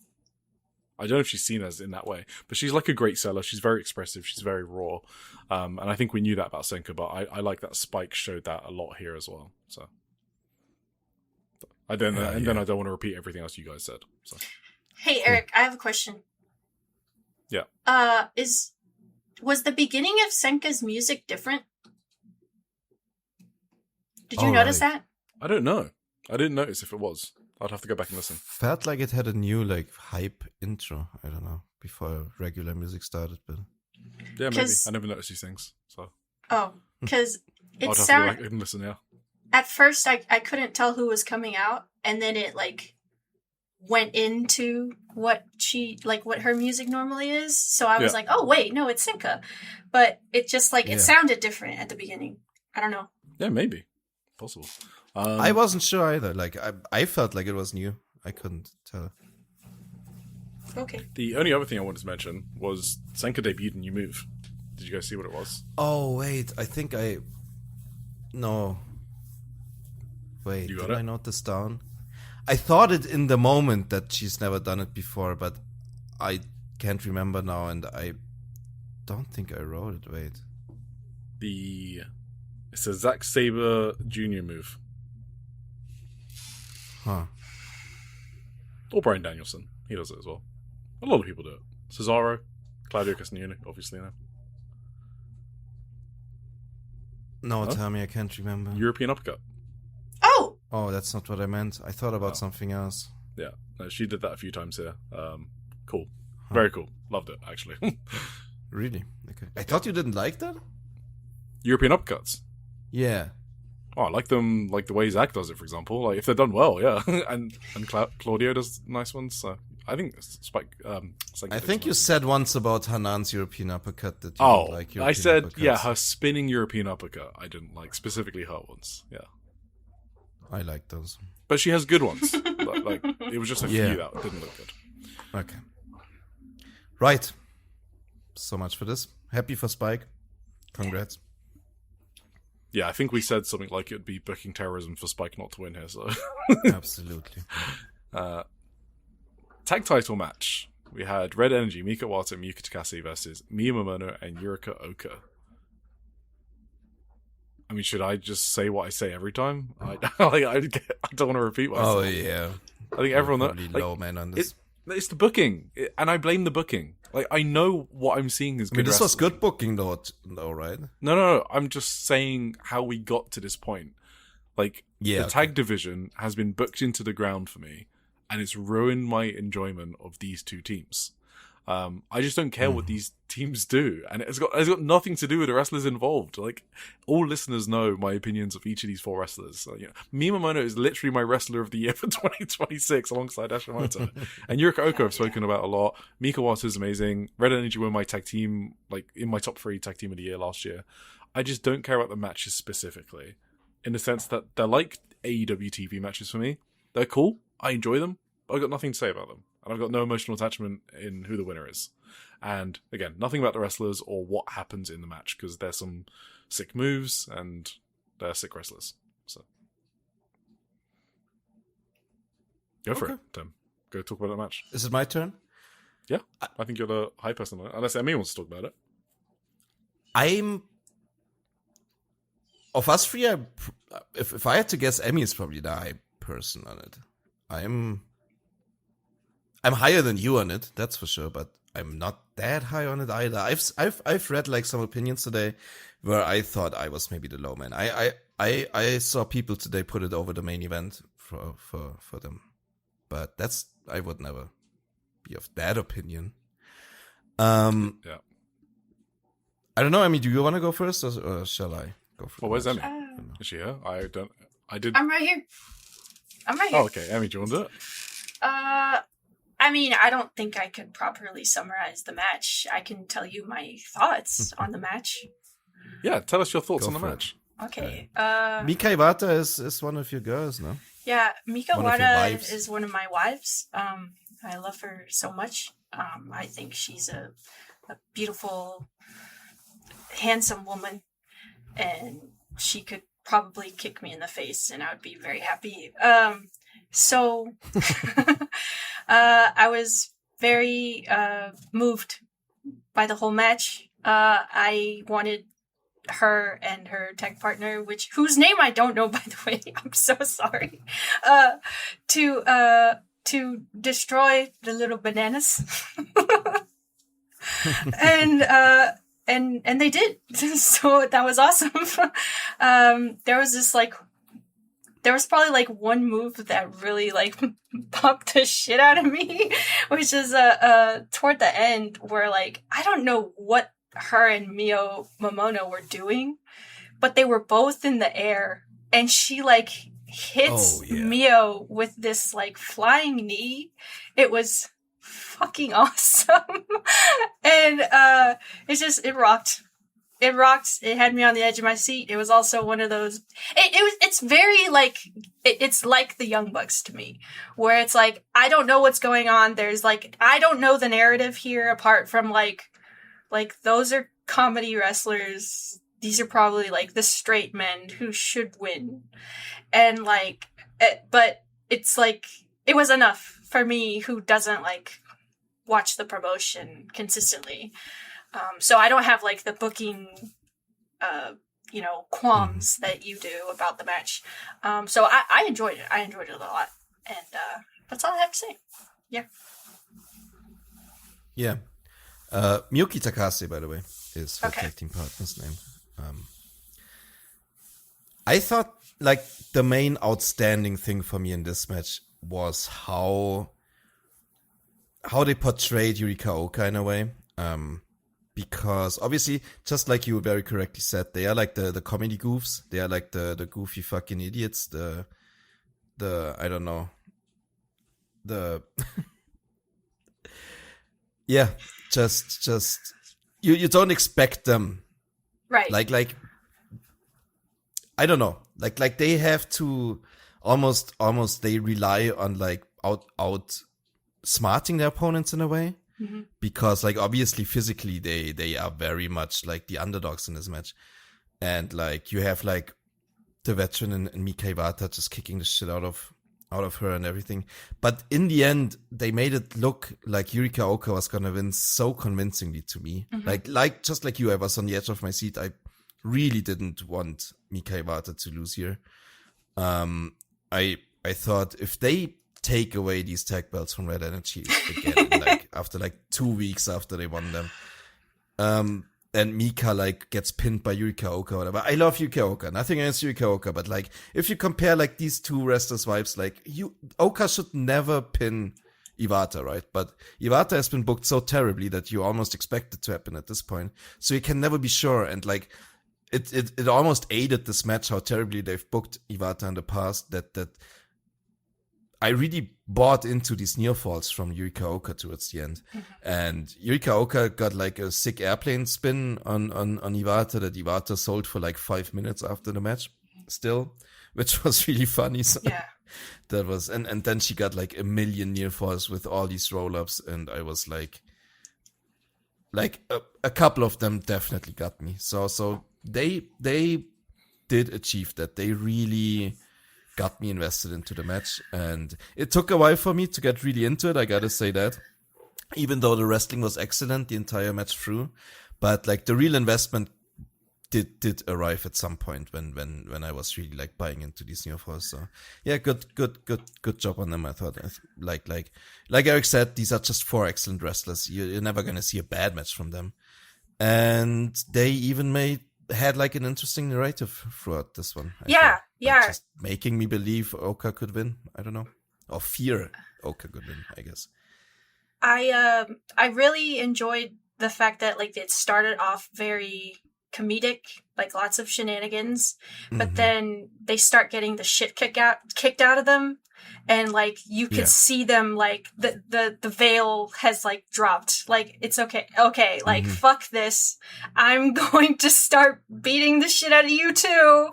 she's seen as in that way, but she's like a great seller. She's very expressive. She's very raw. And I think we knew that about Senka, but I like that Spike showed that a lot here as well. So then I don't want to repeat everything else you guys said. So. Hey, Eric, I have a question. Yeah. Was the beginning of Senka's music different? Did you notice that? I don't know. I didn't notice if it was. I'd have to go back and listen. Felt like it had a new hype intro. I don't know, before regular music started, but yeah, maybe. I never noticed these things. So because it I'd sounded. have to go back and listen. Yeah. At first, I couldn't tell who was coming out, and then it went into what her music normally is. So I was like, oh wait, no, it's Senka, but it just it sounded different at the beginning. I don't know. Yeah, maybe possible. I wasn't sure either. I felt like it was new. I couldn't tell. Okay. The only other thing I wanted to mention was Senka debuted a new move. Did you guys see what it was? Oh wait, I think no. wait, You got did it? I note this down? I thought it in the moment that she's never done it before, but I can't remember now, and I don't think I wrote it. Wait. It's a Zack Sabre Jr. move. Huh. Or Bryan Danielson. He does it as well. A lot of people do it. Cesaro, Claudio Castagnoli, obviously now. No, Huh? tell me, I can't remember. European uppercut. Oh! Oh, that's not what I meant. I thought about Oh. something else. Yeah, no, she did that a few times here. Cool. Very cool. Loved it, actually. Really? Okay. I thought you didn't like that? European uppercuts. Yeah. Oh, I like them, like the way Zack does it, for example. Like if they're done well, yeah. and Claudio does nice ones. So I think Spike. I think you said once about Hanan's European uppercut that you Oh, didn't like European I said uppercuts. yeah, her spinning European uppercut. I didn't like specifically her ones. Yeah, I like those. but she has good ones. like it was just a Yeah. few that didn't look good. Okay. Right. So much for this. Happy for Spike. Congrats. Yeah, I think we said something like it'd be booking terrorism for Spike not to win here. So Absolutely. tag title match. We had Red Energy, Mika Wata, and Miyuka Takase versus Miya Momono and Yurika Oka. I mean, should I just say what I say every time? I don't want to repeat myself. Oh, yeah. I think everyone Probably knows. low man on this. It's the booking, and I blame the booking. Like, I know what I'm seeing is I good mean, this was wrestling. good booking, though, right? No. I'm just saying how we got to this point. Like, Yeah, the tag division has been booked into the ground for me, and it's ruined my enjoyment of these two teams. I just don't care what these teams do, and it's got nothing to do with the wrestlers involved. Like, all listeners know my opinions of each of these four wrestlers. So, Miya Momono is literally my wrestler of the year for 2026 alongside Hashimoto. And Yurika Oka I've spoken about a lot. Mika Wata is amazing. Red Energy were my tag team, like in my top 3 tag team of the year last year. I just don't care about the matches specifically, in the sense that they're like AEW TV matches for me. They're cool. I enjoy them. But I've got nothing to say about them. And I've got no emotional attachment in who the winner is. And again, nothing about the wrestlers or what happens in the match, because there's some sick moves and they're sick wrestlers. So go for it, Tim. Go talk about that match. Is it my turn? Yeah, I think you're the high person on it. Unless Emmy wants to talk about it. Of us three, if I had to guess, Emmy is probably the high person on it. I'm higher than you on it, that's for sure, but I'm not that high on it either. I've read like some opinions today where I thought I was maybe the low man. I saw people today put it over the main event for them, but I would never be of that opinion. Yeah. I don't know. I mean, do you want to go first, or shall I go first? Well, where's Emmy? Is she here? I did. I'm right here. Oh, okay. Emmy, do you want to do it? I mean, I don't think I could properly summarize the match. I can tell you my thoughts on the match. Yeah, tell us your thoughts Go on the for it. match. Okay. Mika Iwata is one of your girls, no? Yeah, Mika One of your Wada wives. is one of my wives. I love her so much. I think she's a beautiful, handsome woman, and she could probably kick me in the face, and I would be very happy. So I was very moved by the whole match. I wanted her and her tag partner, whose name I don't know, by the way. I'm so sorry. To destroy the little bananas. And they did. So that was awesome. There was probably like one move that really like popped the shit out of me, which is toward the end where like I don't know what her and Mio Momono were doing, but they were both in the air and she like hits Mio with this like flying knee. It was fucking awesome. And it rocked. It rocked. It had me on the edge of my seat. It was also one of those. It's very like it's like the Young Bucks to me, where it's like I don't know what's going on. There's like I don't know the narrative here apart from like those are comedy wrestlers. these are probably like the straight men who should win. And like, but it's like, it was enough for me who doesn't like watch the promotion consistently. So I don't have like the booking, qualms that you do about the match. So I enjoyed it. I enjoyed it a lot. And that's all I have to say. Yeah. Yeah. Miyuki Takase, by the way, is her Okay. tag team partner's name. I thought, like, the main outstanding thing for me in this match was how they portrayed Yurika Oka in a way. Because obviously, just like you very correctly said, they are like the comedy goofs. They are like the goofy fucking idiots. The I don't know. The yeah, just you don't expect them. Right. Like I don't know. Like they have to almost they rely on like out smarting their opponents in a way. Mm-hmm. Because like obviously physically they are very much like the underdogs in this match. And like you have like the veteran and Mika Iwata just kicking the shit out of her and everything. But in the end, they made it look like Yurika Oka was gonna win so convincingly to me. Mm-hmm. Like just like you, I was on the edge of my seat. I really didn't want Mika Iwata to lose here. I thought if they take away these tag belts from Red Energy again, like after like 2 weeks after they won them, and Mika like gets pinned by Yurika Oka or whatever. I love Yurika Oka, nothing against Yurika Oka, but like if you compare like these two wrestlers' vibes, like Oka should never pin Iwata, right? But Iwata has been booked so terribly that you almost expect it to happen at this point, so you can never be sure. And like it almost aided this match how terribly they've booked Iwata in the past that I really bought into these near falls from Yurika Oka towards the end. Mm-hmm. And Yurika Oka got like a sick airplane spin on Iwata that Iwata sold for like 5 minutes after the match still, which was really funny. So Yeah. that was, and then she got like a million near falls with all these roll ups. And I was like a couple of them definitely got me. So they did achieve that. They really got me invested into the match, and it took a while for me to get really into it, I gotta say that, even though the wrestling was excellent the entire match through. But like the real investment did arrive at some point when I was really like buying into these new falls. So yeah, good job on them. I thought, like Eric said, these are just 4 excellent wrestlers. You're never gonna see a bad match from them, and they even had like an interesting narrative throughout this one. Yeah. Just making me believe Oka could win. I don't know. Or fear Oka could win, I guess. I really enjoyed the fact that like it started off very comedic, like lots of shenanigans, but then they start getting the shit kicked out of them, and like you could see them like the veil has like dropped, like it's okay, like fuck this, I'm going to start beating the shit out of you too.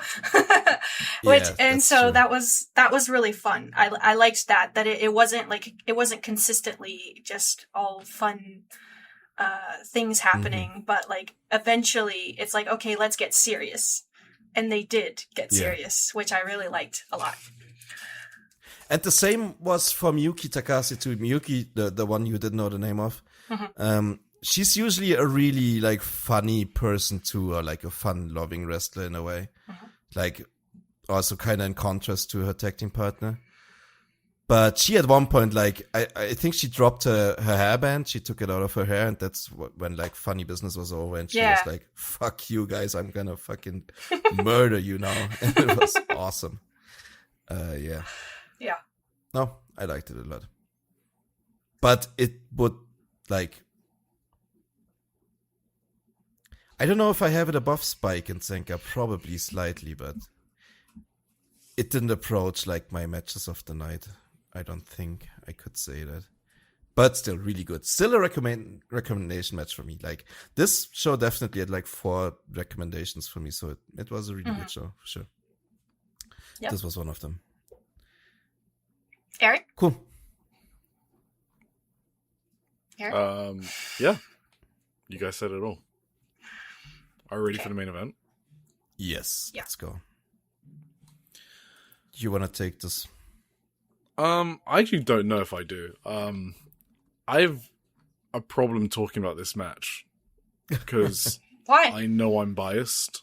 So that was really fun. I liked that it wasn't consistently just all fun things happening, but like eventually it's like, okay, let's get serious, and they did get serious, which I really liked a lot. And the same was for Miyuki Takase too. Miyuki, the one you didn't know the name of. She's usually a really like funny person too, or like a fun loving wrestler in a way, like also kind of in contrast to her tag team partner. But she at one point, like, I think she dropped her hairband. She took it out of her hair, and that's when, like, funny business was over. And she was like, fuck you guys, I'm gonna fucking murder you now. And it was awesome. Yeah. Yeah. No, I liked it a lot. But it would, like... I don't know if I have it above Spike and Senka, probably slightly, but... It didn't approach, like, my matches of the night. I don't think I could say that. But still really good. Still a recommendation match for me. Like, this show definitely had like 4 recommendations for me. So it was a really good show, for sure. Yep. This was one of them. Eric? Cool. Eric? Yeah. You guys said it all. Are we ready for the main event? Yes, Yeah. let's go. You want to take this? I actually don't know if I do. I have a problem talking about this match because Why? I know I'm biased.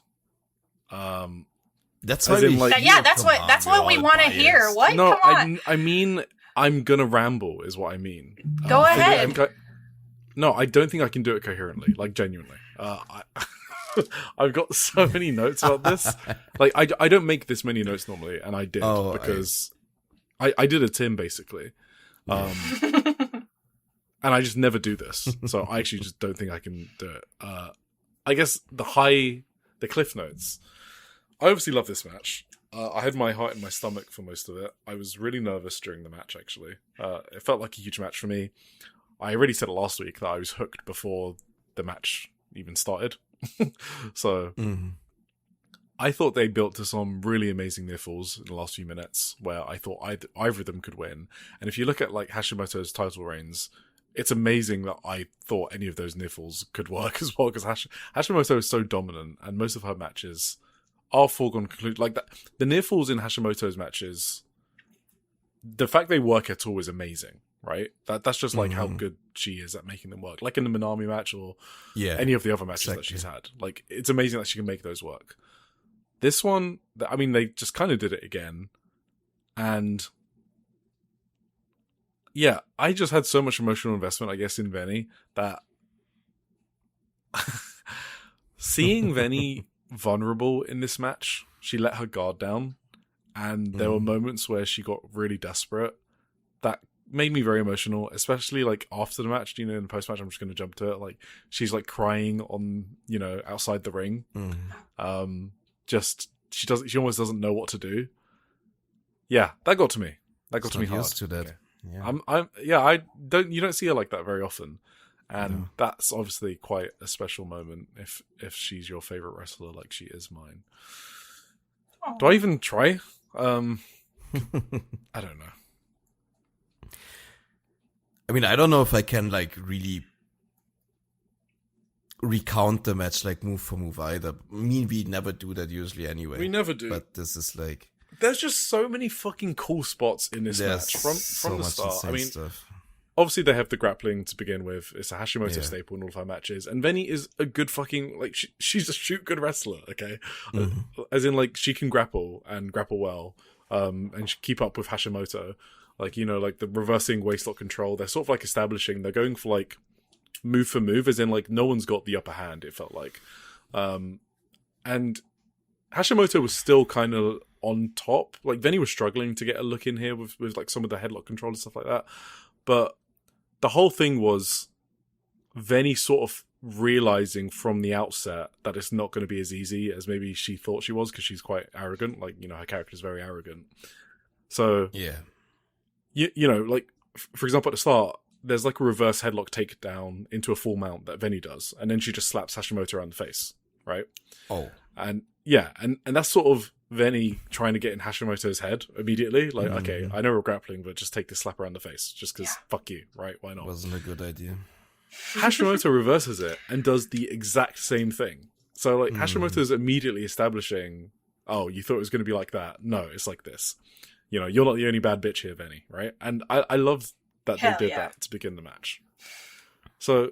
That's As why in, we like- Yeah, that's what we want to hear. What? No, Come on. I mean I'm gonna ramble, is what I mean. Go ahead. No, I don't think I can do it coherently, like genuinely. I've got so many notes about this. Like, I don't make this many notes normally, and I did because I did a Tim basically, and I just never do this. So I actually just don't think I can do it. I guess the cliff notes. I obviously love this match. I had my heart in my stomach for most of it. I was really nervous during the match, actually. It felt like a huge match for me. I already said it last week that I was hooked before the match even started. So I thought they built to some really amazing near falls in the last few minutes where I thought either of them could win. And if you look at like Hashimoto's title reigns, it's amazing that I thought any of those near falls could work as well, because Hashimoto is so dominant and most of her matches are foregone conclusion. Like that, the near falls in Hashimoto's matches, the fact they work at all is amazing, right? That's just like how good she is at making them work. Like in the Minami match or any of the other matches that she's had. Like, it's amazing that she can make those work. This one, I mean, they just kind of did it again. And yeah, I just had so much emotional investment, I guess, in Veni that seeing Veni vulnerable in this match, she let her guard down, and there were moments where she got really desperate that made me very emotional, especially like after the match. In the post match, I'm just going to jump to it. Like, she's like crying on, outside the ring. She almost doesn't know what to do. Yeah, that got to me. That got to me hard. Used to that. Okay. Yeah. You don't see her like that very often. And that's obviously quite a special moment if she's your favorite wrestler like she is mine. Aww. Do I even try? I don't know. I mean, I don't know if I can like really recount the match like move for move either. I mean, we never do that usually anyway. We never do. But this is like, there's just so many fucking cool spots in this match from the start. I mean, stuff. Obviously, they have the grappling to begin with. It's a Hashimoto staple in all of her matches. And Veni is a good fucking, like, she's a shoot good wrestler, okay? As in, like, she can grapple and grapple well, and she keep up with Hashimoto. Like, like the reversing waistlock control. They're sort of, like, establishing, they're going for, like, move for move, as in, like, no one's got the upper hand, it felt like. And Hashimoto was still kind of on top. Like, Veni was struggling to get a look in here with like, some of the headlock control and stuff like that. But the whole thing was Veni sort of realizing from the outset that it's not going to be as easy as maybe she thought she was, because she's quite arrogant. Like, her character is very arrogant. So, like, for example, at the start, there's like a reverse headlock takedown into a full mount that Veni does, and then she just slaps Hashimoto around the face, right? Oh. And that's sort of Veni trying to get in Hashimoto's head immediately. Like, okay, I know we're grappling, but just take this slap around the face, just because fuck you, right? Why not? Wasn't a good idea. Hashimoto reverses it and does the exact same thing. So, like, Hashimoto's immediately establishing, oh, you thought it was going to be like that? No, it's like this. You're not the only bad bitch here, Veni, right? And I love that they did that to begin the match. So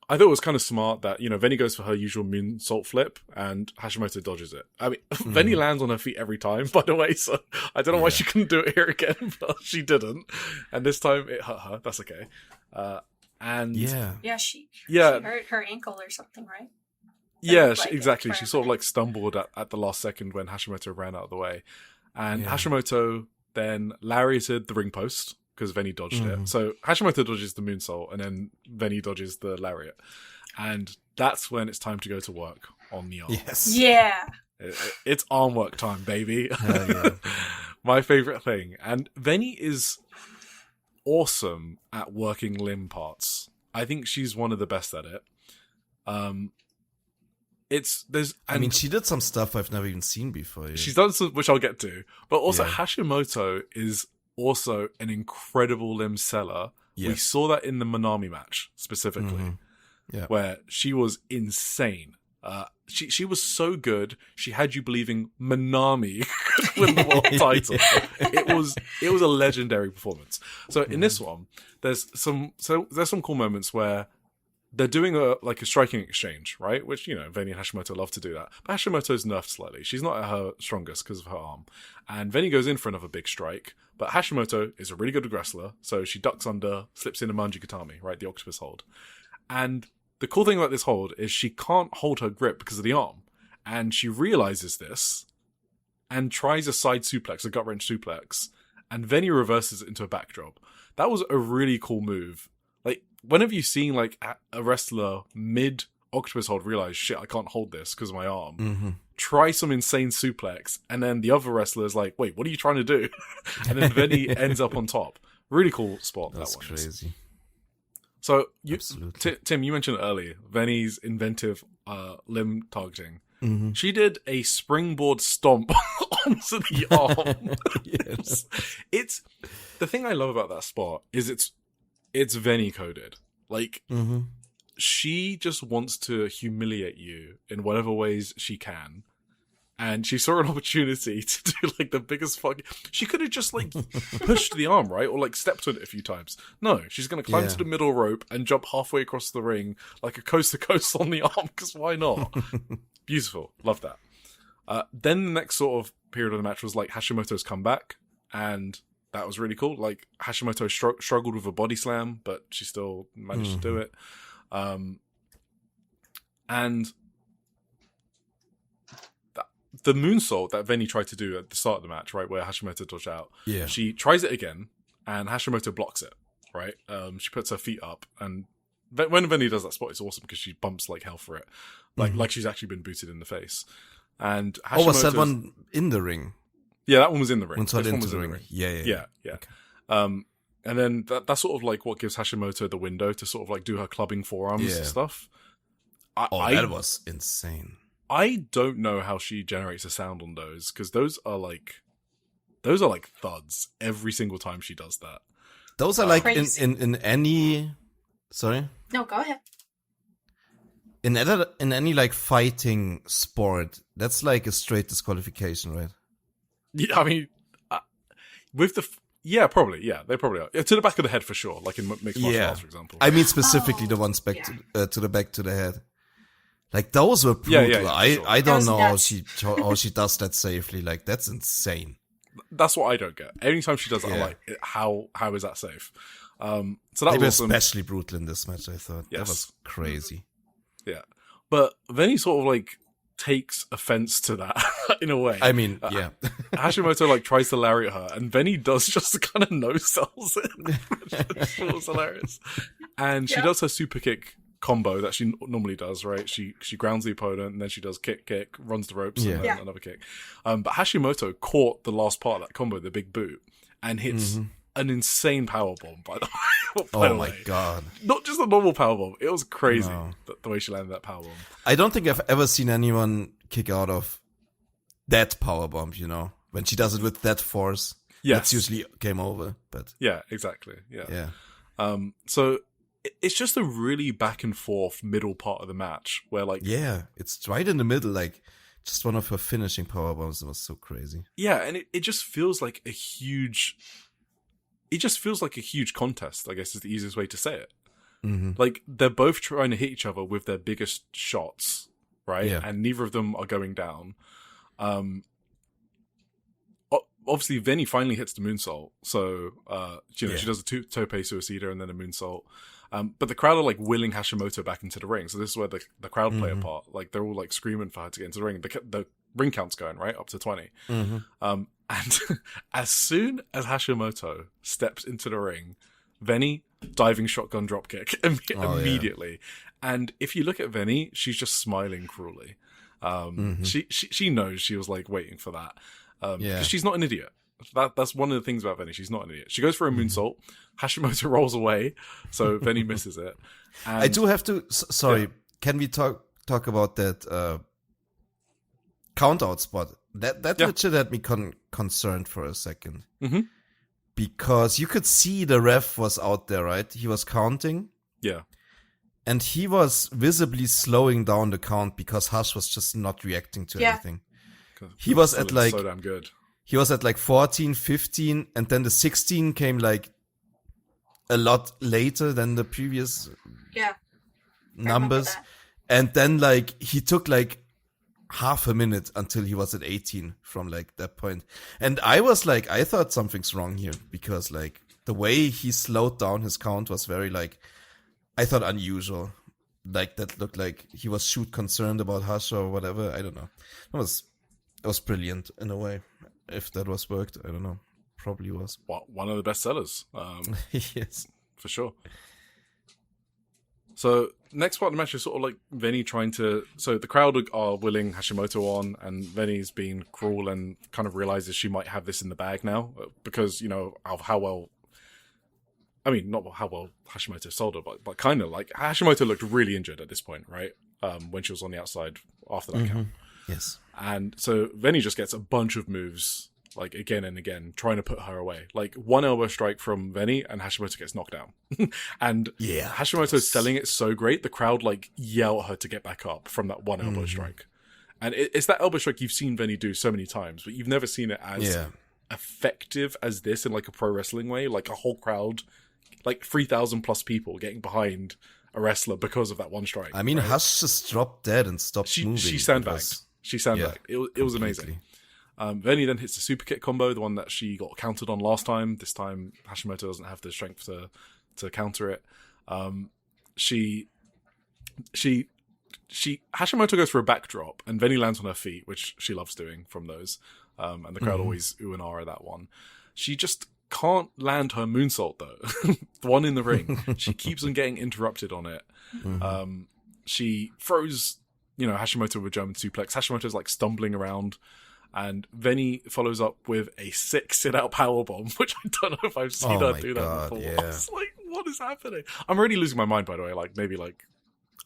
I thought it was kind of smart that, Veni goes for her usual moonsault flip and Hashimoto dodges it. I mean, Veni lands on her feet every time, by the way, so I don't know why she couldn't do it here again, but she didn't. And this time it hurt her. That's okay. She hurt her ankle or something, right? Exactly. She sort of like stumbled at the last second when Hashimoto ran out of the way. And Hashimoto then lariated the ring post, because Veni dodged it. So Hashimoto dodges the moonsault, and then Veni dodges the lariat. And that's when it's time to go to work on the arm. Yes. Yeah. It's arm work time, baby. Yeah. My favorite thing. And Veni is awesome at working limb parts. I think she's one of the best at it. She did some stuff I've never even seen before. Yeah. She's done some, which I'll get to. But also, Hashimoto is also an incredible limb seller. Yes. We saw that in the Minami match, specifically. Where she was insane She was so good. She had you believing Minami could win the world title. It was a legendary performance. So in this one, there's some cool moments where they're doing a striking exchange, right? Which, Veni and Hashimoto love to do that. But Hashimoto's nerfed slightly. She's not at her strongest because of her arm. And Veni goes in for another big strike. But Hashimoto is a really good wrestler. So she ducks under, slips in a Manji Katami, right? The octopus hold. And the cool thing about this hold is she can't hold her grip because of the arm. And she realizes this and tries a side suplex, a gut wrench suplex. And Veni reverses it into a backdrop. That was a really cool move. Like, when have you seen a wrestler mid octopus hold realize, shit, I can't hold this because of my arm? Mm-hmm. Try some insane suplex, and then the other wrestler is like, wait, what are you trying to do? And then Veni ends up on top. Really cool spot. That's that one crazy. So, Tim, you mentioned earlier, Veni's inventive limb targeting. Mm-hmm. She did a springboard stomp onto the arm. Yes. It's the thing I love about that spot is it's Veni coded. Like, she just wants to humiliate you in whatever ways she can. And she saw an opportunity to do the biggest fuck. She could have just pushed the arm, right? Or stepped on it a few times. No, she's going to climb to the middle rope and jump halfway across the ring like a coast to coast on the arm, because why not? Beautiful. Love that. Then the next sort of period of the match was Hashimoto's comeback. And that was really cool. Hashimoto struggled with a body slam, but she still managed to do it. And the moonsault that Veni tried to do at the start of the match, right, where Hashimoto dodged out, she tries it again, and Hashimoto blocks it, right? She puts her feet up, and when Veni does that spot, it's awesome because she bumps like hell for it, like she's actually been booted in the face. And was that one in the ring? Yeah, that one was in the ring. This one was in the ring. Yeah. Okay. And then that's sort of what gives Hashimoto the window to sort of do her clubbing forearms and stuff. That was insane. I don't know how she generates a sound on those, because those are thuds every single time she does that. Those are in any. Sorry. No, go ahead. In any fighting sport, that's a straight disqualification, right? Yeah, I mean, with the. Yeah, probably. Yeah, they probably are. To the back of the head for sure, like in mixed martial arts, for example. I mean specifically the ones back to the back to the head. Those were brutal. Yeah, I don't know how she does that safely. That's insane. That's what I don't get. Anytime she does that, I'm like, how is that safe? So that was awesome. Especially brutal in this match, I thought. Yes. That was crazy. Yeah. But Veni sort of takes offense to that in a way. I mean, Hashimoto tries to lariat her, and Veni does just kind of no-sells it. Which was hilarious. And she does her super kick combo that she normally does, right? She grounds the opponent, and then she does kick, runs the ropes, and then another kick. But Hashimoto caught the last part of that combo, the big boot, and hits an insane powerbomb, by the way. Oh my god. Not just a normal powerbomb. It was crazy, the way she landed that powerbomb. I don't think I've ever seen anyone kick out of that powerbomb, when she does it with that force. Yes. That's usually game over, but... Yeah, exactly. Yeah. So it's just a really back and forth middle part of the match where Yeah, it's right in the middle, just one of her finishing powerbombs. It was so crazy. Yeah, and it just feels like a huge... It just feels like a huge contest, I guess is the easiest way to say it. Mm-hmm. They're both trying to hit each other with their biggest shots, right? Yeah. And neither of them are going down. Obviously, Veni finally hits the moonsault. So, she does a tope suicida and then a moonsault. But the crowd are willing Hashimoto back into the ring. So this is where the crowd play a part. They're all screaming for her to get into the ring. The ring count's going, right? Up to 20. Mm-hmm. And as soon as Hashimoto steps into the ring, Veni diving shotgun dropkick immediately. And if you look at Veni, she's just smiling cruelly. She knows she was waiting for that. Because she's not an idiot. That's one of the things about Veni. She's not an idiot. She goes for a moonsault. Hashimoto rolls away, so Veni misses it. And I do have to. Sorry, can we talk about that count out spot? That legit had me concerned for a second. Mm-hmm. Because you could see the ref was out there, right? He was counting. Yeah. And he was visibly slowing down the count because Hush was just not reacting to anything. He was at like so damn good. He was at like 14, 15, and then the 16 came like a lot later than the previous numbers. And then like he took like half a minute until he was at 18 from like that point. And I was like, I thought something's wrong here because like the way he slowed down his count was very like, I thought unusual. Like that looked like he was concerned about Hush or whatever. I don't know. It was brilliant in a way. If that was worked, I don't know. Probably was. One of the best sellers. Yes. For sure. So, next part of the match is sort of like Veni trying to... So, the crowd are willing Hashimoto on, and Veni's being cruel and kind of realizes she might have this in the bag now, because, you know, of how well... I mean, not how well Hashimoto sold her, but kind of like... Hashimoto looked really injured at this point, right? When she was on the outside after that count. Yes. And so Veni just gets a bunch of moves, like again and again, trying to put her away. Like one elbow strike from Veni and Hashimoto gets knocked down. And Hashimoto's selling it so great, the crowd like yell at her to get back up from that one elbow strike. And it's that elbow strike you've seen Veni do so many times, but you've never seen it as effective as this in like a pro wrestling way. Like a whole crowd, like 3,000 plus people getting behind a wrestler because of that one strike. I mean, right? Hush just dropped dead and stopped moving. She sandbagged. She sandbagged. It was amazing. Veni then hits the super kick combo, the one that she got countered on last time. This time, Hashimoto doesn't have the strength to counter it. Hashimoto goes for a backdrop, and Veni lands on her feet, which she loves doing from those. And the crowd always ooh and ah at that one. She just can't land her moonsault though. The one in the ring. She keeps on getting interrupted on it. She throws, Hashimoto with German suplex. Hashimoto's like stumbling around, and Veni follows up with a 6 sit-out powerbomb, which I don't know if I've seen her do that before. I was like, what is happening? I'm already losing my mind, by the way. Like maybe like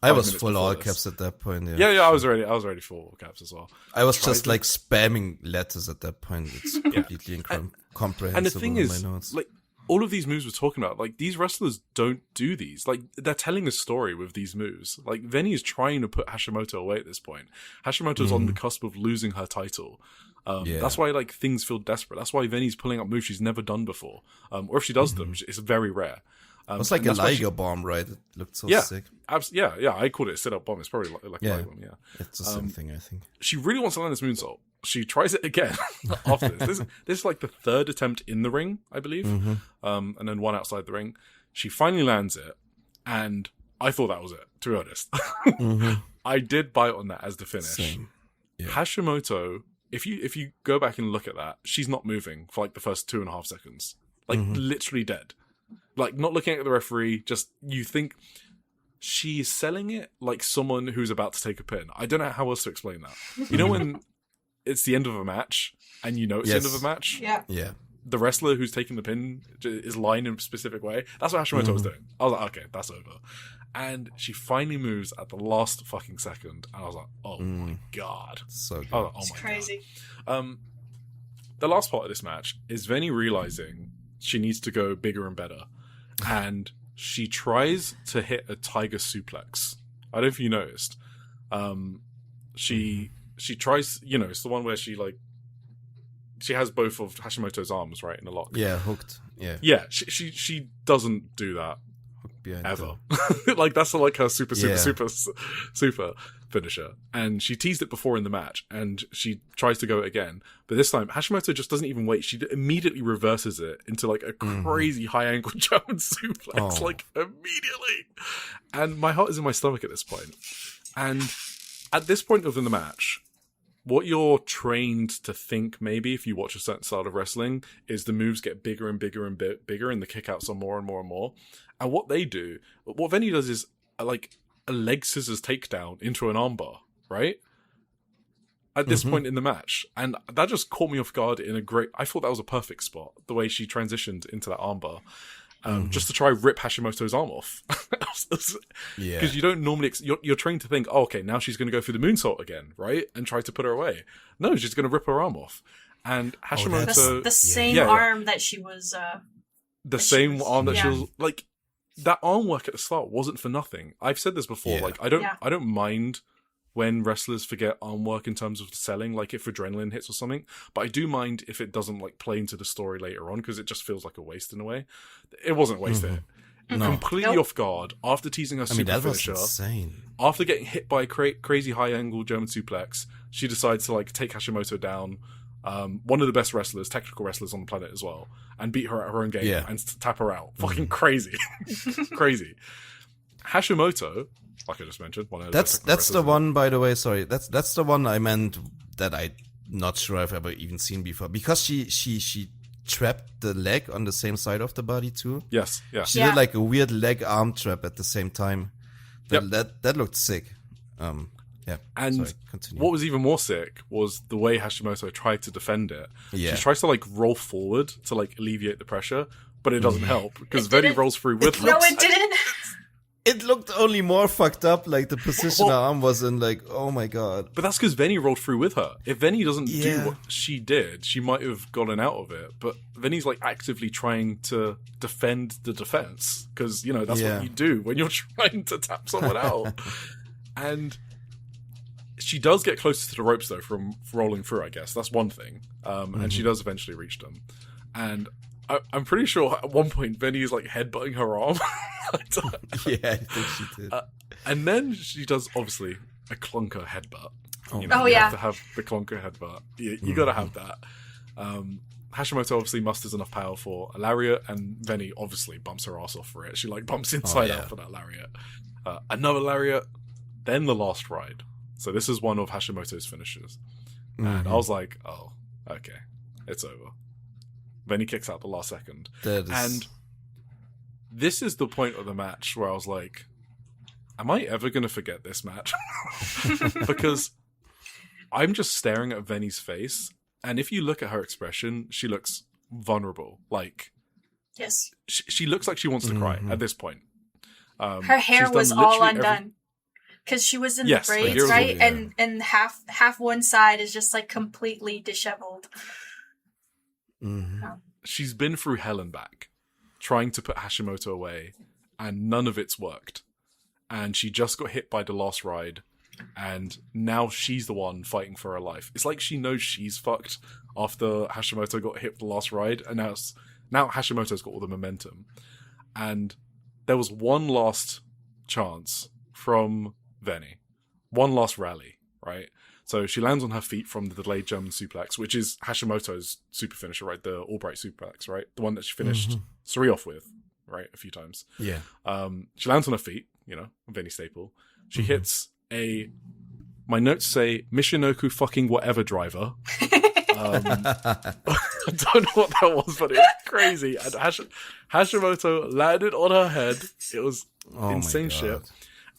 I was full all caps at that point. Yeah, I was ready for all caps as well. I was just like spamming letters at that point. It's completely incomprehensible. And the thing is, like, all of these moves we're talking about, like, these wrestlers don't do these. Like, they're telling a story with these moves. Like, Veni is trying to put Hashimoto away at this point. Hashimoto's on the cusp of losing her title. That's why, like, things feel desperate. That's why Veni's pulling up moves she's never done before. Or if she does them, it's very rare. It's like a Liger bomb, right? It looked so sick. Yeah, I called it a sit-up bomb. It's probably like a Liger bomb, It's the same thing, I think. She really wants to land this moonsault. She tries it again after this. This is like the third attempt in the ring, I believe. And then one outside the ring. She finally lands it, and I thought that was it, to be honest. I did bite on that as the finish. Same. Yeah. Hashimoto, if you go back and look at that, she's not moving for like the first 2.5 seconds. Like literally dead. Like, not looking at the referee, just, you think she's selling it like someone who's about to take a pin. I don't know how else to explain that. You know when it's the end of a match, and you know it's the end of a match? Yeah. The wrestler who's taking the pin is lying in a specific way. That's what Hashimoto was doing. I was like, okay, that's over. And she finally moves at the last fucking second, and I was like, oh my god. So good. Oh it's my crazy. God. The last part of this match is Veni realizing she needs to go bigger and better. And she tries to hit a tiger suplex. I don't know if you noticed. She tries, it's the one where she has both of Hashimoto's arms, right, in a lock. Yeah, hooked. Yeah. Yeah, she doesn't do that ever. Like, that's like her super finisher. And she teased it before in the match, and she tries to go again. But this time, Hashimoto just doesn't even wait. She immediately reverses it into like a crazy high angle German suplex, like immediately. And my heart is in my stomach at this point. And at this point within the match, what you're trained to think, maybe if you watch a certain style of wrestling, is the moves get bigger and bigger and bigger, and the kickouts are more and more and more. And what Veni does is like a leg scissors takedown into an armbar, right? At this point in the match. And that just caught me off guard I thought that was a perfect spot, the way she transitioned into that armbar. Just to try rip Hashimoto's arm off. Because you don't normally... You're trained to think, oh, okay, now she's going to go through the moonsault again, right? And try to put her away. No, she's going to rip her arm off. And Hashimoto... the same arm that she was... the same arm that she was... Like, that arm work at the start wasn't for nothing. I've said this before. Yeah. Like, I don't mind when wrestlers forget arm work in terms of selling, like if adrenaline hits or something. But I do mind if it doesn't like play into the story later on, because it just feels like a waste in a way. It wasn't wasted. No. Completely off guard after teasing her super that was finisher. insane. After getting hit by a crazy high angle German suplex, she decides to like take Hashimoto down. One of the best wrestlers, technical wrestlers on the planet as well, and beat her at her own game and tap her out. Fucking crazy. Crazy. Hashimoto, like I just mentioned, one of that's the one, by the way, sorry. That's the one I meant that I'm not sure I've ever even seen before. Because she trapped the leg on the same side of the body too. Yes, yeah. She did like a weird leg arm trap at the same time. That looked sick. Yeah. And sorry, continue. what was even more sick was the way Hashimoto tried to defend it. Yeah. She tries to like roll forward to like alleviate the pressure, but it doesn't help because Veni rolls through with her. No, it didn't. It looked only more fucked up. Like the position her arm was in. Like, oh my god. But that's because Veni rolled through with her. If Veni doesn't do what she did, she might have gotten out of it. But Veni's like actively trying to defend the defense because you know that's what you do when you're trying to tap someone out. And she does get closer to the ropes though from rolling through. I guess that's one thing. And she does eventually reach them. And I'm pretty sure at one point Veni is like headbutting her arm. Yeah, I think she did. And then she does obviously a clunker headbutt. You have to have the clunker headbutt. You got to have that. Hashimoto obviously musters enough power for a lariat, and Veni obviously bumps her ass off for it. She like bumps inside out for that lariat. Another lariat, then the last ride. So this is one of Hashimoto's finishes. And I was like, oh, okay, it's over. Veni kicks out the last second. And this is the point of the match where I was like, am I ever going to forget this match? Because I'm just staring at Veni's face, and if you look at her expression, she looks vulnerable. Like, yes, she looks like she wants to cry at this point. Her hair was all undone. Because she was in the braids, right? And half one side is just like completely disheveled. She's been through hell and back, trying to put Hashimoto away, and none of it's worked. And she just got hit by the last ride, and now she's the one fighting for her life. It's like she knows she's fucked after Hashimoto got hit the last ride, and now Hashimoto's got all the momentum. And there was one last chance from Veni. One last rally, right? So she lands on her feet from the delayed German suplex, which is Hashimoto's super finisher, right? The Albright suplex, right? The one that she finished Suri off with, right? A few times. Yeah. She lands on her feet, you know, Veni staple. She hits my notes say, Michinoku fucking whatever driver. I don't know what that was, but it was crazy. And Hashimoto landed on her head. It was insane shit.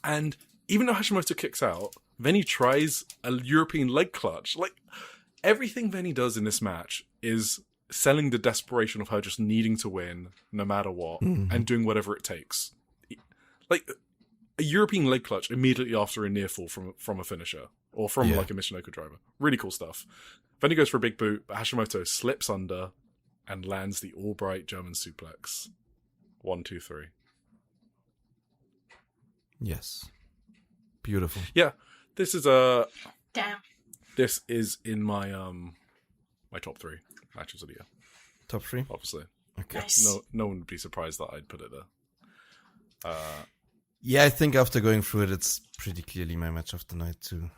And even though Hashimoto kicks out, Veni tries a European leg clutch. Like, everything Veni does in this match is selling the desperation of her just needing to win no matter what and doing whatever it takes. Like, a European leg clutch immediately after a near fall from a finisher or from like a Michinoku driver. Really cool stuff. Veni goes for a big boot, but Hashimoto slips under and lands the Albright German suplex. 1, 2, 3. Yes. Beautiful. Yeah. This is Damn. This is in my my top 3 matches of the year. Top 3? Obviously. Okay. Nice. No one would be surprised that I'd put it there. Yeah, I think after going through it, it's pretty clearly my match of the night too.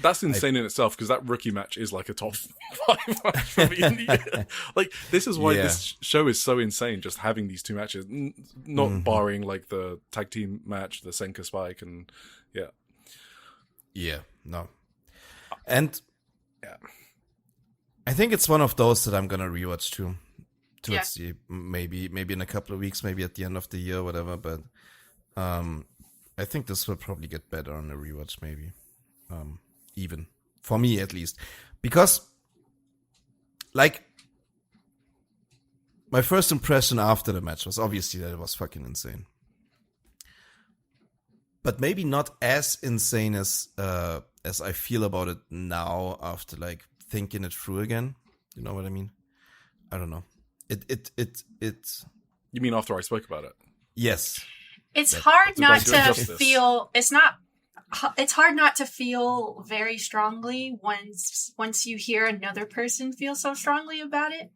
That's insane in itself, because that rookie match is like a top 5 match for me. Like, this is why this show is so insane, just having these 2 matches, not barring like the tag team match, the Senka Spike, and no, and I think it's one of those that I'm gonna rewatch too. Towards the maybe in a couple of weeks, maybe at the end of the year, whatever. But I think this will probably get better on a rewatch, maybe. Even for me at least, because like my first impression after the match was obviously that it was fucking insane, but maybe not as insane as I feel about it now after like thinking it through again. You know what I mean? I don't know. It You mean after I spoke about it? Yes. It's hard not to justice. feel. It's hard not to feel very strongly once you hear another person feel so strongly about it.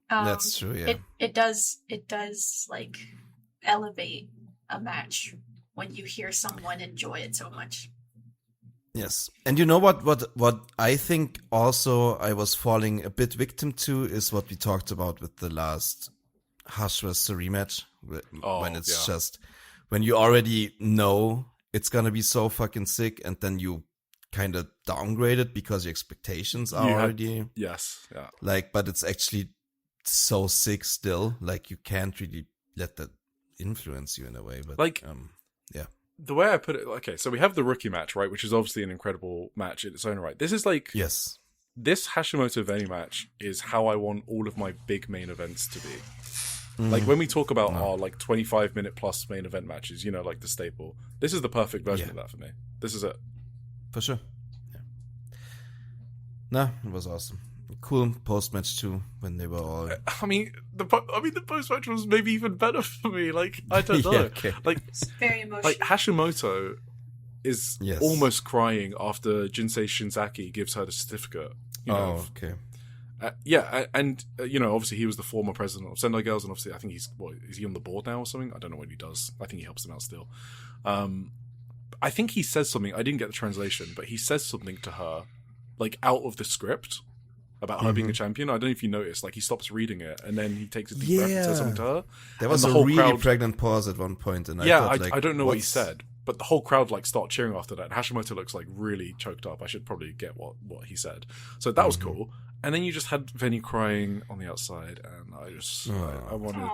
That's true. Yeah. It does like elevate a match when you hear someone enjoy it so much. Yes. And you know what I think also I was falling a bit victim to is what we talked about with the last Hush vs. rematch. When it's just, when you already know it's gonna be so fucking sick and then you kind of downgrade it because your expectations are already. Yes. Yeah. Like, but it's actually so sick still. Like, you can't really let that influence you in a way. But like, yeah. The way I put it, okay, so we have the rookie match, right, which is obviously an incredible match in its own right. This is like, yes, this Hashimoto Veni match is how I want all of my big main events to be. Like, when we talk about our, like, 25-minute plus main event matches, you know, like the staple, this is the perfect version of that for me. This is it. For sure. Yeah. No, it was awesome. Cool post-match too, when they were all... I mean, the post-match was maybe even better for me. Like, I don't know. Yeah, okay. Like, It's very emotional. like, Hashimoto is almost crying after Jinsei Shinzaki gives her the certificate. You know, okay. And you know, obviously he was the former president of Sendai Girls, and obviously I think is he on the board now or something? I don't know what he does. I think he helps them out still. I think he says something. I didn't get the translation, but he says something to her, like out of the script, about her being a champion. I don't know if you noticed. Like, he stops reading it and then he takes a deep breath and says something to her. There was a really pregnant pause at one point, and I don't know what he said, but the whole crowd like start cheering after that. Hashimoto looks like really choked up. I should probably get what he said. So that was cool. And then you just had Veni crying on the outside, and I just I wanted.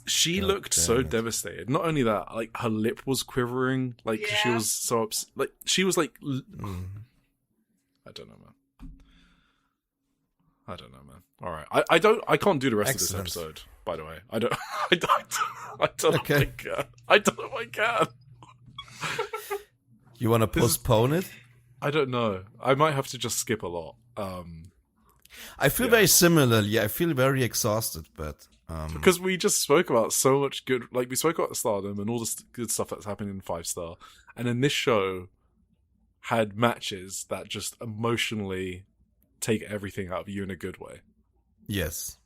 She looked so devastated. Not only that, like her lip was quivering. Like she was so upset. Like she was like, I don't know, man. All right, I can't do the rest of this episode. By the way, I don't know if I can. You want to postpone it? I don't know. I might have to just skip a lot. I feel very similarly. I feel very exhausted, but because we just spoke about so much good. Like, we spoke about Stardom and all the good stuff that's happening in 5-star, and then this show had matches that just emotionally take everything out of you in a good way. Yes.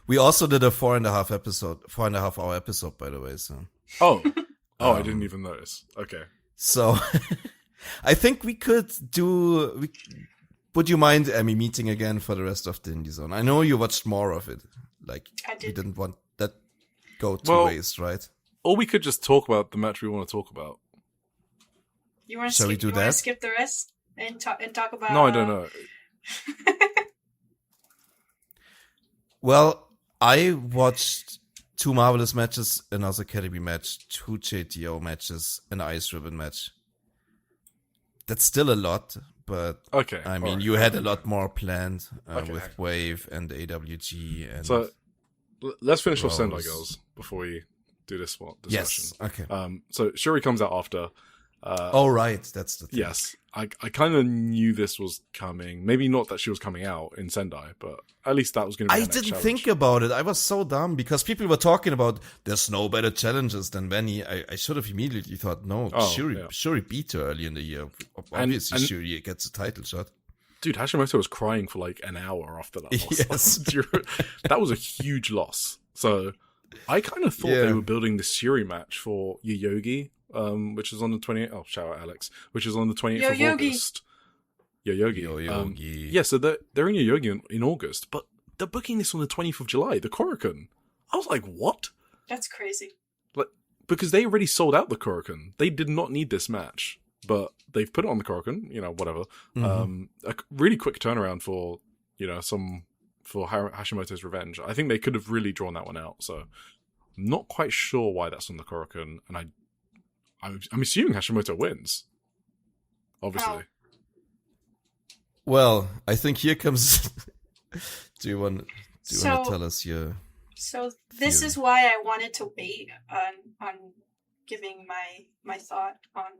We also did a 4.5 hour episode, by the way. So. I didn't even notice. Okay. So, I think we could do. Would you mind, Emmy, meeting again for the rest of the Indie Zone? I know you watched more of it. Like, you didn't want that go to waste, right? Or we could just talk about the match we want to talk about. You want Shall we do that? Skip the rest and talk about? No, I don't know. Well, I watched 2 Marvelous matches, an House Academy match, 2 JTO matches, an Ice Ribbon match. That's still a lot, but okay. I mean, you had a lot more planned with Wave and AWG. And so let's finish off Sendai Girls before we do this discussion. Yes, okay. So Shuri comes out after. Right, that's the thing. Yes, I kind of knew this was coming. Maybe not that she was coming out in Sendai, but at least that was going to be. I didn't think about it. I was so dumb because people were talking about there's no better challenges than Veni. I should have immediately thought, no, Shuri beat her early in the year. Obviously, and Shuri gets a title shot. Dude, Hashimoto was crying for like an hour after that loss. Yes. That was a huge loss. So I kind of thought they were building the Shuri match for Yoyogi. Which is on the 28th. Oh, shout out Alex. Which is on the 28th of August. Yoyogi. Yeah, so they're in Yoyogi in August, but they're booking this on the 20th of July, the Korakuen. I was like, what? That's crazy. Like, because they already sold out the Korakuen. They did not need this match, but they've put it on the Korakuen, whatever. A really quick turnaround for, for Hashimoto's Revenge. I think they could have really drawn that one out, so I'm not quite sure why that's on the Korakuen, and I'm assuming Hashimoto wins. Obviously. Oh. Well, I think here comes. Do you want to tell us your? So this theory? Is why I wanted to wait on giving my thought on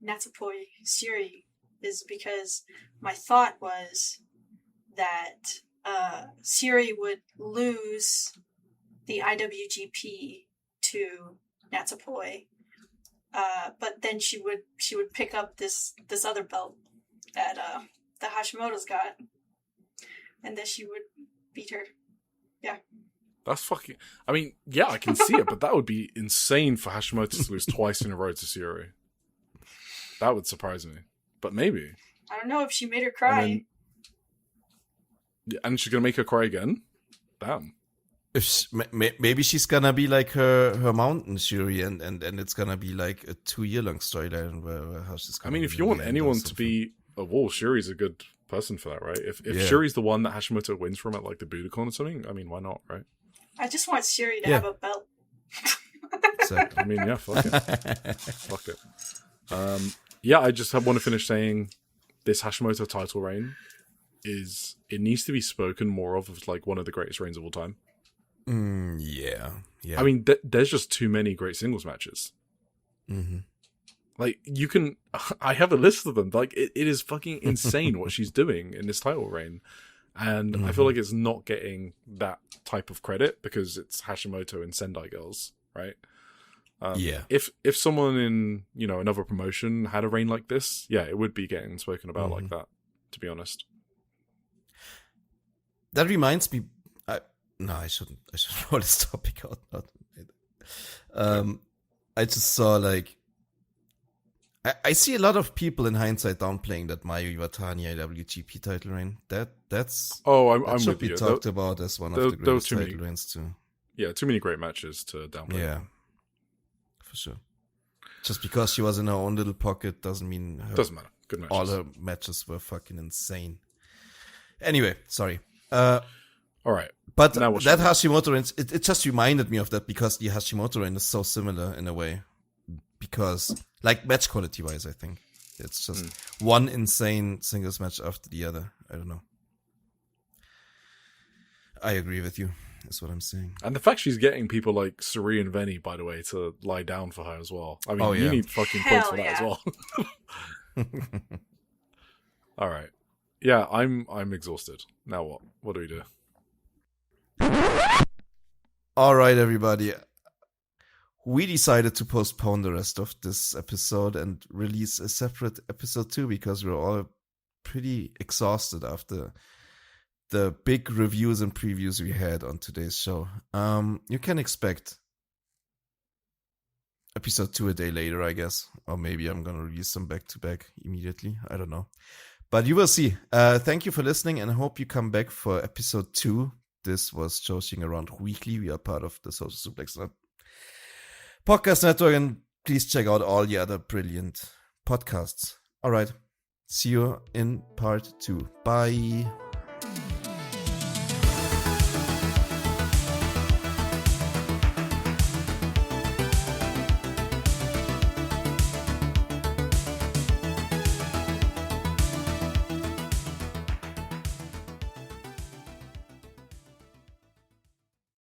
Natsupoi Shuri, is because my thought was that Syuri would lose the IWGP to Natsupoi, but then she would pick up this other belt that the Hashimoto's got, and then she would beat her. Yeah. That's fucking... I mean, yeah, I can see it, but that would be insane for Hashimoto to lose twice in a row to Syuri. That would surprise me. But maybe. I don't know if she made her cry. And she's gonna make her cry again? Damn. Maybe she's gonna be like her mountain Syuri, and it's gonna be like a 2-year-long storyline where how she's gonna... I mean, if you want anyone to be a wall, Shuri's a good person for that, right? If Shuri's the one that Hashimoto wins from at like the Budokan or something, I mean, why not, right? I just want Syuri to have a belt. I mean, yeah, fuck it. Fuck it. Yeah, I just want to finish saying this Hashimoto title reign it needs to be spoken more of as like one of the greatest reigns of all time. Yeah. I mean, there's just too many great singles matches. Mm-hmm. Like, you can... I have a list of them. Like, it is fucking insane what she's doing in this title reign. And I feel like it's not getting that type of credit because it's Hashimoto and Sendai girls, right? If someone in, another promotion had a reign like this, yeah, it would be getting spoken about like that, to be honest. That reminds me... I shouldn't roll this topic out. I just saw, like... I see a lot of people in hindsight downplaying that Mayu Iwatani IWGP title reign. That's... I'm should with be you. talked about as one of the greatest title reigns too. Yeah, too many great matches to downplay. Yeah, for sure. Just because she was in her own little pocket doesn't mean... Doesn't matter. Good matches. All her matches were fucking insane. Anyway, sorry. All right. But that Hashimoto reign, it just reminded me of that because the Hashimoto reign is so similar in a way. Because, like, match quality wise, I think it's just one insane singles match after the other. I don't know. I agree with you. That's what I'm saying. And the fact she's getting people like Suri and Venny, by the way, to lie down for her as well. I mean, you need fucking points for that as well. All right. Yeah, I'm exhausted. Now what? What do we do? All right, everybody. We decided to postpone the rest of this episode and release a separate episode 2 because we're all pretty exhausted after the big reviews and previews we had on today's show. You can expect episode 2 a day later, I guess. Or maybe I'm going to release some back-to-back immediately. I don't know. But you will see. Thank you for listening, and I hope you come back for episode 2. This was Joshi'ing Around Weekly. We are part of the Social Suplex Podcast Network, and please check out all the other brilliant podcasts. All right. See you in part 2. Bye.